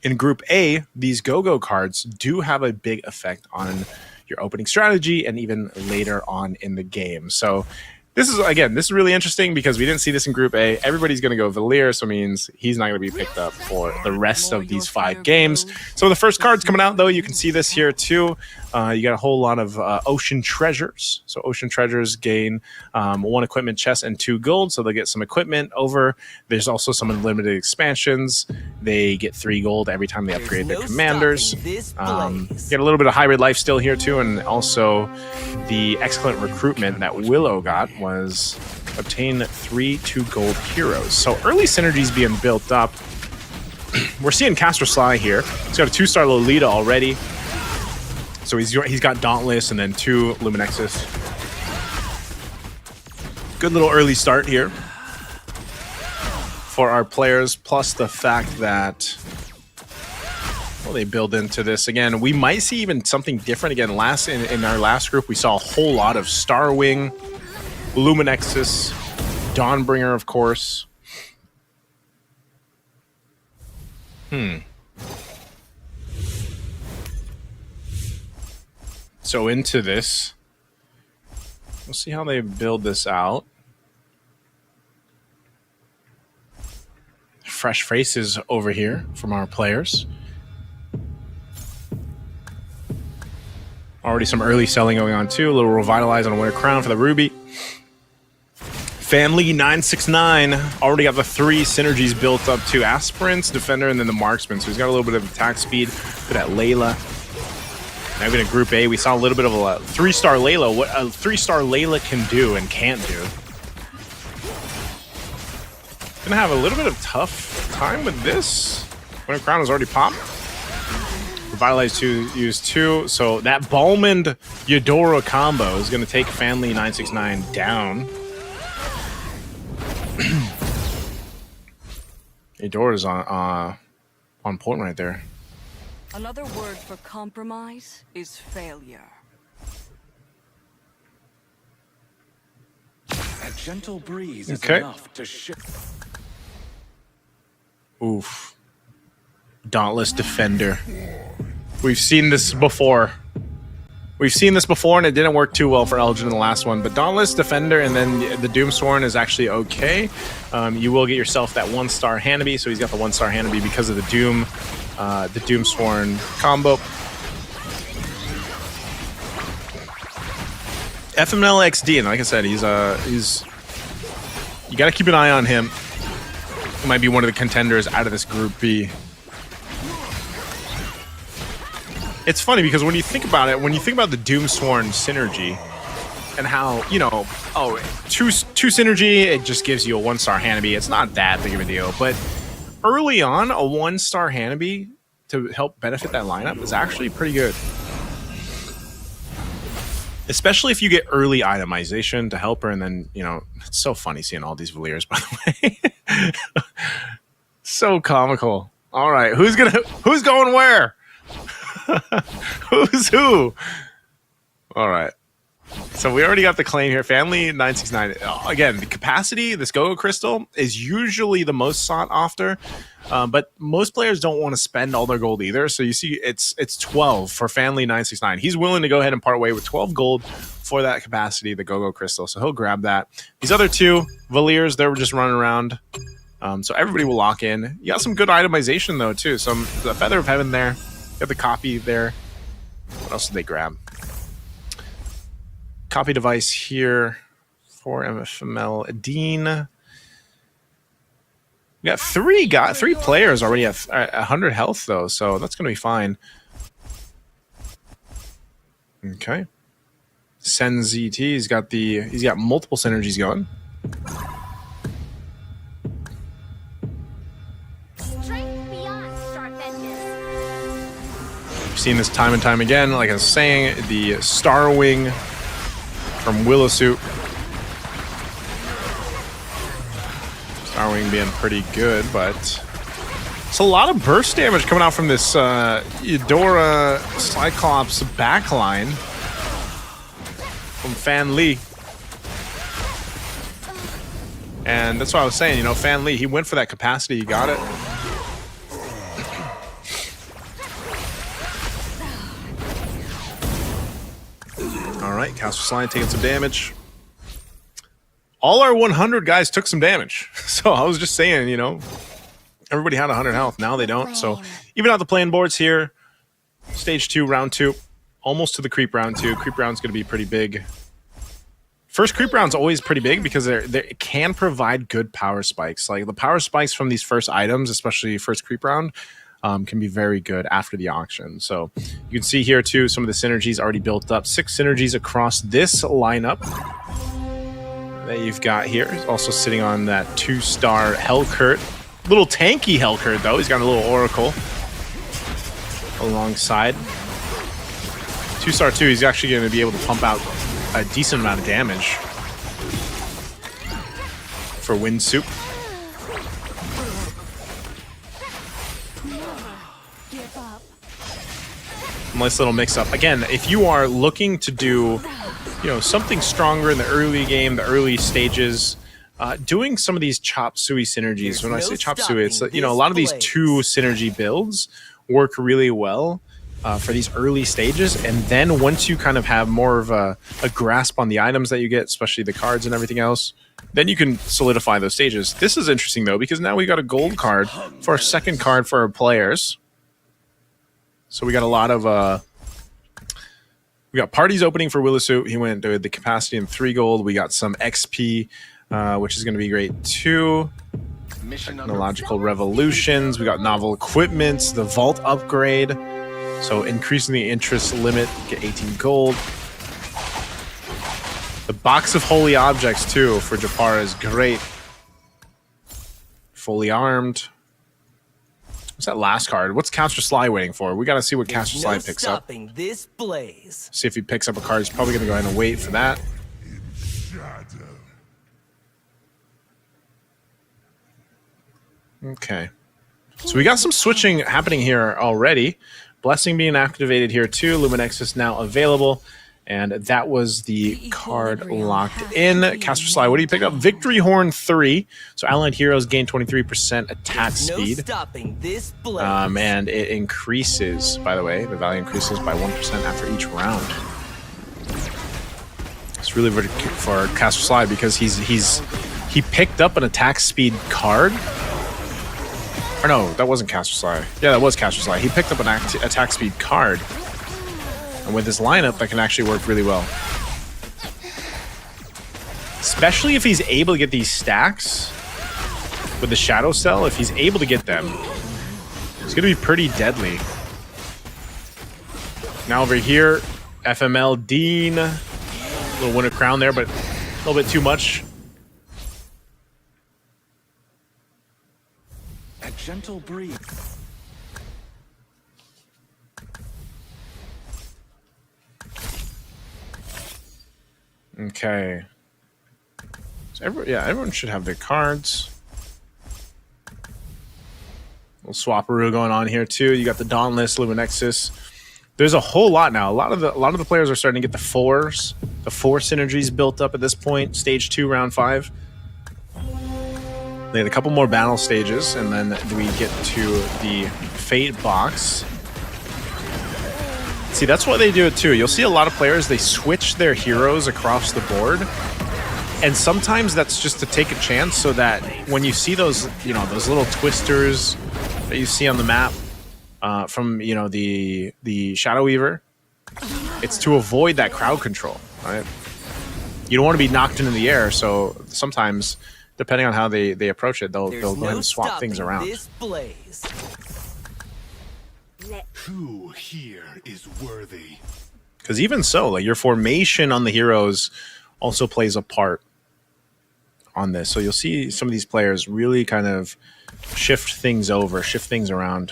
in Group A, these go-go cards do have a big effect on your opening strategy and even later on in the game. So this is really interesting because we didn't see this in Group A. Everybody's going to go Valier, so it means he's not going to be picked up for the rest of these 5 games. So the first card's coming out, though. You can see this here, too. You got a whole lot of Ocean Treasures. So Ocean Treasures gain 1 equipment chest and 2 gold, so they'll get some equipment over. There's also some unlimited expansions. They get 3 gold every time they upgrade their commanders. Get a little bit of hybrid life still here, too, and also the excellent recruitment that Willow got was obtain 3 2-gold heroes. So early synergies being built up. We're seeing Castro Sly here. He's got a 2-star Lolita already. So he's got Dauntless and then 2 Luminexus. Good little early start here for our players, plus the fact that, well, they build into this. Again, we might see even something different. Again, in our last group, we saw a whole lot of Starwing, Luminexus, Dawnbringer, of course. So into this, we'll see how they build this out. Fresh faces over here from our players. Already some early selling going on too. A little revitalize on a Winter Crown for the Ruby. Family 969 already got the 3 synergies built up to Aspirants, Defender, and then the Marksman. So he's got a little bit of attack speed for that Layla. Now even in Group A, we saw a little bit of a 3-star Layla. What a 3-star Layla can do and can't do. Gonna have a little bit of tough time with this. Winter Crown is already popped. Revitalize 2, use 2. So that Balmond Eudora combo is gonna take Family 969 down. Eudora's on point right there. Another word for compromise is failure. A gentle breeze is Okay. enough to Oof. Dauntless Defender. We've seen this before. And it didn't work too well for Elgin in the last one. But Dauntless Defender and then the Doomsworn is actually okay. You will get yourself that 1-star Hanabi. So he's got the 1-star Hanabi because of the Doomsworn combo. FML XD, and like I said, he's you got to keep an eye on him. He might be one of the contenders out of this Group B. It's funny because when you think about it, when you think about the Doomsworn synergy and how, you know, two synergy, it just gives you a 1-star Hanabi. It's not that big of a deal, but early on, a 1-star Hanabi to help benefit that lineup is actually pretty good. Especially if you get early itemization to help her, and then, you know, it's so funny seeing all these Valiers, by the way. So comical. All right, who's going where? Who's who? All right. So we already got the claim here. Family 969. Again, the capacity, this Go-Go Crystal, is usually the most sought after. But most players don't want to spend all their gold either. So you see it's 12 for Family 969. He's willing to go ahead and part way with 12 gold for that capacity, the Go-Go Crystal. So he'll grab that. These other 2 Valiers, they were just running around. So everybody will lock in. You got some good itemization though too. The Feather of Heaven there. Got the copy there. What else did they grab? Copy device here for MFML Dean. We got 3 players already at 100 health though, so that's gonna be fine. Okay. Sen ZT, he's got multiple synergies going. We've seen this time and time again. Like I was saying, the Starwing from Willowsuit. Starwing being pretty good, but It's a lot of burst damage coming out from this Eudora Cyclops backline from Fan Li. And that's what I was saying, you know, Fan Li, he went for that capacity, he got it. All right, Caster Slide taking some damage. All our 100 guys took some damage. So I was just saying, you know, everybody had 100 health. Now they don't. So even out the playing boards here, stage 2, round 2, almost to the creep round 2. Creep round's going to be pretty big. First creep round's always pretty big because it can provide good power spikes. Like the power spikes from these first items, especially first creep round, can be very good after the auction. So you can see here too, some of the synergies already built up. 6 synergies across this lineup that you've got here. He's also sitting on that 2-star Hellcurt. Little tanky Hellcurt though. He's got a little Oracle alongside. 2-star 2, he's actually going to be able to pump out a decent amount of damage for Wind Soup. Nice little mix-up. Again, if you are looking to do, you know, something stronger in the early game, the early stages, doing some of these chop suey synergies. When I say chop suey, it's, you know, a lot of these 2 synergy builds work really well for these early stages, and then once you kind of have more of a grasp on the items that you get, especially the cards and everything else, then you can solidify those stages. This is interesting though, because now we got a gold card for our second card for our players. So we got a lot of we got parties opening for Willisuit. He went to the capacity in 3 gold. We got some XP, which is going to be great too. Technological revolutions. We got novel equipments, the vault upgrade. So increasing the interest limit, get 18 gold. The box of holy objects too for Japara is great. Fully armed. What's that last card? What's Caster Sly waiting for? We got to see what Caster Sly picks up. This blaze. See if he picks up a card. He's probably going to go ahead and wait for that. Okay. So we got some switching happening here already. Blessing being activated here too. Luminexus now available. And that was the card locked in. Caster Sly, what do you pick up? Victory Horn 3. So allied heroes gain 23% attack speed. And it increases, by the way, the value increases by 1% after each round. It's really good for Caster Sly because he picked up an attack speed card. Or no, that wasn't Caster Sly. Yeah, that was Caster Sly. He picked up an attack speed card. And with this lineup, that can actually work really well. Especially if he's able to get these stacks with the Shadow Cell. If he's able to get them, it's going to be pretty deadly. Now over here, FML Dean. A little Winter Crown there, but a little bit too much. A gentle breeze. Okay. So everyone should have their cards. Little swapperoo going on here too. You got the Dauntless, Luminexus. There's a whole lot now. A lot of the players are starting to get the 4s. The 4 synergies built up at this point. Stage 2, round 5. They had a couple more battle stages, and then we get to the Fate box. See, that's why they do it too. You'll see a lot of players, they switch their heroes across the board. And sometimes that's just to take a chance so that when you see those, you know, those little twisters that you see on the map from, you know, the Shadow Weaver, it's to avoid that crowd control, right? You don't want to be knocked into the air, so sometimes, depending on how they approach it, they'll go ahead and swap things around. Who here is worthy? Because even so, like your formation on the heroes also plays a part on this. So you'll see some of these players really kind of shift things over, shift things around.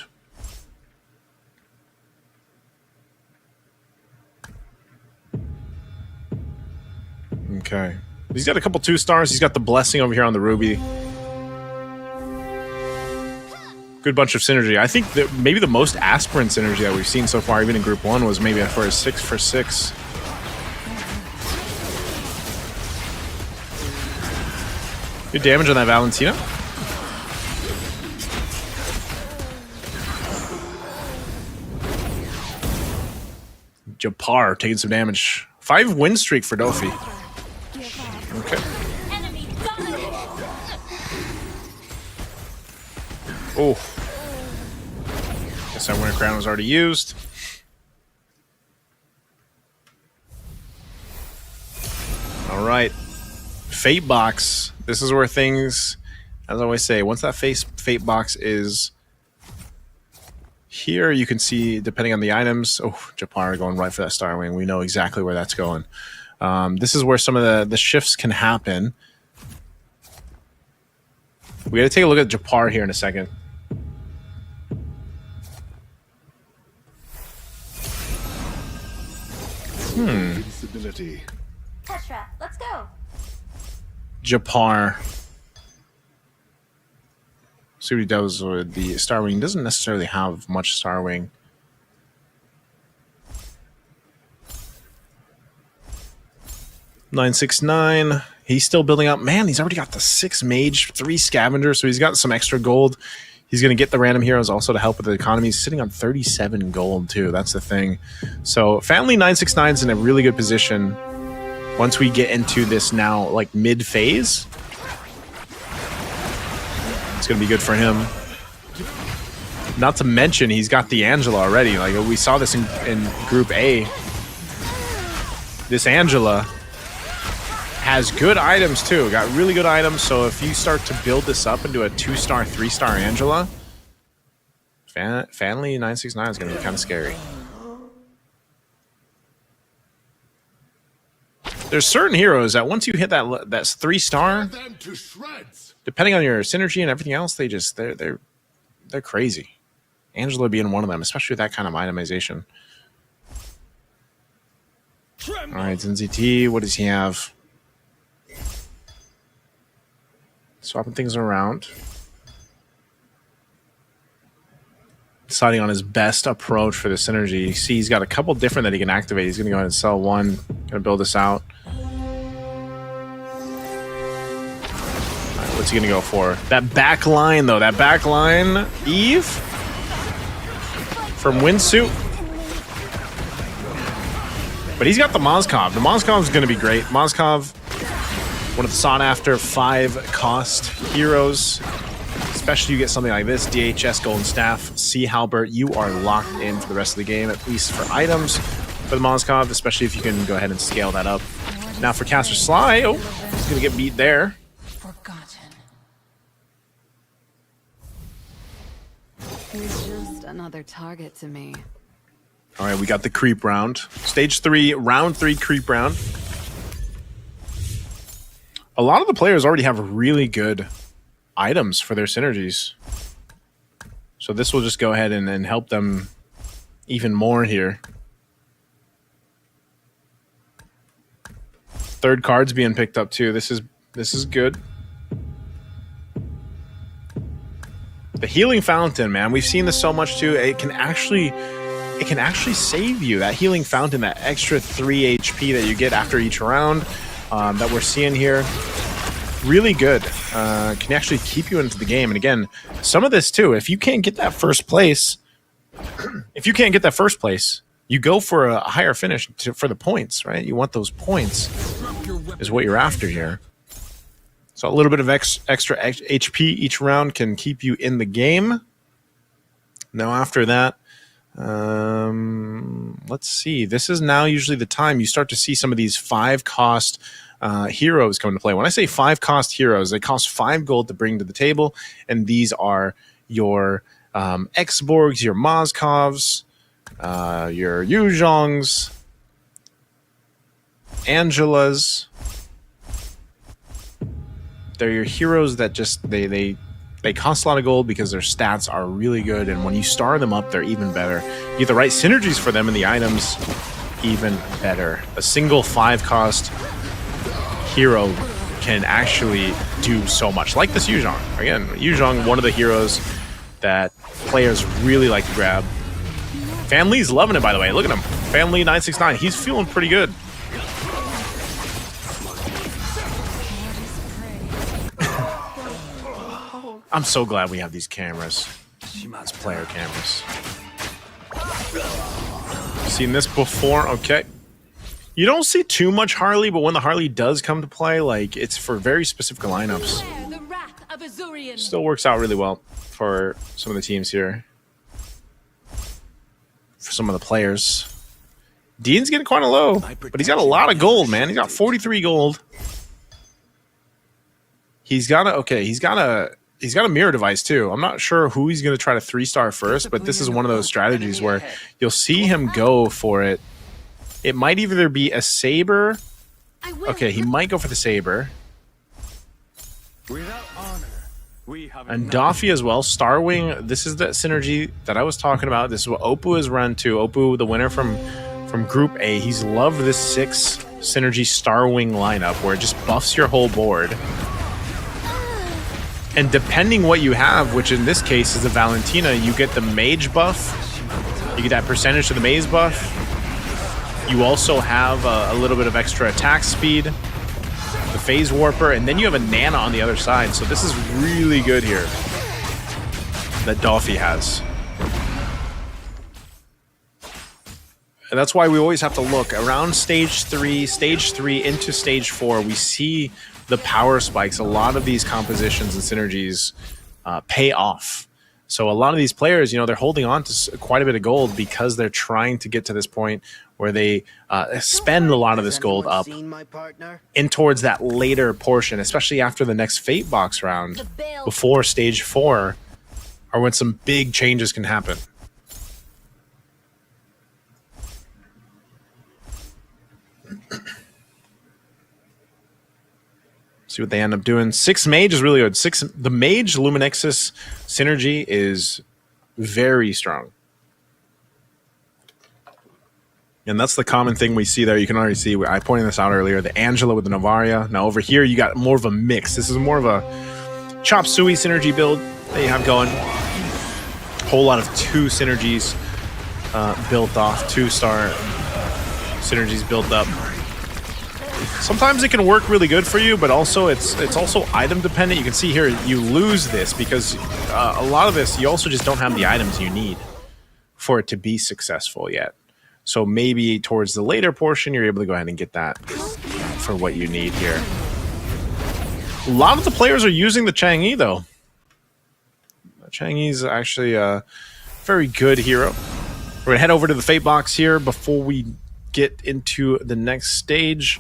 Okay. He's got a couple 2-stars. He's got the Blessing over here on the Ruby. good bunch of synergy. I think that maybe the most aspirant synergy that we've seen so far, even in Group 1, was maybe for a 6-for-6. Good damage on that Valentina. Japar taking some damage. 5 win streak for Dofi. Okay. Oh. Guess that winner crown was already used. All right. Fate box. This is where things, as I always say, once that fate box is here, you can see, depending on the items, oh, Japar going right for that Star Wing. We know exactly where that's going. This is where some of the shifts can happen. We got to take a look at Japar here in a second. Invincibility. Petra, let's go. Japar. See what he does with the Star Wing. Doesn't necessarily have much Star Wing. $969. He's still building up. Man, he's already got the 6 mage, 3 scavenger, so he's got some extra gold. He's going to get the random heroes also to help with the economy. He's sitting on 37 gold, too. That's the thing. So, Family 969 is in a really good position once we get into this now, like, mid-phase. It's going to be good for him. Not to mention, he's got the Angela already. Like, we saw this in Group A. This Angela has good items too. Got really good items. So if you start to build this up into a 2-star, 3-star Angela, Family 969 is going to be kind of scary. There's certain heroes that once you hit that 3-star, depending on your synergy and everything else, they're crazy. Angela being one of them, especially with that kind of itemization. All right, ZNZT, what does he have? Swapping things around. Deciding on his best approach for the synergy. You see he's got a couple different that he can activate. He's going to go ahead and sell one. Going to build this out. All right, what's he going to go for? That back line, though. That back line. Eve from Windsuit. But he's got the Mozkov. The Mozkov is going to be great. Mozkov, one of the sought-after 5-cost heroes. Especially you get something like this, DHS Golden Staff, Sea Halbert, you are locked in for the rest of the game, at least for items for the Mozkov, especially if you can go ahead and scale that up. Now for Caster Sly, oh, he's going to get beat there. Forgotten. He's just another target to me. All right, we got the creep round. Stage 3, round 3 creep round. A lot of the players already have really good items for their synergies. So this will just go ahead and help them even more here. Third card's being picked up too. This is good. The healing fountain, man. We've seen this so much too. It can actually save you. That healing fountain, that extra 3 HP that you get after each round that we're seeing here. Really good. Can actually keep you into the game. And again, some of this too, if you can't get that first place, you go for a higher finish for the points, right? You want those points is what you're after here. So a little bit of extra HP each round can keep you in the game. Now after that, let's see. This is now usually the time you start to see some of these 5-cost heroes come into play. When I say 5-cost heroes, they cost 5 gold to bring to the table, and these are your X-Borgs, your Mozkovs, your Yuzhongs, Angelas. They're your heroes that just they cost a lot of gold because their stats are really good, and when you star them up, they're even better. You get the right synergies for them in the items, even better. A single 5-cost hero can actually do so much. Like this Yuzhong. Again, Yuzhong, one of the heroes that players really like to grab. Fanlee's loving it, by the way. Look at him. Fanlee 969. He's feeling pretty good. I'm so glad we have these cameras. These player cameras. Seen this before? Okay. You don't see too much Harley, but when the Harley does come to play, like, it's for very specific lineups. Still works out really well for some of the teams here. For some of the players. Dean's getting quite a low, but he's got a lot of gold, man. He's got 43 gold. He's got a mirror device too. I'm not sure who he's going to try to 3-star first, but this is one of those strategies where you'll see him go for it. It might either be a saber. Okay, he might go for the saber. And Doffy as well. Starwing, this is the synergy that I was talking about. This is what Oppo has run to. Oppo, the winner from Group A. He's loved this 6 synergy Starwing lineup where it just buffs your whole board. And depending what you have, which in this case is the Valentina, you get the mage buff. You get that percentage to the maze buff. You also have a little bit of extra attack speed, the phase warper, and then you have a Nana on the other side. So this is really good here that Doffy has. And that's why we always have to look around stage 3 into stage 4. We see the power spikes. A lot of these compositions and synergies pay off. So a lot of these players, you know, they're holding on to quite a bit of gold because they're trying to get to this point where they spend a lot of this gold up in towards that later portion, especially after the next Fate Box round, before stage 4, or when some big changes can happen. See what they end up doing. 6 mage is really good. The mage Luminexus synergy is very strong. And that's the common thing we see there. You can already see, I pointed this out earlier, the Angela with the Navaria. Now over here, you got more of a mix. This is more of a Chop Suey synergy build that you have going. Whole lot of 2 synergies built off, 2-star synergies built up. Sometimes it can work really good for you, but also it's also item dependent. You can see here you lose this because a lot of this you also just don't have the items you need for it to be successful yet. So maybe towards the later portion you're able to go ahead and get that for what you need here. A lot of the players are using the Chang'e though. Chang'e's actually a very good hero. We're gonna head over to the Fate Box here before we get into the next stage.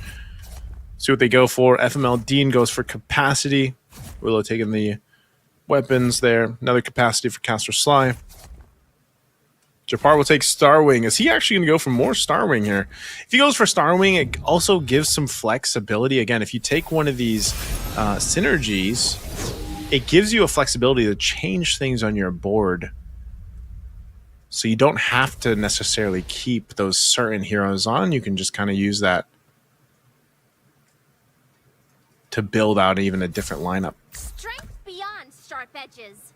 See what they go for. FML Dean goes for capacity. Willow taking the weapons there. Another capacity for Caster Sly. Japar will take Starwing. Is he actually going to go for more Starwing here? If he goes for Starwing, it also gives some flexibility. Again, if you take one of these synergies, it gives you a flexibility to change things on your board. So you don't have to necessarily keep those certain heroes on. You can just kind of use that to build out even a different lineup. Strength beyond sharp edges.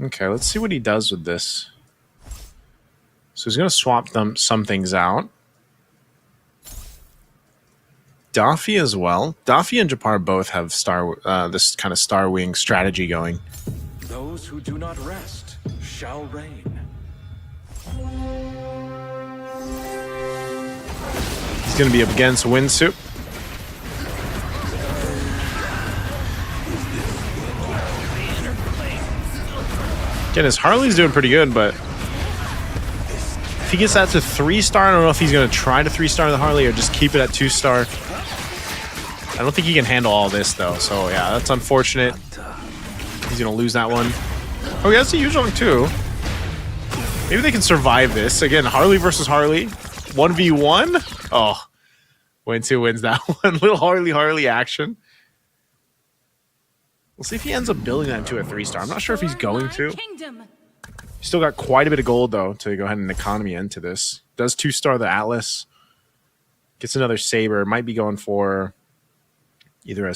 Okay, let's see what he does with this. So he's going to swap some things out. Doffy as well. Doffy and Japar both have this kind of Starwing strategy going. Those who do not rest shall reign. He's going to be up against Windsuit. Again, his Harley's doing pretty good, but if he gets that to 3-star, I don't know if he's going to try to 3-star the Harley or just keep it at 2-star. I don't think he can handle all this, though. So, yeah, that's unfortunate. He's going to lose that one. Oh, yeah, that's a huge one, too. Maybe they can survive this. Again, Harley versus Harley. 1v1? Oh, Windsuit wins that one. Little Harley action. We'll see if he ends up building that into a 3-star. I'm not sure if he's going to. He's still got quite a bit of gold, though, to go ahead and economy into this. Does 2-star the Atlas. Gets another Saber. Might be going for either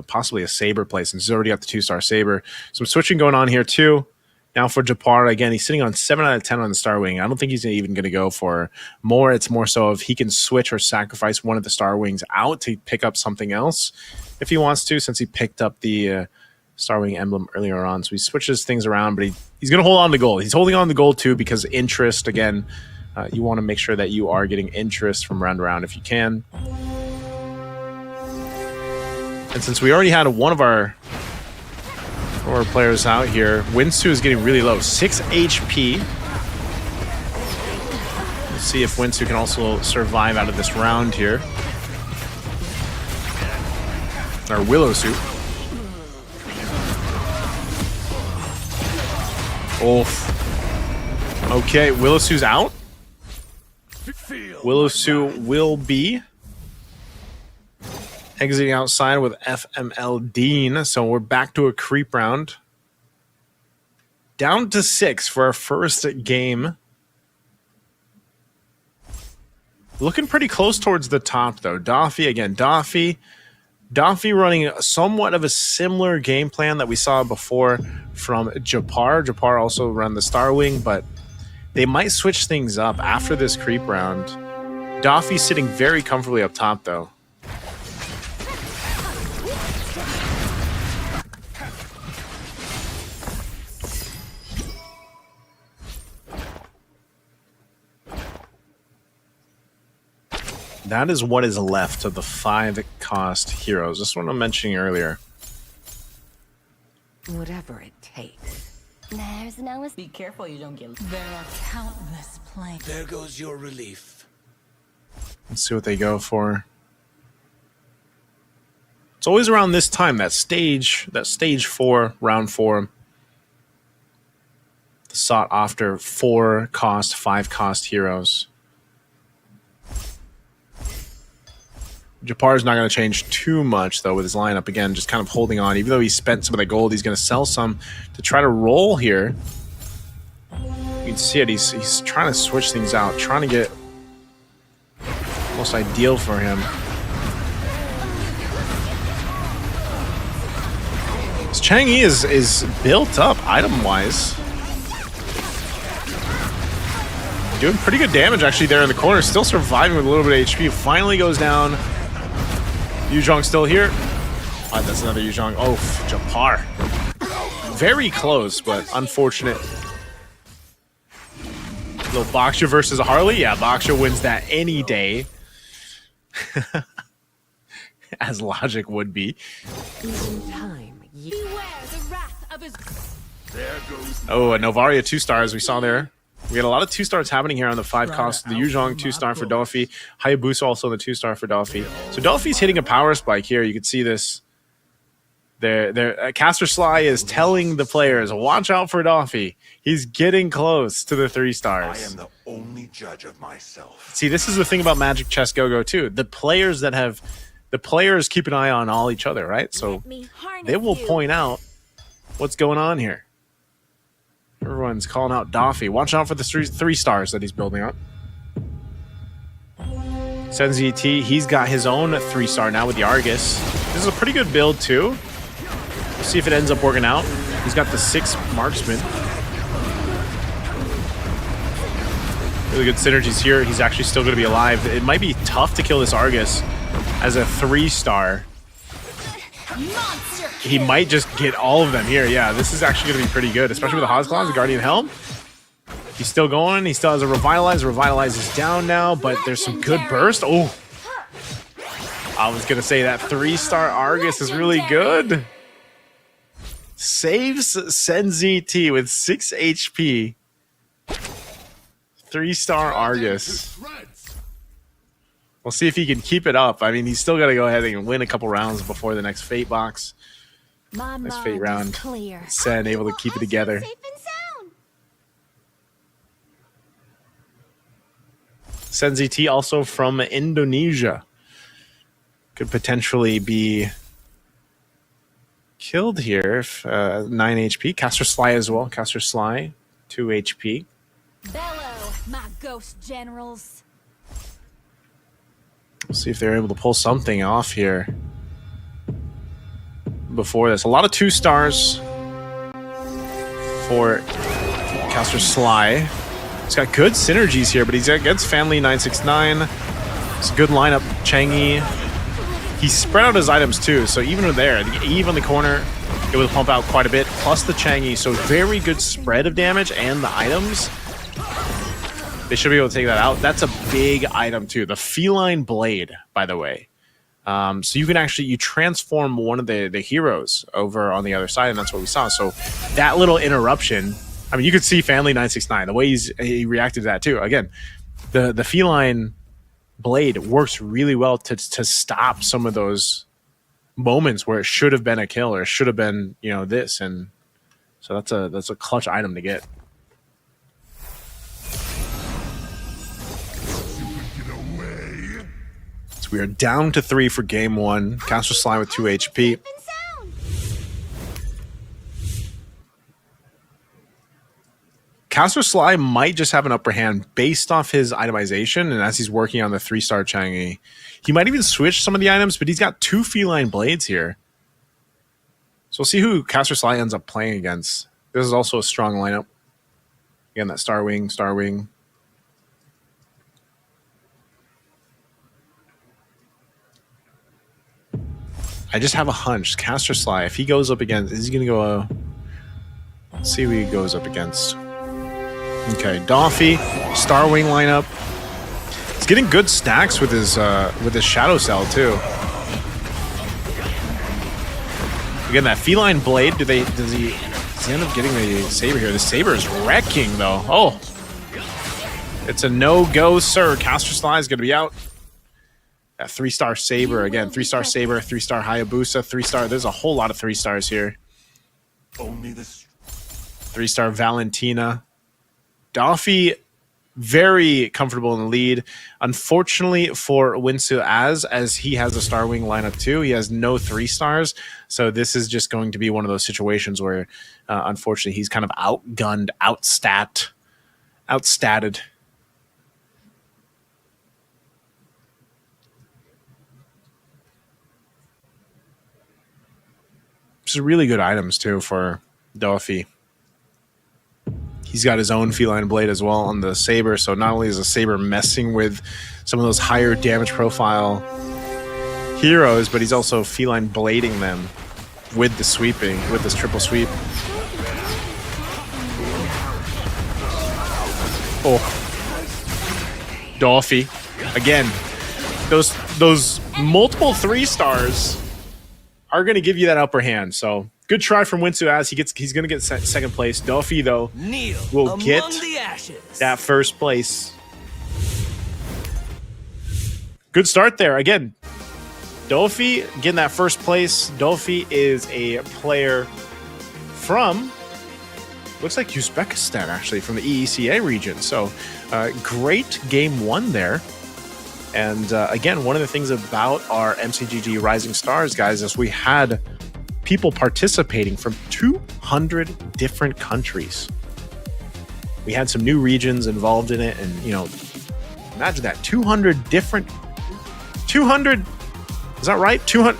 possibly a saber play since he's already got the 2-star saber. Some switching going on here too. Now for Japar, again, he's sitting on 7 out of 10 on the Star Wing. I don't think he's even going to go for more. It's more so if he can switch or sacrifice one of the Star Wings out to pick up something else if he wants to, since he picked up the Star Wing emblem earlier on. So he switches things around, but he's going to hold on to gold. He's holding on to gold too because interest, again, you want to make sure that you are getting interest from round to round if you can. And since we already had one of our players out here, Winsu is getting really low, 6 HP. Let's see if Winsu can also survive out of this round here. Or Willowsu. Oof. Okay, Willowsu's out. Willowsu will be exiting outside with FML Dean. So we're back to a creep round. Down to 6 for our first game. Looking pretty close towards the top, though. Daffy, again, Daffy running somewhat of a similar game plan that we saw before from Japar. Japar also run the Star Wing, but they might switch things up after this creep round. Daffy's sitting very comfortably up top, though. That is what is left of the 5-cost heroes. This one I'm mentioning earlier. Whatever it takes. There's no... Be careful you don't get... There are countless planes. There goes your relief. Let's see what they go for. It's always around this time, that stage 4, round 4. The sought after 4-cost, 5-cost heroes. Japar's not going to change too much, though, with his lineup. Again, just kind of holding on. Even though he spent some of the gold, he's going to sell some to try to roll here. You can see it. He's trying to switch things out, trying to get most ideal for him. This Chang'e is built up item-wise. Doing pretty good damage, actually, there in the corner. Still surviving with a little bit of HP. Finally goes down. Yuzhong still here. Oh, that's another Yuzhong. Oh, Japar. Very close, but unfortunate. Little Baksha versus a Harley. Yeah, Baksha wins that any day. As logic would be. Oh, a Novaria 2-star, as we saw there. We got a lot of 2-stars happening here on the 5-cost. The Yuzhong 2-star for Daffy. Hayabusa also the 2-star for Daffy. So Daffy's hitting a power spike here. You can see this. Caster Sly is telling the players, watch out for Daffy. He's getting close to the 3-stars. I am the only judge of myself. See, this is the thing about Magic Chess Go-Go too. The players keep an eye on all each other, right? So they will point out what's going on here. Everyone's calling out Daffy. Watch out for the 3-stars that he's building up. Senzi T, he's got his own 3-star now with the Argus. This is a pretty good build too. We'll see if it ends up working out. He's got the 6 marksman. Really good synergies here. He's actually still going to be alive. It might be tough to kill this Argus as a 3-star. He might just get all of them here. Yeah, this is actually going to be pretty good, especially with the Hozclaws, the Guardian Helm. He's still going. He still has a Revitalize. Revitalize is down now, but there's some good burst. Oh, I was going to say that 3-star Argus is really good. Saves Senzi T with 6 HP. 3-star Argus. We'll see if he can keep it up. I mean, he's still got to go ahead and win a couple rounds before the next Fate box. Nice Fate round. Sen able to keep it together. Senzi T also from Indonesia. Could potentially be killed here if 9 HP. Caster Sly as well. Caster Sly, 2 HP. Bellow, my ghost generals. We'll see if they're able to pull something off here. before this. A lot of 2 stars for Caster Sly. He's got good synergies here, but he's against Family 969. It's a good lineup. Changi. He spread out his items too, so even there, the Eve on the corner, it will pump out quite a bit, plus the Changi, so very good spread of damage and the items. They should be able to take that out. That's a big item too. The Feline Blade, by the way. So you can actually, you transform one of the heroes over on the other side, and that's what we saw. So that little interruption, I mean, you could see Family 969, the way he reacted to that too. Again, the Feline Blade works really well to stop some of those moments where it should have been a kill or it should have been, you know, this. And so that's a clutch item to get. So we are down to 3 for game 1. Caster Sly with 2 HP. Caster Sly might just have an upper hand based off his itemization, and as he's working on the 3-star Changi. He might even switch some of the items, but he's got 2 Feline Blades here. So we'll see who Caster Sly ends up playing against. This is also a strong lineup. Again, that Star Wing. I just have a hunch. Caster Sly, if he goes up against, is he going to go... let's see who he goes up against. Okay, Doffy, Star Wing lineup. He's getting good stacks with his Shadow Cell too. Again, that Feline Blade. Does he end up getting the Saber here? The Saber is wrecking though. Oh, it's a no-go, sir. Caster Sly is going to be out. That 3-star Saber again. 3-star Saber, 3-star Hayabusa, 3-star. There's a whole lot of 3 stars here. Only this 3-star Valentina. Doffy, very comfortable in the lead. Unfortunately for Winsu as he has a Star Wing lineup too, he has no 3 stars. So this is just going to be one of those situations where, unfortunately, he's kind of outgunned, outstatted. Which is really good items too for Doffy. He's got his own Feline Blade as well on the Saber, so not only is the Saber messing with some of those higher damage profile heroes, but he's also Feline Blading them with the sweeping, with this triple sweep. Oh. Doffy. Again, those multiple 3 stars are going to give you that upper hand, so... good try from Winsu as he's going to get second place. Doffy, though, will get that first place. Good start there. Again, Doffy getting that first place. Doffy is a player from, looks like Uzbekistan, actually, from the EECA region. So great game 1 there. And again, one of the things about our MCGG Rising Stars, guys, is we had people participating from 200 different countries. We had some new regions involved in it, and you know, imagine that 200 is that right? 200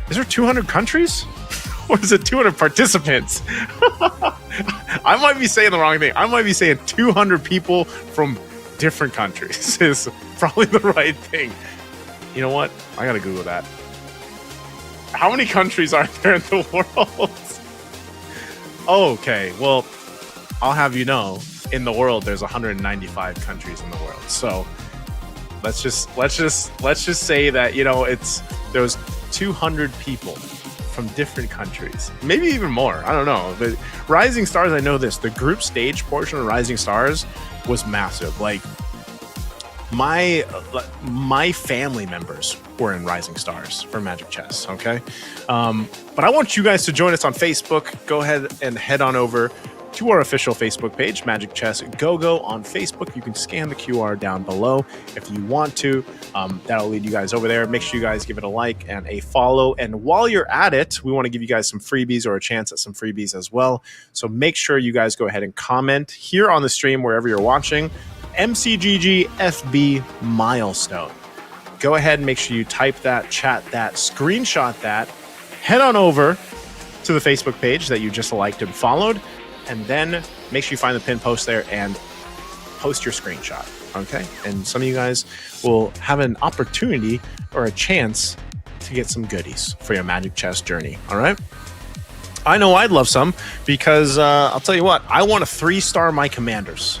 is there 200 countries or is it 200 participants? I might be saying the wrong thing. I might be saying 200 people from different countries is probably the right thing. You know what, I gotta Google that. How many countries are there in the world? Okay, well, I'll have you know, in the world there's 195 countries in the world. So let's just say that, you know, there's 200 people from different countries, maybe even more. I don't know. But Rising Stars, I know this. The group stage portion of Rising Stars was massive. Like my family members were in Rising Stars for Magic Chess, okay? But I want you guys to join us on Facebook. Go ahead and head on over to our official Facebook page, Magic Chess Go on Facebook. You can scan the QR down below if you want to. That'll lead you guys over there. Make sure you guys give it a like and a follow. And while you're at it, we want to give you guys some freebies or a chance at some freebies as well. So make sure you guys go ahead and comment here on the stream wherever you're watching. MCGG FB milestone. Go ahead and make sure you type that, chat that, screenshot that, head on over to the Facebook page that you just liked and followed, and then make sure you find the pinned post there and post your screenshot, okay? And some of you guys will have an opportunity or a chance to get some goodies for your Magic Chess journey, all right? I know I'd love some because I'll tell you what, I want to 3-star my commanders.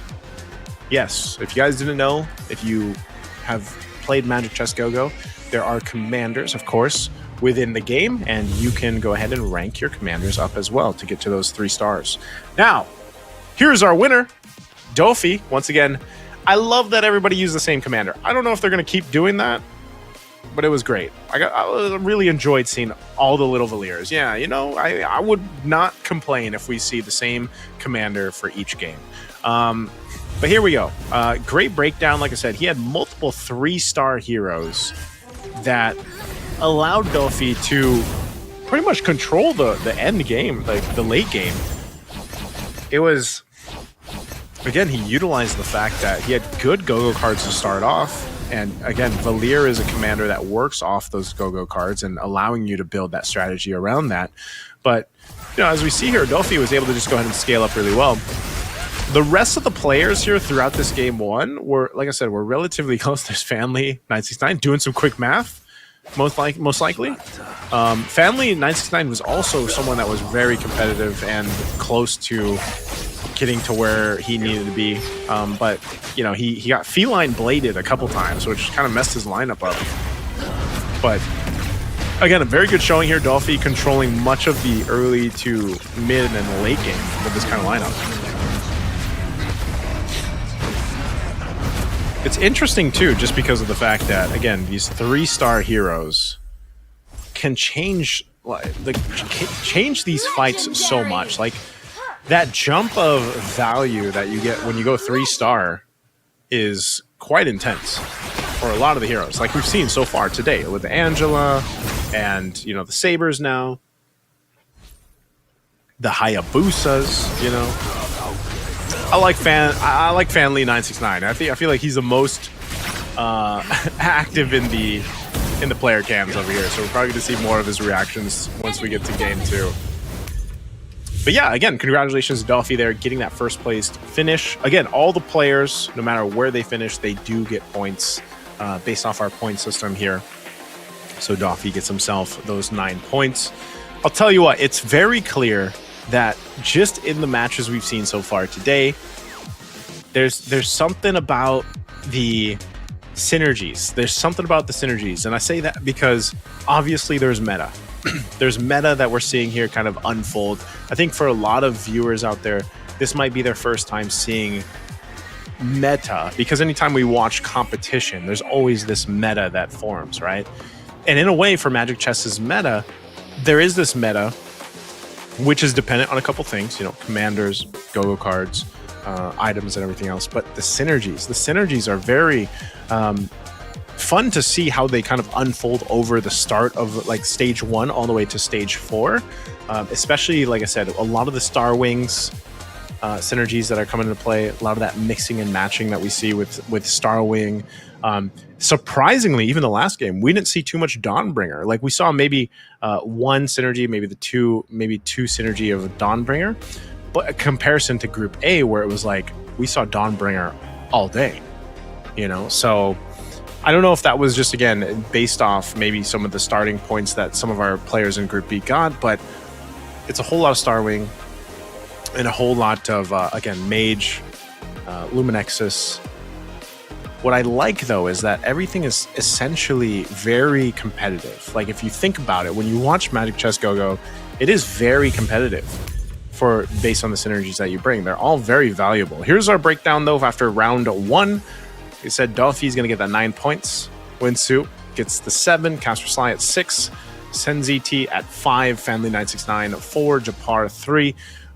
Yes, if you guys didn't know, if you have played Magic Chess Go-Go, there are commanders, of course, within the game, and you can go ahead and rank your commanders up as well to get to those 3 stars. Now, here's our winner, Dofi. Once again, I love that everybody used the same commander. I don't know if they're going to keep doing that, but it was great. I really enjoyed seeing all the little Valiers. Yeah, you know, I would not complain if we see the same commander for each game. But here we go. Great breakdown. Like I said, he had multiple 3-star heroes that allowed Dofi to pretty much control the end game, like the late game. It was, again, he utilized the fact that he had good go-go cards to start off. And again, Valier is a commander that works off those go-go cards and allowing you to build that strategy around that. But, you know, as we see here, Dofi was able to just go ahead and scale up really well. The rest of the players here throughout this game one were, like I said, were relatively close. There's Family 969 doing some quick math, most likely. Family 969 was also someone that was very competitive and close to getting to where he needed to be. But, you know, he got Feline bladed a couple times, which kind of messed his lineup up. But, again, a very good showing here. Dofi controlling much of the early to mid and late game with this kind of lineup. It's interesting, too, just because of the fact that, again, these 3-star heroes can change these fights so much. Like, that jump of value that you get when you go 3-star is quite intense for a lot of the heroes, like we've seen so far today with Angela and, you know, the Sabers now, the Hayabusas, you know. I like Family 969. I feel like he's the most active in the player cams over here, so we're probably going to see more of his reactions once we get to game 2. But yeah, again, congratulations to Dofi there, getting that first place finish. Again, all the players, no matter where they finish, they do get points based off our point system here. So Dofi gets himself those 9 points. I'll tell you what, it's very clear that just in the matches we've seen so far today, there's something about the synergies. There's something about the synergies. And I say that because obviously there's meta. There's meta that we're seeing here kind of unfold. I think for a lot of viewers out there, this might be their first time seeing meta, because anytime we watch competition, there's always this meta that forms, right? And in a way, for Magic Chess's meta, there is this meta which is dependent on a couple things, you know, commanders, go-go cards, items, and everything else. But the synergies are very fun to see how they kind of unfold over the start of like stage 1 all the way to stage 4. Especially, like I said, a lot of the Star Wings synergies that are coming into play, a lot of that mixing and matching that we see with Star Wing. Surprisingly, even the last game, we didn't see too much Dawnbringer. Like we saw maybe one synergy, maybe two synergy of Dawnbringer, but a comparison to Group A, where it was like we saw Dawnbringer all day, you know. So I don't know if that was just, again, based off maybe some of the starting points that some of our players in Group B got, but it's a whole lot of Starwing and a whole lot of again, Mage, Luminexus. What I like, though, is that everything is essentially very competitive. Like, if you think about it, when you watch Magic Chess Go-Go, it is very competitive based on the synergies that you bring. They're all very valuable. Here's our breakdown, though, after round 1. We said Dofi's going to get that 9 points. Winsu gets the 7. Casper Sly at 6. SenZT at 5. Family 969 at 4. Japar 3.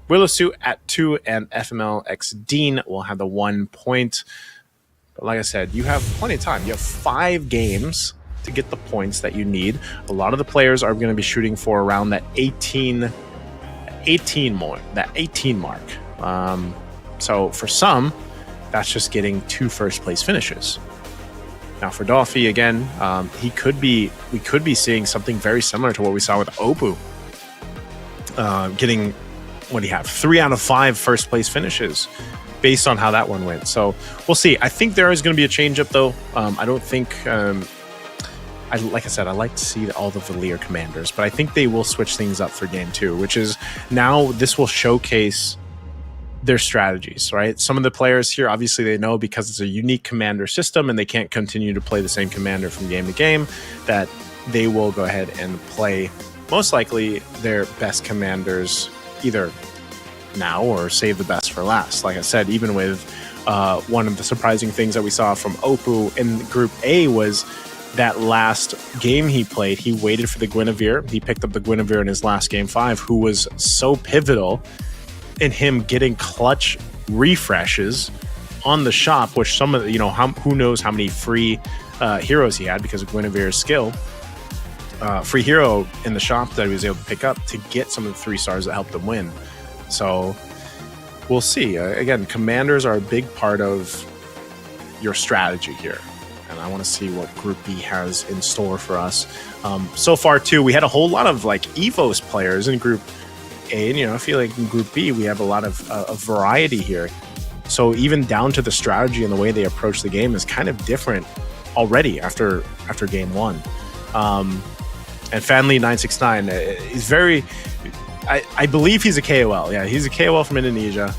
Willowsuit at 2. And FML X Dean will have the 1 point. But like I said, you have plenty of time. You have 5 games to get the points that you need. A lot of the players are going to be shooting for around that 18 mark. So for some, that's just getting 2 first place finishes. Now for Dolphy again, we could be seeing something very similar to what we saw with Opu, getting, what do you have, 3 out of 5 first place finishes based on how that one went. So we'll see. I think there is going to be a change up though. I don't think, like I said, I like to see all the Valier commanders, but I think they will switch things up for game 2, which is now this will showcase their strategies, right? Some of the players here, obviously they know because it's a unique commander system and they can't continue to play the same commander from game to game, that they will go ahead and play most likely their best commanders either now or save the best for last. Like I said, even with one of the surprising things that we saw from Opu in Group A was that last game he played, he waited for the Guinevere. He picked up the Guinevere in his last game 5, who was so pivotal in him getting clutch refreshes on the shop, which some of the, who knows how many free heroes he had because of Guinevere's skill. Free hero in the shop that he was able to pick up to get some of the 3 stars that helped him win. So we'll see. Again, commanders are a big part of your strategy here. And I want to see what Group B has in store for us. So far, too, we had a whole lot of EVOS players in Group A, and I feel like in Group B we have a lot of variety here. So even down to the strategy and the way they approach the game is kind of different already after game 1. And Fanly969 is very, I believe he's a KOL. Yeah, he's a KOL from Indonesia.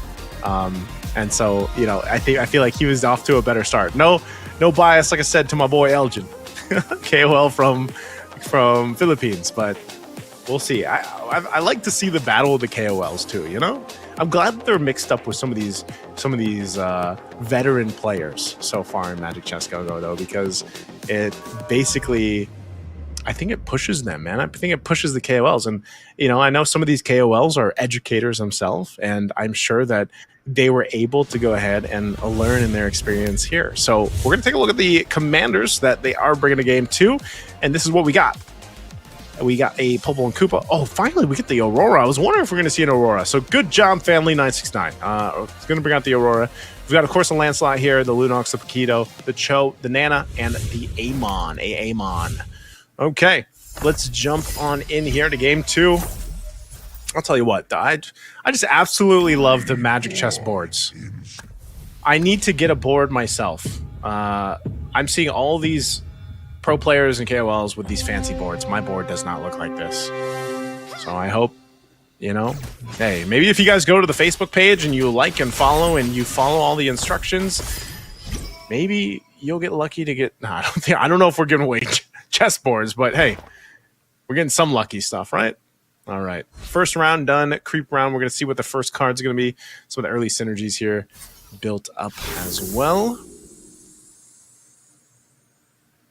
And so I feel like he was off to a better start. No bias, like I said, to my boy Elgin, KOL from Philippines, but we'll see. I like to see the battle of the KOLs too. I'm glad that they're mixed up with some of these veteran players so far in Magic Chess Go though, because it basically, I think it pushes them, man. I think it pushes the KOLs, and I know some of these KOLs are educators themselves, and I'm sure that they were able to go ahead and learn in their experience here. So we're gonna take a look at the commanders that they are bringing to game 2, and this is what we got. We got a Popo and Koopa. Oh, finally, we get the Aurora. I was wondering if we're going to see an Aurora. So good job, Fanly969. It's going to bring out the Aurora. We've got, of course, the Lancelot here, the Lunox, the Paquito, the Cho, the Nana, and the Amon. Okay, let's jump on in here to game 2. I'll tell you what, I just absolutely love the Magic Chess boards. I need to get a board myself. I'm seeing all these pro players and KOLs with these fancy boards. My board does not look like this. So I hope, hey, maybe if you guys go to the Facebook page and you like and follow all the instructions, maybe you'll get lucky to get, I don't know if we're giving away chess boards, but hey, we're getting some lucky stuff, right? All right. First round done. Creep round. We're going to see what the first card's going to be. Some of the early synergies here built up as well.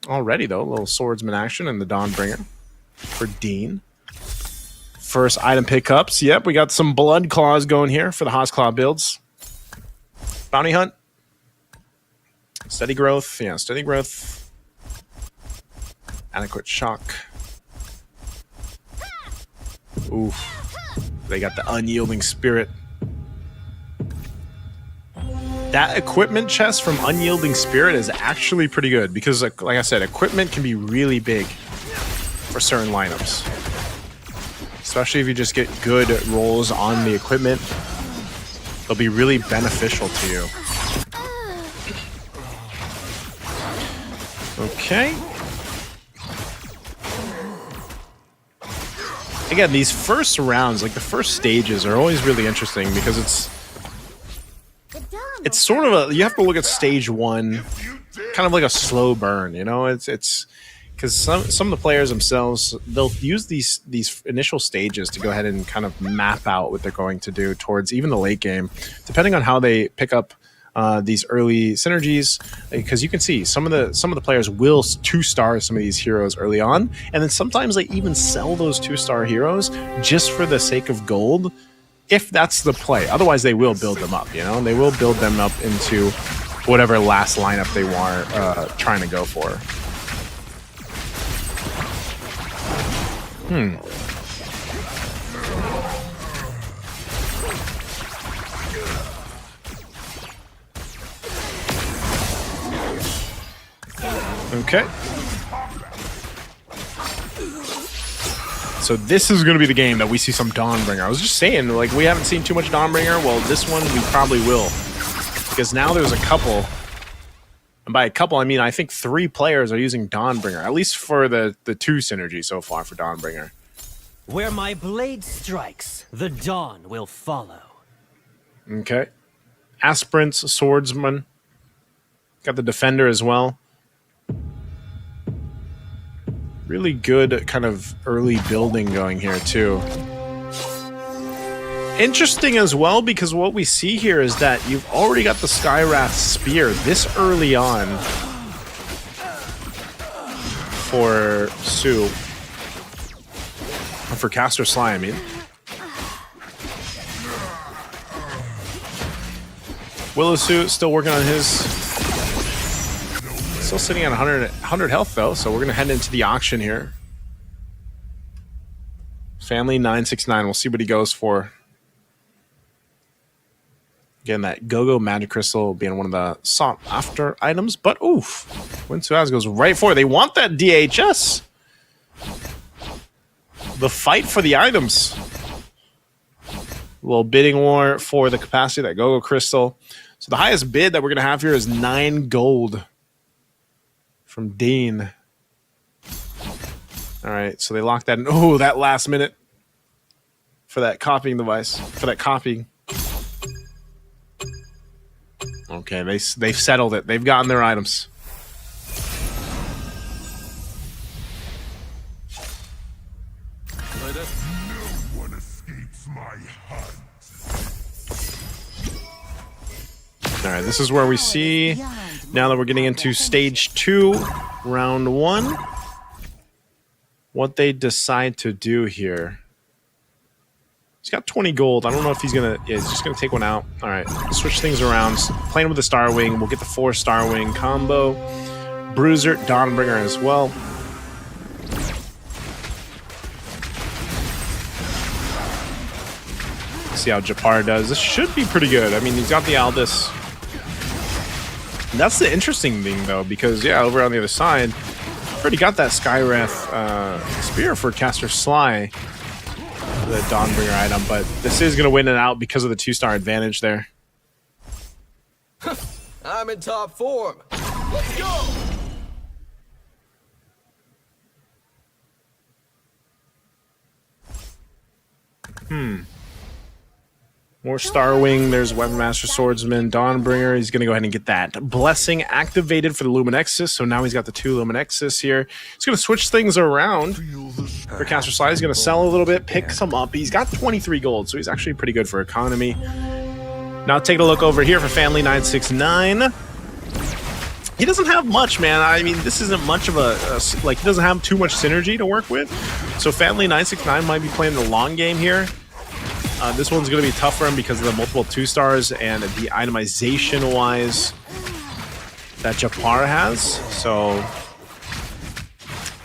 Already, though, a little swordsman action and the Dawnbringer for Dean. First item pickups. Yep, we got some blood claws going here for the Hosclaw builds. Bounty hunt. Steady growth. Yeah, steady growth. Adequate shock. Oof. They got the unyielding spirit. That equipment chest from Unyielding Spirit is actually pretty good because, like I said, equipment can be really big for certain lineups. Especially if you just get good rolls on the equipment. They'll be really beneficial to you. Okay. Again, these first rounds, like the first stages, are always really interesting because it's sort of you have to look at stage 1 kind of like a slow burn, it's because some of the players themselves, they'll use these initial stages to go ahead and kind of map out what they're going to do towards even the late game, depending on how they pick up these early synergies, because you can see some of the players will 2-star some of these heroes early on, and then sometimes they even sell those 2-star heroes just for the sake of gold, if that's the play. Otherwise, they will build them up, and they will build them up into whatever last lineup they want trying to go for. Okay. So this is going to be the game that we see some Dawnbringer. I was just saying, like, we haven't seen too much Dawnbringer. Well, this one we probably will. Because now there's a couple. And by a couple, I mean, I think 3 players are using Dawnbringer. At least for the 2 synergy so far for Dawnbringer. Where my blade strikes, the dawn will follow. Okay. Aspirants, Swordsman. Got the Defender as well. Really good kind of early building going here, too. Interesting as well, because what we see here is that you've already got the Skywrath Spear this early on for Sue. Or for Caster Sly, I mean. Willow Sue still working on his... Still sitting at 100 health, though, so we're going to head into the auction here. Family 969, we'll see what he goes for. Again, that Go-Go Magic Crystal being one of the sought-after items, but oof. Winsuaz goes right for it. They want that DHS. The fight for the items. A little bidding war for the capacity of that Go-Go Crystal. So the highest bid that we're going to have here is 9 gold. From Dean. All right, so they locked that in. Oh, that last minute for that copying device, for that copying. Okay, they've settled it. They've gotten their items. No one escapes my hunt. All right, this is where we see, now that we're getting into stage 2, round 1, what they decide to do here. He's got 20 gold. I don't know if he's going to... Yeah, he's just going to take one out. All right, switch things around. Playing with the Star Wing. We'll get the 4 Star Wing combo. Bruiser, Dawnbringer as well. See how Japar does. This should be pretty good. I mean, he's got the Aldous. And that's the interesting thing, though, because, yeah, over on the other side, already got that Skywrath Spear for Caster Sly, the Dawnbringer item, but this is going to win it out because of the 2-star advantage there. I'm in top form. Let's go! More Starwing. There's Weapon Master, Swordsman, Dawnbringer. He's going to go ahead and get that Blessing activated for the Luminexus. So now he's got the 2 Luminexus here. He's going to switch things around for Caster Sly. He's going to sell a little bit, pick some up. He's got 23 gold, so he's actually pretty good for economy. Now taking a look over here for Family 969. He doesn't have much, man. I mean, this isn't much of a like, he doesn't have too much synergy to work with. So Family 969 might be playing the long game here. This one's going to be tough for him because of the multiple 2-stars and the itemization-wise that Japar has. So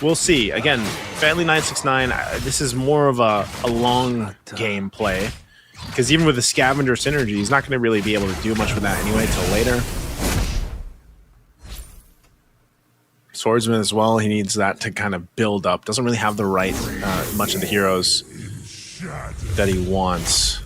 we'll see. Again, Family 969, this is more of a long game play. Because even with the Scavenger synergy, he's not going to really be able to do much with that anyway till later. Swordsman as well, he needs that to kind of build up. Doesn't really have the right much of the heroes that he wants.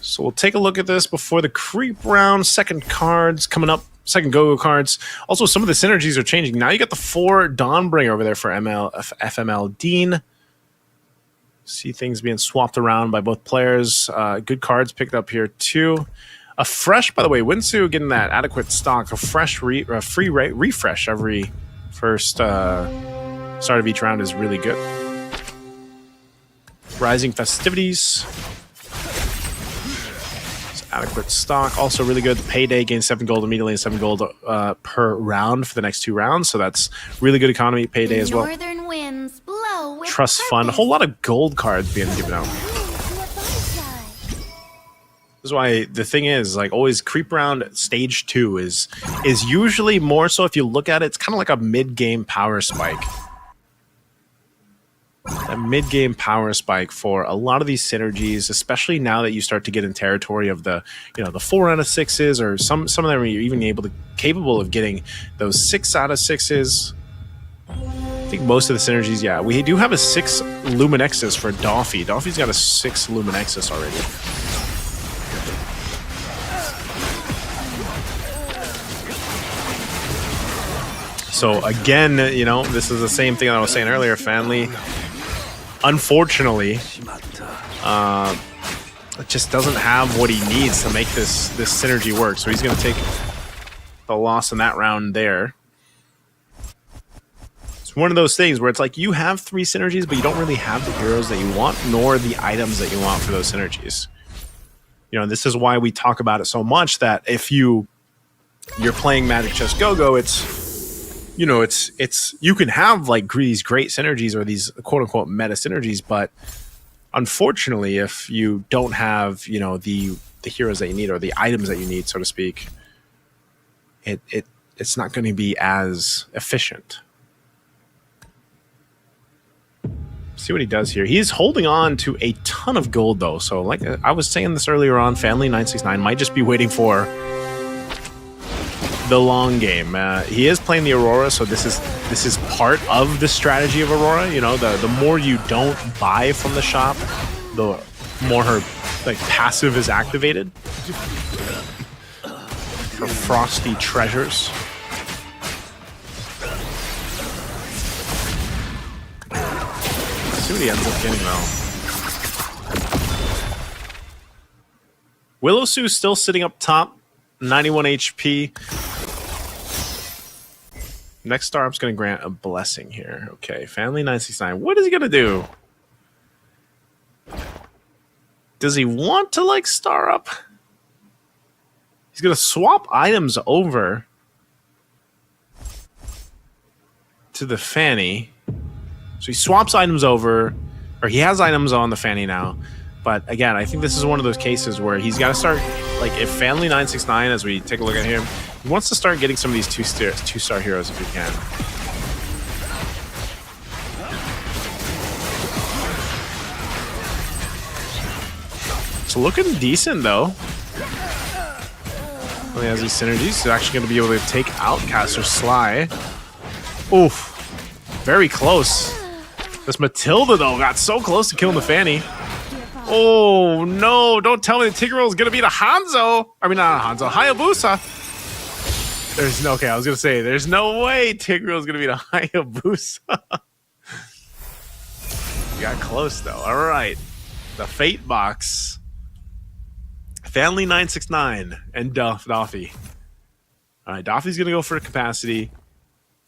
So we'll take a look at this before the creep round. Second cards coming up. Second go-go cards. Also, some of the synergies are changing. Now you got the 4 Dawnbringer over there for FML Dean. See things being swapped around by both players. Good cards picked up here too. A fresh, by the way, Winsu getting that adequate stock. A fresh free refresh every first start of each round is really good. Rising Festivities. It's adequate stock. Also really good. Payday gains 7 gold immediately and 7 gold per round for the next 2 rounds. So that's really good economy. Payday as well. Northern winds blow with Trust Fund. A whole lot of gold cards being given out. This is why the thing is, like, always creep round stage 2 is usually more so, if you look at it, it's kind of like a mid-game power spike. that mid-game power spike for a lot of these synergies, especially now that you start to get in territory of the, the 4 out of 6s, or some of them are even capable of getting those 6 out of 6s. I think most of the synergies, yeah. We do have a 6 Luminexus for Doffy. Doffy's got a 6 Luminexus already. So again, this is the same thing I was saying earlier. Fanly, unfortunately, just doesn't have what he needs to make this synergy work. So he's going to take the loss in that round there. It's one of those things where it's like you have 3 synergies, but you don't really have the heroes that you want, nor the items that you want for those synergies. This is why we talk about it so much, that if you're playing Magic Chess Go-Go, it's you can have like these great synergies or these quote unquote meta synergies, but unfortunately, if you don't have the heroes that you need or the items that you need, so to speak, it's not going to be as efficient. See what he does here. He's holding on to a ton of gold though, so like I was saying this earlier on, Fanly 969 might just be waiting for the long game. He is playing the Aurora, so this is part of the strategy of Aurora. The more you don't buy from the shop, the more her passive is activated. Her frosty treasures. Let's see what he ends up getting though. Willow Sue's still sitting up top, 91 HP. Next star up's going to grant a blessing here. Okay, Fanly 969. What is he going to do? Does he want to star up? He's going to swap items over to the Fanny. So he swaps items over, or he has items on the Fanny now. But again, I think this is one of those cases where he's got to start, if Fanly 969, as we take a look at him, he wants to start getting some of these two-star heroes if he can. It's looking decent, though. Well, he has these synergies. He's actually going to be able to take out Caster Sly. Oof. Very close. This Matilda, though, got so close to killing the Fanny. Oh, no. Don't tell me the Tigreal is going to beat a Hanzo. I mean, not a Hanzo. Hayabusa. Okay, I was going to say, there's no way Tigreal is going to beat a Hayabusa. You got close, though. All right. The Fate Box. Fanly 969 and Doffy. All right, Doffy's going to go for capacity.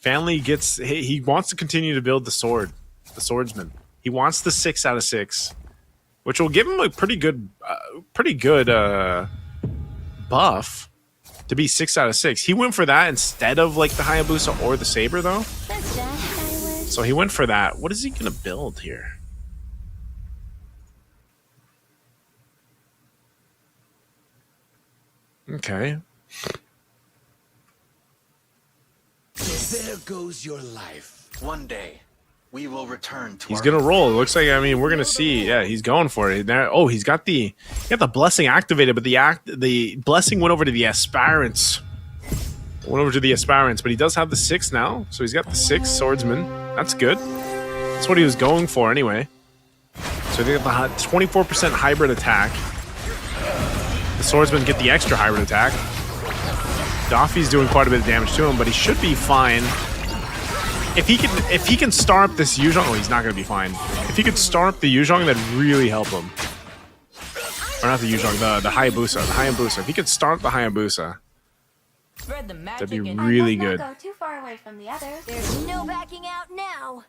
Fanly he wants to continue to build the sword, the swordsman. He wants the 6 out of 6. Which will give him a pretty good buff to be 6 out of 6. He went for that instead of the Hayabusa or the Saber, though. So he went for that. What is he going to build here? Okay. There goes your life. One day, we will return to. He's gonna roll. It looks like, we're gonna see. Yeah, he's going for it. Oh, he's got the blessing activated, but the blessing went over to the aspirants. But he does have the 6 now, so he's got the 6 swordsman. That's good. That's what he was going for anyway. So they got the 24% hybrid attack. The swordsman get the extra hybrid attack. Doffy's doing quite a bit of damage to him, but he should be fine. If he can star up this Yuzhong, oh, he's not going to be fine. If he could star up the Yuzhong, that'd really help him. Or not the Yuzhong, the Hayabusa. If he could star up the Hayabusa, that'd be really good. Not go too far away from the others. There's no backing out now.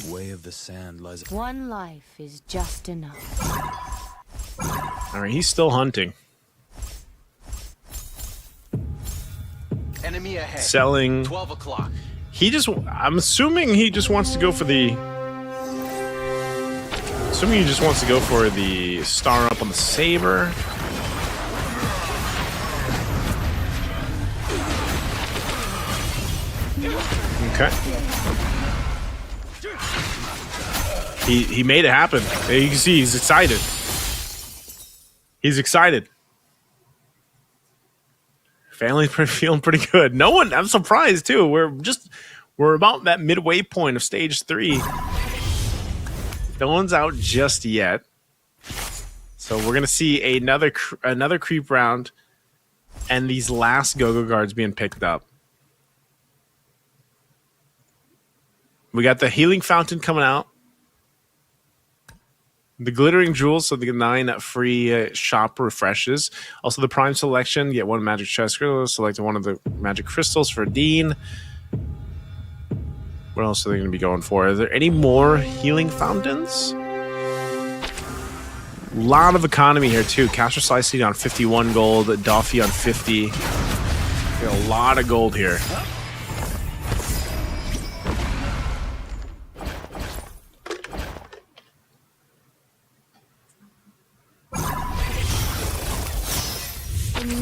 Way of the sand lies. One life is just enough. All right, he's still hunting. Enemy ahead. Selling. 12 o'clock. I'm assuming he just wants to go for the Assuming he just wants to go for the star up on the Saber. Okay. He made it happen. You can see he's excited. He's excited. Family's feeling pretty good. No one, I'm surprised too. We're about that midway point of stage 3. No one's out just yet. So we're gonna see another creep round, and these last go-go guards being picked up. We got the healing fountain coming out. The glittering jewels, so the 9 free shop refreshes. Also the prime selection, get 1 magic chest crystal, select one of the magic crystals for Dean. What else are they going to be going for? Are there any more healing fountains? A lot of economy here too. Caster Slicing on 51 gold, Doffy on 50. Got a lot of gold here.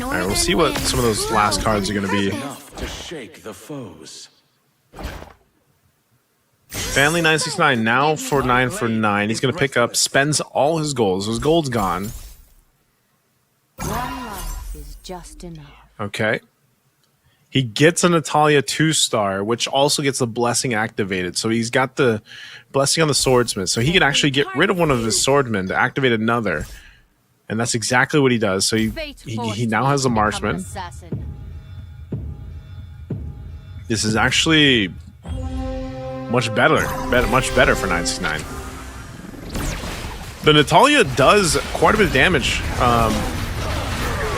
All right, we'll see what some of those last cards are going to be. Enough to shake the foes. Family 969 now for 9 for 9. He's going to pick up, spends all his golds. His gold's gone. One life is just enough. Okay. He gets a Natalia 2-star, which also gets the blessing activated. So he's got the blessing on the swordsman. So he can actually get rid of one of his swordmen to activate another. And that's exactly what he does. So he now has a marksman. This is actually much better for 969. The Natalia does quite a bit of damage,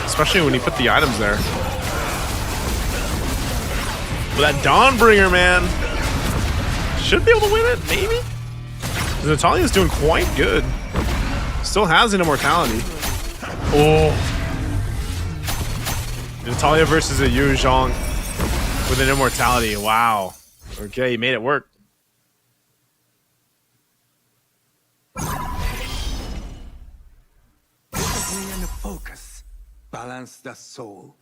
especially when you put the items there. But that Dawnbringer, man, should be able to win it, maybe? The Natalia's doing quite good. Still has an immortality. Oh. Natalia versus a Yu Zhong with an immortality. Wow. Okay, he made it work. Discipline and focus. Balance the soul.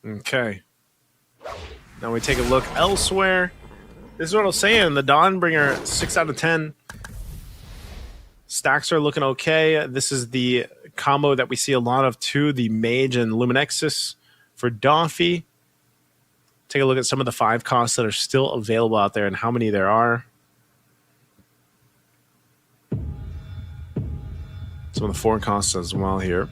Okay. Now we take a look elsewhere. This is what I was saying. The Dawnbringer, 6 out of 10. Stacks are looking okay. This is the combo that we see a lot of too, the Mage and Luminexus for Doffy. Take a look at some of the 5 costs that are still available out there and how many there are. Some of the 4 costs as well here.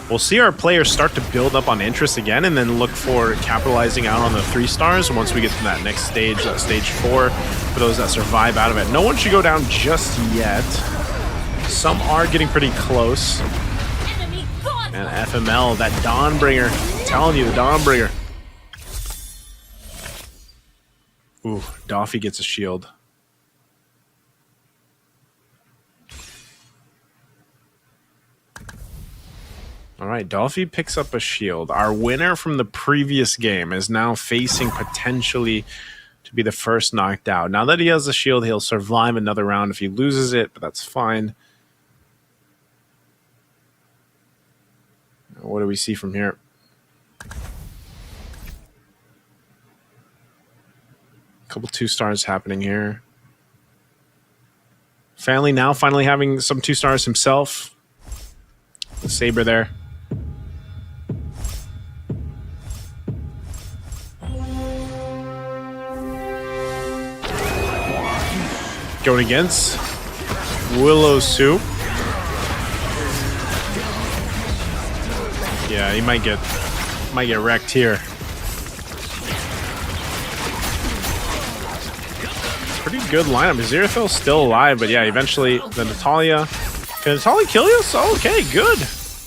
We'll see our players start to build up on interest again and then look for capitalizing out on the 3 stars once we get to that next stage, stage 4, for those that survive out of it. No one should go down just yet. Some are getting pretty close. And FML, that Dawnbringer, I'm telling you, the Dawnbringer. Ooh, Doffy gets a shield. All right, Doffy picks up a shield. Our winner from the previous game is now facing potentially to be the first knocked out. Now that he has a shield, he'll survive another round if he loses it, but that's fine. What do we see from here? A couple 2 stars happening here. Family now finally having some 2 stars himself. The Saber there. Going against Willow Soup. Yeah, he might get wrecked here. Pretty good lineup. Aziraphale's still alive, but yeah, eventually the Natalia. Can Natalia kill you? Oh, okay, good.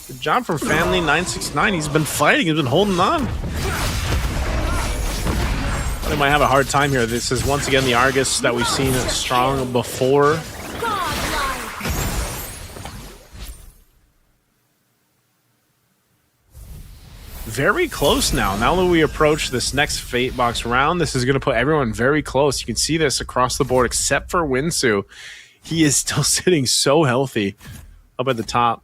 Good job from Family 969. He's been fighting, he's been holding on. They might have a hard time here. This is once again the Argus that we've seen strong before. very close now. Now that we approach this next Fate Box round, this is going to put everyone very close. You can see this across the board, except for Winsu. He is still sitting so healthy up at the top.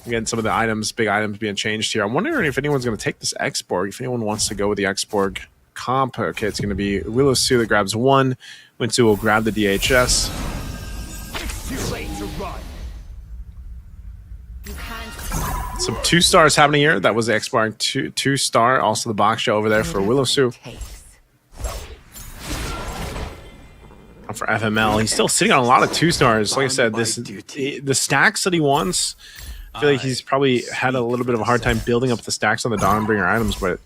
Again, some of the items, big items being changed here. I'm wondering if anyone's going to take this X-Borg, if anyone wants to go with the X-Borg comp. Okay, it's going to be Willow Sue that grabs 1. Winsu will grab the DHS. It's too late to run. Some 2-stars happening here. That was the X-Borg 2-star. Also the box show over there for Willow Sue. For FML, he's still sitting on a lot of 2-stars. Like I said, the stacks that he wants, I feel like he's probably had a little bit of a hard time building up the stacks on the Dawnbringer items, but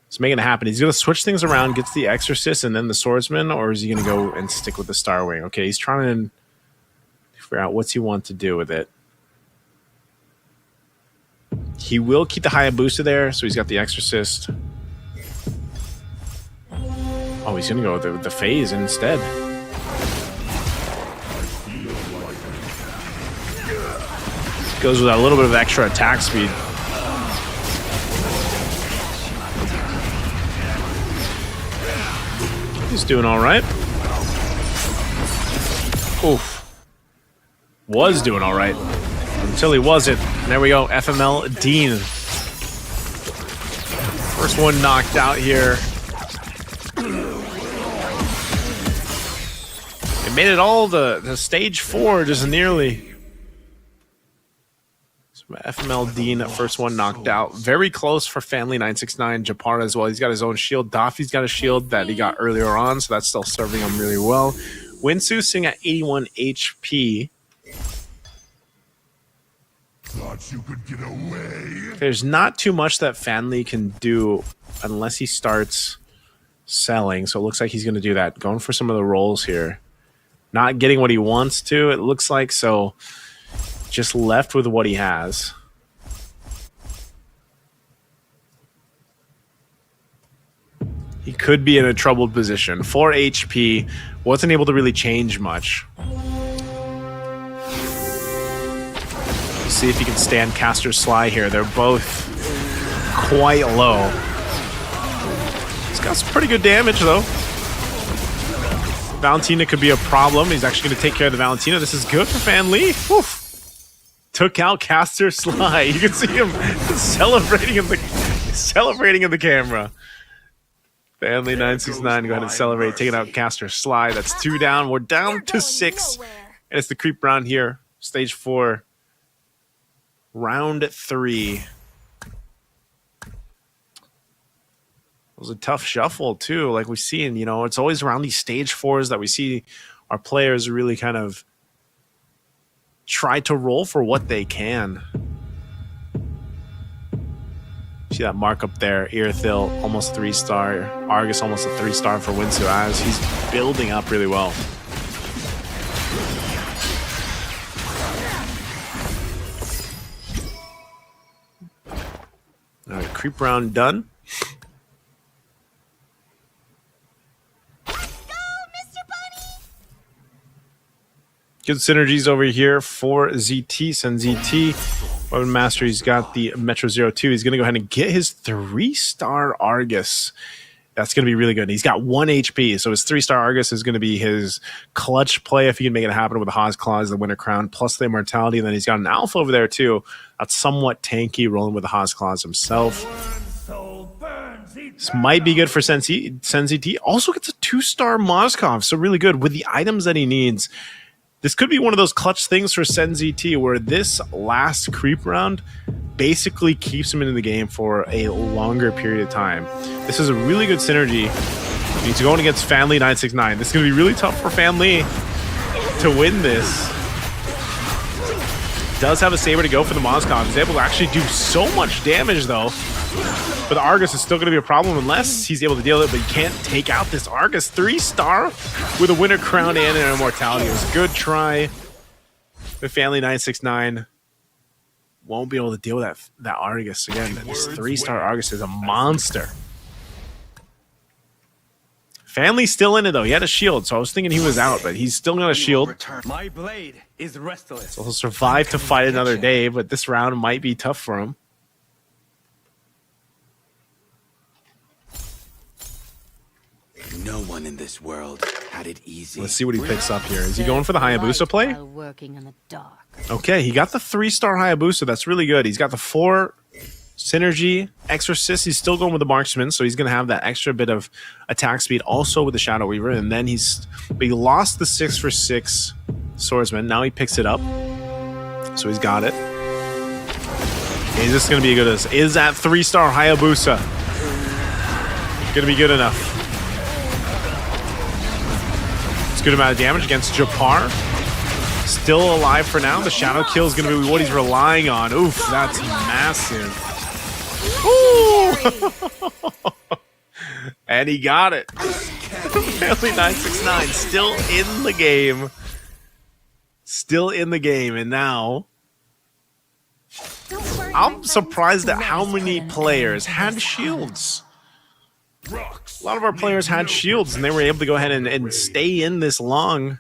it's making it happen. He's going to switch things around, gets the Exorcist and then the Swordsman, or is he going to go and stick with the Starwing? Okay, he's trying to figure out what's he want to do with it. He will keep the Hayabusa there, so he's got the Exorcist. Oh, he's going to go with the Phase instead. Goes with a little bit of extra attack speed. He's doing all right. Oof. Was doing all right. Until he wasn't. There we go. FML Dean. First one knocked out here. It made it all the stage 4 just nearly. So FML Dean, first one knocked out. Very close for Family 969. Japara as well. He's got his own shield. Daffy's got a shield that he got earlier on, so that's still serving him really well. Winsu sitting at 81 HP. Thought you could get away. There's not too much that Fanli can do unless he starts selling. So it looks like he's going to do that. Going for some of the rolls here. Not getting what he wants to, it looks like. So just left with what he has. He could be in a troubled position. 4 HP. Wasn't able to really change much. See if he can stand Caster's Sly here. They're both quite low. He's got some pretty good damage, though. Valentina could be a problem. He's actually going to take care of the Valentina. This is good for Fan Lee. Woof. Took out Caster's Sly. You can see him celebrating in the camera. Fan Lee 969, go ahead and celebrate. Taking out Caster's Sly. That's 2 down. We're down to 6. And it's the creep round here. Stage 4. Round 3. It was a tough shuffle, too. Like we've seen, you know, it's always around these stage 4s that we see our players really kind of try to roll for what they can. See that mark up there. Irithil, almost 3-star. Argus, almost a 3-star for Winsu as he's building up really well. All right, creep round done. Good synergies over here for ZT. Send ZT. Weapon Master, he's got the Metro 02. He's going to go ahead and get his 3-star Argus. That's going to be really good. He's got 1 HP, so his 3-star Argus is going to be his clutch play if he can make it happen with the Haas Claws, the Winter Crown, plus the Immortality. And then he's got an Alpha over there, too. That's somewhat tanky, rolling with the Haas Claws himself. This might be good for Senzi. Also gets a 2-star Moskov, so really good with the items that he needs. This could be one of those clutch things for Senzi T, where this last creep round basically keeps him in the game for a longer period of time. This is a really good synergy. He's going against Family 969. This is going to be really tough for Family to win this. Does have a Saber to go for the Moskov. He's able to actually do so much damage, though. But the Argus is still going to be a problem unless he's able to deal with it, but he can't take out this Argus. 3-star with a Winter Crown and an Immortality. It was a good try. The Family 969 won't be able to deal with that Argus. Again, this 3-star Argus is a monster. Family's still in it, though. He had a shield, so I was thinking he was out, but he's still got a shield. My blade is restless. So he'll survive to fight another day, but this round might be tough for him. No one in this world had it easy. Let's see what he picks up here. Is he going for the Hayabusa play? While working in the dark. Okay, he got the 3-star Hayabusa. That's really good. He's got the 4 Synergy, Exorcist. He's still going with the Marksman, so he's going to have that extra bit of attack speed also with the Shadow Weaver. And then he lost the 6 for 6 Swordsman. Now he picks it up. So he's got it. Is this going to be good? Is that 3-star Hayabusa going to be good enough? It's a good amount of damage against Japar. Still alive for now. The Shadow Kill is going to be what he's relying on. Oof, that's massive. Ooh! And he got it. Family 969 still in the game. Still in the game. And now I'm surprised at how many players had shields. A lot of our players had shields and they were able to go ahead and stay in this long.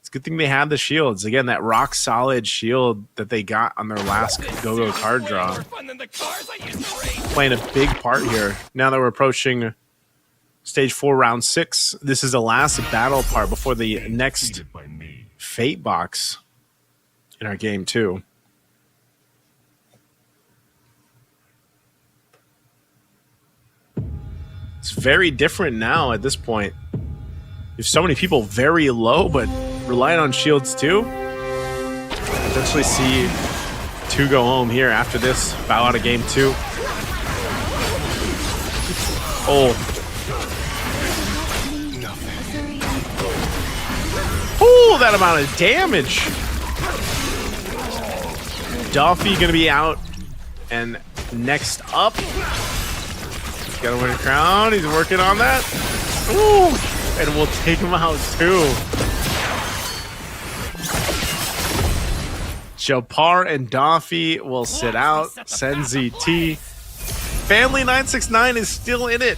It's a good thing they had the shields. Again, that rock solid shield that they got on their last go-go card draw. Playing a big part here. Now that we're approaching stage 4, round 6, this is the last battle part before the next Fate box in our game too. It's very different now at this point. There's so many people very low, but relying on shields too. Potentially see 2 go home here after this. Bow out of game 2. Oh. Oh, that amount of damage. Duffy gonna be out. And next up, he's gotta win a crown. He's working on that. Ooh. And we'll take him out too. Japar and Duffy will sit out. Senzi T. Family 969 is still in it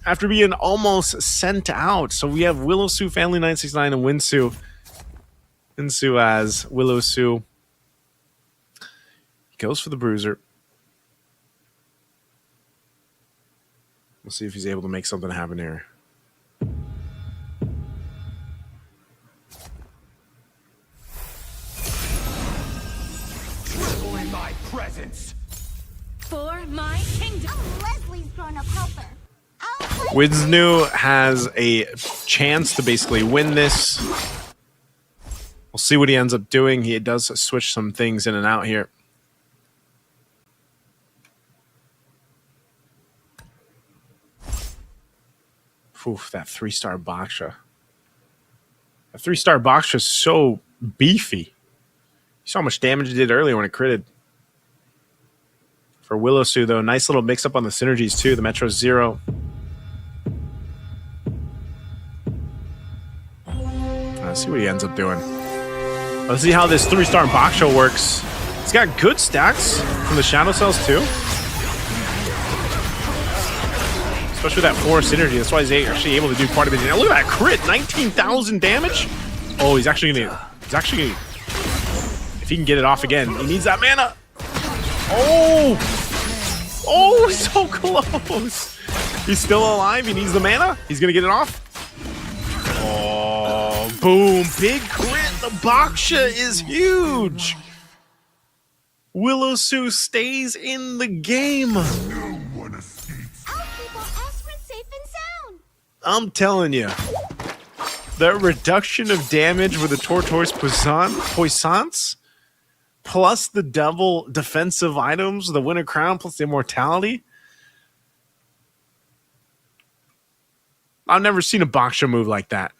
after being almost sent out. So we have Willow Sue, Family 969, and Winsu. Winsu as Willow Sue. He goes for the Bruiser. We'll see if he's able to make something happen here. In my presence. For my kingdom. Oh, Leslie's grown-up helper. Winsnu has a chance to basically win this. We'll see what he ends up doing. He does switch some things in and out here. Oof, that 3-star Baksha. A 3-star Baksha is so beefy. You saw how much damage it did earlier when it critted. For Willow Sue, though, nice little mix-up on the synergies, too. The Metro 0. Let's see what he ends up doing. Let's see how this 3-star Baksha works. He's got good stacks from the Shadow Cells, too. Especially that 4 synergy. That's why he's actually able to do quite a bit. Now look at that crit! 19,000 damage! Oh, he's actually gonna... If he can get it off again, he needs that mana! Oh! Oh, so close! He's still alive. He needs the mana. He's gonna get it off. Oh, boom. Big crit. The Baksha is huge. Willow Sue stays in the game. I'm telling you. The reduction of damage with the Tortoise Puissance plus the double defensive items, the Winter Crown plus the Immortality. I've never seen a Baksha move like that.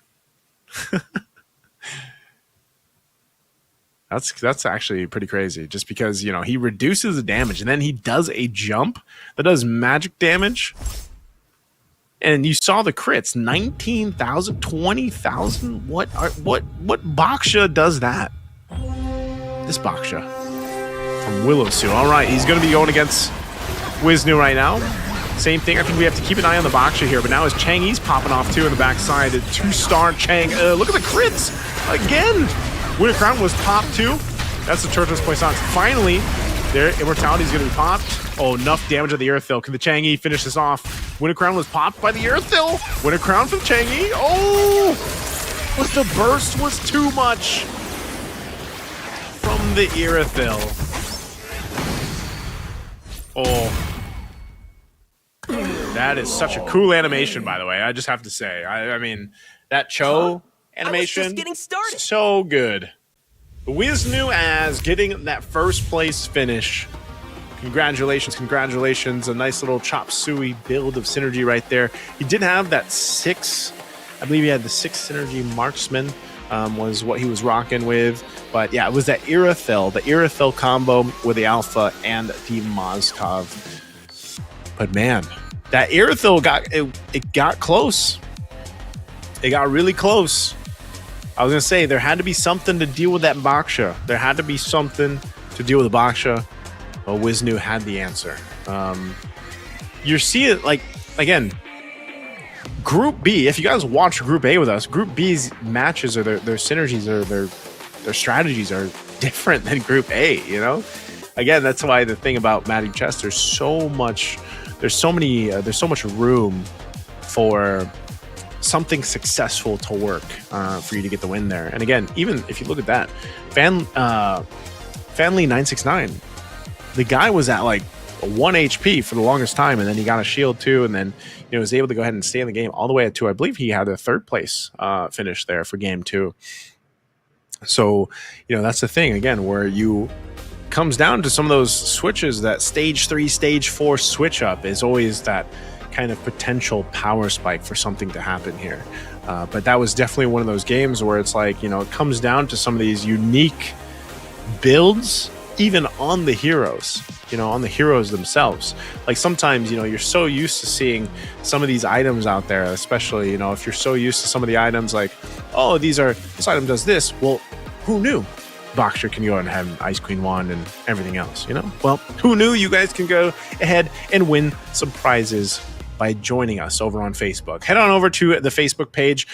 That's actually pretty crazy. Just because, you know, he reduces the damage and then he does a jump that does magic damage. And you saw the crits, 19,000, 20,000. What Baksha does that? This Baksha from Willow Sue. All right, he's going to be going against Winsnu right now. Same thing. I think we have to keep an eye on the Baksha here, but now as Chang'e's popping off too in the backside, 2-star Chang. Look at the crits again. Winter Crown was popped too. That's the Turtles Poissons. Finally, their Immortality is going to be popped. Oh, enough damage of the Earthfill. Can the Chang'e finish this off? Winter Crown was popped by the Earthfill. Winter Crown from Chang'e. Oh, was the burst was too much from the Earthfill. Oh. That is such a cool animation, by the way. I just have to say. I mean, that Cho animation, just getting started. So good. Wisnu as getting that first place finish. Congratulations, congratulations. A nice little chop suey build of synergy right there. He did have that 6, I believe he had the 6 synergy marksman was what he was rocking with. But yeah, it was that Irithyll combo with the Alpha and the Mozkov. But man, that Irithyll got close. It got really close. I was gonna say there had to be something to deal with that Baksha. There had to be something to deal with the Baksha. Well, Wisnu had the answer. You see it like again. Group B. If you guys watch Group A with us, Group B's matches or their synergies or their strategies are different than Group A. You know, again, that's why the thing about Magic Chess, there's so much room for something successful to work for you to get the win there. And again, even if you look at that, Fanly 969, the guy was at like 1 HP for the longest time, and then he got a shield too, and then was able to go ahead and stay in the game all the way at 2. I believe he had a 3rd place finish there for game 2. So that's the thing again, where you comes down to some of those switches. That stage 3, stage 4 switch up is always that kind of potential power spike for something to happen here. But that was definitely one of those games where it's like, it comes down to some of these unique builds, even on the heroes, on the heroes themselves. Like sometimes, you're so used to seeing some of these items out there, especially, if you're so used to some of the items like, oh, this item does this. Well, who knew? Baksha can go and have an Ice Queen wand and everything else, Well, who knew? You guys can go ahead and win some prizes by joining us over on Facebook. Head on over to the Facebook page.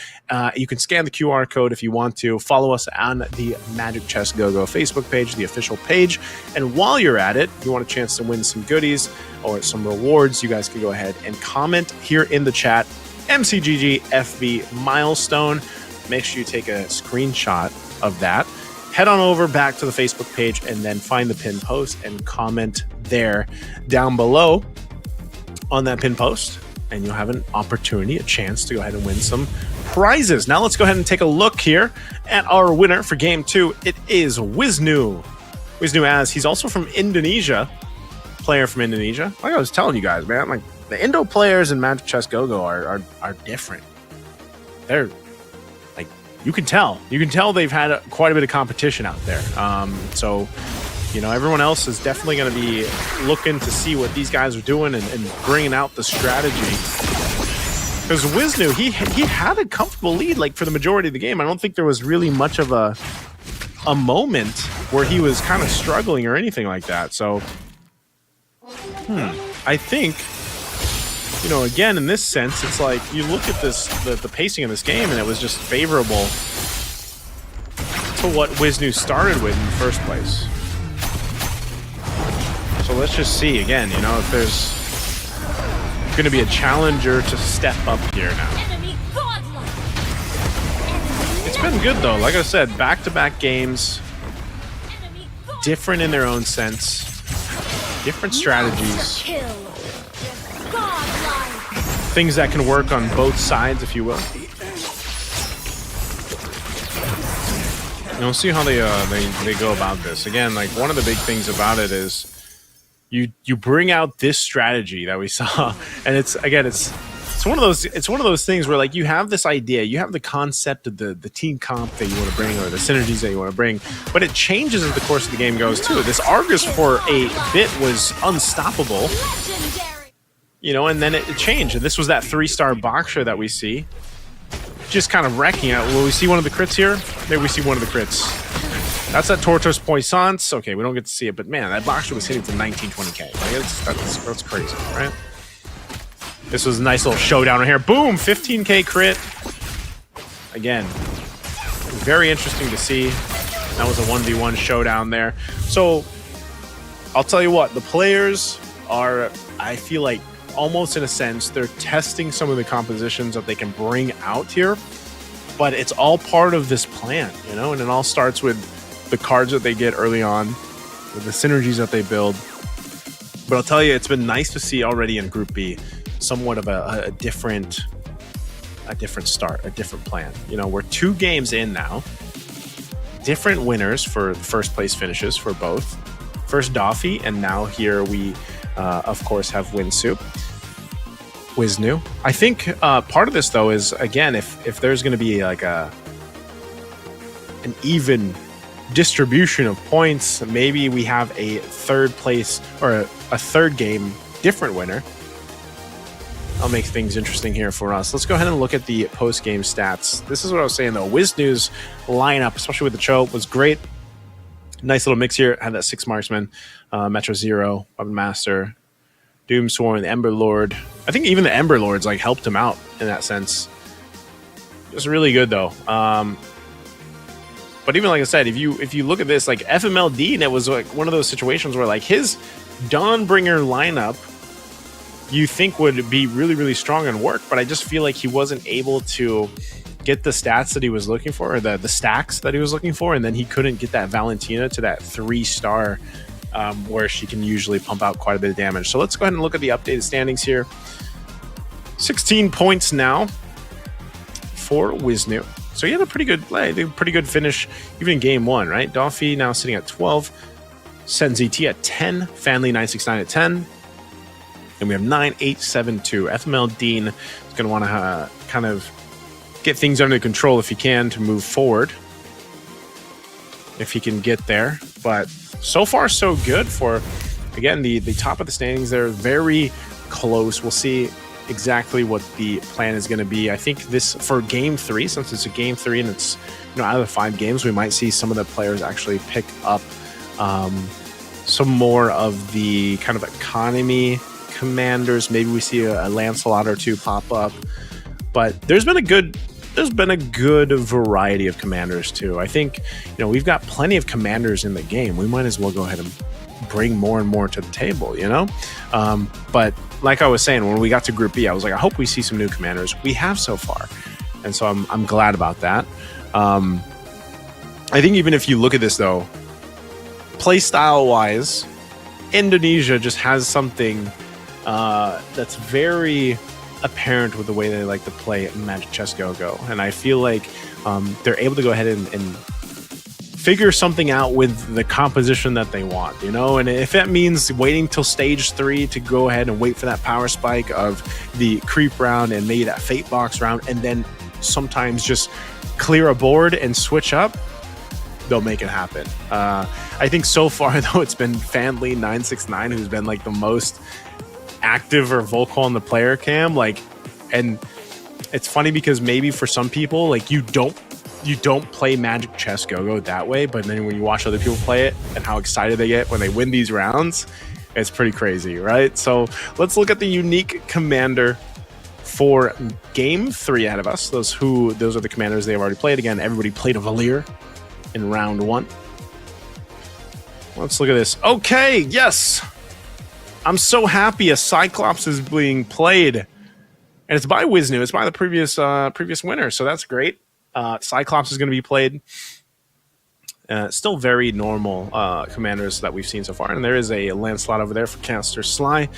You can scan the QR code if you want to. Follow us on the Magic Chess Go-Go Facebook page, the official page. And while you're at it, if you want a chance to win some goodies or some rewards, you guys can go ahead and comment here in the chat, MCGG FB milestone. Make sure you take a screenshot of that. Head on over back to the Facebook page and then find the pinned post and comment there down below on that pinned post, and you'll have an opportunity, a chance to go ahead and win some prizes. Now let's go ahead and take a look here at our winner for game 2. It is Wisnu. Wisnu as he's also from Indonesia, player from Indonesia. Like I was telling you guys, man, like the Indo players in Magic Chess Go-Go are different. They're like, you can tell they've had quite a bit of competition out there. So everyone else is definitely going to be looking to see what these guys are doing and bringing out the strategy. Because Wisnu, he had a comfortable lead like for the majority of the game. I don't think there was really much of a moment where he was kind of struggling or anything like that. So, I think, again, in this sense, it's like you look at the pacing of this game, and it was just favorable to what Wisnu started with in the first place. So let's just see again, if there's going to be a challenger to step up here now. It's been good though. Like I said, back-to-back games, different in their own sense, different strategies, things that can work on both sides, if you will. And we'll see how they go about this. Again, like one of the big things about it is you bring out this strategy that we saw, and it's one of those things where like you have this idea, you have the concept of the team comp that you want to bring or the synergies that you want to bring, but it changes as the course of the game goes too. This Argus for a bit was unstoppable, and then it changed, and this was that 3-star Baksha that we see just kind of wrecking it. Will we see one of the crits here? Maybe we see one of the crits. That's that Tortoise Poissons. Okay, we don't get to see it, but man, that Baksha was hitting for 1920k. Like, that's crazy, right? This was a nice little showdown right here. Boom, 15k crit. Again, very interesting to see. That was a 1v1 showdown there. So I'll tell you what, the players are, I feel like, almost in a sense, they're testing some of the compositions that they can bring out here. But it's all part of this plan, you know? And it all starts with the cards that they get early on, with the synergies that they build. But I'll tell you, it's been nice to see already in Group B somewhat of a different start, a different plan. You know, we're 2 games in now. Different winners for the first place finishes for both. First Doffy, and now here we, of course, have Wisnu. I think part of this, though, is, again, if there's going to be like an even distribution of points, maybe we have a third place or a third game different winner. I'll make things interesting here for us. Let's go ahead and look at the post-game stats. This is what I was saying, though. Wisnu's lineup, especially with the Cho, was great. Nice little mix here. Had that 6 marksman, Metro Zero, Weapon Master, Doomsworn, the Ember Lord. I think even the Ember Lords like helped him out in that sense. Just really good, though. But even like I said, if you look at this, like FML Dean, it was like one of those situations where like his Dawnbringer lineup, you think would be really, really strong and work, but I just feel like he wasn't able to get the stats that he was looking for, or the stacks that he was looking for, and then he couldn't get that Valentina to that 3-star where she can usually pump out quite a bit of damage. So let's go ahead and look at the updated standings here. 16 points now for Wisnu. So he had a pretty good finish even in game 1, right? Doffy now sitting at 12, SenZT at 10, Fanly 969 at 10. And we have 9872. FML Dean is going to want to kind of get things under control if he can to move forward. If he can get there. But so far, so good for, again, the top of the standings. They're very close. We'll see exactly what the plan is going to be. I think this, for game 3, since it's a game 3 and it's, you know, out of the 5 games, we might see some of the players actually pick up some more of the kind of economy commanders. Maybe we see a Lancelot or 2 pop up, but there's been a good variety of commanders too. I think, you know, we've got plenty of commanders in the game. We might as well go ahead and bring more and more to the table, you know. But like I was saying, when we got to Group B, I was like, I hope we see some new commanders. We have so far, and so I'm glad about that. I think even if you look at this though, play style wise, Indonesia just has something that's very apparent with the way they like to play Magic Chess Go-Go. And I feel like they're able to go ahead and figure something out with the composition that they want, you know? And if that means waiting till stage 3 to go ahead and wait for that power spike of the creep round and maybe that fate box round, and then sometimes just clear a board and switch up, they'll make it happen. I think so far, though, it's been Fanly 969 who's been like the most active or vocal on the player cam. Like, and it's funny because maybe for some people, like, you don't play Magic Chess Go-Go that way, but then when you watch other people play it and how excited they get when they win these rounds, it's pretty crazy, right? So let's look at the unique commander for game 3 ahead of us. Those are the commanders they have already played. Again, everybody played a Valir in round 1. Let's look at this. Okay, yes, I'm so happy a Cyclops is being played, and it's by Wisnu. It's by the previous winner, so that's great. Cyclops is going to be played. Still very normal commanders that we've seen so far, and there is a Lancelot over there for Caster Sly.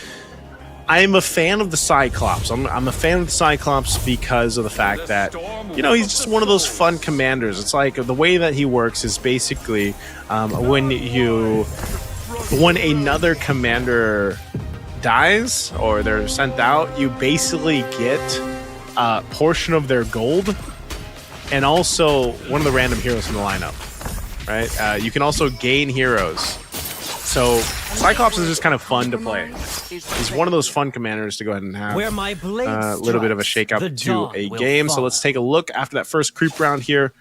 I am a fan of the Cyclops. I'm a fan of the Cyclops because of the fact that, you know, he's just one of those fun commanders. It's like the way that he works is basically when another commander dies or they're sent out, you basically get a portion of their gold and also one of the random heroes in the lineup, right? You can also gain heroes. So Cyclops is just kind of fun to play. He's one of those fun commanders to go ahead and have a little bit of a shake-up to a game. So let's take a look after that first creep round here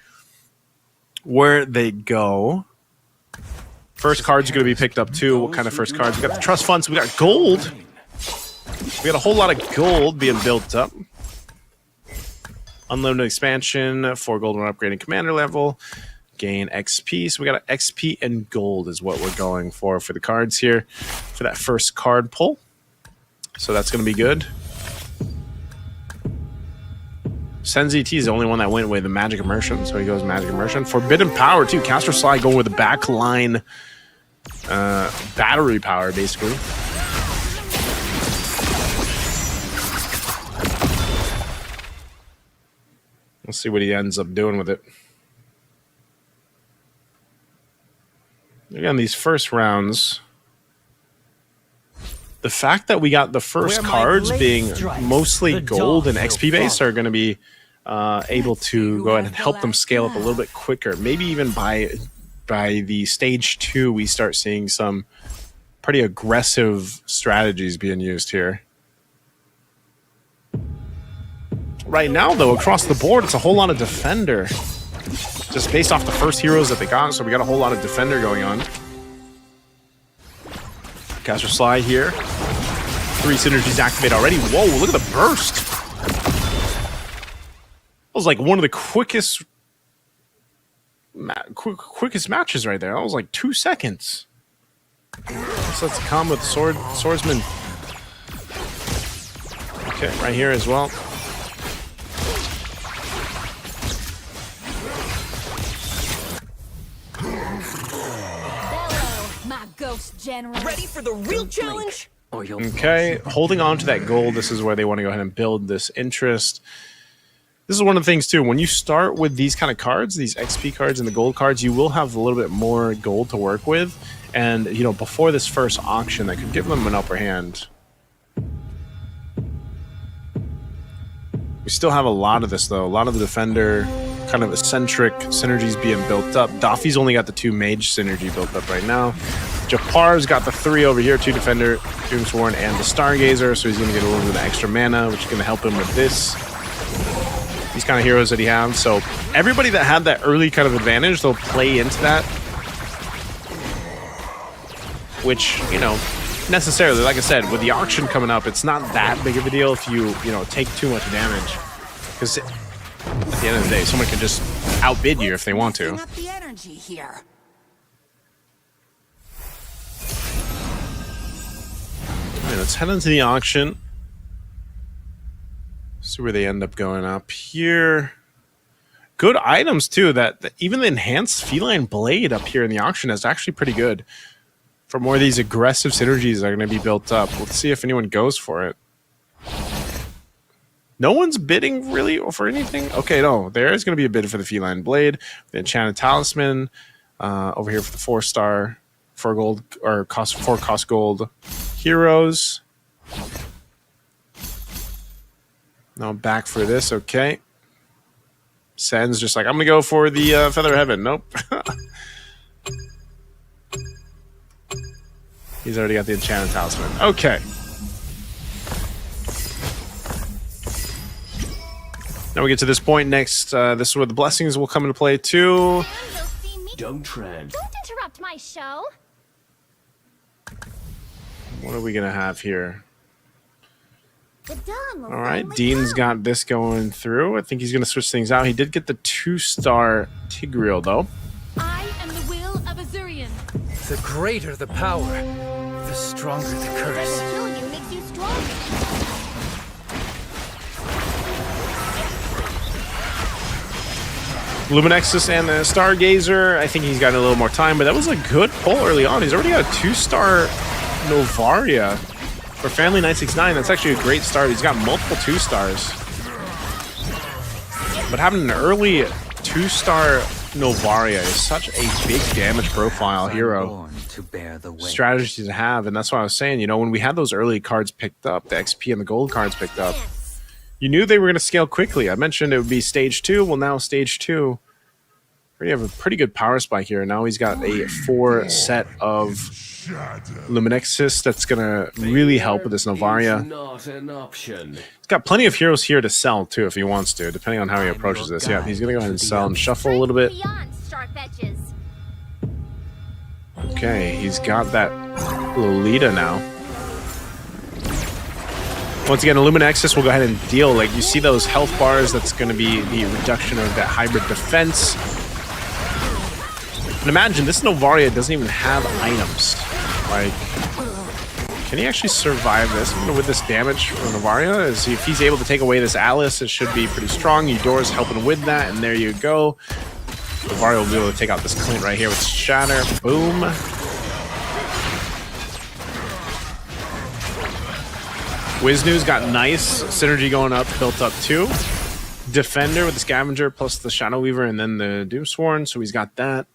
where they go. First card's going to be picked up too. What kind of first cards? We got the trust funds. We got gold. We got a whole lot of gold being built up. Unlimited expansion, 4 gold when upgrading commander level. Gain XP. So we got XP and gold is what we're going for the cards here for that first card pull. So that's going to be good. SenZT is the only one that went with the Magic Immersion, so he goes Magic Immersion. Forbidden Power, too. Caster Slide going with the backline battery power, basically. Let's see what he ends up doing with it. Again, these first rounds, the fact that we got the first cards being mostly gold and XP based are going to be able to go ahead and help them scale up a little bit quicker. Maybe even by the stage 2, we start seeing some pretty aggressive strategies being used here. Right now, though, across the board, it's a whole lot of Defender. Just based off the first heroes that they got, so we got a whole lot of Defender going on. Caster Slide here. 3 synergies activated already. Whoa, look at the burst. That was like one of the quickest matches right there. That was like 2 seconds. So let's come with swordsman. Okay, right here as well. Ghost General. Ready for the real challenge? Okay, holding on to that gold, this is where they want to go ahead and build this interest. This is one of the things, too. When you start with these kind of cards, these XP cards and the gold cards, you will have a little bit more gold to work with. And, you know, before this first auction, that could give them an upper hand. We still have a lot of this, though. A lot of the Defender kind of eccentric synergies being built up. Daffy's only got the 2 mage synergy built up right now. Japar's got the 3 over here, 2 Defender, Doomsworn, and the Stargazer, so he's going to get a little bit of extra mana, which is going to help him with this. These kind of heroes that he has. So everybody that had that early kind of advantage, they'll play into that. Which, you know, necessarily, like I said, with the auction coming up, it's not that big of a deal if you know, take too much damage. Because at the end of the day, someone can just outbid you if they want to. Up the energy here. All right, let's head into the auction. See where they end up going up here. Good items, too. That even the enhanced feline blade up here in the auction is actually pretty good. For more of these aggressive synergies that are going to be built up. Let's see if anyone goes for it. No one's bidding really for anything? Okay, no. There is going to be a bid for the feline blade. The enchanted talisman. Over here for the 4-star. 4 gold, or 4 cost gold heroes. Now back for this, okay. Sen's just like, I'm going to go for the Feather Heaven. Nope. He's already got the enchanted talisman. Okay. Now we get to this point next. This is where the blessings will come into play too. Don't tread. Don't interrupt my show. What are we going to have here? The dawn will All right, finally Dean's come. got this going through. I think he's going to switch things out. He did get the 2-star Tigreal, though. I am the will of Azurian. The greater the power, the stronger the curse. Killing you makes you stronger. Luminexus and the Stargazer. I think he's got a little more time, but that was a good pull early on. He's already got a 2-star Novaria for Family 969. That's actually a great start. He's got multiple 2-stars. But having an early 2-star Novaria is such a big damage profile hero strategy to have. And that's why I was saying, you know, when we had those early cards picked up, the XP and the gold cards picked up, you knew they were going to scale quickly. I mentioned it would be stage 2. Well, now stage 2, we have a pretty good power spike here. Now he's got a 4 set of Luminexus that's going to really help with this Novaria. He's got plenty of heroes here to sell, too, if he wants to, depending on how he approaches this. Yeah, he's going to go ahead and sell and shuffle a little bit. Okay, he's got that Lolita now. Once again, Illuminexus will go ahead and deal. Like, you see those health bars, that's going to be the reduction of that hybrid defense. And imagine, this Novaria doesn't even have items. Like, can he actually survive this? Even with this damage from Novaria, if he's able to take away this Alice, it should be pretty strong. Eudora's helping with that, and there you go. Novaria will be able to take out this Clint right here with Shatter. Boom. Wiznu's got nice synergy going up, built up too. Defender with the Scavenger plus the Shadow Weaver and then the Doomsworn, so he's got that.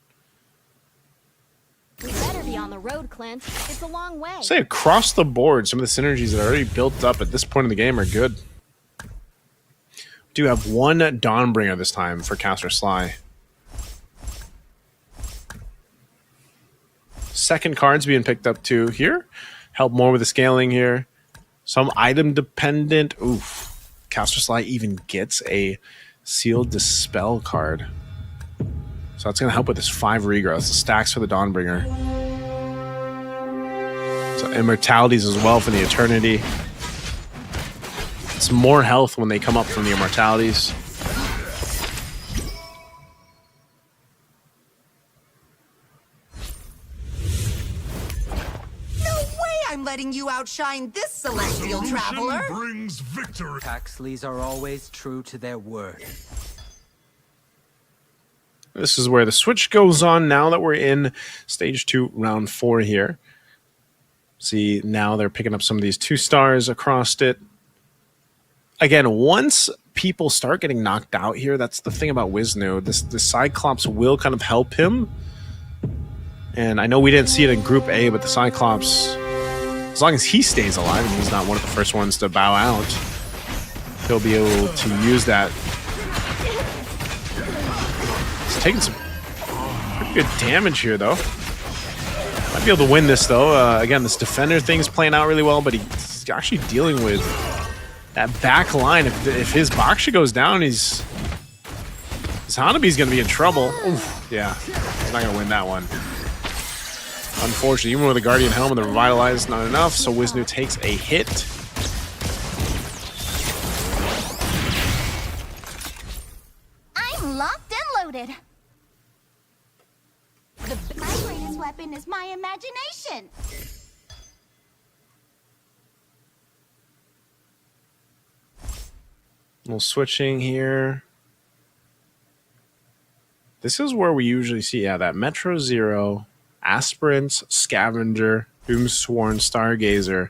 We better be on the road, Clint. It's a long way. Say across the board, some of the synergies that are already built up at this point in the game are good. We do have one Dawnbringer this time for Caster Sly. Second card's being picked up too here. Help more with the scaling here. Some item dependent. Oof. Caster Sly even gets a Sealed Dispel card. So that's going to help with this 5 regrowth. Stacks for the Dawnbringer. So immortalities as well for the Eternity. It's more health when they come up from the immortalities. I'm letting you outshine this celestial traveler. Brings victory. Paxleys are always true to their word. This is where the switch goes on now that we're in stage 2, round 4 here. See, now they're picking up some of these 2 stars across it. Again, once people start getting knocked out here, that's the thing about Wiznu. The Cyclops will kind of help him. And I know we didn't see it in Group A, but the Cyclops, as long as he stays alive and he's not one of the first ones to bow out, he'll be able to use that. He's taking some pretty good damage here, though. Might be able to win this, though. Again, this Defender thing's playing out really well, but he's actually dealing with that back line. If his Baksha goes down, his Hanabi's going to be in trouble. Oof, yeah, he's not going to win that one. Unfortunately, even with the Guardian Helm and the Revitalize, not enough, so Wiznu takes a hit. I'm locked and loaded. My greatest weapon is my imagination. A little switching here. This is where we usually see, yeah, that Metro Zero, Aspirants, Scavenger, Doomsworn, Stargazer.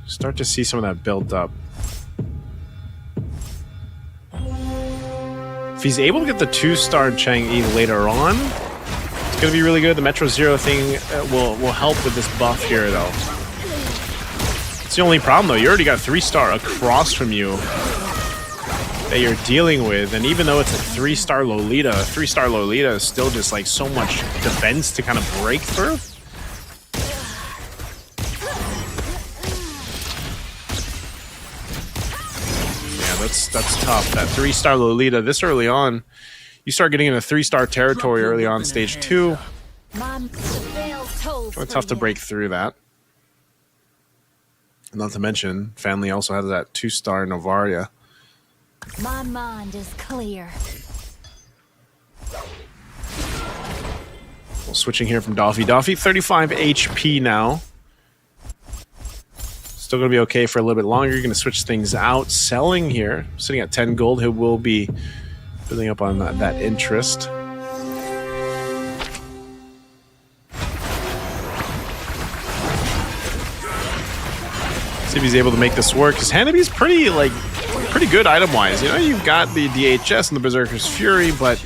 Start to see some of that built up. If he's able to get the 2-star Chang'e later on, it's going to be really good. The Metro Zero thing will help with this buff here, though. It's the only problem, though. You already got a 3-star across from you that you're dealing with, and even though it's a 3-star Lolita, a 3-star Lolita is still just like so much defense to kind of break through. Yeah, that's tough. That 3-star Lolita this early on, you start getting into 3-star territory early on stage 2. Kind of tough to break through that. Not to mention, Family also has that 2-star Novaria. My mind is clear. Well, switching here from Doffy. Doffy, 35 HP now. Still going to be okay for a little bit longer. You're going to switch things out. Selling here, sitting at 10 gold. He will be building up on that interest. See if he's able to make this work. Because Hanabi's pretty good item-wise. You know, you've got the DHS and the Berserker's Fury, but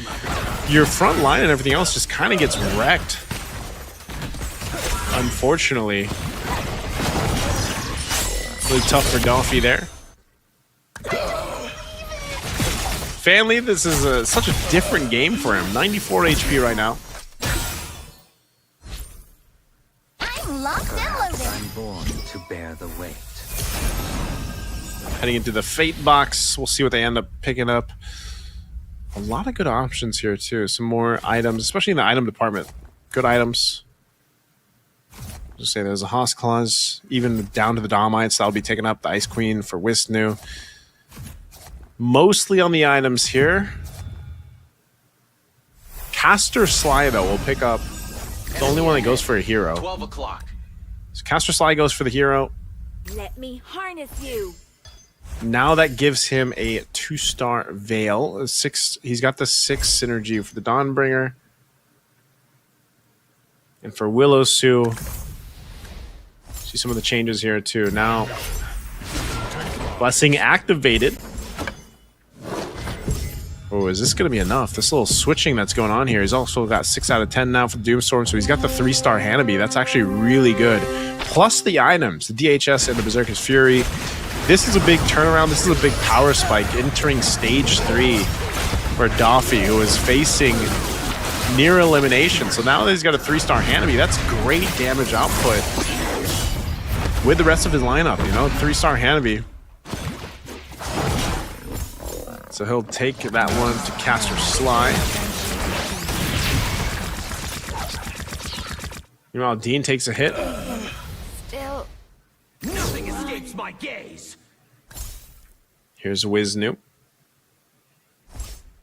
your front line and everything else just kind of gets wrecked. Unfortunately. Really tough for Doffy there. Family, this is such a different game for him. 94 HP right now. I'm locked and loaded. I'm born to bear the weight. Heading into the Fate box. We'll see what they end up picking up. A lot of good options here, too. Some more items, especially in the item department. Good items. Just say there's a Host Clause, even down to the Domites, that'll be taken up. The Ice Queen for Wisnu. Mostly on the items here. Caster Sly, though, will pick up the only one that goes for a hero. 12 o'clock. So Caster Sly goes for the hero. Let me harness you. Now that gives him a 2-star Veil. He's got the 6 synergy for the Dawnbringer. And for Willow Sue, see some of the changes here too. Now, Blessing activated. Oh, is this going to be enough? This little switching that's going on here. He's also got 6 out of 10 now for Doomstorm, so he's got the 3-star Hanabi. That's actually really good. Plus the items, the DHS and the Berserker's Fury. This is a big turnaround. This is a big power spike entering stage 3 for Doffy, who is facing near elimination. So now that he's got a 3-star Hanabi, that's great damage output with the rest of his lineup, you know, 3-star Hanabi. So he'll take that one to Caster Sly. Meanwhile, Dean takes a hit. Still. Nothing escapes my gaze. Here's Wisnu.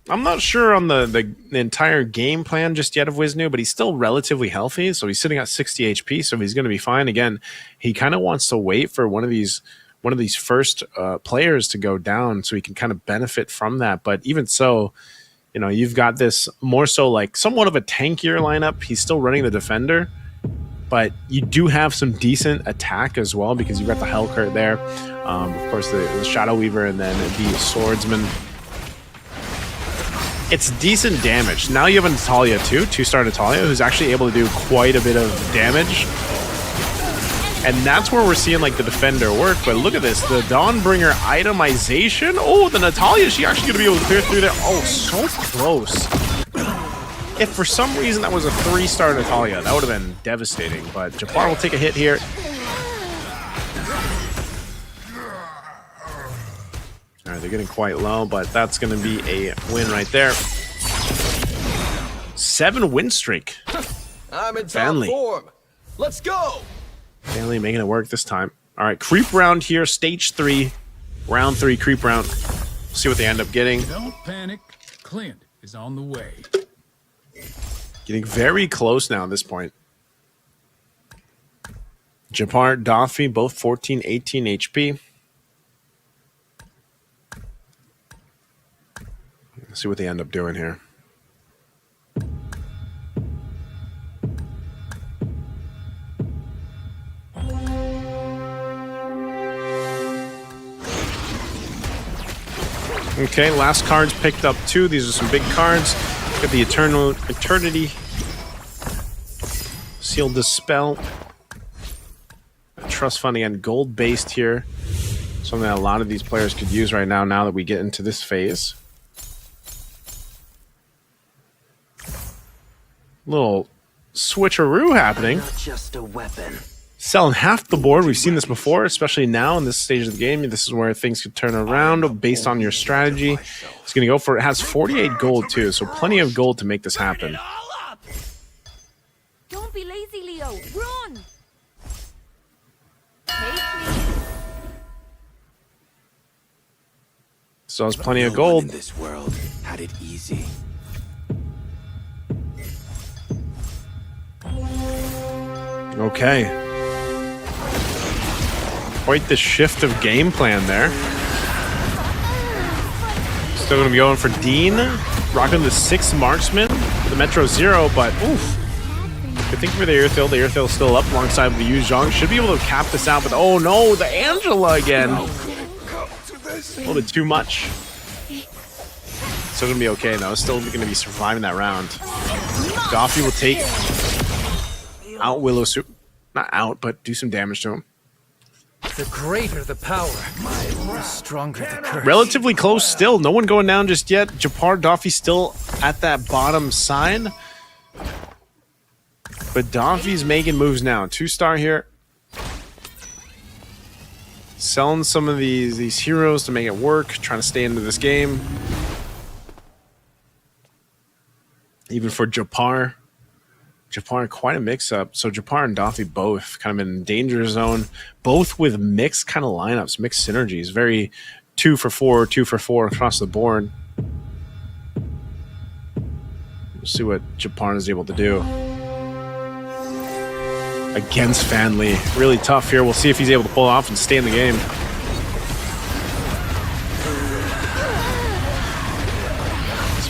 I'm not sure on the entire game plan just yet of Wisnu, but he's still relatively healthy, so he's sitting at 60 HP, so he's going to be fine. Again, he kind of wants to wait for one of these first players to go down so he can kind of benefit from that. But even so, you know, you've got this more so like somewhat of a tankier lineup. He's still running the Defender, but you do have some decent attack as well because you've got the Hellcurt there. Of course, the Shadow Weaver and then the Swordsman. It's decent damage. Now you have a Natalia too, 2-star Natalia, who's actually able to do quite a bit of damage. And that's where we're seeing like the Defender work. But look at this, the Dawnbringer itemization. Oh, the Natalia, she actually gonna be able to clear through there. Oh, so close. If for some reason that was a 3-star Natalia, that would have been devastating. But Jafar will take a hit here. All right, they're getting quite low, but that's going to be a win right there. 7 win streak. I'm in top form. Let's go. Family making it work this time. All right, creep round here, stage 3, round 3 creep round. See what they end up getting. Don't panic. Clint is on the way. Getting very close now at this point. Japar, Doffy, both 14, 18 HP. Let's see what they end up doing here. Okay, last cards picked up too. These are some big cards. Got the Eternity, Sealed Dispel, Trust Fund again, gold based here. Something that a lot of these players could use right now that we get into this phase. Little switcheroo happening. Not just a weapon. Selling half the board. We've seen this before, especially now in this stage of the game. This is where things could turn around based on your strategy. It's going to go for it. Has 48 gold too, so plenty of gold to make this happen. Don't be lazy, Leo. Run. Take me. So it's plenty of gold. In this world had it easy. Okay. Quite the shift of game plan there. Still going to be going for Dean. Rocking the 6 Marksman. The Metro Zero, but oof. Good thing for the Airthill. The Airthill's still up alongside the Yu Zhong. Should be able to cap this out, but oh no, the Angela again. A little bit too much. Still going to be okay though. Still going to be surviving that round. Doffy will take out Willow Soup. Not out, but do some damage to him. The greater the power, the stronger the curse. Relatively close still. No one going down just yet. Japar, Doffy still at that bottom side. But Doffy's making moves now. 2-star here. Selling some of these heroes to make it work. Trying to stay into this game. Even for Japar. Japar, quite a mix-up. So Japar and Daffy both kind of in danger zone, both with mixed kind of lineups, mixed synergies. Very 2 for 4, 2 for 4 across the board. We'll see what Japar is able to do against Fanli. Really tough here. We'll see if he's able to pull off and stay in the game.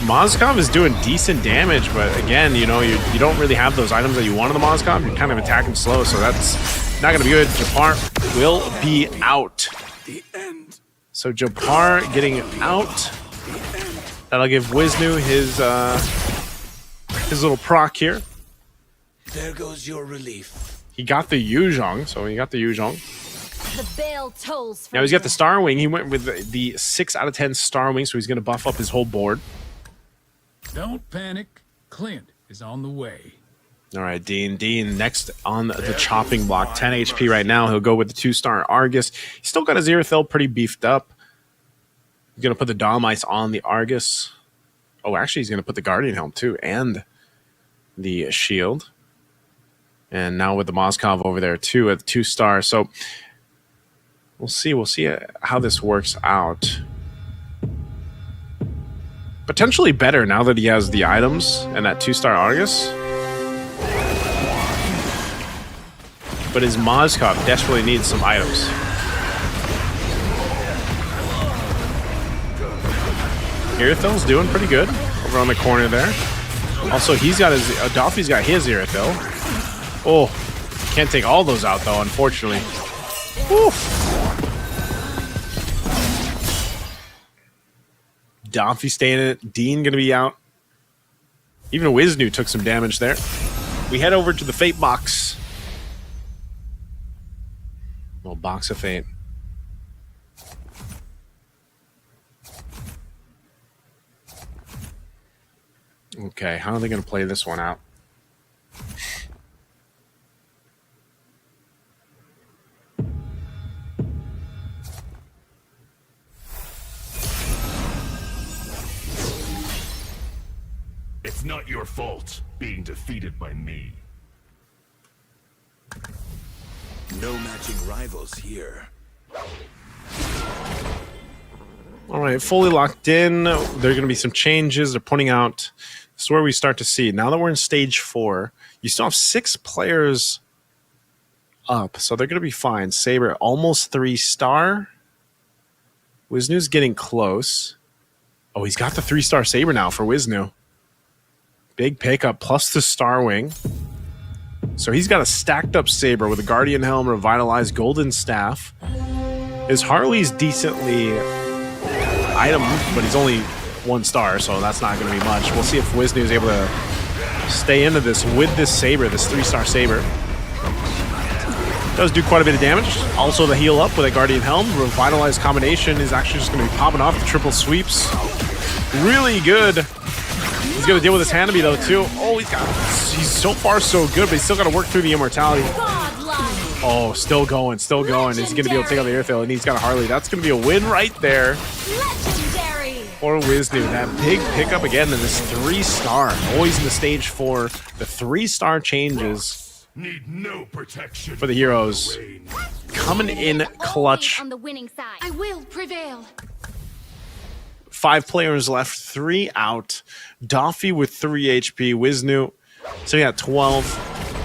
Mozkov is doing decent damage, but again, you know, you don't really have those items that you want on the Mozkov. You're kind of attacking slow, so that's not going to be good. Japar will be out. So Japar getting out. That'll give Wisnu his little proc here. There goes your relief. He got the Yuzhong, so he got the Yuzhong. The bell tolls. Now he's got the Star Wing. He went with the 6 out of 10 Star Wing, so he's going to buff up his whole board. Don't panic. Clint is on the way. All right, Dean next on the chopping block. 10 HP right now. He'll go with the 2-star Argus. He's still got his Zerathil pretty beefed up. He's going to put the Dom Ice on the Argus. Oh, actually, he's going to put the Guardian Helm too and the shield. And now with the Mozkov over there too at 2-star. So we'll see how this works out. Potentially better now that he has the items and that 2-star Argus. But his Mozkov desperately needs some items. Zerathil's doing pretty good over on the corner there. Also, he's got his Daffy's got his Zerathil. Oh, can't take all those out though, unfortunately. Oof. Daffy staying in it. Dean going to be out. Even Wisnu took some damage there. We head over to the Fate box. Little box of Fate. Okay, how are they going to play this one out? It's not your fault being defeated by me. No matching rivals here. All right, fully locked in. There are going to be some changes. They're pointing out. This is where we start to see. Now that we're in stage 4, you still have 6 players up, so they're going to be fine. Saber, almost 3-star. Wisnu's getting close. Oh, he's got the 3-star Saber now for Wisnu. Big pickup, plus the Star Wing. So he's got a stacked up Saber with a Guardian Helm, Revitalized Golden Staff. His Harley's decently item, but he's only 1-star, so that's not going to be much. We'll see if Wisnu is able to stay into this with this Saber, this 3-star Saber. Does do quite a bit of damage. Also the heal up with a Guardian Helm. Revitalized combination is actually just going to be popping off the triple sweeps. Really good. He's going to deal with his Hanabi though too. Oh, he's so far so good, but he's still got to work through the immortality. Oh, still going. Is he going to be able to take out the Airthail? And he's got a Harley. That's going to be a win right there. Legendary. Or Wisnu. That big pickup again in this 3-star. Always in the stage 4. The 3-star changes Need no protection for the heroes. Coming in clutch. On the winning side. I will prevail. 5 players left, 3 out. Daffy with 3 HP. Wisnu sitting at 12.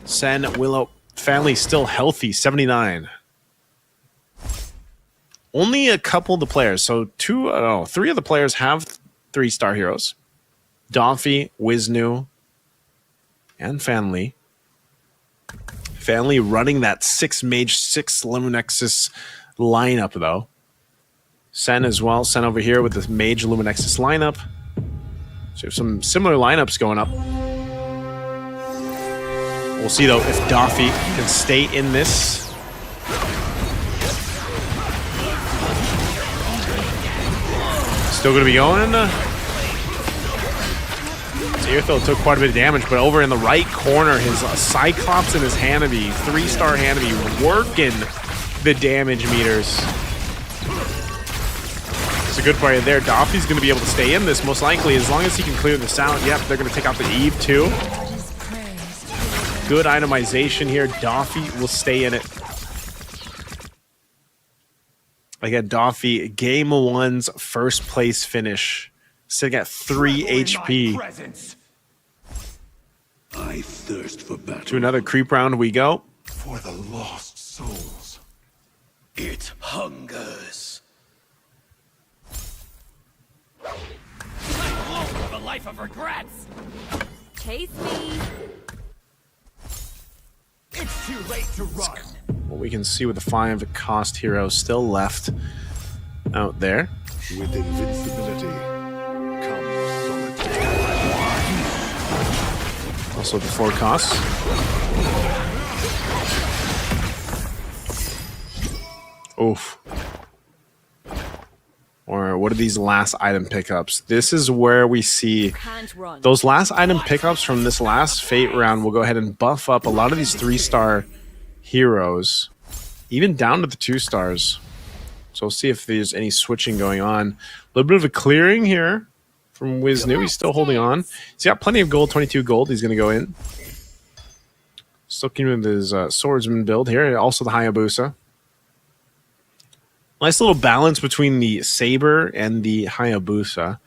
Sen, Willow, family still healthy, 79. Only a couple of the players. So 3 of the players have 3-star heroes. Daffy, Wisnu, and Fanli. Fanli running that 6 mage, 6 Luminexus lineup though. Sen as well. Sen over here with the mage Luminexus lineup. So some similar lineups going up. We'll see though if Daffy can stay in this. Still going to be going. Zerathil took quite a bit of damage, but over in the right corner, his Cyclops and his Hanabi, 3-star Hanabi, working the damage meters. It's a good part there. Daffy's going to be able to stay in this most likely as long as he can clear this out. Yep, they're going to take out the Eve too. Good itemization here. Doffy will stay in it. Again, Doffy, game 1's first place finish. Sitting at 3 HP. I thirst for battle. To another creep round we go. For the lost souls. It hungers. A life of regrets. Chase me. It's too late to run. What we can see with the 5 cost heroes still left out there. With invincibility comes solitude. Also the 4 costs. Oof. Or what are these last item pickups? This is where we see those last item pickups from this last Fate round will go ahead and buff up a lot of these 3-star heroes, even down to the 2 stars. So we'll see if there's any switching going on. A little bit of a clearing here from Wiznu. He's still holding on. He's got plenty of gold, 22 gold. He's going to go in. Still keeping with his swordsman build here. Also the Hayabusa. Nice little balance between the Saber and the Hayabusa.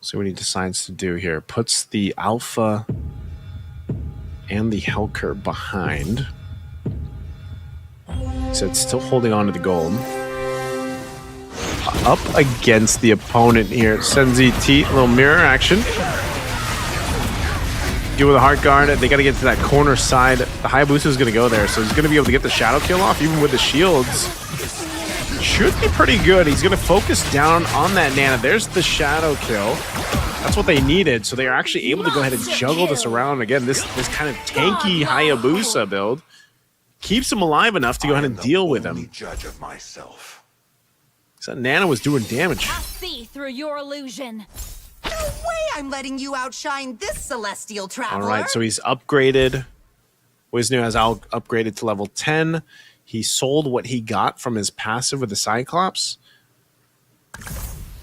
See what he decides to do here. Puts the Alpha and the Helker behind. So it's still holding on to the gold. Up against the opponent here. Senzi T, little mirror action. Deal with the Heart Guard. They got to get to that corner side. The Hayabusa is going to go there, so he's going to be able to get the shadow kill off, even with the shields. Should be pretty good. He's going to focus down on that Nana. There's the shadow kill. That's what they needed, so they are actually able to go ahead and juggle this around. Again, this kind of tanky Hayabusa build keeps him alive enough to go ahead and deal with him. Judge of myself. So Nana was doing damage. I'll see through your illusion. No way I'm letting you outshine this celestial traveler. All right, so he's upgraded. Wiznu has upgraded to level 10. He sold what he got from his passive with the Cyclops.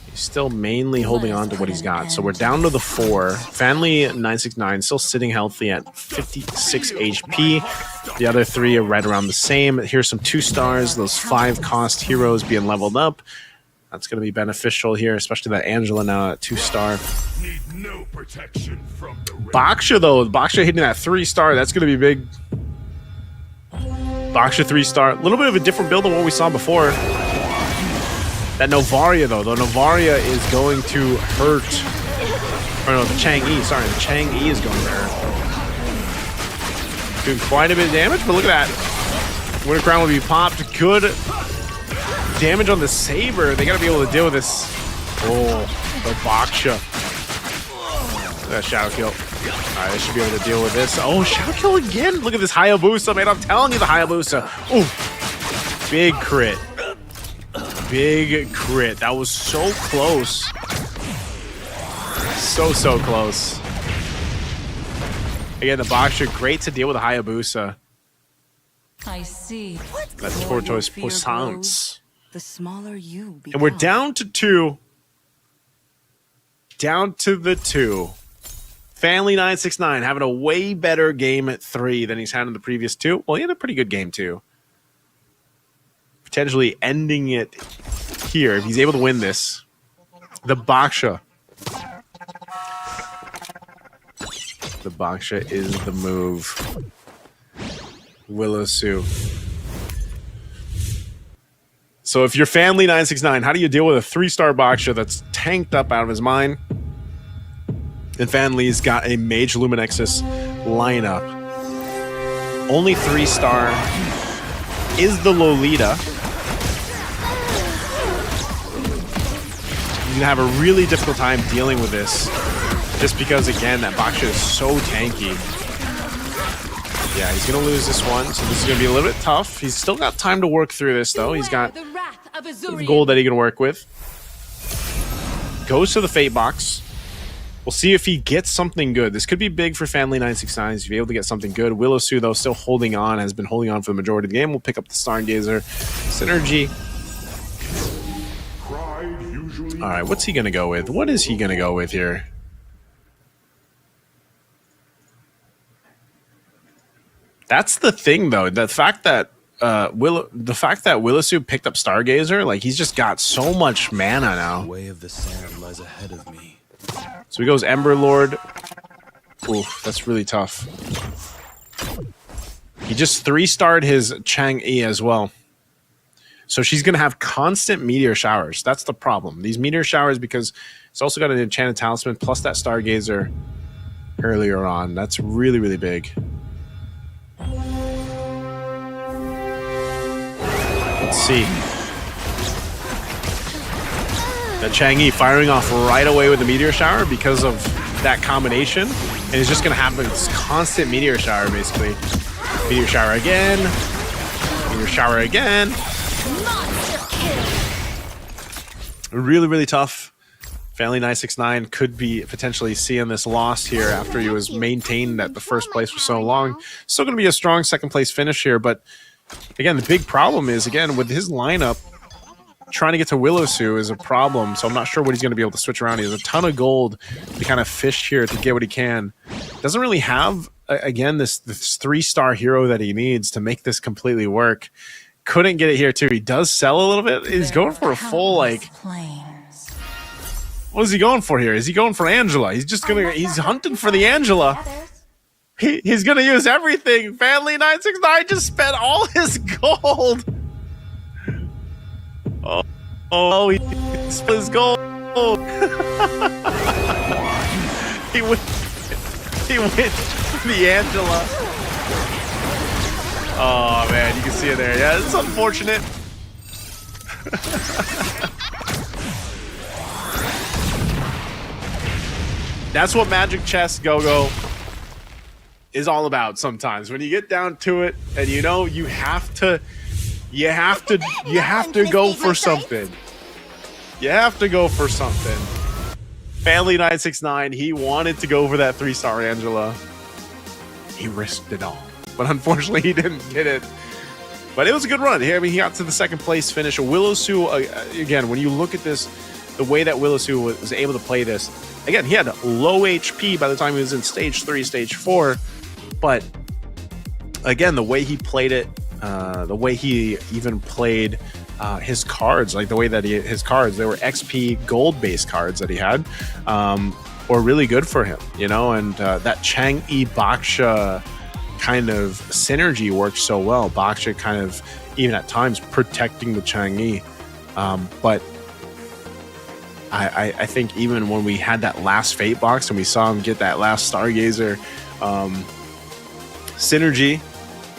He's still mainly holding on to what he's got. So we're down to the 4. Fanly 969 still sitting healthy at 56 HP. The other 3 are right around the same. Here's some 2 stars. Those 5 cost heroes being leveled up. That's going to be beneficial here, especially that Angela now at 2-star. Need no protection from the Baksha, though. Baksha hitting that 3-star. That's going to be big. Baksha 3-star. A little bit of a different build than what we saw before. That Novaria, though. The Novaria is going to hurt. Or no, the Chang'e. Sorry, the Chang'e is going to hurt. Doing quite a bit of damage, but look at that. Winter Crown will be popped. Good damage on the Saber. They got to be able to deal with this. Oh, the Baksha. That shadow kill. Alright, they should be able to deal with this. Oh, shadow kill again. Look at this Hayabusa, man. I'm telling you, the Hayabusa. Ooh. Big crit. Big crit. That was so close. So close. Again, the Baksha, great to deal with the Hayabusa. I see. That Tortoise Poissance. The smaller you become. And we're down to 2. Down to the 2. Family 969 having a way better game at 3 than he's had in the previous 2. Well, he had a pretty good game too. Potentially ending it here if he's able to win this. The Baksha. The Baksha is the move. Willow Sue. So if you're Family 969, how do you deal with a 3-star Baksha that's tanked up out of his mind? And Fanli's got a Mage Luminexus lineup. Only 3-star is the Lolita. You're gonna have a really difficult time dealing with this. Just because, again, that Baksha is so tanky. Yeah, he's gonna lose this one, so this is gonna be a little bit tough. He's still got time to work through this, though. He's got gold that he can work with. Goes to the Fate box. We'll see if he gets something good. This could be big for Family 969 to be able to get something good. Willow Sue, though, still holding on, has been holding on for the majority of the game. We'll pick up the Stargazer Synergy. All right, what's he going to go with? What is he going to go with here? That's the thing, though. The fact that Willisu picked up Stargazer, like he's just got so much mana now. The way of the sand lies ahead of me. So he goes Ember Lord. Oof, that's really tough. He just 3-starred his Chang'e as well. So she's going to have constant meteor showers. That's the problem. These meteor showers, because it's also got an enchanted talisman plus that Stargazer earlier on. That's really, really big. Let's see. The Chang'e firing off right away with the meteor shower because of that combination. And it's just going to have this constant meteor shower, basically. Meteor shower again. Meteor shower again. Really, really tough. Family 969 could be potentially seeing this loss here after he was maintained at the first place for so long. Still going to be a strong second place finish here, but again, the big problem is, again, with his lineup, trying to get to Willisu is a problem, so I'm not sure what he's going to be able to switch around. He has a ton of gold to kind of fish here to get what he can. Doesn't really have, again, this 3-star hero that he needs to make this completely work. Couldn't get it here, too. He does sell a little bit. He's going for a full, like... What is he going for here? Is he going for Angela? He's just going to... He's hunting for the Angela. He's going to use everything. Family 969 just spent all his gold. Oh, he spent his gold. He went for the Angela. Oh, man, you can see it there. Yeah, it's unfortunate. That's what Magic Chess Go-Go is all about sometimes. When you get down to it and you know you have to go for something. You have to go for something. Family 969, he wanted to go for that 3-star Angela. He risked it all. But unfortunately, he didn't get it. But it was a good run. I mean, he got to the second place finish. Willisu, again, when you look at this, the way that Willisu was able to play this, again, he had low HP by the time he was in stage 3, stage 4. But again, the way he played it, the way he even played his cards, like the way that his cards, they were XP gold-based cards that he had, were really good for him, you know, and that Chang'e Baksha kind of synergy worked so well. Baksha kind of, even at times, protecting the Chang'e. But I think even when we had that last Fate box and we saw him get that last Stargazer synergy,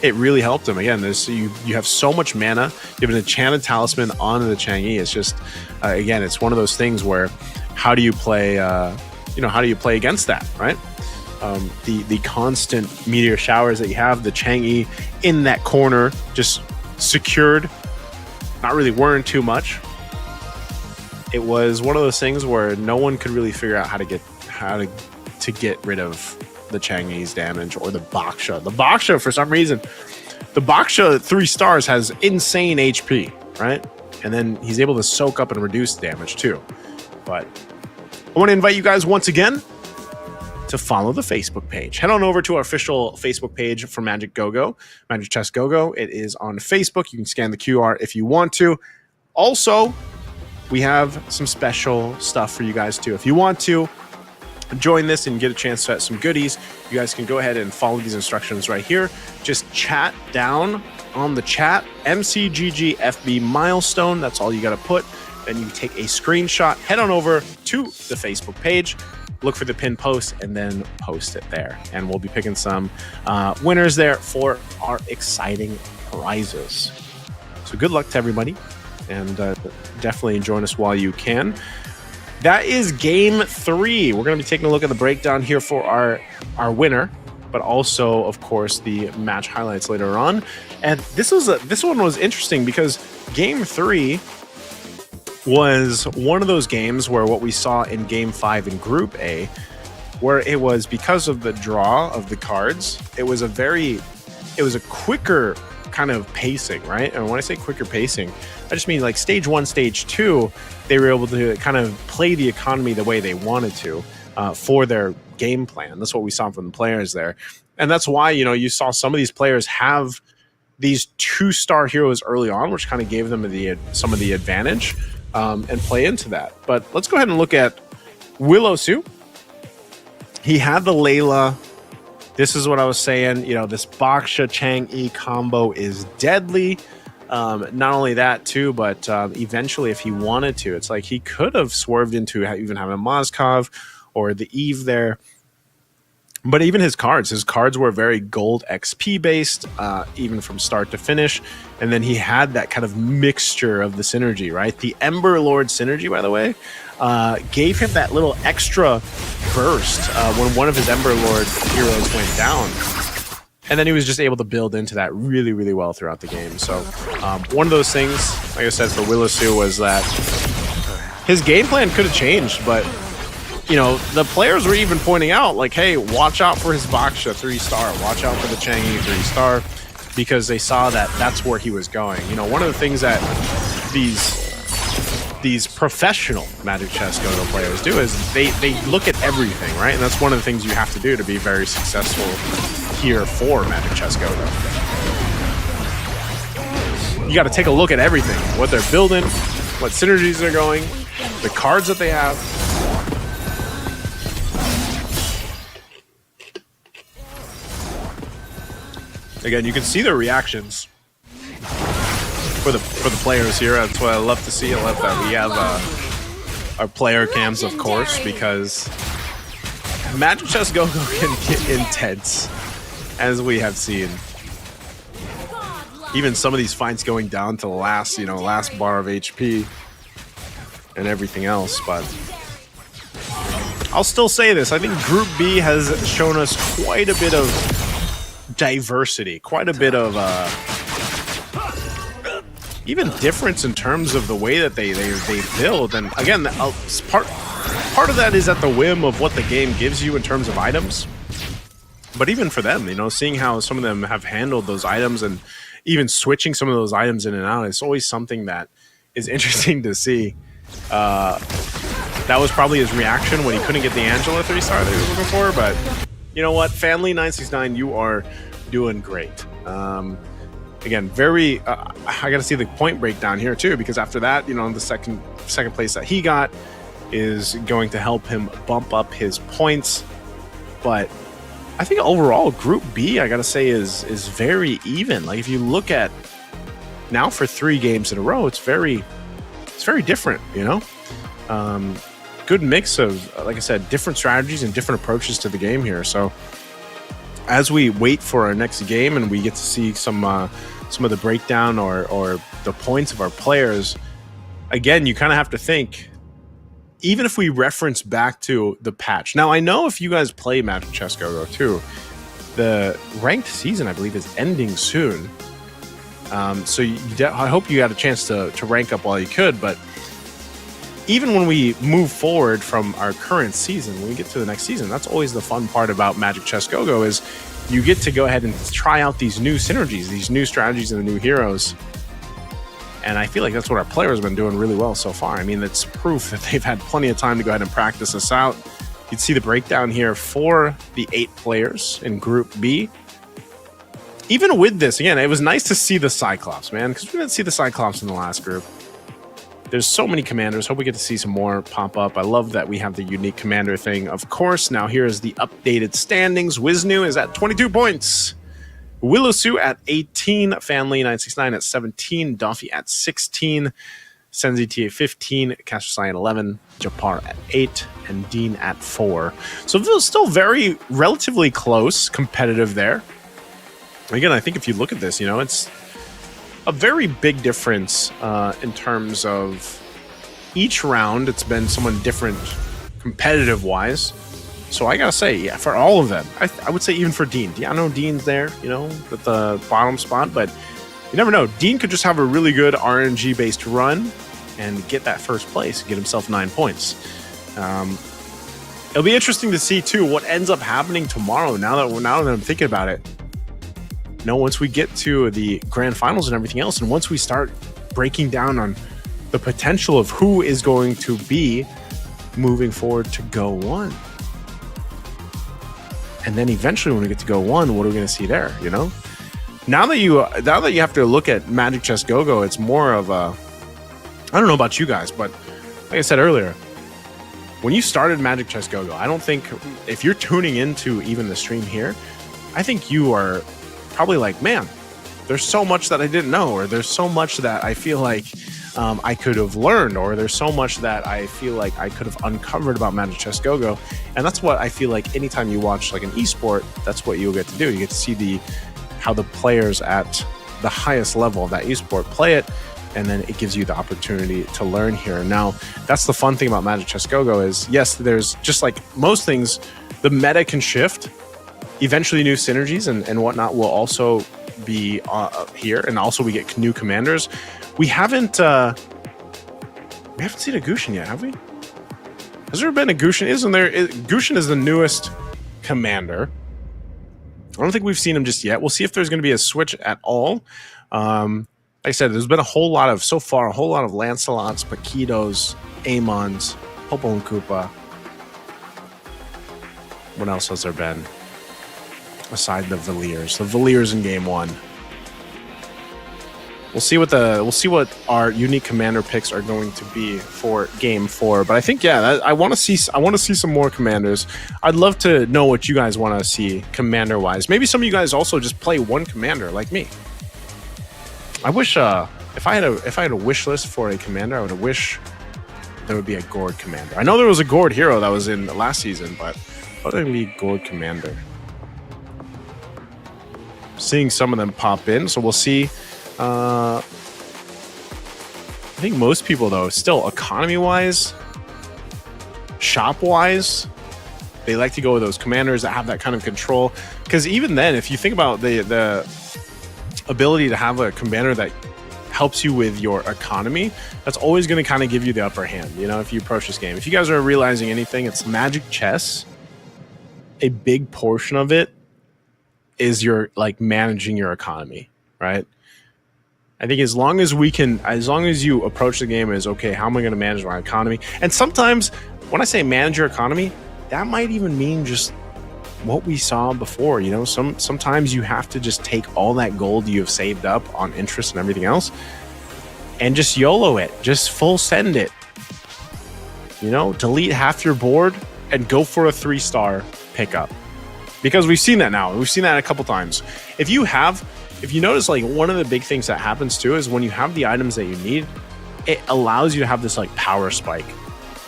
it really helped him. Again, you have so much mana. You have an enchanted talisman on the Chang'e. It's just, again, it's one of those things where how do you play, how do you play against that, right? The constant meteor showers that you have, the Chang'e in that corner, just secured, not really worrying too much. It was one of those things where no one could really figure out how to get rid of the Chang'e's damage or the Baksha. The Baksha, for some reason, the Baksha 3 stars has insane HP, right? And then he's able to soak up and reduce damage too. But I want to invite you guys once again to follow the Facebook page. Head on over to our official Facebook page for Magic Go-Go, Magic Chess Go-Go. It is on Facebook. You can scan the QR if you want to. Also, we have some special stuff for you guys too. If you want to join this and get a chance at some goodies, you guys can go ahead and follow these instructions right here. Just chat down on the chat, MCGGFB milestone. That's all you got to put. Then you take a screenshot, head on over to the Facebook page, look for the pinned post, and then post it there. And we'll be picking some winners there for our exciting prizes. So good luck to everybody, and definitely join us while you can. That is game 3. We're going to be taking a look at the breakdown here for our winner, but also, of course, the match highlights later on. And this one was interesting because game 3 was one of those games where what we saw in game 5 in Group A, where it was because of the draw of the cards, it was a quicker kind of pacing, right? And when I say quicker pacing, I just mean like stage 1, stage 2, they were able to kind of play the economy the way they wanted to for their game plan. That's what we saw from the players there. And that's why, you saw some of these players have these 2-star heroes early on, which kind of gave them some of the advantage and play into that. But let's go ahead and look at Willow Su. He had the Layla. This is what I was saying. This Baksha Chang'e combo is deadly. Not only that, too, but eventually, if he wanted to, it's like he could have swerved into even having a Moskov or the Eve there. But even his cards were very gold XP based, even from start to finish. And then he had that kind of mixture of the synergy, right? The Ember Lord synergy, by the way, gave him that little extra burst when one of his Ember Lord heroes went down. And then he was just able to build into that really, really well throughout the game. So one of those things, like I said, for Willow Su was that his game plan could have changed, but the players were even pointing out, like, hey, watch out for his Baksha 3-star. Watch out for the Chang'e 3-star, because they saw that that's where he was going. One of the things that these professional Magic Chess Go-Go players do is they look at everything, right? And that's one of the things you have to do to be very successful here for Magic Chess Go-Go. You got to take a look at everything, what they're building, what synergies they're going, the cards that they have. Again, you can see their reactions for the players here. That's what I love to see. I love that we have our player cams, of course, because Magic Chess Go-Go can get intense, as we have seen. Even some of these fights going down to the last bar of HP and everything else. But I'll still say this. I think Group B has shown us quite a bit of diversity, quite a bit of even difference in terms of the way that they build. And again, part of that is at the whim of what the game gives you in terms of items. But even for them, seeing how some of them have handled those items and even switching some of those items in and out, it's always something that is interesting to see. That was probably his reaction when he couldn't get the Angela 3-star that he was looking for, but you know what, Family 969, you are doing great. Again, very. I got to see the point breakdown here too, because after that, the second place that he got is going to help him bump up his points. But I think overall, Group B, I got to say, is very even. Like if you look at now for 3 games in a row, it's very different. Good mix of, like I said, different strategies and different approaches to the game here. So as we wait for our next game and we get to see some of the breakdown or the points of our players, again, you kind of have to think, even if we reference back to the patch. Now, I know if you guys play Magic Chess Go-Go too, the ranked season, I believe, is ending soon. So I hope you got a chance to rank up while you could, but even when we move forward from our current season, when we get to the next season, that's always the fun part about Magic Chess Go-Go is you get to go ahead and try out these new synergies, these new strategies and the new heroes. And I feel like that's what our players have been doing really well so far. I mean, it's proof that they've had plenty of time to go ahead and practice this out. You can see the breakdown here for the 8 players in Group B. Even with this, again, it was nice to see the Cyclops, man, because we didn't see the Cyclops in the last group. There's so many commanders. Hope we get to see some more pop up. I love that we have the unique commander thing. Of course, now here is the updated standings. Wisnu is at 22 points. Willow Su at 18. Family 969 at 17. Duffy at 16. Senzi T at 15. Kastasai at 11. Japar at 8. And Dean at 4. So it was still very relatively close, competitive there. Again, I think if you look at this, it's a very big difference in terms of each round. It's been someone different competitive-wise. So I gotta say, yeah, for all of them, I would say even for Dean. I know Dean's there, at the bottom spot, but you never know. Dean could just have a really good RNG-based run and get that first place, get himself 9 points. It'll be interesting to see, too, what ends up happening tomorrow, now that I'm thinking about it. Once we get to the grand finals and everything else, and once we start breaking down on the potential of who is going to be moving forward to Go 1. And then eventually when we get to go 1, what are we going to see there, you know? Now that you have to look at Magic Chess Go-Go, it's more of a, I don't know about you guys, but like I said earlier, when you started Magic Chess Go-Go, I don't think, if you're tuning into even the stream here, I think you are probably like, man, there's so much that I didn't know, or there's so much that I feel like I could have learned, or there's so much that I feel like I could have uncovered about Magic Chess Go-Go. And that's what I feel like anytime you watch like an esport, that's what you'll get to do. You get to see how the players at the highest level of that esport play it, and then it gives you the opportunity to learn here. Now, that's the fun thing about Magic Chess Go-Go is, yes, there's just like most things, the meta can shift. Eventually new synergies and whatnot will also be here, and also we get new commanders. We haven't seen a Gushin yet, have we? Has there been a Gushin? Isn't there? Gushin is the newest commander. I don't think we've seen him just yet. We'll see if there's going to be a switch at all. Like I said, there's been a whole lot of Lancelots, Paquitos, Amons, Popo and Koopa. What else has there been? Aside the Valiers in game 1. We'll see what our unique commander picks are going to be for game 4. But I think, yeah, I want to see some more commanders. I'd love to know what you guys want to see commander wise. Maybe some of you guys also just play one commander like me. I wish if I had a wish list for a commander, I would wish there would be a Gord commander. I know there was a Gord hero that was in last season, but I would be a Gord commander. Seeing some of them pop in, so we'll see. I think most people, though, still economy-wise, shop-wise, they like to go with those commanders that have that kind of control. Because even then, if you think about the ability to have a commander that helps you with your economy, that's always going to kind of give you the upper hand, you know, if you approach this game. If you guys are realizing anything, it's Magic Chess. A big portion of it is your managing your economy, right? I think as long as you approach the game as, okay, how am I going to manage my economy? And sometimes when I say manage your economy, that might even mean just what we saw before. You know, sometimes you have to just take all that gold you have saved up on interest and everything else and just YOLO it, just full send it. You know, delete half your board and go for a 3-star pickup. Because we've seen that now. We've seen that a couple times. If you notice, like, one of the big things that happens too is when you have the items that you need, it allows you to have this like power spike.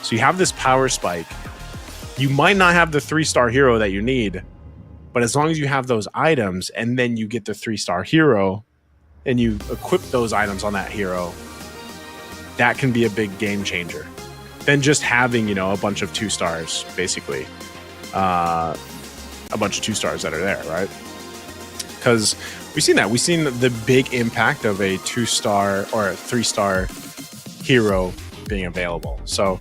So you have this power spike. You might not have the 3-star hero that you need, but as long as you have those items and then you get the 3-star hero and you equip those items on that hero, that can be a big game changer. Than just having, you know, a bunch of 2-stars, basically. A bunch of 2-stars that are there, right? Because we've seen that. We've seen the big impact of a 2-star or a 3-star hero being available. So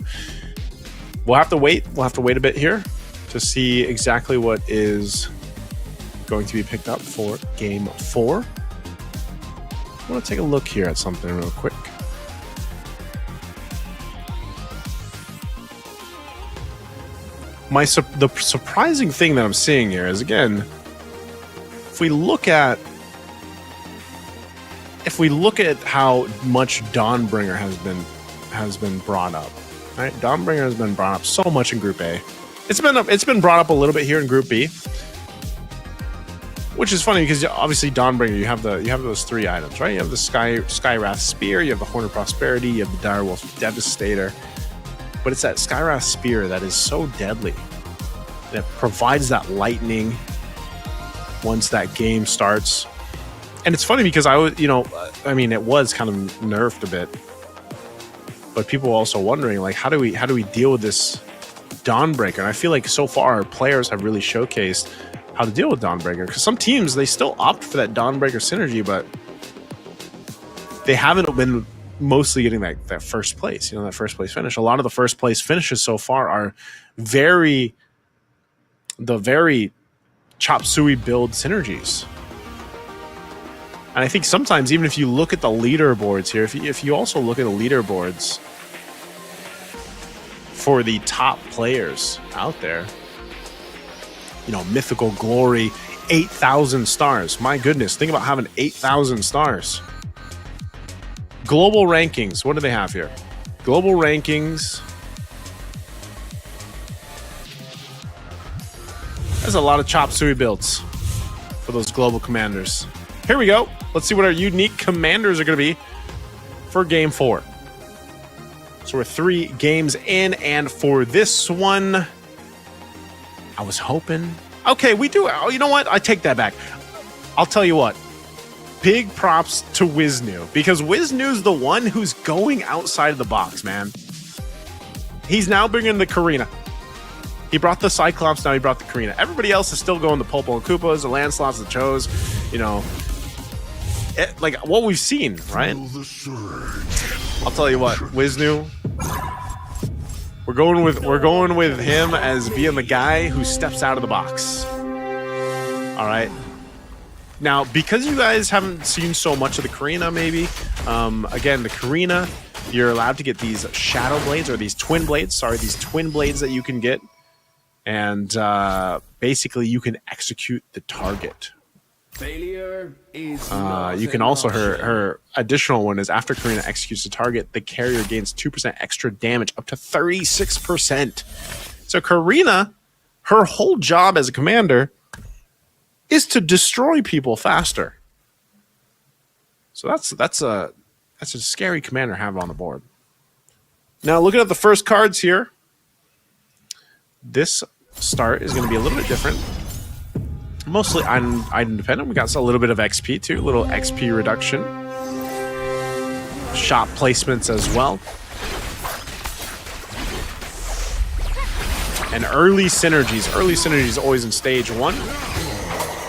we'll have to wait. We'll have to wait a bit here to see exactly what is going to be picked up for game 4. I want to take a look here at something real quick. The surprising thing that I'm seeing here is, again, if we look at how much Dawnbringer has been brought up, right? Dawnbringer has been brought up so much in Group A. It's been brought up a little bit here in Group B, which is funny because obviously Dawnbringer, you have those 3 items, right? You have the Skywrath Spear, you have the Horn of Prosperity, you have the Direwolf Devastator. But it's that Skywrath Spear that is so deadly. That provides that lightning once that game starts. And it's funny because it was kind of nerfed a bit. But people are also wondering, like, how do we deal with this Dawnbreaker? And I feel like so far players have really showcased how to deal with Dawnbreaker. Because some teams, they still opt for that Dawnbreaker synergy, but they haven't been mostly getting that first place, that first place finish. A lot of the first place finishes so far are very chop suey build synergies. And I think sometimes even if you look at the leaderboards here, if you also look at the leaderboards for the top players out there, you know, mythical glory, 8,000 stars. My goodness, think about having 8,000 stars. Global rankings. What do they have here? Global rankings. There's a lot of chop suey builds for those global commanders. Here we go. Let's see what our unique commanders are going to be for game 4. So we're 3 games in, and for this one, I was hoping. Okay, we do. Oh, you know what? I take that back. I'll tell you what. Big props to Wiznu, because Wiznu's the one who's going outside of the box, man. He's now bringing the Karina. He brought the Cyclops, now he brought the Karina. Everybody else is still going the Popo and Koopas, the Lancelots, the Chos, you know. Like what we've seen, right? I'll tell you what, Wiznu, we're going with him as being the guy who steps out of the box. All right. Now, because you guys haven't seen so much of the Karina, maybe again, the Karina, you're allowed to get these shadow blades or these twin blades. Sorry, these twin blades that you can get, and basically you can execute the target. Failure is you can also, her additional one is after Karina executes the target, the carrier gains 2% extra damage, up to 36%. So Karina, her whole job as a commander is to destroy people faster. So that's a scary commander to have on the board. Now looking at the first cards here, this start is going to be a little bit different. Mostly item dependent. We got a little bit of XP too, a little XP reduction. Shop placements as well. And early synergies. Early synergies always in stage 1.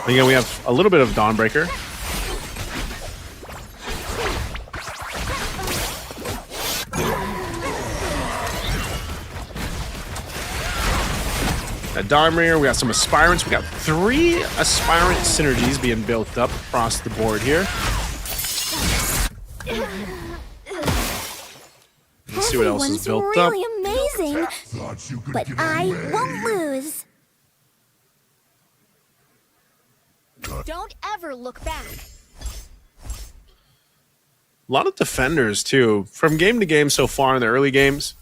Again, we have a little bit of Dawnbreaker. Dawnbringer, we got some aspirants. We got 3 aspirant synergies being built up across the board here. Let's see what else is built up. Really amazing, but I won't lose. Don't ever look back. A lot of defenders too. From game to game so far in the early games,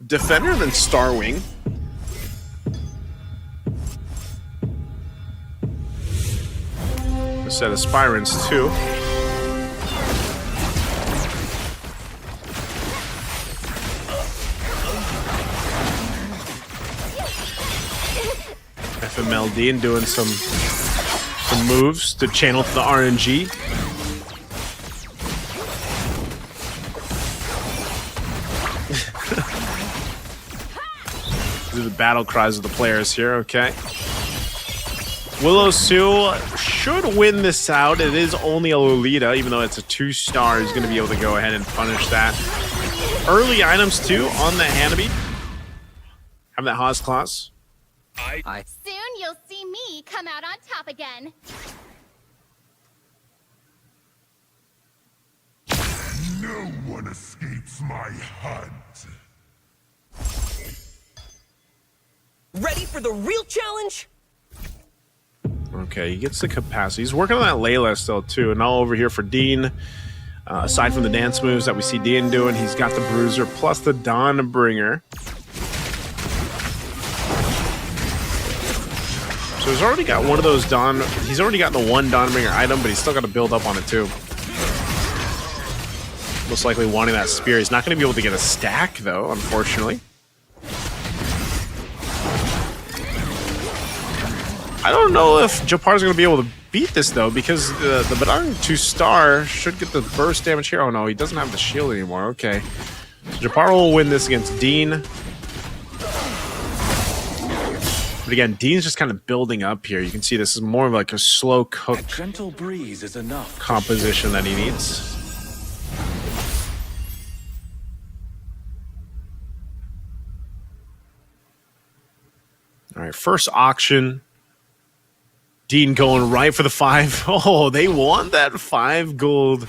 defender then Starwing. A set of aspirants too. FMLD and doing some moves to channel the RNG. These are the battle cries of the players here, okay. Willow Sue should win this out. It is only a Lolita, even though it's a 2-star. He's going to be able to go ahead and punish that. Early items, too, on the Hanabi. Have that Haas class. Soon you'll see me come out on top again. No one escapes my hunt. Ready for the real challenge? Okay, he gets the capacity. He's working on that Layla still, too. And now over here for Dean. Aside from the dance moves that we see Dean doing, he's got the Bruiser plus the Dawnbringer. So he's already got one of those he's already got the one Dawnbringer item, but he's still got to build up on it too. Most likely wanting that spear. He's not going to be able to get a stack though, unfortunately. I don't know if Japar's going to be able to beat this though, because the Badang 2-star should get the burst damage here. Oh no, he doesn't have the shield anymore. Okay. So Japar will win this against Dean. But again, Dean's just kind of building up here. You can see this is more of like a slow cook gentle breeze is enough composition that he needs. All right, first auction. Dean going right for the 5. Oh, they want that 5 gold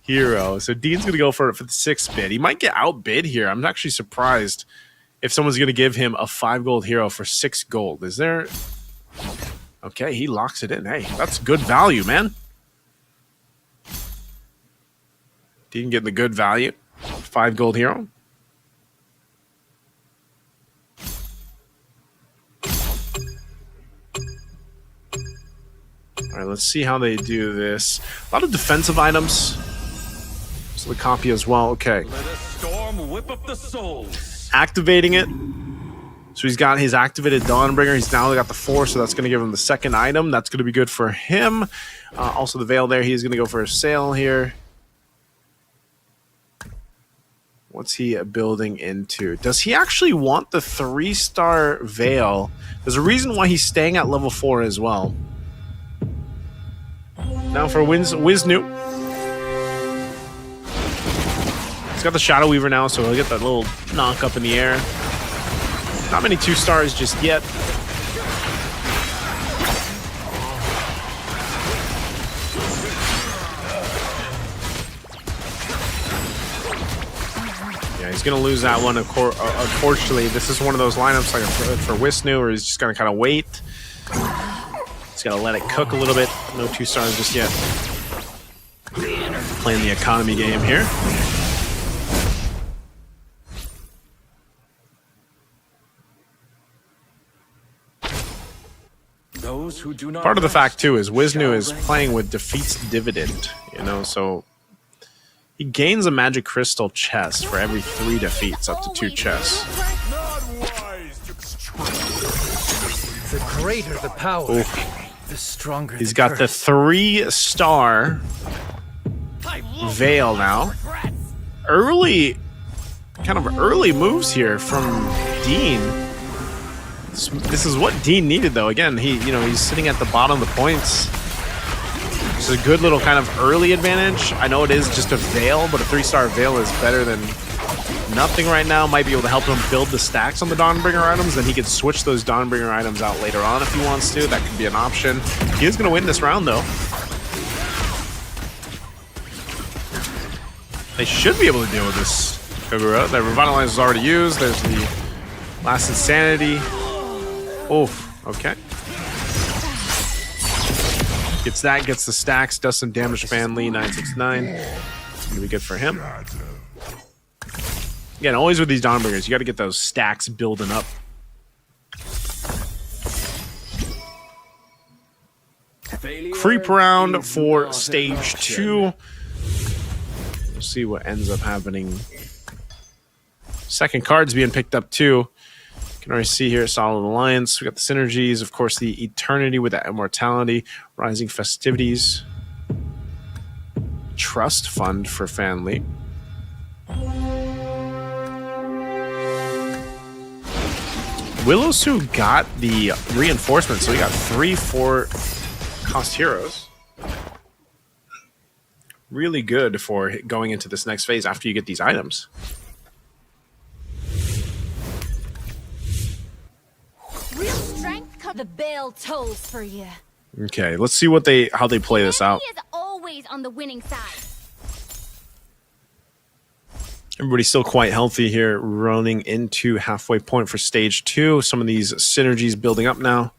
hero. So Dean's going to go for it for the 6 bid. He might get outbid here. I'm actually surprised if someone's going to give him a 5 gold hero for 6 gold. Is there Okay, he locks it in. Hey, that's good value, man. Dean getting the good value. 5 gold hero. All right, let's see how they do this. A lot of defensive items. So the copy as well. Okay. Let a storm whip up the souls. Activating it. So he's got his activated Dawnbringer. He's now got the 4, so that's going to give him the second item. That's going to be good for him. Also the Veil there. He's going to go for a sail here. What's he building into? Does he actually want the 3-star Veil? There's a reason why he's staying at level 4 as well. Now for Wisnu. He's got the Shadow Weaver now, so he'll get that little knock up in the air. Not many 2-stars just yet. Yeah, he's going to lose that one, unfortunately. This is one of those lineups like for Wisnu where he's just going to kind of wait. He's got to let it cook a little bit. No 2-stars just yet. Playing the economy game here. Those who do not Part of the fact, too, is Wisnu is playing with Defeat's Dividend, you know, so he gains a Magic Crystal chest for every 3 defeats, up to 2 chests. The greater the power, the stronger He's got the 3-star Veil now. Kind of early moves here from Dean. This is what Dean needed, though. Again, he's sitting at the bottom of the points. It's a good little kind of early advantage. I know it is just a Veil, but a 3-star Veil is better than nothing right now. Might be able to help him build the stacks on the Dawnbringer items. Then he could switch those Dawnbringer items out later on if he wants to. That could be an option. He is going to win this round, though. They should be able to deal with this Kagura. The Revitalize is already used. There's the Last Insanity. Oh, okay. Gets that, gets the stacks, does some damage to Fan Lee, 969. Gonna be good for him. Again, always with these Dawnbringers, you got to get those stacks building up. Creep round for stage 2. We'll see what ends up happening. Second card's being picked up too. You can already see here, Solid Alliance. We got the synergies, of course, the Eternity with that Immortality, Rising Festivities, Trust Fund for Fanly. Willowsu got the reinforcement, so we got 3 4-cost heroes. Really good for going into this next phase after you get these items. Real strength the bell tolls for you. Okay, let's see how they play this out. He is always on the winning side. Everybody's still quite healthy here, running into halfway point for stage 2. Some of these synergies building up now.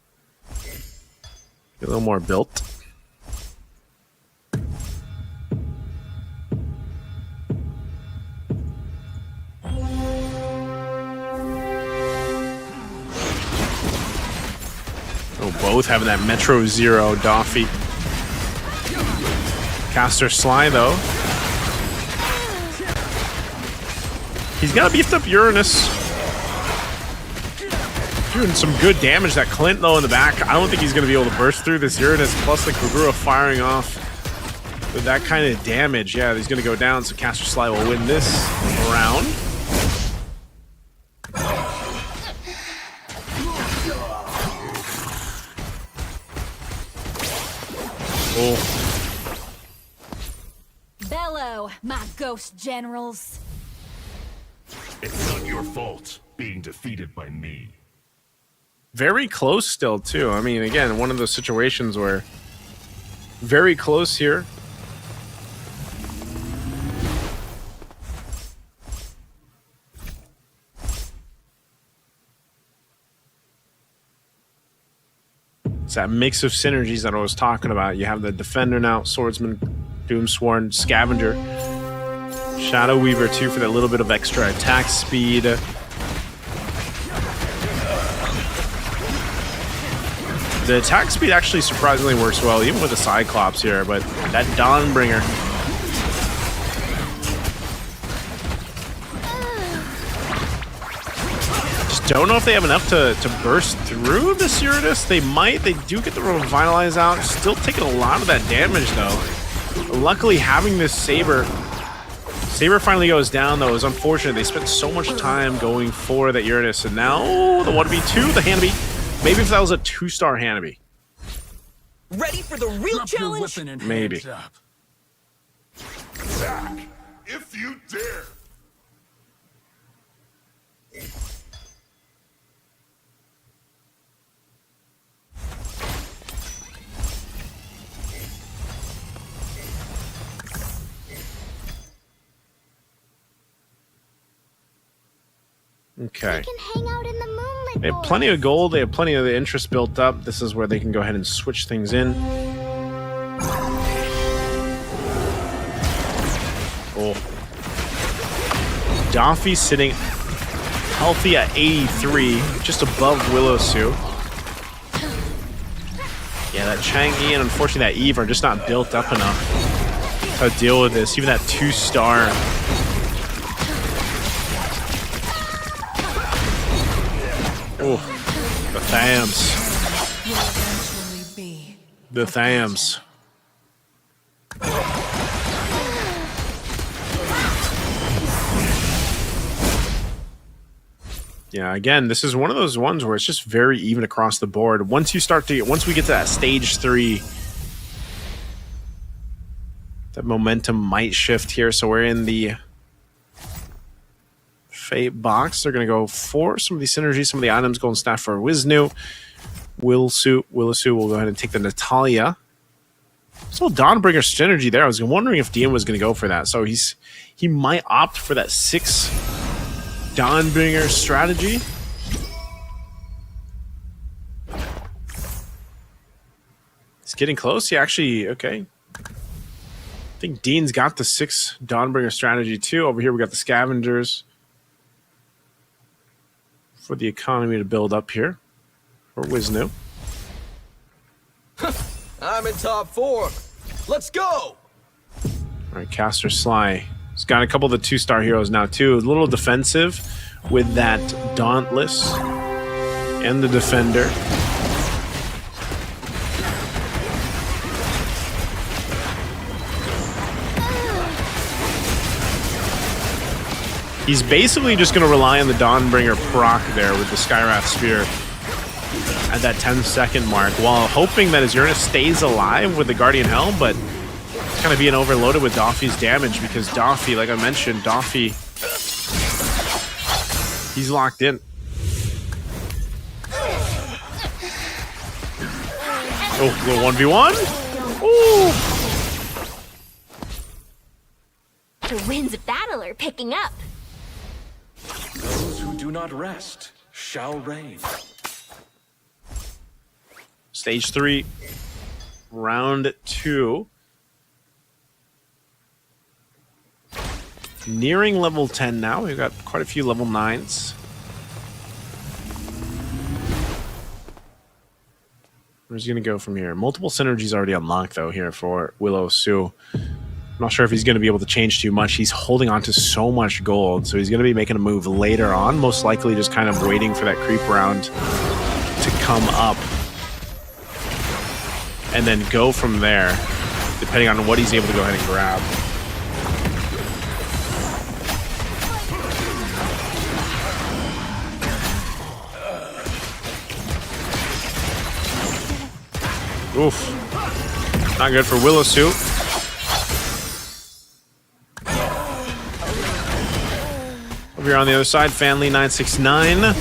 Get a little more built. Oh, both having that Metro Zero Doffy. Caster Sly, though. He's got a beefed up Uranus. Doing some good damage. That Clint, though, in the back. I don't think he's going to be able to burst through this Uranus. Plus the Kagura firing off with that kind of damage. Yeah, he's going to go down, so Caster Sly will win this round. Oh. Bellow, my ghost generals. It's not your fault being defeated by me. Very close still, too. I mean, again, one of those situations where very close here. It's that mix of synergies that I was talking about. You have the Defender now, Swordsman, Doomsworn, Scavenger, Shadow Weaver too for that little bit of extra attack speed. The attack speed actually surprisingly works well, even with the Cyclops here, but that Dawnbringer. Just don't know if they have enough to burst through this Uranus. They might. They do get the Revitalize out. Still taking a lot of that damage, though. Luckily, having this Saber finally goes down, though. It was unfortunate. They spent so much time going for that Uranus, and now the 1v2, the Hanabi. Maybe if that was a 2-star Hanabi. Ready for the real challenge? Maybe. Attack, if you dare. Okay. Can hang out in the moonlit They have plenty of gold. They have plenty of the interest built up. This is where they can go ahead and switch things in. Oh. Doffy sitting healthy at 83, just above Willowsue. Yeah, that Chang'e and unfortunately that Eve are just not built up enough to deal with this. Even that 2-star. Oh, the Thams. The Thams. Yeah, again, this is one of those ones where it's just very even across the board. Once we get to that stage 3, that momentum might shift here. So we're in the Fate box. They're going to go for some of these synergies, some of the items. Golden Staff for Wisnu. Willowsue will go ahead and take the Natalia. So Dawnbringer synergy there. I was wondering if DM was going to go for that. So he might opt for that 6 Dawnbringer strategy. It's getting close. He actually, okay. I think Dean's got the 6 Dawnbringer strategy too. Over here we got the Scavengers for the economy to build up here for Wisnu. I'm in top 4. Let's go! All right, Caster Sly. He's got a couple of the 2-star heroes now too. A little defensive with that Dauntless and the Defender. He's basically just going to rely on the Dawnbringer proc there with the Skywrath Spear at that 10-second mark while hoping that his Uranus stays alive with the Guardian Helm, but it's kind of being overloaded with Doffy's damage because Doffy, like I mentioned, he's locked in. Oh, little 1v1. Ooh. The winds of battle are picking up. Those who do not rest shall reign. Stage 3, round 2. Nearing level 10 now. We've got quite a few level 9s. Where's he going to go from here? Multiple synergies already unlocked, though, here for Willowsue. I'm not sure if he's going to be able to change too much. He's holding on to so much gold, so he's going to be making a move later on, most likely just kind of waiting for that creep round to come up and then go from there, depending on what he's able to go ahead and grab. Oof. Not good for Willowsue. Over here on the other side, Fanly969.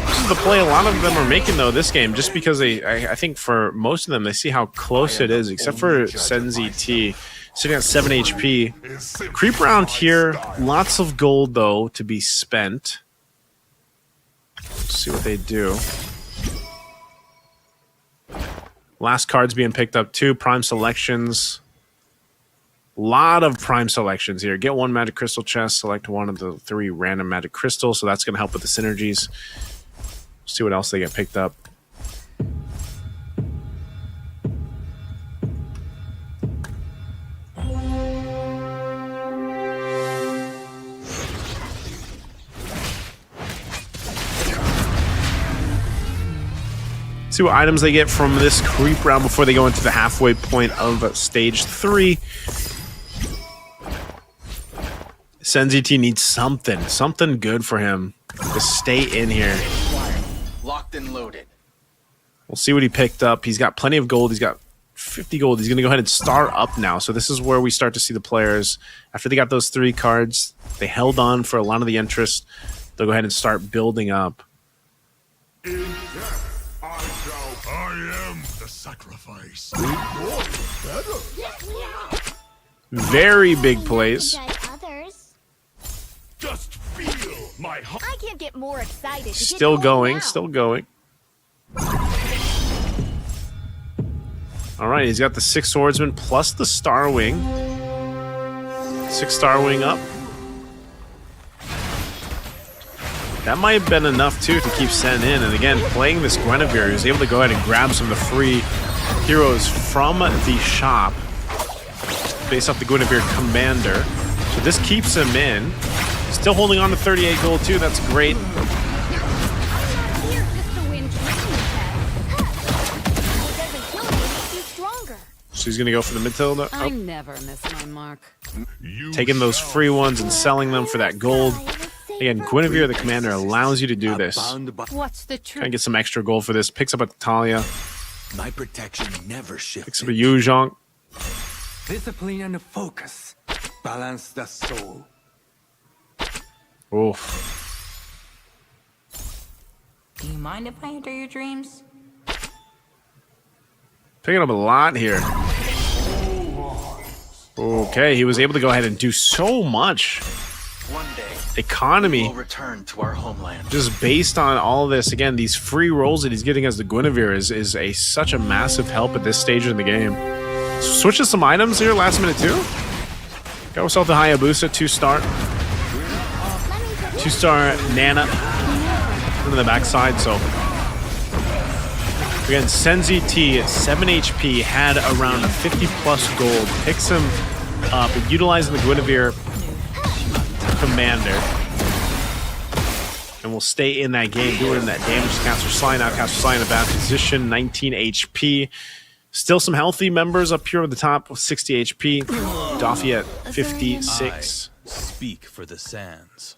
This is the play a lot of them are making, though, this game, just because I think for most of them, they see how close it is, except for Senzi T, sitting at 7 HP. Creep round here, lots of gold, though, to be spent. Let's see what they do. Last card's being picked up too. Prime selections. A lot of prime selections here. Get one magic crystal chest. Select one of the 3 random magic crystals. So that's going to help with the synergies. See what else they get picked up. See what items they get from this creep round before they go into the halfway point of stage 3. Senzi T needs something good for him to stay in here. Locked and loaded. We'll see what he picked up. He's got plenty of gold. He's got 50 gold. He's going to go ahead and star up now. So this is where we start to see the players. After they got those 3 cards, they held on for a lot of the interest. They'll go ahead and start building up. I am the sacrifice. Very big plays. Just feel my heart. I can't get more excited. Still going, still going. All right, he's got the 6 swordsman plus the star wing. 6 star wing up. That might have been enough, too, to keep Sen in. And again, playing this Guinevere, he was able to go ahead and grab some of the free heroes from the shop based off the Guinevere Commander. So this keeps him in. Still holding on to 38 gold, too. That's great. So he's going to go for the mid-tilde. I never miss my mark. Taking those free ones and selling them for that gold. Again, Guinevere, the commander, allows you to do this. What's the truth? Trying to get some extra gold for this. Picks up a Talia. My protection never shifts. Picks up a Yuzhong. Discipline and focus. Balance the soul. Oof. Do you mind if I enter your dreams? Picking up a lot here. Okay, he was able to go ahead and do so much. One day, economy will return to our homeland. Just based on all of this. Again, these free rolls that he's getting as the Guinevere is such a massive help at this stage in the game. Switches some items here last minute too. Got yourself the Hayabusa 2-star. 2-star Nana on the backside. So again, Senzi T at 7 HP had around 50 plus gold. Picks him up, utilizing the Guinevere Commander, and will stay in that game doing that damage to Caster Sly. Now Caster Sly in a bad position, 19 HP. Still some healthy members up here at the top with 60 HP. Doffy at 56. I speak for the sands.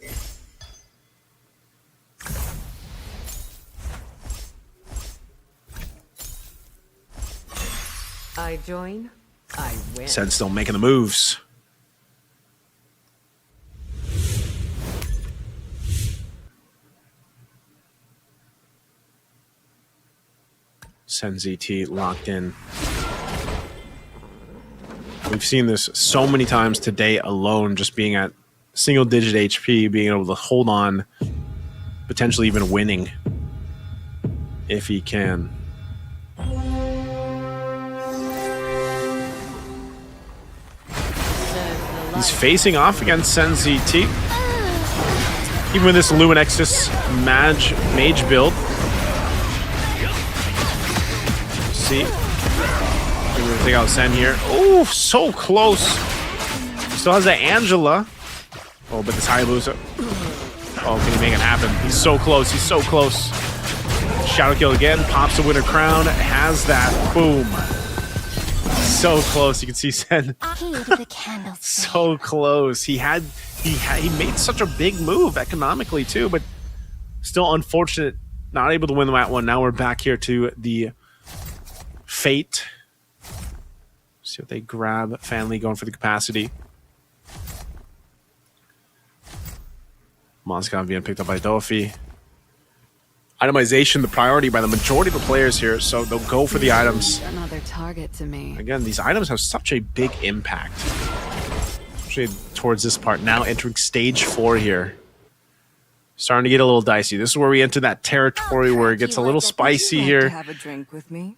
I join, I win. Sen still making the moves. Senzi T locked in. We've seen this so many times today alone, just being at single digit HP, being able to hold on, potentially even winning if he can. He's facing off against Senzi T. Even with this Luminexus mage build. See, we're gonna take out Sen here. Oh, so close. Still has that Angela. Oh, but this Hayabusa. Oh, can he make it happen? He's so close. He's so close. Shadow kill again. Pops the winner crown. Has that. Boom. So close. You can see Sen. So close. He made such a big move economically too, but still unfortunate. Not able to win that one. Now we're back here to the Fate. See what they grab. Family going for the capacity. Moscow being picked up by Dofi. Itemization, the priority by the majority of the players here, so they'll go for the items. Another target to me. Again, these items have such a big impact. Especially towards this part. Now entering stage 4 here. Starting to get a little dicey. This is where we enter that territory where it gets a little spicy here. Have a drink with me?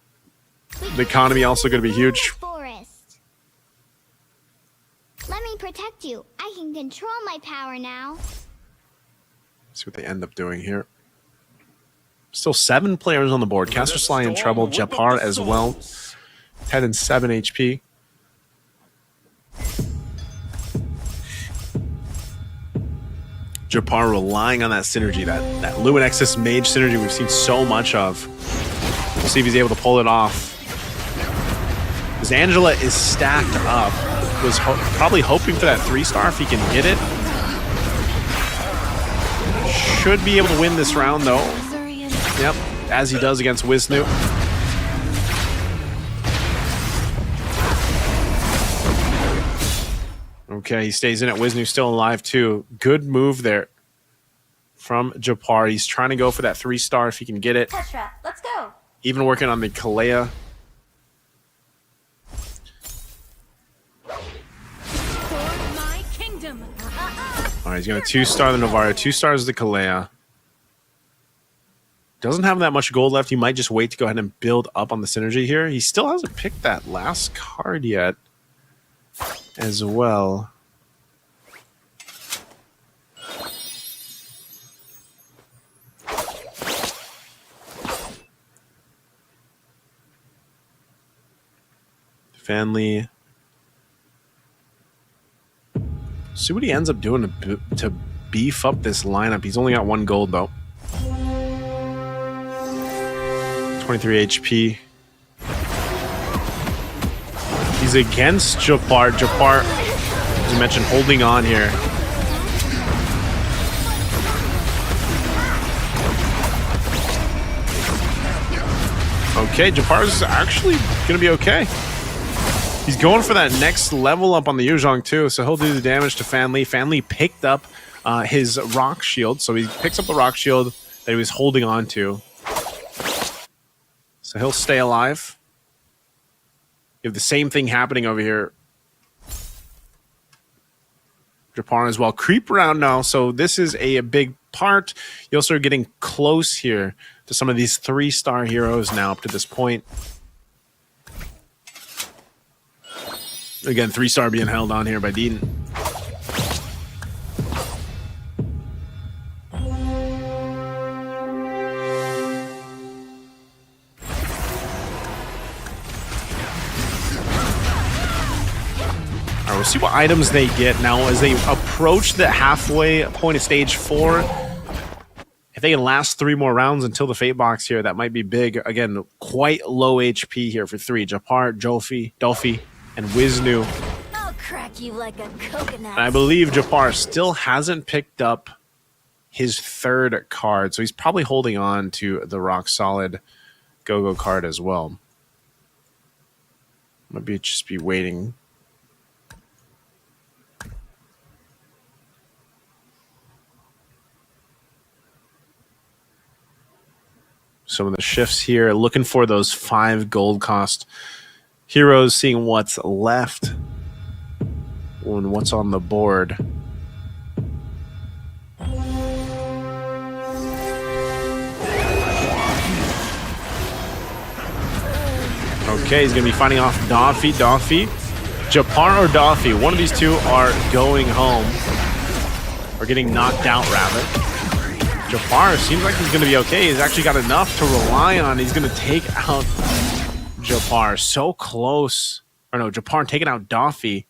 The economy also going to be huge. Forest. Let me protect you. I can control my power now. See what they end up doing here. Still 7 players on the board. Caster Sly in trouble. Japar as well. 10 and 7 HP. Japar relying on that synergy, that Luminexus Mage synergy we've seen so much of. We'll see if he's able to pull it off. Because Angela is stacked up. Was probably hoping for that 3-star if he can get it. Should be able to win this round though. Yep, as he does against Wisnu. Okay, he stays in it. Wisnu's still alive too. Good move there from Japar. He's trying to go for that 3-star if he can get it. Petra, let's go. Even working on the Kalea. My kingdom. All right, he's going to 2-star the Navarro, 2 stars the Kalea. Doesn't have that much gold left. He might just wait to go ahead and build up on the synergy here. He still hasn't picked that last card yet as well. Fanley. See what he ends up doing to beef up this lineup. He's only got 1 gold though. 23 HP. He's against Japar. Japar, as you mentioned, holding on here. Okay, Japar's actually going to be okay. He's going for that next level up on the Yuzhong too, so he'll do the damage to Fanli. Fanli picked up his rock shield, so he picks up the rock shield that he was holding on to. So he'll stay alive. You have the same thing happening over here. Japar as well. Creep around now, so this is a big part. You'll start getting close here to some of these 3-star heroes now up to this point. Again, 3-star being held on here by Deaton. We'll see what items they get now as they approach the halfway point of stage 4. If they can last 3 more rounds until the Fate Box here, that might be big. Again, quite low HP here for 3. Japar, Dolphy, and Wisnu. I'll crack you like a coconut. And I believe Japar still hasn't picked up his 3rd card, so he's probably holding on to the rock solid Go-Go card as well. Maybe just be waiting. Some of the shifts here, looking for those 5 gold cost heroes, seeing what's left and what's on the board. Okay, he's going to be fighting off Dolphy. Japar or Dolphy, one of these two are going home. Or getting knocked out, rather. Japar seems like he's going to be okay. He's actually got enough to rely on. He's going to take out Japar. So close. Or no, Japar taking out Dolphy.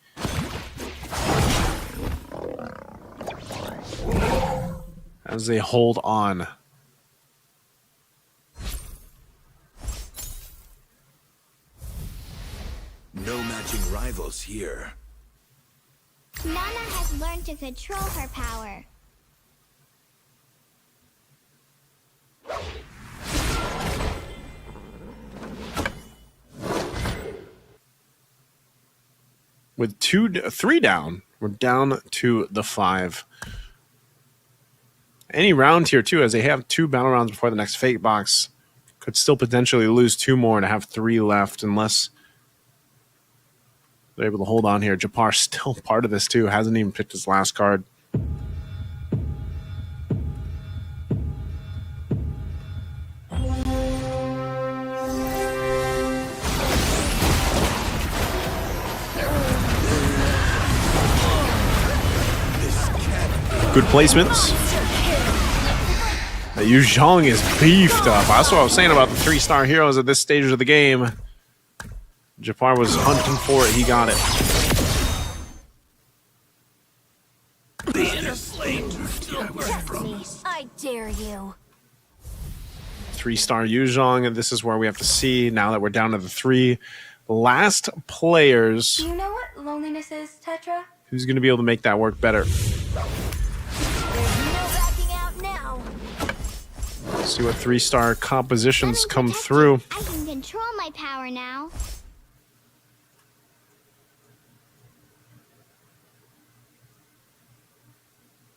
As they hold on. No matching rivals here. Nana has learned to control her power. With 3 down, we're down to the 5. Any round here, too, as they have 2 battle rounds before the next Fate Box. Could still potentially lose 2 more to have 3 left, unless they're able to hold on here. Japar still part of this, too. Hasn't even picked his last card. Good placements. Yu Zhong is beefed up. That's what I was saying about the 3-star heroes at this stage of the game. Japar was hunting for it. He got it. I dare you. 3-star Yu Zhong, and this is where we have to see now that we're down to the 3 last players. Do you know what loneliness is, Tetra? Who's going to be able to make that work better? There's no backing out now. See what 3-star compositions come through. I can control my power now.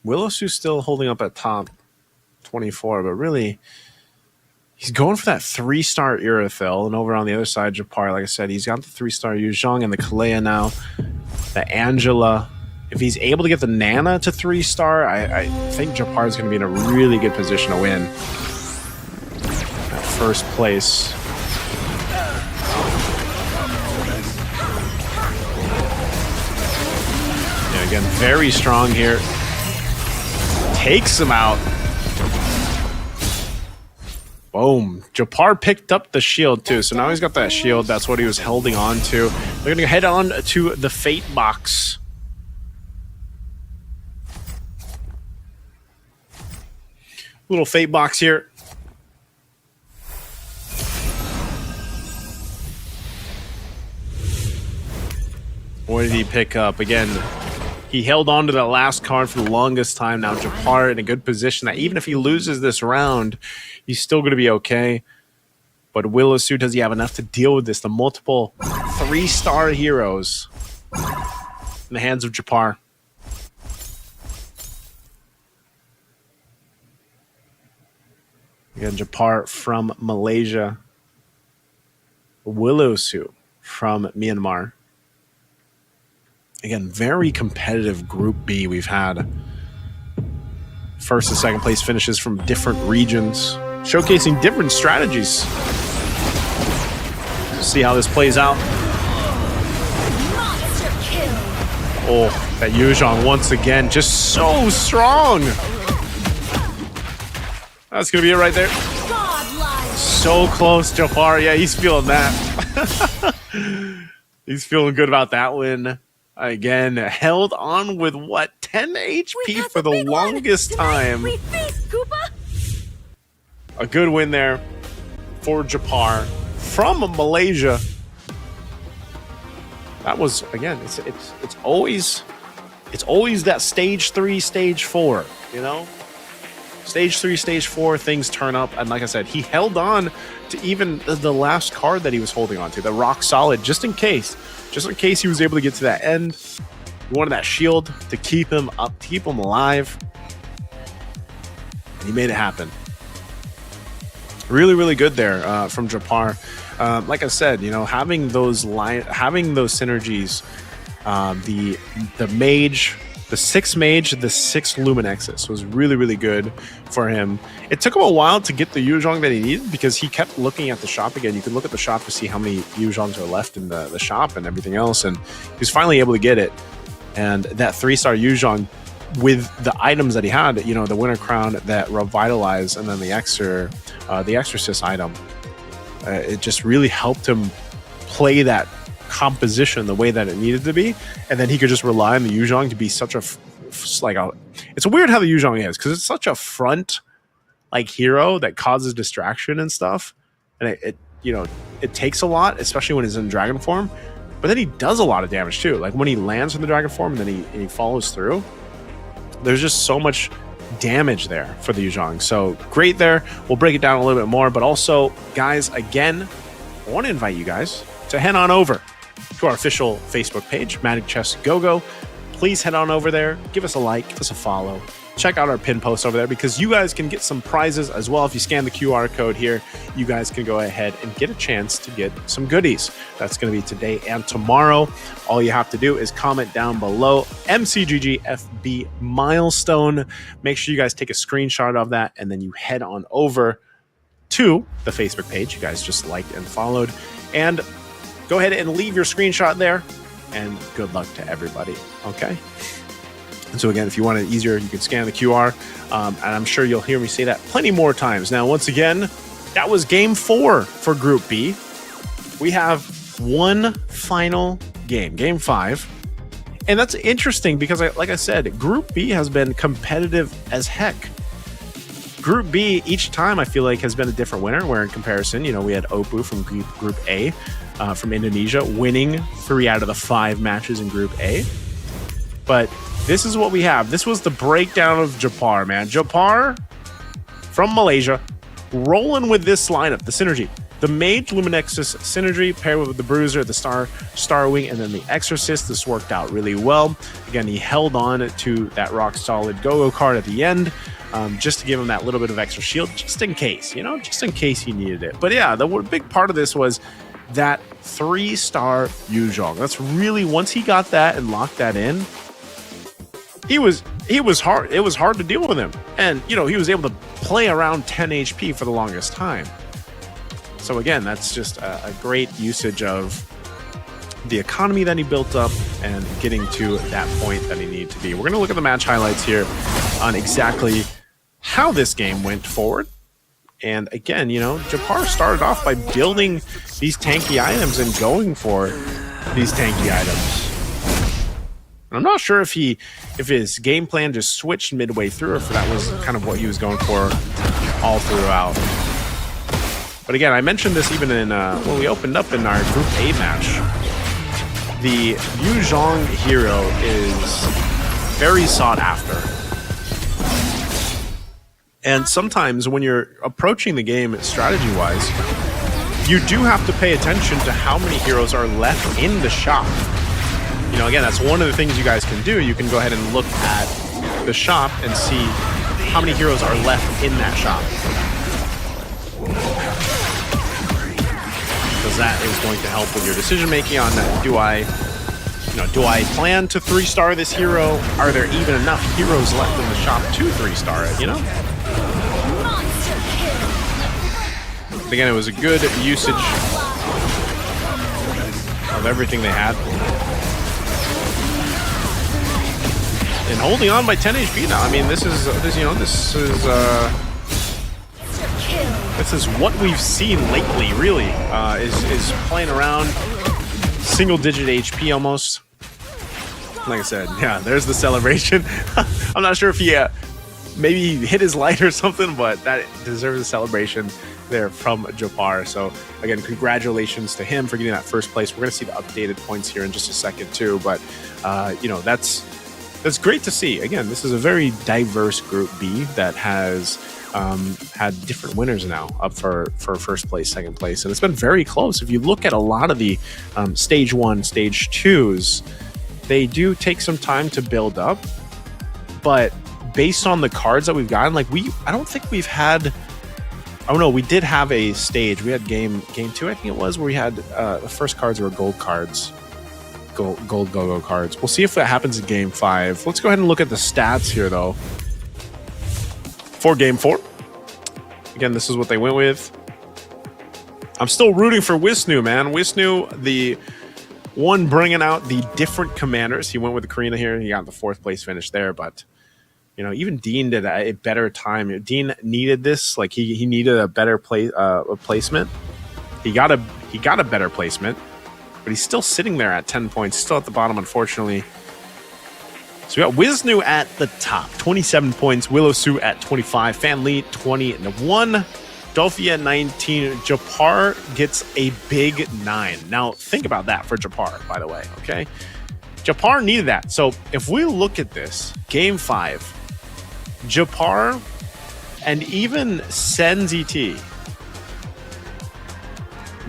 Willowsu's still holding up at top 24, but really, he's going for that 3-star Irithyll. And over on the other side, Japar, like I said, he's got the 3-star Yu Zhong and the Kalea now. The Angela. If he's able to get the Nana to 3-star, I think Japar is going to be in a really good position to win. That first place. Yeah, again, very strong here. Takes him out. Boom. Japar picked up the shield too, so now he's got that shield. That's what he was holding on to. They're going to head on to the Fate box. Little Fate box here. What did he pick up? Again, he held on to that last card for the longest time. Now Japar in a good position that even if he loses this round, he's still going to be okay. But Willowsu, does he have enough to deal with this? The multiple 3-star heroes in the hands of Japar. Again, Japar from Malaysia. Willowsu from Myanmar. Again, very competitive Group B we've had. First and second place finishes from different regions, showcasing different strategies. See how this plays out. Oh, that Yu Zhong once again, just so strong. That's going to be it right there. So close, Japar. Yeah, he's feeling that. He's feeling good about that win. Again, held on with what, 10 HP for the longest time. A good win there for Japar from Malaysia. That was, again, it's always that stage 3, stage 4, you know? Stage 3, stage 4, things turn up, and like I said, he held on to even the last card that he was holding on to, the rock solid, just in case he was able to get to that end. He wanted that shield to keep him up, to keep him alive, and he made it happen. Really, really good there from Japar. Like I said, you know, having those synergies, the mage. The 6 mage, the 6 Luminexus was really, really good for him. It took him a while to get the Yu Zhong that he needed because he kept looking at the shop again. You can look at the shop to see how many Yu Zhongs are left in the shop and everything else. And he was finally able to get it. And that 3-star Yu Zhong with the items that he had, you know, the Winter Crown, that Revitalize, and then the Exorcist item, it just really helped him play that composition the way that it needed to be, and then he could just rely on the Yu Zhong to be such a it's weird how the Yu Zhong is, because it's such a front like hero that causes distraction and stuff, and it you know, it takes a lot, especially when he's in dragon form, but then he does a lot of damage too. Like when he lands in the dragon form and then he follows through, there's just so much damage there for the Yu Zhong. So great there. We'll break it down a little bit more, but also, guys, again, I want to invite you guys to head on over to our official Facebook page, Magic Chess Go-Go. Please head on over there, give us a like, give us a follow, check out our pin post over there, because you guys can get some prizes as well. If you scan the QR code here, you guys can go ahead and get a chance to get some goodies. That's going to be today and tomorrow. All you have to do is comment down below MCGGFB milestone. Make sure you guys take a screenshot of that, and then you head on over to the Facebook page you guys just liked and followed, and go ahead and leave your screenshot there, and good luck to everybody, okay? And so again, if you want it easier, you can scan the QR. And I'm sure you'll hear me say that plenty more times. Now, once again, that was game 4 for Group B. We have one final game, game 5. And that's interesting because, like I said, Group B has been competitive as heck. Group B, each time I feel like has been a different winner, where in comparison, we had Oppo from Group A from Indonesia winning 3 out of the 5 matches in Group A. But this is what we have. This was the breakdown of Japar, man. Japar from Malaysia rolling with this lineup, the synergy. The Mage Luminexus synergy paired with the Bruiser, the Star Wing, and then the Exorcist. This worked out really well. Again, he held on to that rock solid go-go card at the end, just to give him that little bit of extra shield, just in case, just in case he needed it. But yeah, the big part of this was that 3-star Yuzhong. That's really, once he got that and locked that in, he was hard. It was hard to deal with him. And, he was able to play around 10 HP for the longest time. So again, that's just a great usage of the economy that he built up and getting to that point that he needed to be. We're going to look at the match highlights here on exactly how this game went forward. And again, Japar started off by building these tanky items and going for these tanky items. And I'm not sure if his game plan just switched midway through, or if that was kind of what he was going for all throughout. But again, I mentioned this even in when we opened up in our Group A match. The Yuzhong hero is very sought after. And sometimes when you're approaching the game strategy-wise, you do have to pay attention to how many heroes are left in the shop. Again, that's one of the things you guys can do. You can go ahead and look at the shop and see how many heroes are left in that shop. Because that is going to help with your decision making on do I plan to 3-star this hero? Are there even enough heroes left in the shop to 3-star it, Again, it was a good usage of everything they had. And holding on by 10 HP now. I mean, this is what we've seen lately, really, is playing around single-digit HP almost. Like I said, yeah, there's the celebration. I'm not sure if he maybe hit his light or something, but that deserves a celebration there from Japar. So again, congratulations to him for getting that first place. We're going to see the updated points here in just a second too, but that's great to see. Again, this is a very diverse Group B that has had different winners now up for first place, second place, and it's been very close. If you look at a lot of the stage 1, stage 2s, they do take some time to build up, but based on the cards that we've gotten, I don't think we've had. Oh no, we did have a stage. We had game 2, I think it was, where we had the first cards were gold cards. Gold go-go cards. We'll see if that happens in game 5. Let's go ahead and look at the stats here, though. For game 4. Again, this is what they went with. I'm still rooting for Wisnu, man. Wisnu, the one bringing out the different commanders. He went with the Karina here. He got the 4th place finish there, but even Dean did a better time. Dean needed this. He needed a better placement. He got a better placement. But he's still sitting there at 10 points, still at the bottom, unfortunately. So we got Wisnu at the top, 27 points. Willow Su at 25. Fan Li, 21. Dolphy at 19. Japar gets a big 9. Now, think about that for Japar, by the way, okay? Japar needed that. So if we look at this, game 5, Japar and even Sen ZT,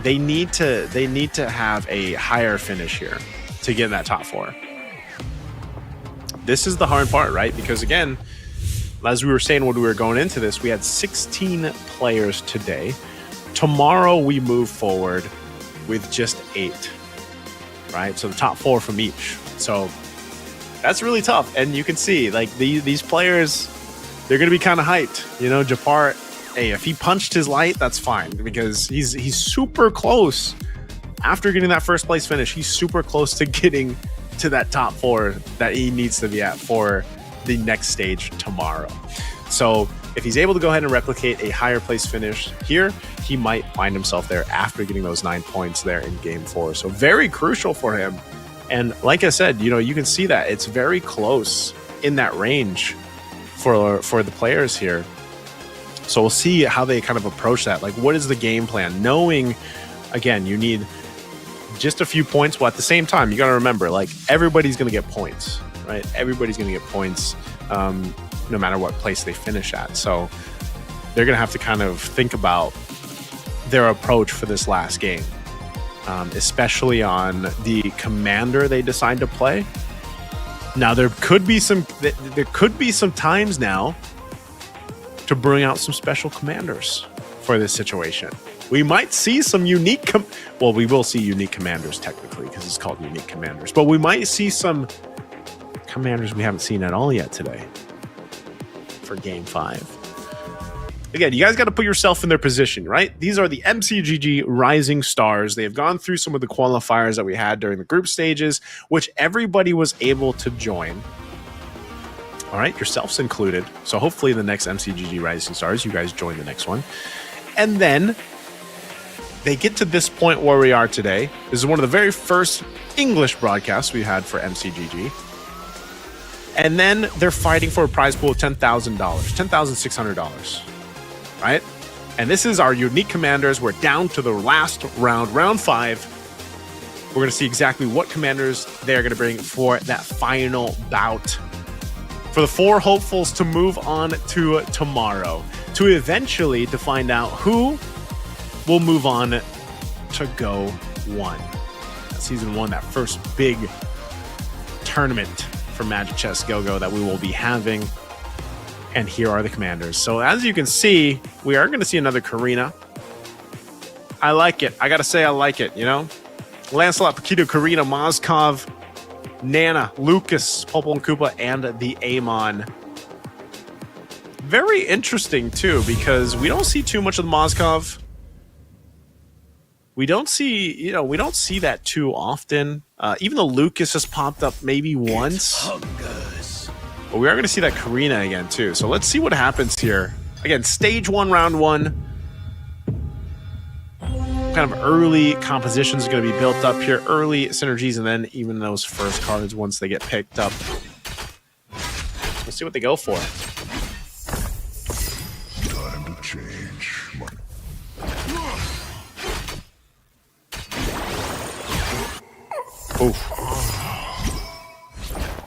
they need to have a higher finish here to get in that top 4. This is the hard part, right? Because again, as we were saying when we were going into this, we had 16 players today. Tomorrow we move forward with just 8, right? So the top 4 from each. So that's really tough. And you can see these players, they're going to be kind of hyped. Japar, hey, if he punched his light, that's fine, because he's super close. After getting that first place finish, he's super close to getting to that top 4 that he needs to be at for the next stage tomorrow. So if he's able to go ahead and replicate a higher place finish here, he might find himself there after getting those 9 points there in game 4. So very crucial for him. And like I said, you can see that it's very close in that range for the players here. So we'll see how they kind of approach that. Like, what is the game plan? Knowing, again, you need just a few points. Well, at the same time, you got to remember, like, everybody's going to get points, right? Everybody's going to get points no matter what place they finish at. So they're going to have to kind of think about their approach for this last game, especially on the commander they decide to play. Now, there could be some times now to bring out some special commanders for this situation. We might see some unique we will see unique commanders technically because it's called unique commanders, but we might see some commanders we haven't seen at all yet today for game 5. Again, you guys got to put yourself in their position, right? These are the MCGG Rising Stars. They have gone through some of the qualifiers that we had during the group stages, which everybody was able to join. All right, yourselves included. So hopefully the next MCGG Rising Stars, you guys join the next one. And then they get to this point where we are today. This is one of the very first English broadcasts we had for MCGG. And then they're fighting for a prize pool of $10,000, $10,600, right? And this is our unique commanders. We're down to the last round, round 5. We're going to see exactly what commanders they're going to bring for that final bout. For the 4 hopefuls to move on to tomorrow, to eventually to find out who will move on to Go 1. Season 1, that first big tournament for Magic Chess Go-Go that we will be having. And here are the commanders. So as you can see, we are going to see another Karina. I like it. I got to say I like it, Lancelot, Paquito, Karina, Mozkov, Nana, Lucas, Popol and Koopa, and the Amon. Very interesting, too, because we don't see too much of the Mozkov. We don't see, we don't see that too often. Even the Lucas has popped up maybe once. But we are going to see that Karina again, too. So let's see what happens here. Again, stage 1, round 1. Kind of early compositions are going to be built up here. Early synergies, and then even those first cards once they get picked up. Let's see what they go for. Time to change. Oof.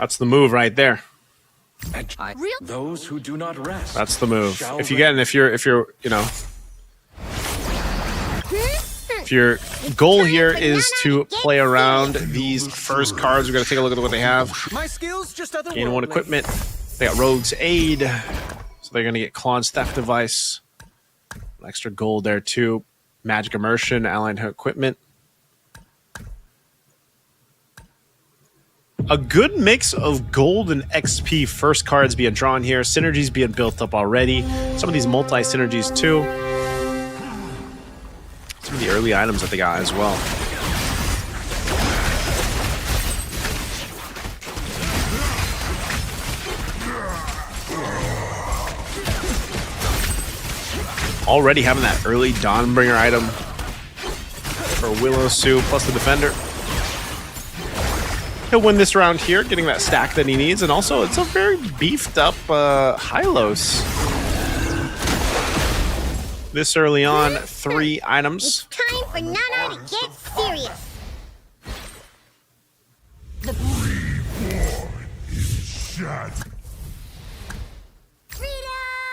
That's the move right there. Those who do not rest. That's the move. If your goal here is to play around these first cards, we're going to take a look at what they have. My skills just Gain 1 equipment. They got Rogue's Aid. So they're going to get Claude's Theft Device. Extra gold there too. Magic Immersion, Allied Equipment. A good mix of gold and XP first cards being drawn here. Synergies being built up already. Some of these multi-synergies too. Some of the early items that they got as well. Already having that early Dawnbringer item for Willow Sue plus the Defender. He'll win this round here, getting that stack that he needs, and also it's a very beefed up Hylos. This early on, 3 items. It's time for Nana to get serious.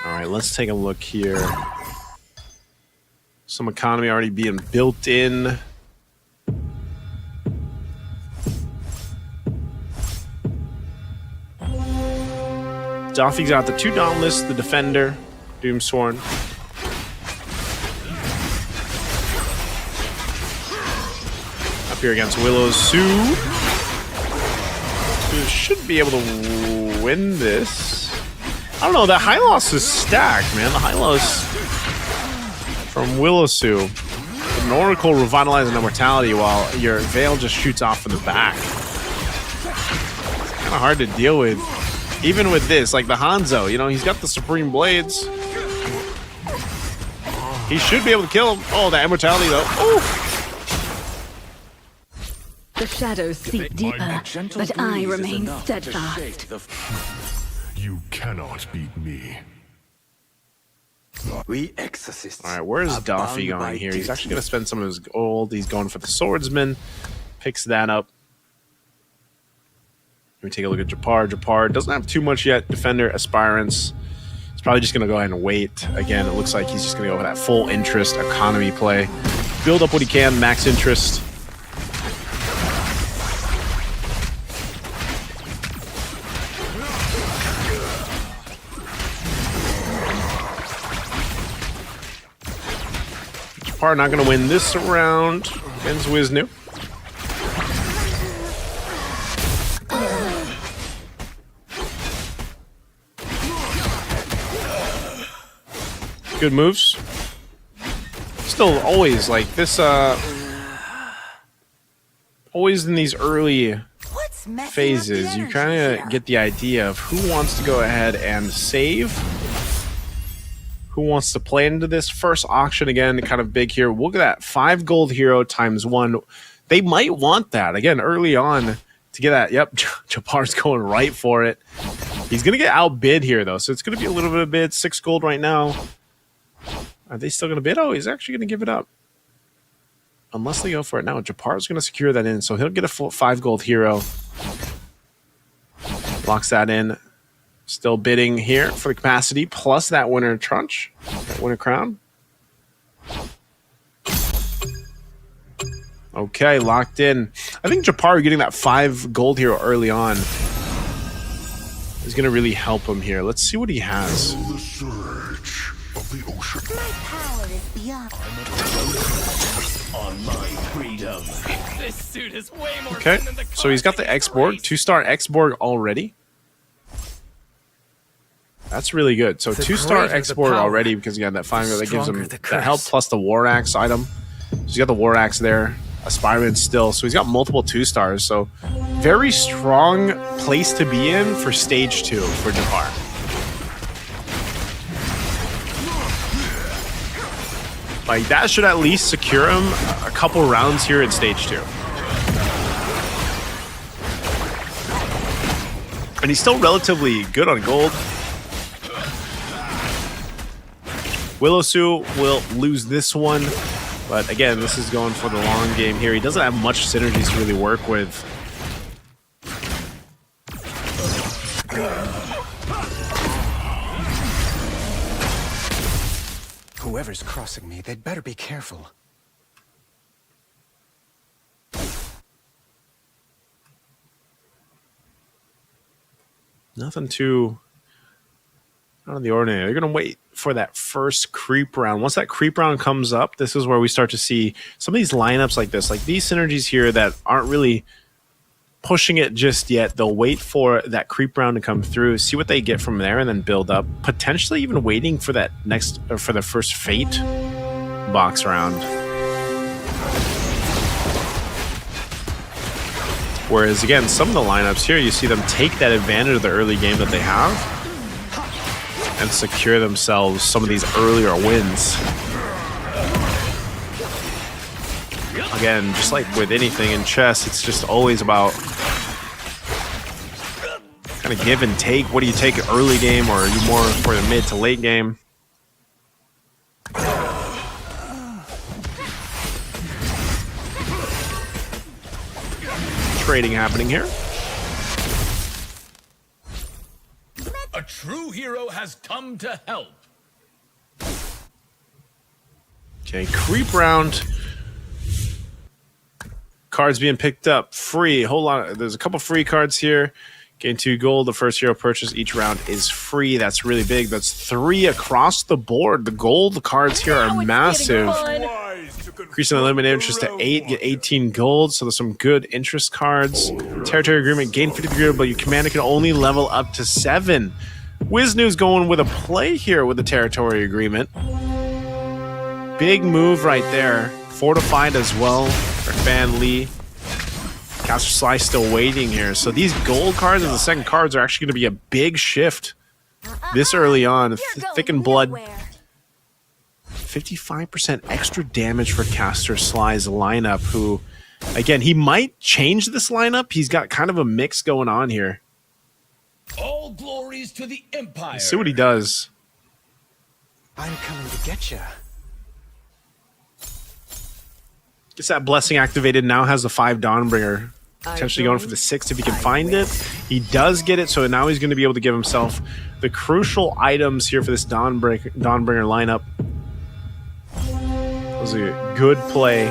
All right, let's take a look here. Some economy already being built in. Doffy's got the 2 Dauntless, the Defender, Doomsworn. Up here against Willow Sue. Should be able to win this. I don't know, that Hylos is stacked, man. The Hylos from Willow Sue. An Oracle revitalizing Immortality while your Veil just shoots off in the back. kind of hard to deal with. Even with this, like the Hanzo, you know, he's got the Supreme Blades. He should be able to kill him. Oh, that immortality though. Ooh. The shadows seep deeper, but I remain steadfast. You cannot beat me. We exorcists. All right, where's Daffy going here? He's actually going to spend some of his gold. He's going for the swordsman. Picks that up. Let me take a look at Japar. Japar doesn't have too much yet. Defender, Aspirants. He's probably just going to go ahead and wait. Again, it looks like he's just going to go for that full interest economy play. Build up what he can, max interest. Japar not going to win this round against Wisnu. Good moves. Still always like this, always in these early phases, you kind of get the idea of who wants to go ahead and save, who wants to play into this first auction again, kind of big here. Look at that, 5 gold hero times 1. They might want that again early on to get that. Yep, Japar's going right for it. He's gonna get outbid here though, so it's gonna be a little bit of bid. 6 gold right now. Are they still gonna bid? Oh, he's actually gonna give it up. Unless they go for it now. Japar's gonna secure that in, so he'll get a full 5 gold hero. Locks that in. Still bidding here for the capacity, plus that winner trunch, that winner crown. Okay, locked in. I think Japar getting that 5 gold hero early on is going to really help him here. Let's see what he has. The surge of the ocean. My power is beyond. On my freedom. This suit is way more Okay, fun than the so he's got the X-Borg, 2-star X-Borg already. That's really good. So 2-star X-Borg already, because again, that 5 that gives him that help plus the War Axe item. So he's got the War Axe there. Aspirant still. So he's got multiple 2-stars. So very strong place to be in for stage 2 for Japar. Like that should at least secure him a couple rounds here in stage 2. And he's still relatively good on gold. Willow will lose this one. But again, this is going for the long game here. He doesn't have much synergies to really work with. Whoever's crossing me, they'd better be careful. Nothing too out of the ordinary. They're going to wait for that first creep round. Once that creep round comes up, this is where we start to see some of these lineups like this, like these synergies here that aren't really pushing it just yet. They'll wait for that creep round to come through, see what they get from there, and then build up. Potentially even waiting for that next, or for the first Fate box round. Whereas again, some of the lineups here, you see them take that advantage of the early game that they have and secure themselves some of these earlier wins. Again, just like with anything in chess, it's just always about kind of give and take. What do you take early game, or are you more for the mid to late game? Trading happening here. A true hero has come to help. Okay, creep round. Cards being picked up. Free. A whole lot. There's a couple free cards here. Gain 2 gold. The first hero purchase each round is free. That's really big. That's 3 across the board. The gold cards here are massive. Increasing the limit interest to 8. Get 18 gold. So there's some good interest cards. Territory agreement. Gain 50 gold, but your commander can only level up to 7. Wisnu's going with a play here with the territory agreement. Big move right there. Fortified as well for Fan Lee. Caster Sly still waiting here. So these gold cards and the second cards are actually going to be a big shift this early on. Thick and Blood. 55% extra damage for Caster Sly's lineup, who, again, he might change this lineup. He's got kind of a mix going on here. All glories to the Empire. Let's see what he does. I'm coming to get you. Gets that blessing activated, now has the 5 Dawnbringer. Potentially going for the 6 if he can find it. He does get it, so now he's going to be able to give himself the crucial items here for this Dawnbringer lineup. That was a good play.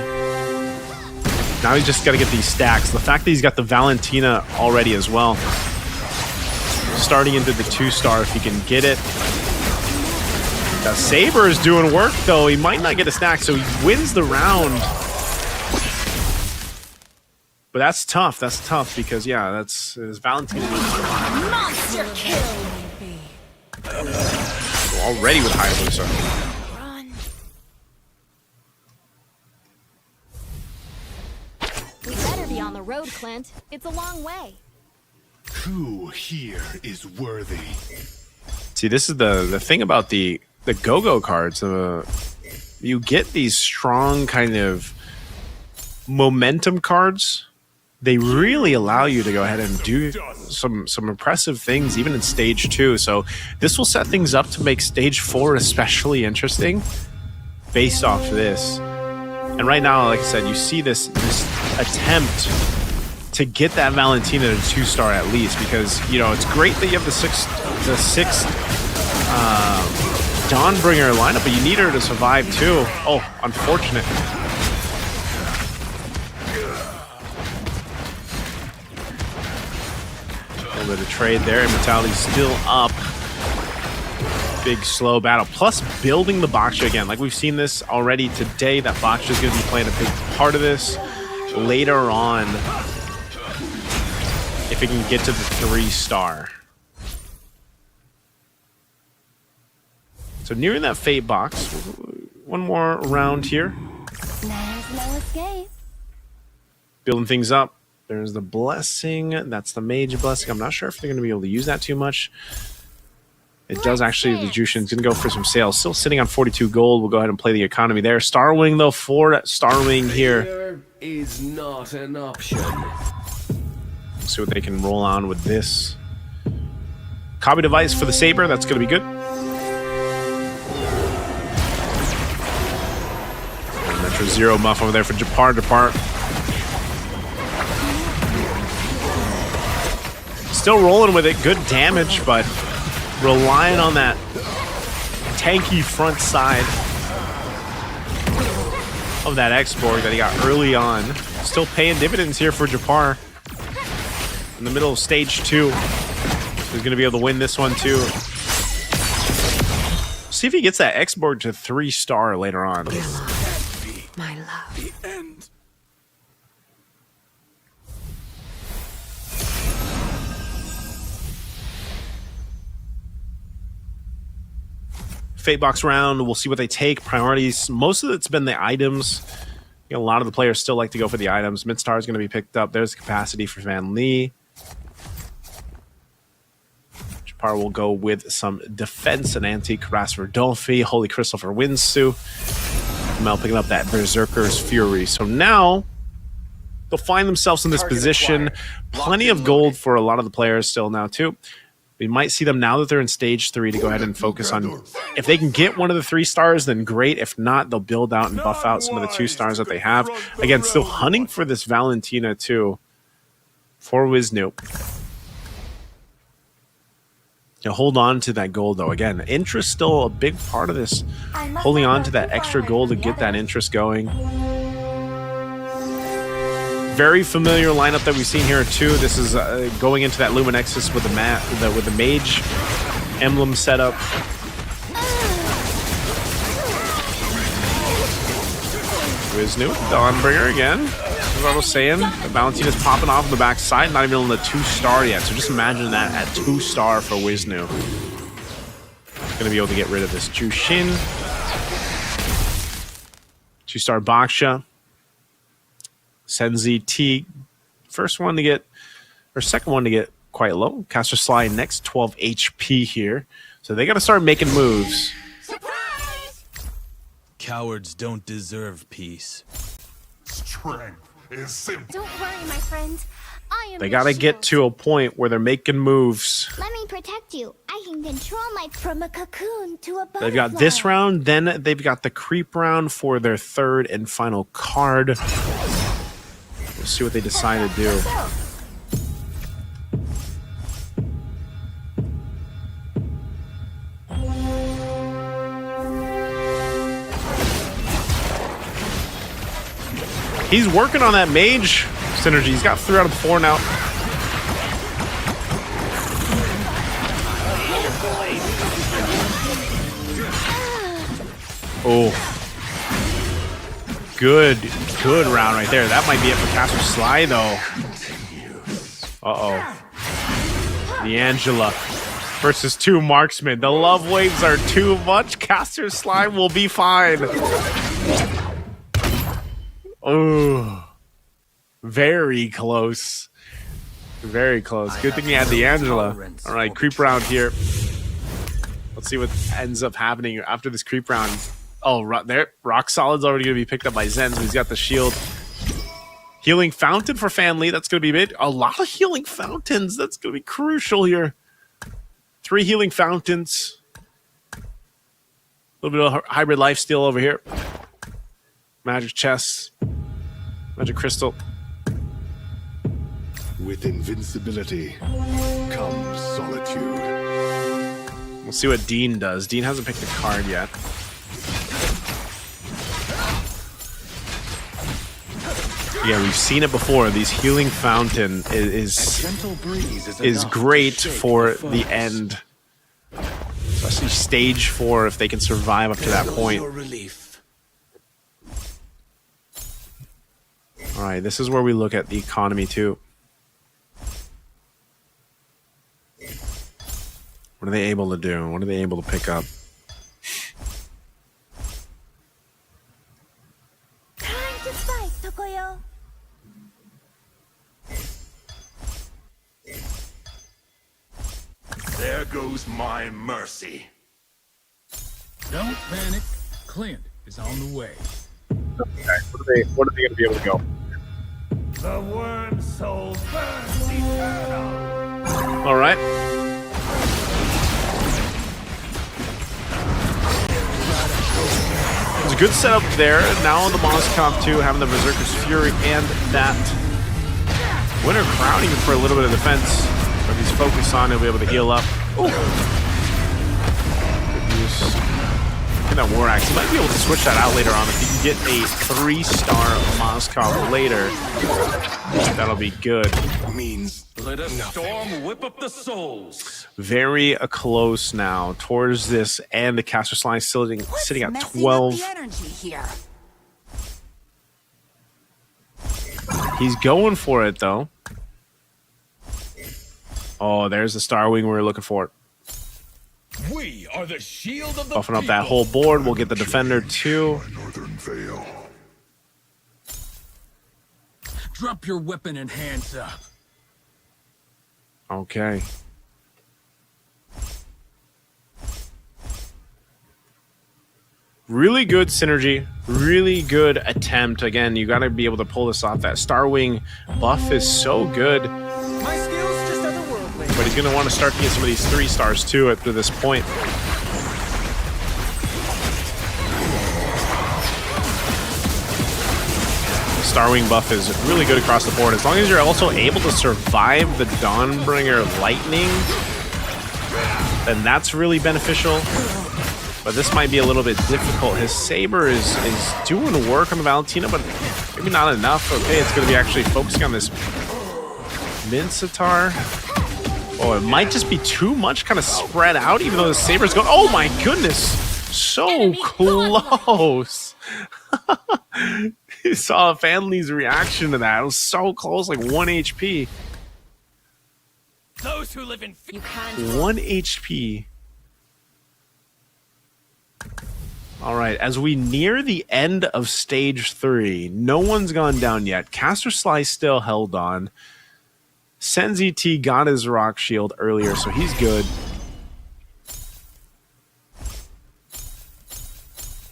Now he's just got to get these stacks. The fact that he's got the Valentina already as well. Starting into the 2-star if he can get it. The Saber is doing work, though. He might not get a stack, so he wins the round. But that's tough. That's tough because, yeah, that's his Valentina. Monster kill. Already with Hayabusa. We better be on the road, Clint. It's a long way. Who here is worthy? See, this is the thing about the go-go cards. You get these strong kind of momentum cards. They really allow you to go ahead and do some impressive things, even in Stage 2. So this will set things up to make Stage 4 especially interesting based off this. And right now, like I said, you see this attempt to get that Valentina to 2-star at least, because, you know, it's great that you have the sixth Dawnbringer lineup, but you need her to survive too. Oh, unfortunate. A little bit of trade there. Immortality's still up. Big slow battle. Plus building the Baksha again. Like we've seen this already today. That Baksha is going to be playing a big part of this later on. If it can get to the 3-star. So nearing that Fate box. One more round here. There's no escape. Building things up. There's the Blessing. That's the Mage Blessing. I'm not sure if they're going to be able to use that too much. It does actually. The Jushin's going to go for some sales. Still sitting on 42 gold. We'll go ahead and play the economy there. Starwing, though, for Starwing here. Is not an option. See what they can roll on with this. Copy device for the Saber. That's going to be good. Metro Zero muff over there for Japar. Still rolling with it. Good damage, but relying on that tanky front side of that X-Borg that he got early on. Still paying dividends here for Japar. In the middle of Stage 2. He's going to be able to win this one too. See if he gets that X-Borg to 3-star later on. My love. The end. Fate box round. We'll see what they take. Priorities. Most of it's been the items. You know, a lot of the players still like to go for the items. Midstar is going to be picked up. There's the capacity for Van Lee. Japar will go with some defense and antique Ras for Dolphy. Holy Crystal for Winsu. Mel picking up that Berserker's Fury. So now they'll find themselves in this position. Plenty of gold for a lot of the players still now too. We might see them now that they're in Stage 3 to go ahead and focus on, if they can get one of the 3-stars, then great. If not, they'll build out and buff out some of the 2-stars that they have. Again, still hunting for this Valentina too for Wisnu. You know, hold on to that gold though. Again, interest still a big part of this. Holding on to that extra gold to get that interest going. Very familiar lineup that we've seen here too. This is going into that Luminexus with the Mage emblem setup. Wisnu, Dawnbringer again. This is what I was saying. The Valentina's popping off on the back side, not even on the 2-star yet. So just imagine that at 2-star for Wisnu. Gonna be able to get rid of this Jushin. 2-star Baksha. Senzi T first one to get, or second one to get quite low. Caster Sly next, 12 HP here. So they got to start making moves. Cowards don't deserve peace. Strength is simple. Don't worry, my friend. I am They got to get to a point where they're making moves. Let me protect you. I can control my from a cocoon to a butterfly. They've got this round, then they've got the creep round for their third and final card. We'll see what they decide to do. He's working on that mage synergy. He's got 3 out of 4 now. Oh. Good round right there. That might be it for Caster Sly, though. Uh-oh. D'Angela versus 2 marksmen. The love waves are too much. Caster Sly will be fine. Oh, very close. Very close. Good thing he had D'Angela. All right, creep round here. Let's see what ends up happening after this creep round. Oh, there. Rock Solid's already going to be picked up by Zen, so he's got the shield. Healing Fountain for Family. That's going to be big. A lot of Healing Fountains. That's going to be crucial here. 3 Healing Fountains. A little bit of Hybrid Lifesteal over here. Magic Chest. Magic Crystal. With invincibility comes solitude. We'll see what Dean does. Dean hasn't picked a card yet. Yeah, we've seen it before. These Healing Fountain is great for the end. Especially stage 4 if they can survive up to that point. All right, this is where we look at the economy too. What are they able to do? What are they able to pick up? Time to fight, Tokoyo. There goes my mercy. Don't panic. Clint is on the way. Okay, what are they going to be able to go? The worm soul burns eternal. All right. It's a good setup there. Now on the Moskov 2, having the Berserker's Fury and that Winter Crown even for a little bit of defense. If he's focused on, he'll be able to heal up. Ooh. Good use. And that War Axe. He might be able to switch that out later on if he can get a 3-star Moskov later. That'll be good. Means let a storm whip up the souls. Very close now towards this, and the Caster Sly sitting at 12. The energy here. He's going for it though. Oh, there's the Star Wing we were looking for. We are the shield of the Buffing up that whole board. We'll get the Defender too. Northern Vale. Drop your weapon and hands up. Okay. Really good synergy. Really good attempt. Again, you got to be able to pull this off. That Star Wing buff is so good. My skills just otherworldly. But he's going to want to start to get some of these 3-stars too at this point. Starwing buff is really good across the board. As long as you're also able to survive the Dawnbringer Lightning, then that's really beneficial. But this might be a little bit difficult. His Saber is doing work on the Valentina, but maybe not enough. Okay, it's going to be actually focusing on this Mincetar. Oh, it might just be too much kind of spread out, even though the Saber's going... Oh my goodness! So close! You saw Fanley's reaction to that. It was so close, like 1 HP. Those who live in 1 HP. All right, as we near the end of stage 3, no one's gone down yet. Caster Sly still held on. Senzi T got his rock shield earlier, so he's good.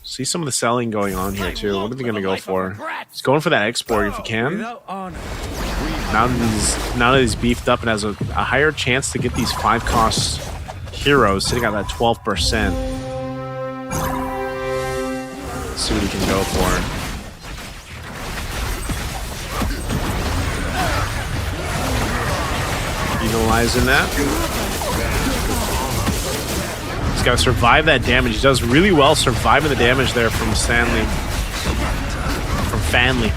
See some of the selling going on here too. What are they going to go for? He's going for that export if you can. Now that he's beefed up and has a higher chance to get these 5-cost heroes, sitting at that 12%. Let's see what he can go for. Utilizing that. He's got to survive that damage. He does really well surviving the damage there from Stanley. From Fanley.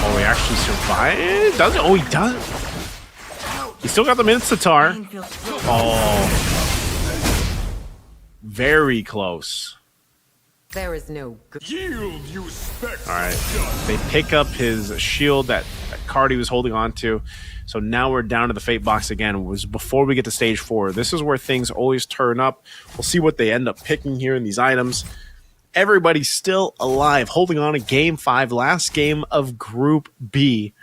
Oh, he actually survived? Does it? Oh, he does. He still got the Minstatar. Oh. Very close. There is no yield, you spectre. All right. They pick up his shield that Cardi was holding on to. So now we're down to the Fate box again. It was before we get to stage 4. This is where things always turn up. We'll see what they end up picking here in these items. Everybody's still alive, holding on to Game 5, last game of Group B.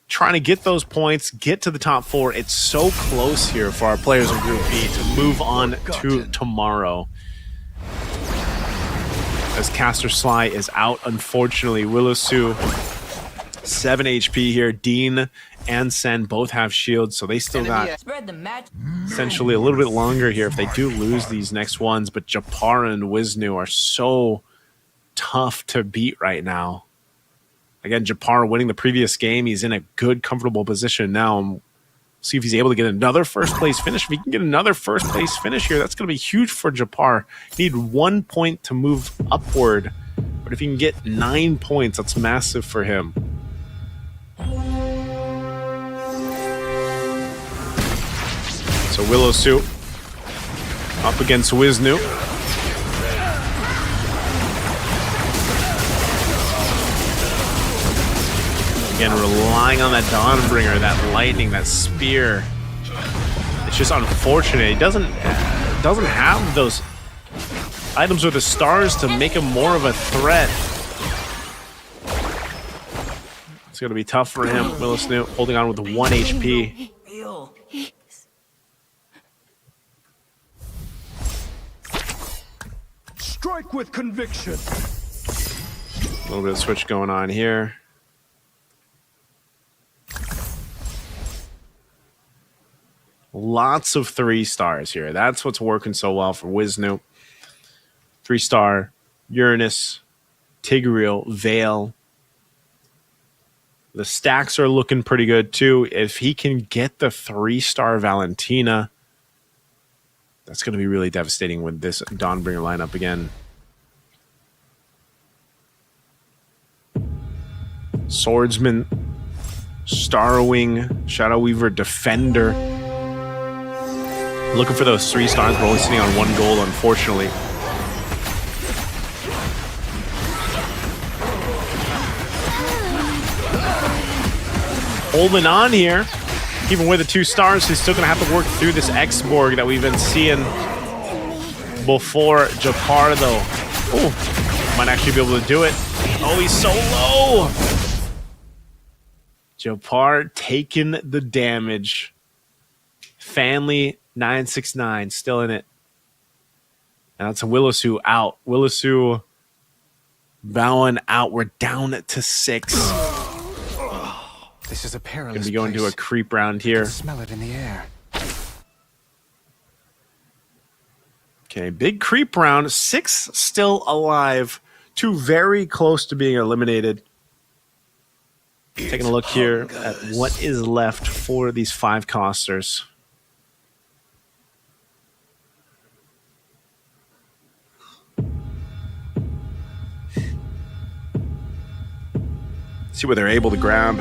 Trying to get those points, get to the top 4. It's so close here for our players in Group B to move on to tomorrow. As Caster Sly is out, unfortunately. Willosu, 7 HP here. Dean and Sen both have shields, so they still got essentially a little bit longer here if they do lose these next ones. But Japara and Wisnu are so tough to beat right now. Again, Japara winning the previous game. He's in a good, comfortable position now. See if he's able to get another first-place finish. If he can get another first-place finish here, that's going to be huge for Japar. You need 1 point to move upward. But if he can get 9 points, that's massive for him. So Willosu up against Wisnu. Again, relying on that Dawnbringer, that lightning, that spear. It's just unfortunate. He doesn't have those items with the stars to make him more of a threat. It's going to be tough for him. Willosu holding on with 1 HP. Strike with conviction. A little bit of switch going on here. Lots of 3 stars here. That's what's working so well for Wisnu. 3-star Uranus, Tigreal, Veil. The stacks are looking pretty good too. If he can get the 3-star Valentina, that's going to be really devastating with this Dawnbringer lineup again. Swordsman, Starwing, Shadow Weaver, Defender. Looking for those 3 stars. We're only sitting on 1 gold, unfortunately. Holding on here. Even with the 2 stars, he's still going to have to work through this X-Borg that we've been seeing before Japar, though. Oh, might actually be able to do it. Oh, he's so low. Japar taking the damage. Fanley 969 still in it. And that's a Willosu out. Willosu bowing out. We're down to 6. This is a perilous Gonna be going place. to a creep round here. Smell it in the air. Okay, big creep round. 6 still alive. 2 very close to being eliminated. Taking a look here at what is left for these 5-costers. See what they're able to grab.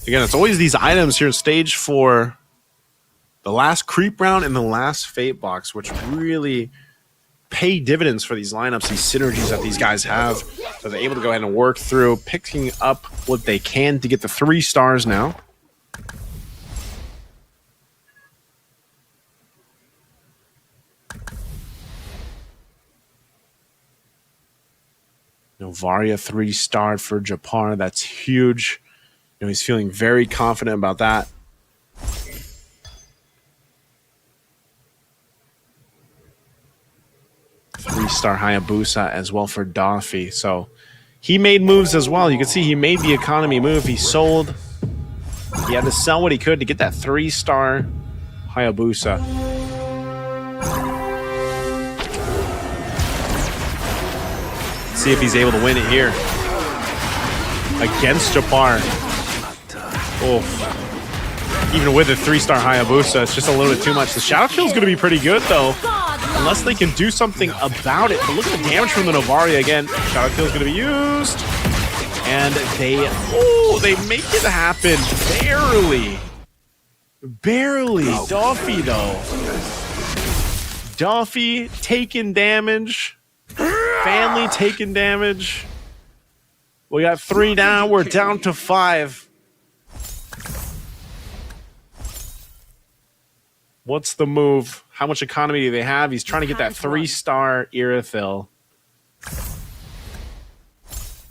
Again, it's always these items here in stage 4. The last creep round and the last fate box, which really pay dividends for these lineups, these synergies that these guys have. So they're able to go ahead and work through, picking up what they can to get the 3 stars now. Novaria 3-star for Japar. That's huge. You know, he's feeling very confident about that. Three-star Hayabusa as well for Daffy. So he made moves as well. You can see he made the economy move. He sold. He had to sell what he could to get that 3-star Hayabusa. See if he's able to win it here against Japar. Oh, even with the 3-star Hayabusa, it's just a little bit too much. The shadow kill is going to be pretty good though, unless they can do something about it. But look at the damage from the Novaria again. Shadow kill is going to be used, and they make it happen barely. Daffy though, Daffy taking damage. Family taking damage. We got 3 down. We're down to 5. What's the move? How much economy do they have? He's trying to get that 3-star Irithil.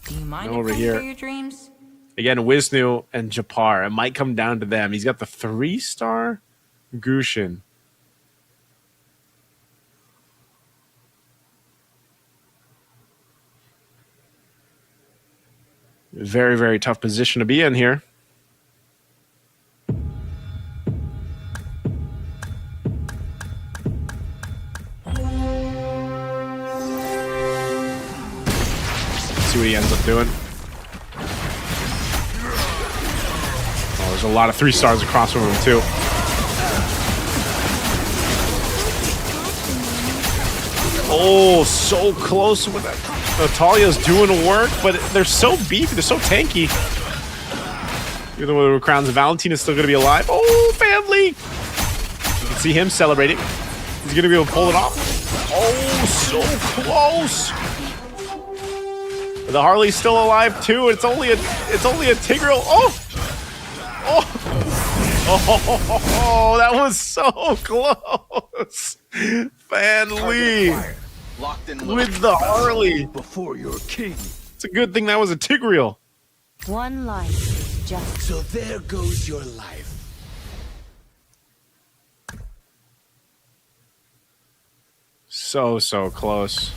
Do you mind over if I here. your dreams? Again, Wisnu and Japar. It might come down to them. He's got the 3-star Gushin. Very, very tough position to be in here. See what he ends up doing. Oh, there's a lot of 3-stars across from him too. Oh, so close with that. Natalia's doing work, but they're so beefy, they're so tanky. Even though the Crowns of Valentine is still going to be alive. Oh, family! You can see him celebrating. He's going to be able to pull it off. Oh, so close! The Harley's still alive too. It's only a Tigreal. Oh, that was so close. Fan Lee with the Harley before your king. It's a good thing that was a Tigreal. One life, just so there goes your life. So close.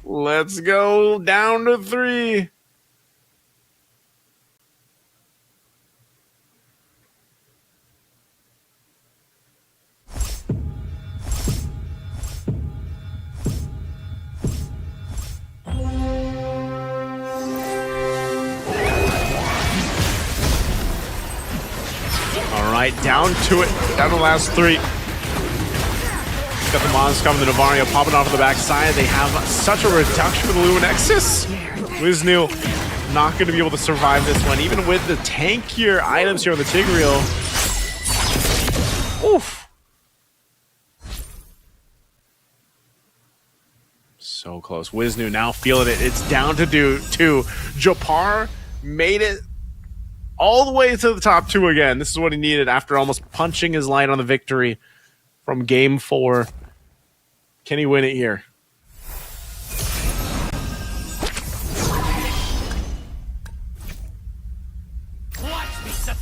Let's go down to 3. All right, down to it. Down to the last 3. Got the Mons coming, the Novaria popping off of the backside. They have such a reduction for the Luminexus. Wisnu not going to be able to survive this one, even with the tankier items here on the Tigreal. Oof. So close. Wisnu now feeling it. It's down to 2. Japar made it all the way to the top 2 again. This is what he needed after almost punching his light on the victory from game 4. Can he win it here?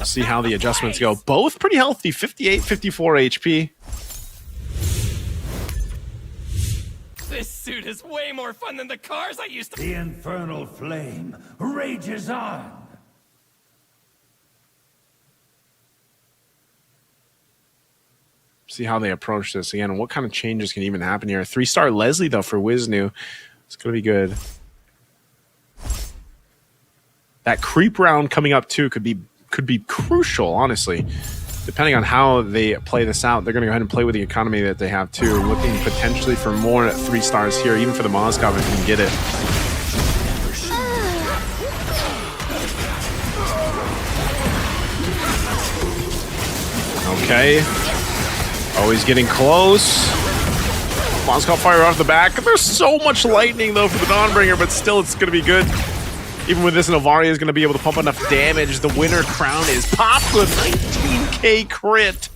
See how the adjustments go. Both pretty healthy, 58, 54 HP. This suit is way more fun than the cars I used to. The infernal flame rages on. See how they approach this again. What kind of changes can even happen here? 3-star Leslie though for Wisnu. It's gonna be good. That creep round coming up too could be crucial, honestly. Depending on how they play this out, they're gonna go ahead and play with the economy that they have too. Looking potentially for more 3-stars here, even for the Moskov if they can get it. Okay. Always getting close. Moscow fire off the back. There's so much lightning, though, for the Dawnbringer, but still, it's going to be good. Even with this, Novaria is going to be able to pump enough damage. The winner crown is popped with 19k crit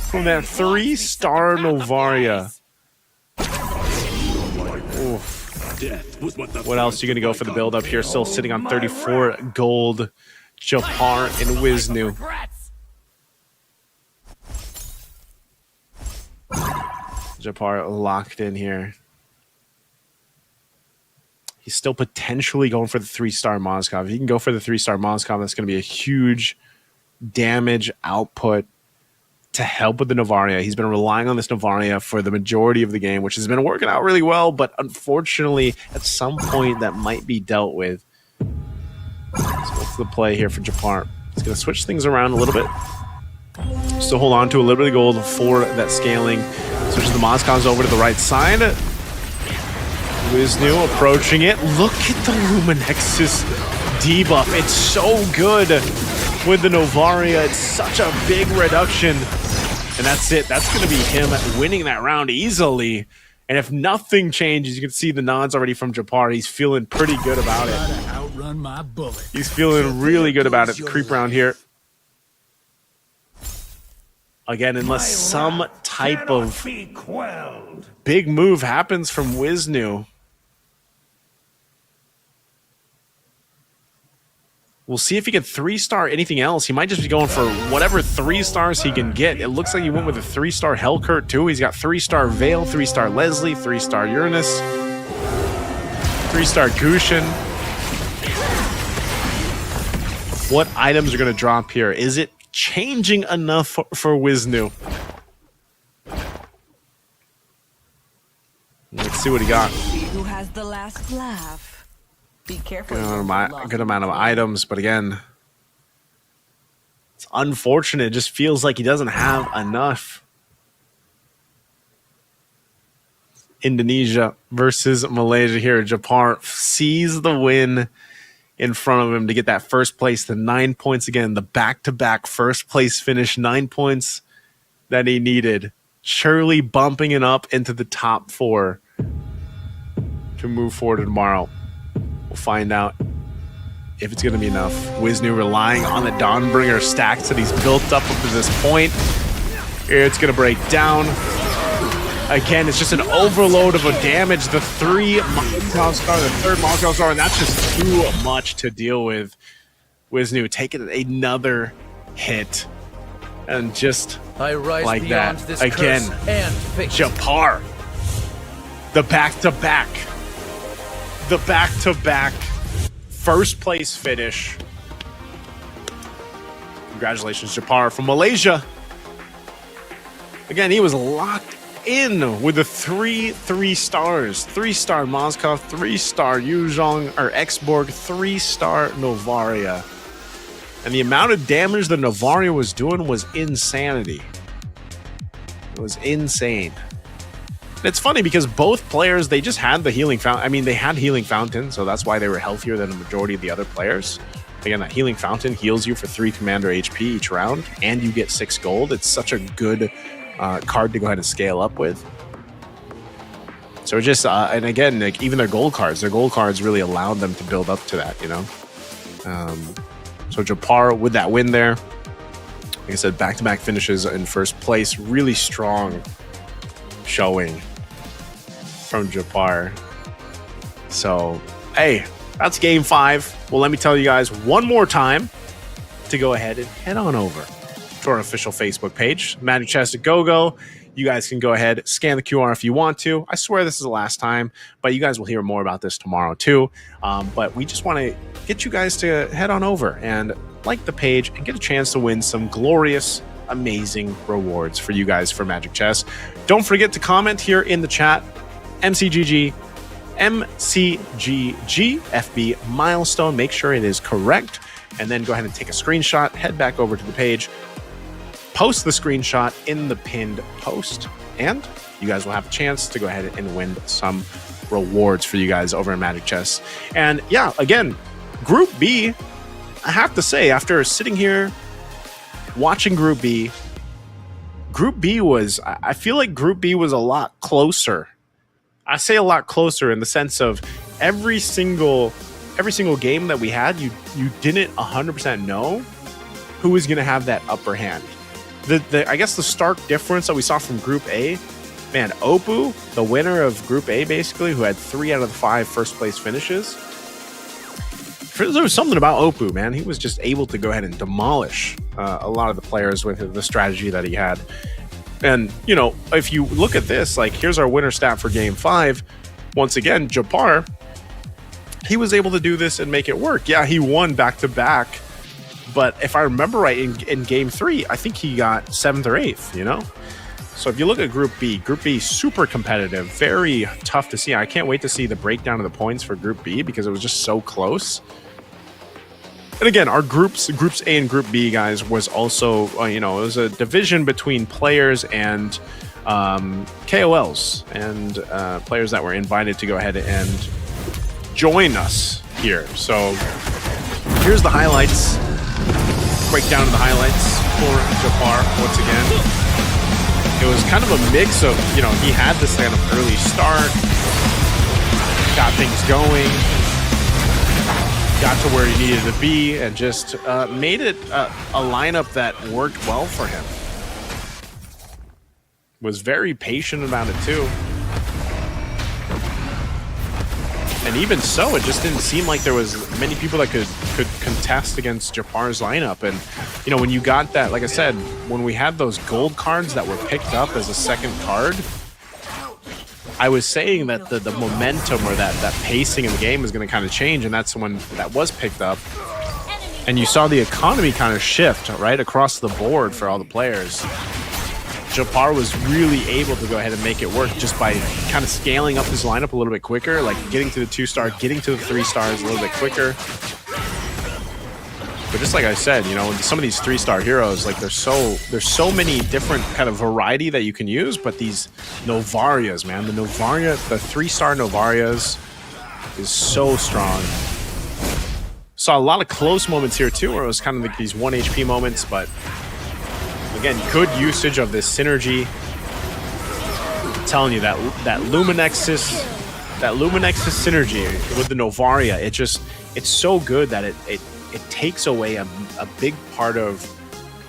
from that 3-star Novaria. What else are you going to go for the build up here? Still sitting on 34 gold. Japar and Wisnu. Japar locked in here. He's still potentially going for the 3-star Moscow. If he can go for the 3-star Moscow, that's going to be a huge damage output to help with the Novaria. He's been relying on this Novaria for the majority of the game, which has been working out really well, but unfortunately, at some point, that might be dealt with. So what's the play here for Japar? He's going to switch things around a little bit. Still hold on to a little bit of gold for that scaling. Switches the Moscows over to the right side. Wisnu approaching it. Look at the Luminex's debuff. It's so good with the Novaria. It's such a big reduction. And that's it. That's going to be him winning that round easily. And if nothing changes, you can see the nods already from Japar. He's feeling pretty good about it. Outrun my bullet. He's feeling really good about it. Creep round here. Again, unless some type of big move happens from Wisnu. We'll see if he can 3-star anything else. He might just be going for whatever 3 stars he can get. It looks like he went with a 3-star Hellcurt too. He's got 3-star Veil, 3-star Leslie, 3-star Uranus, 3-star Gushin. What items are going to drop here? Is it changing enough for Wisnu? Let's see what he got. Who has the last laugh? Be careful. Good amount of items, but again, it's unfortunate. It just feels like he doesn't have enough. Indonesia versus Malaysia here. Japar sees the win in front of him to get that first place, the 9 points again, the back-to-back first place finish, 9 points that he needed. Surely bumping it up into the top 4 to move forward tomorrow. We'll find out if it's going to be enough. Wisnu relying on the Dawnbringer stacks that he's built up to this point. It's going to break down. Again, it's just an overload of a damage. The 3 Moscow star, the 3rd Moscow star, and that's just too much to deal with. Wisnu taking another hit. And just like that. Again, Japar. The back-to-back. The back-to-back first place finish. Congratulations, Japar from Malaysia. Again, he was locked in with the 3 stars. 3-star Moscow, 3-star Yuzhong or Xborg, 3-star Novaria. And the amount of damage the Novaria was doing was insanity. It was insane. It's funny because both players, they just had the healing fountain. I mean, they had healing fountain, so that's why they were healthier than the majority of the other players. Again, that healing fountain heals you for 3 commander HP each round, and you get 6 gold. It's such a good card to go ahead and scale up with. So just, and again, like even their gold cards really allowed them to build up to that, you know? So Japar with that win there. Like I said, back-to-back finishes in first place. Really strong showing from Japar. So, hey, that's game 5. Well, let me tell you guys one more time to go ahead and head on over to our official Facebook page, Magic Chess at GoGo. You guys can go ahead, scan the QR if you want to. I swear this is the last time, but you guys will hear more about this tomorrow too. But we just want to get you guys to head on over and like the page and get a chance to win some glorious, amazing rewards for you guys for Magic Chess. Don't forget to comment here in the chat, MCGG, FB milestone. Make sure it is correct, and then go ahead and take a screenshot, head back over to the page, post the screenshot in the pinned post, and you guys will have a chance to go ahead and win some rewards for you guys over in Magic Chess. And yeah, again, Group B, I have to say, after sitting here watching Group B, Group B was, I feel like Group B was a lot closer. I say a lot closer in the sense of every single game that we had, you didn't 100% know who was going to have that upper hand. I guess the stark difference that we saw from Group A, man, Oppo, the winner of Group A basically, who had 3 out of the 5 first place finishes, there was something about Oppo, man. He was just able to go ahead and demolish a lot of the players with the strategy that he had. And, you know, if you look at this, like, here's our winner stat for Game 5. Once again, Japar, he was able to do this and make it work. Yeah, he won back-to-back. But if I remember right, in Game 3, I think he got 7th or 8th, you know? So if you look at Group B, super competitive, very tough to see. I can't wait to see the breakdown of the points for Group B because it was just so close. And again, our groups A and Group B, guys, was also, you know, it was a division between players and KOLs and players that were invited to go ahead and join us here. So here's the highlights. Breakdown of the highlights for Japar once again. It was kind of a mix of, you know, he had this kind of early start, got things going, got to where he needed to be, and just made it a lineup that worked well for him. Was very patient about it too. And even so, it just didn't seem like there was many people that could contest against Japar's lineup. And, you know, when you got that, like I said, when we had those gold cards that were picked up as a second card, I was saying that the momentum or that pacing in the game was going to kind of change, and that's when that was picked up. And you saw the economy kind of shift right across the board for all the players. Japar was really able to go ahead and make it work just by kind of scaling up his lineup a little bit quicker, like getting to the 2-star, getting to the 3 stars a little bit quicker. But just like I said, you know, some of these 3-star heroes, like there's so many different kind of variety that you can use, but these Novarias, man, the 3-star Novarias is so strong. Saw a lot of close moments here too, where it was kind of like these 1 HP moments, but again, good usage of this synergy. I'm telling you, that Luminexus synergy with the Novaria, it's so good that it takes away a big part of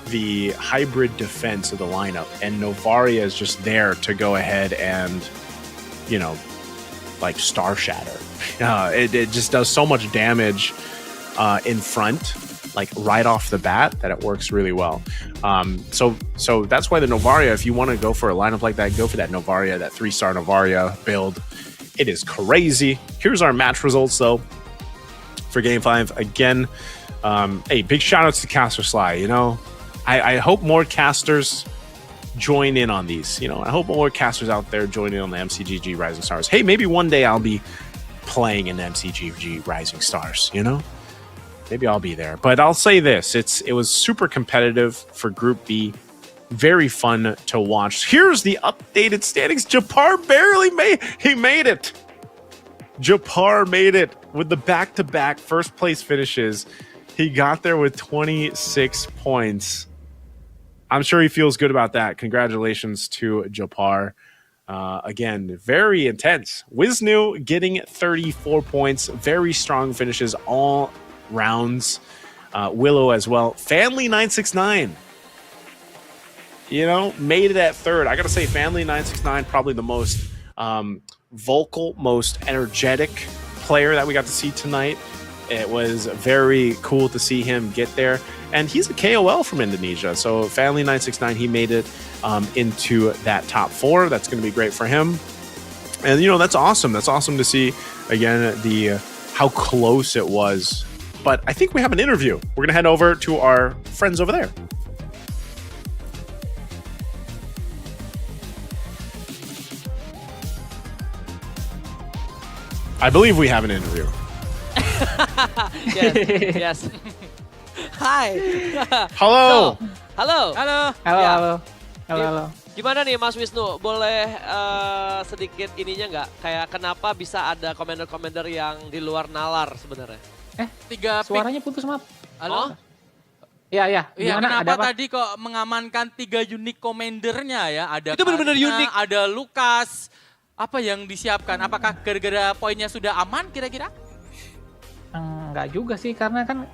the hybrid defense of the lineup, and Novaria is just there to go ahead and, you know, like Star Shatter. It just does so much damage in front, like right off the bat, that it works really well. So that's why the Novaria, if you want to go for a lineup like that, go for that Novaria, that 3-star Novaria build. It is crazy. Here's our match results though for Game 5. Again, hey, big shout outs to Caster Sly. You know, I hope more casters join in on these. You know, I hope more casters out there join in on the MCGG Rising Stars. Hey, maybe one day I'll be playing in MCGG Rising Stars, you know? Maybe I'll be there. But I'll say this, it was super competitive for Group B. Very fun to watch. Here's the updated standings. Japar barely made it. Japar made it with the back-to-back first place finishes. He got there with 26 points. I'm sure he feels good about that. Congratulations to Japar. Again, very intense. Wisnu getting 34 points. Very strong finishes all rounds. Willow as well. Family 969, you know, made it at third. I gotta say, Family 969 probably the most vocal, most energetic player that we got to see tonight. It was very cool to see him get there, and he's a KOL from Indonesia. So Family 969, he made it into that top 4. That's going to be great for him, and you know, that's awesome. That's awesome to see again how close it was. But I think we have an interview. We're going to head over to our friends over there. I believe we have an interview. Yes. Hi. Halo. So, halo. Halo. Gimana nih Mas Wisnu? Boleh sedikit ininya nggak? Kayak kenapa bisa ada komander-komander yang di luar nalar sebenarnya? Suaranya putus, maaf. Halo? Iya. Iya, Gimana? kenapa Ada apa? tadi kok mengamankan 3 unique commandernya ya? Ada Itu benar-benar Karina, unik. ada Lukas. Apa yang disiapkan? Apakah gara-gara poinnya sudah aman kira-kira? Enggak juga sih, karena kan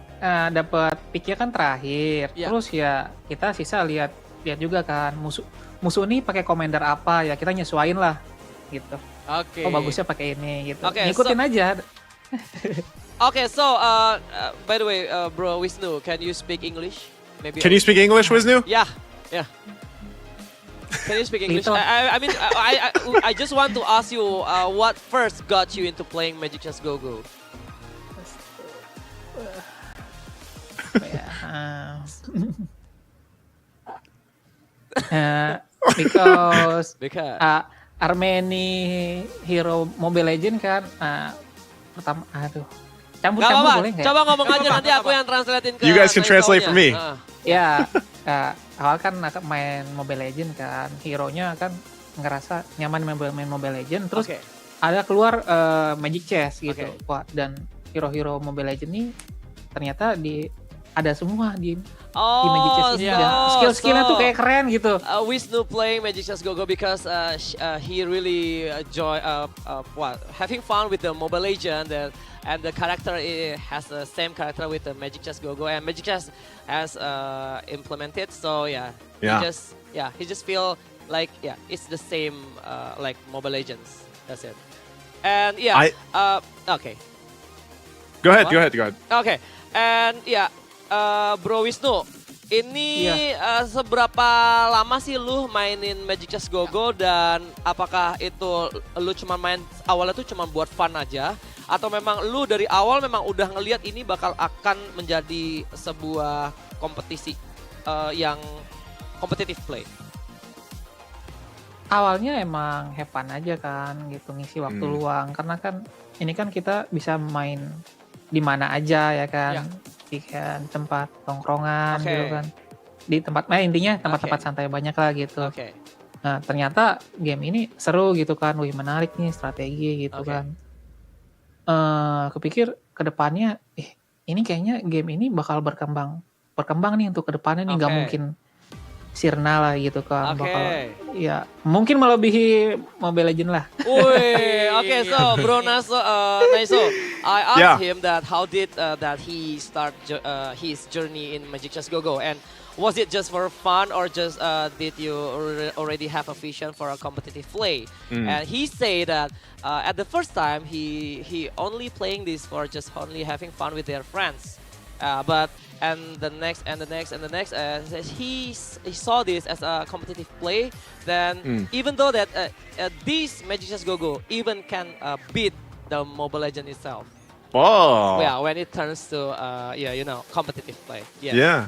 dapat picknya kan terakhir. Iya. Terus ya kita sisa lihat juga kan musuh nih pakai commander apa ya, kita nyesuain lah gitu. Oke. Oh bagusnya pakai ini gitu. Oke, Ngikutin aja. Okay, so by the way, Bro Wisnu, can you speak English? Maybe. Can you speak English, Wisnu? Yeah. Can you speak English? Ito. I mean, I just want to ask you, what first got you into playing Magic Chess Go-Go? Because Because. Armeni Hero Mobile Legend kan pertama Gak campur-campur apa-apa, boleh nggak? coba ngomong aja nanti aku yang translatein ke You guys can translate for me. Ya, awal kan main Mobile Legend kan, hero-nya kan ngerasa nyaman main Mobile Legend, terus Oke. ada keluar Magic Chess gitu. Oke. Wah, dan hero-hero Mobile Legend nih ternyata ada semua di Magic Chess ini. Dan skill-skillnya tuh kayak keren gitu. Wisnu playing Magic Chess Go-Go because he really enjoy having fun with the Mobile Legend and the character has the same character with the Magic Chess Go-Go, and Magic Chess has implemented. So he just feel like it's the same like Mobile Legends. That's it. And okay. Go ahead. Okay, and Bro Wisnu, ini seberapa lama sih lu mainin Magic Chess Go-Go, dan apakah itu lu cuma main awalnya tuh cuma buat fun aja, atau memang lu dari awal memang udah ngelihat ini bakal akan menjadi sebuah kompetisi yang competitive play? Awalnya emang have fun aja kan gitu, ngisi waktu luang, karena kan ini kan kita bisa main di mana aja ya kan, di kan tempat tongkrongan gitu kan, di tempat intinya tempat-tempat santai banyak lah gitu. Nah ternyata game ini seru gitu kan, wih menarik nih strategi gitu kan. Kepikir kedepannya, ini kayaknya game ini bakal berkembang nih untuk kedepannya nih, nggak mungkin sirna lah gitu kan, bakal ya mungkin melebihi Mobile Legend lah. Okay, so Bro Naiso, I asked him that how did that he start his journey in Magic Chess Go-Go, and was it just for fun, or just did you already have a vision for a competitive play? And he said that at the first time he only playing this for just only having fun with their friends, but the next, he saw this as a competitive play. Then even though that this Magic Chess Go-Go even can beat the Mobile Legend itself. Oh. Yeah, when it turns to competitive play. Yeah.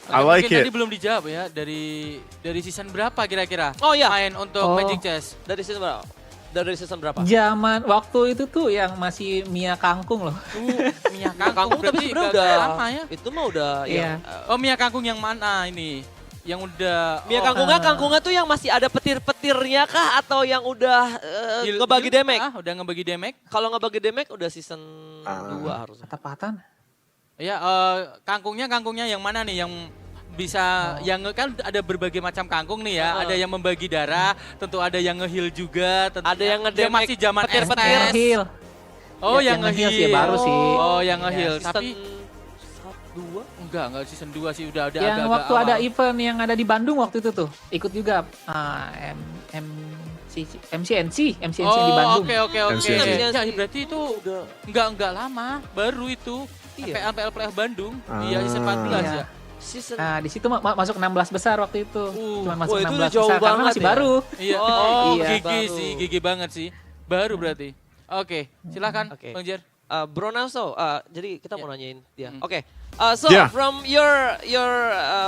I like mungkin it. Tadi belum dijawab ya, dari season berapa kira-kira main untuk Magic Chess? Dari season berapa? Dari season berapa? Zaman waktu itu tuh yang masih Mia Kangkung loh. Mia Kangkung tapi sebenarnya udah lama ya. Itu mah udah Mia Kangkung yang mana ini? Yang udah Mia kangkungnya tuh yang masih ada petir-petirnya kah, atau yang udah ngebagi damage? Udah ngebagi damage. Kalau ngebagi damage udah season 2 harusnya. Ketepatan. Ya, kangkungnya yang mana nih, yang bisa yang kan ada berbagai macam kangkung nih ya. Ada yang membagi darah, tentu ada yang nge-heal juga, ada yang ngedamage masih zaman petir-petir. Oh, yang nge-heal sih baru sih. Oh, yang nge-heal. Tapi 2? Enggak season 2 sih, udah ada yang agak-agak waktu awal. ada event yang ada di Bandung waktu itu tuh, ikut juga MCNC di Bandung. Oke. MCNC. Ya, berarti itu udah enggak lama, baru itu. PLPF Bandung, iya season 14 ya. Nah, di situ masuk 16 besar waktu itu. Cuma masuk itu 16 jauh besar karena banget masih ya? baru. Iya. Gigi banget sih. Baru berarti. Oke, silakan Bang Jer. Bro Naiso, jadi kita mau nanyain dia. Oke. From your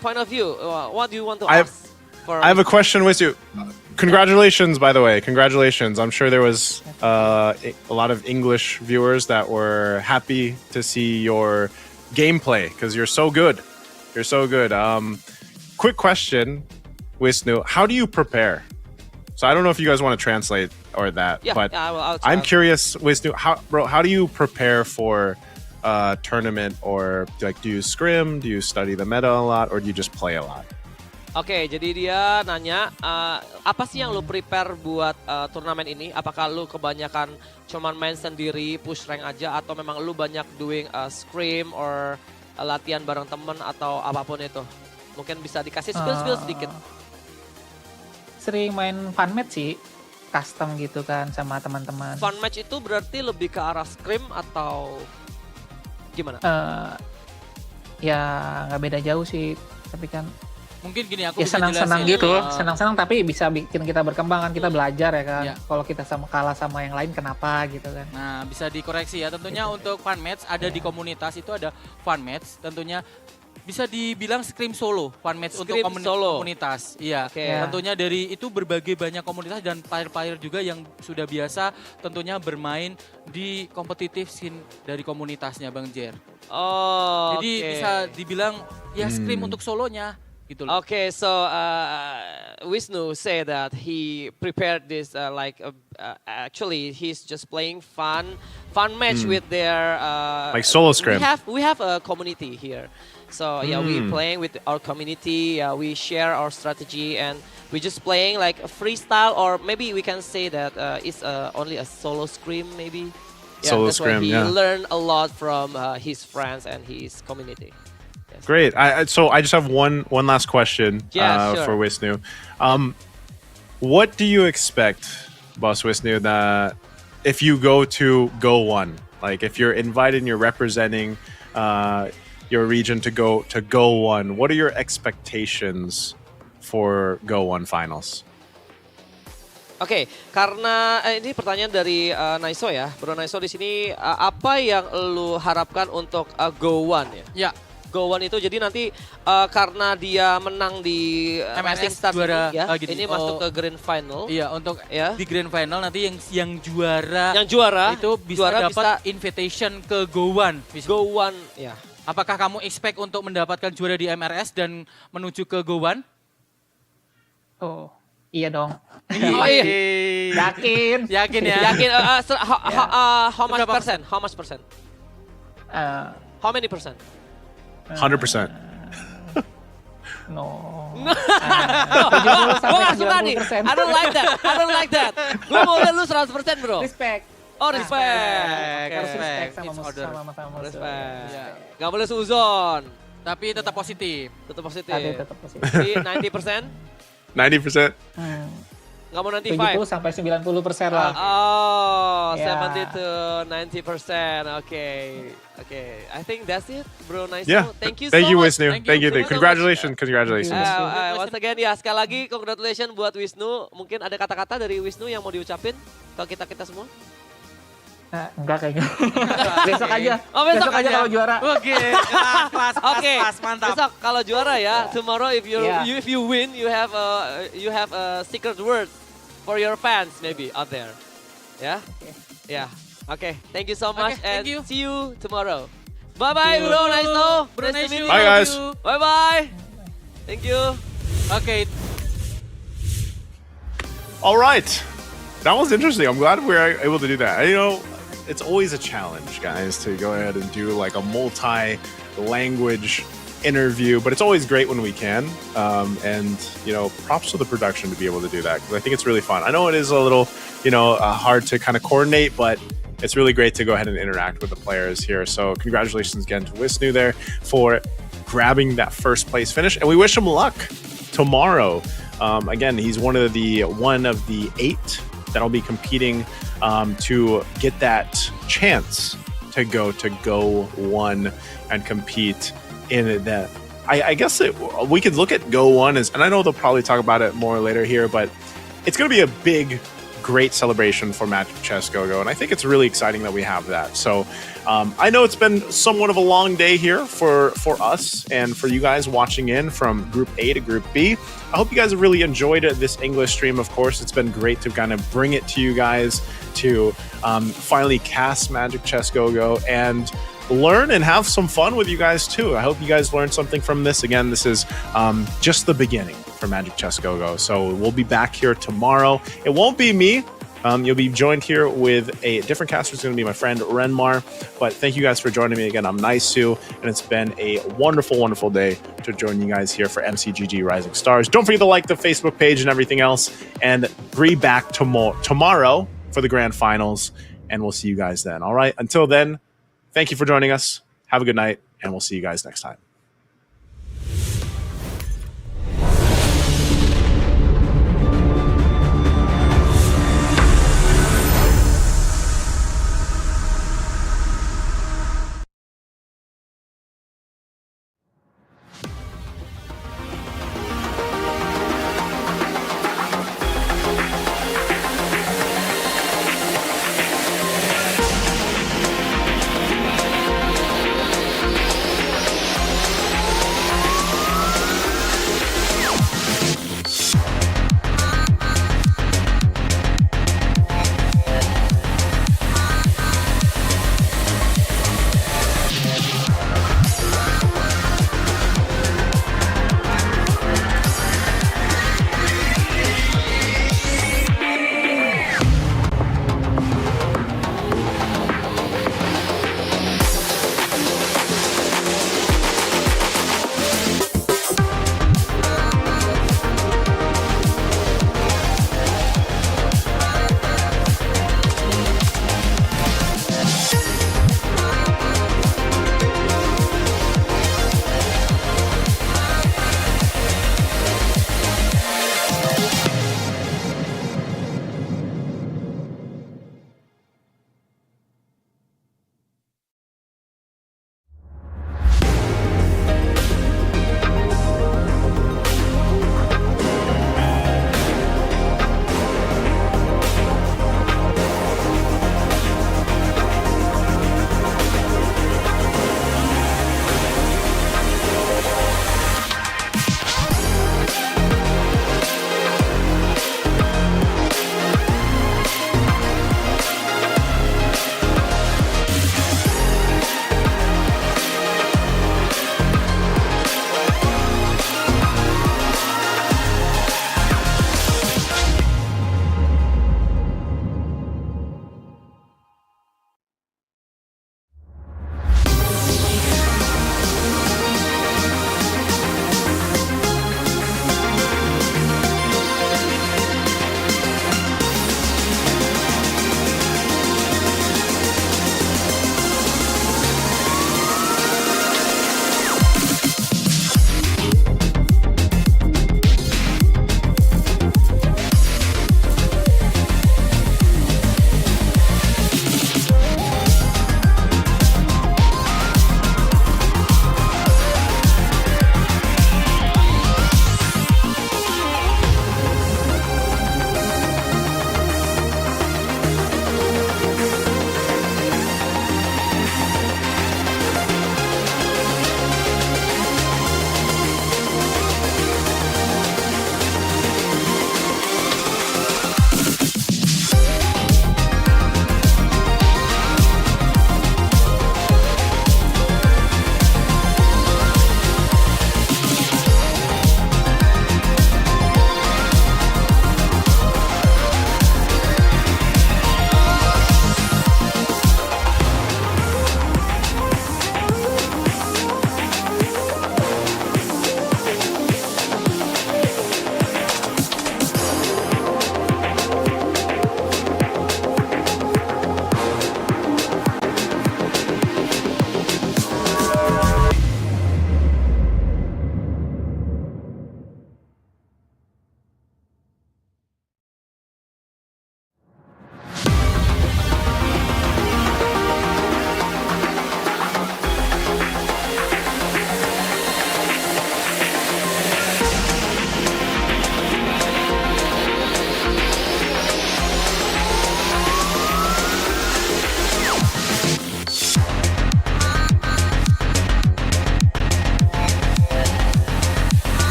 point of view, what do you want to ask? I have a question with you. Congratulations, by the way. Congratulations. I'm sure there was a lot of English viewers that were happy to see your gameplay because you're so good. You're so good. Quick question, Wisnu. How do you prepare? So I don't know if you guys want to translate or that, but I'll I'm curious, Wisnu. How do you prepare for tournament, or like do you scrim? Do you study the meta a lot, or do you just play a lot? Oke, jadi dia nanya, apa sih yang lu prepare buat turnamen ini? Apakah lu kebanyakan cuman main sendiri, push rank aja, atau memang lu banyak doing scrim or latihan bareng temen atau apapun itu? Mungkin bisa dikasih spill sedikit. Sering main fun match sih, custom gitu kan sama teman-teman. Fun match itu berarti lebih ke arah scrim atau gimana? Ya nggak beda jauh sih, tapi kan mungkin gini aku ya bisa senang-senang jelasin. gitu, senang-senang tapi bisa bikin kita berkembang kan, kita belajar ya kan. Iya. Kalau kita kalah sama yang lain kenapa gitu kan. Nah, bisa dikoreksi ya. Tentunya untuk fun match ada di komunitas itu ada fun match. Tentunya bisa dibilang scrim solo, fun match untuk komunitas. Iya. Tentunya dari itu berbagai banyak komunitas dan player-player juga yang sudah biasa tentunya bermain di kompetitif scene dari komunitasnya Bang Jer. Oh, jadi bisa dibilang ya scrim untuk solonya. Gitu loh. Okay, so Wisnu said that he prepared this actually he's just playing fun match with their like solo scrim. We have a community here, so yeah, we playing with our community. We share our strategy and we just playing like a freestyle, or maybe we can say that it's only a solo scrim maybe. Yeah, solo that's scrim. why he Yeah. learned a lot from his friends and his community. Great. So I just have one last question Sure. for Wisnu. What do you expect, Boss Wisnu, that if you go to Go One, like if you're invited and you're representing your region to Go One, what are your expectations for Go One finals? Oke, karena ini pertanyaan dari Naiso ya, Bro Naiso di sini apa yang lu harapkan untuk Go One ya? Ya. Go One itu jadi nanti karena dia menang di MSS Stars juara ini, ya, gini, ini masuk ke Grand Final. Iya, untuk ya. di Grand Final nanti yang juara itu bisa dapat invitation ke Go One. Go One, ya. Apakah kamu expect untuk mendapatkan juara di MRS dan menuju ke Go One? Oh, iya dong. Oh iya. Yakin ya. Yakin. How much percent? How much percent? How many percent? 100%. No. Gue gak suka nih. I don't like that. Gue mau lihat lu 100% bro. Respect. Oh respect. Harus respect sama musuh. Respect. Gak boleh suzon. Tapi tetap positif. Tetap positif. Tetap positif. Jadi 90%? 90%? Nggak mau 70 sampai 90% lah. Oh, Yeah. 70 to 90%. Okay. I think that's it, Bro Nice. Yeah. Thank you Thank so you, much. Wisnu. Thank you. Congratulations. Once again ya, sekali lagi congratulations buat Wisnu. Mungkin ada kata-kata dari Wisnu yang mau diucapin ke kita semua? Enggak kayaknya. Besok aja. Oh, besok aja kalau juara. Oke. Kelas, mantap. Besok kalau juara ya. Tomorrow if you win, you have a secret word for your fans maybe out there. Ya? Yeah. Okay. Thank you so much and see you tomorrow. Bye-bye, Bro Nice. Bro Nice. Bye, guys. Bye-bye. Thank you. Okay. All right. That was interesting. I'm glad we were able to do that. You know, it's always a challenge, guys, to go ahead and do like a multi-language interview, but it's always great when we can. And, you know, props to the production to be able to do that, because I think it's really fun. I know it is a little, you know, hard to kind of coordinate, but it's really great to go ahead and interact with the players here. So congratulations again to Wisnu there for grabbing that first place finish, and we wish him luck tomorrow. Again, he's one of the 8 that'll be competing to get that chance to Go One and compete in that. I guess we could look at Go One as, and I know they'll probably talk about it more later here, but it's going to be a big, great celebration for Magic Chess Go-Go, and I think it's really exciting that we have that. So I know it's been somewhat of a long day here for us and for you guys watching in from Group A to Group B. I hope you guys have really enjoyed this English stream. Of course, it's been great to kind of bring it to you guys to finally cast Magic Chess Go-Go and learn and have some fun with you guys too. I hope you guys learned something from this. Again, this is just the beginning for Magic Chess Go-Go. So we'll be back here tomorrow. It won't be me. You'll be joined here with a different caster. It's going to be my friend Renmar. But thank you guys for joining me again. I'm Naisu, and it's been a wonderful, wonderful day to join you guys here for MCGG Rising Stars. Don't forget to like the Facebook page and everything else, and be back tomorrow for the grand finals, and we'll see you guys then. All right. Until then, thank you for joining us. Have a good night, and we'll see you guys next time.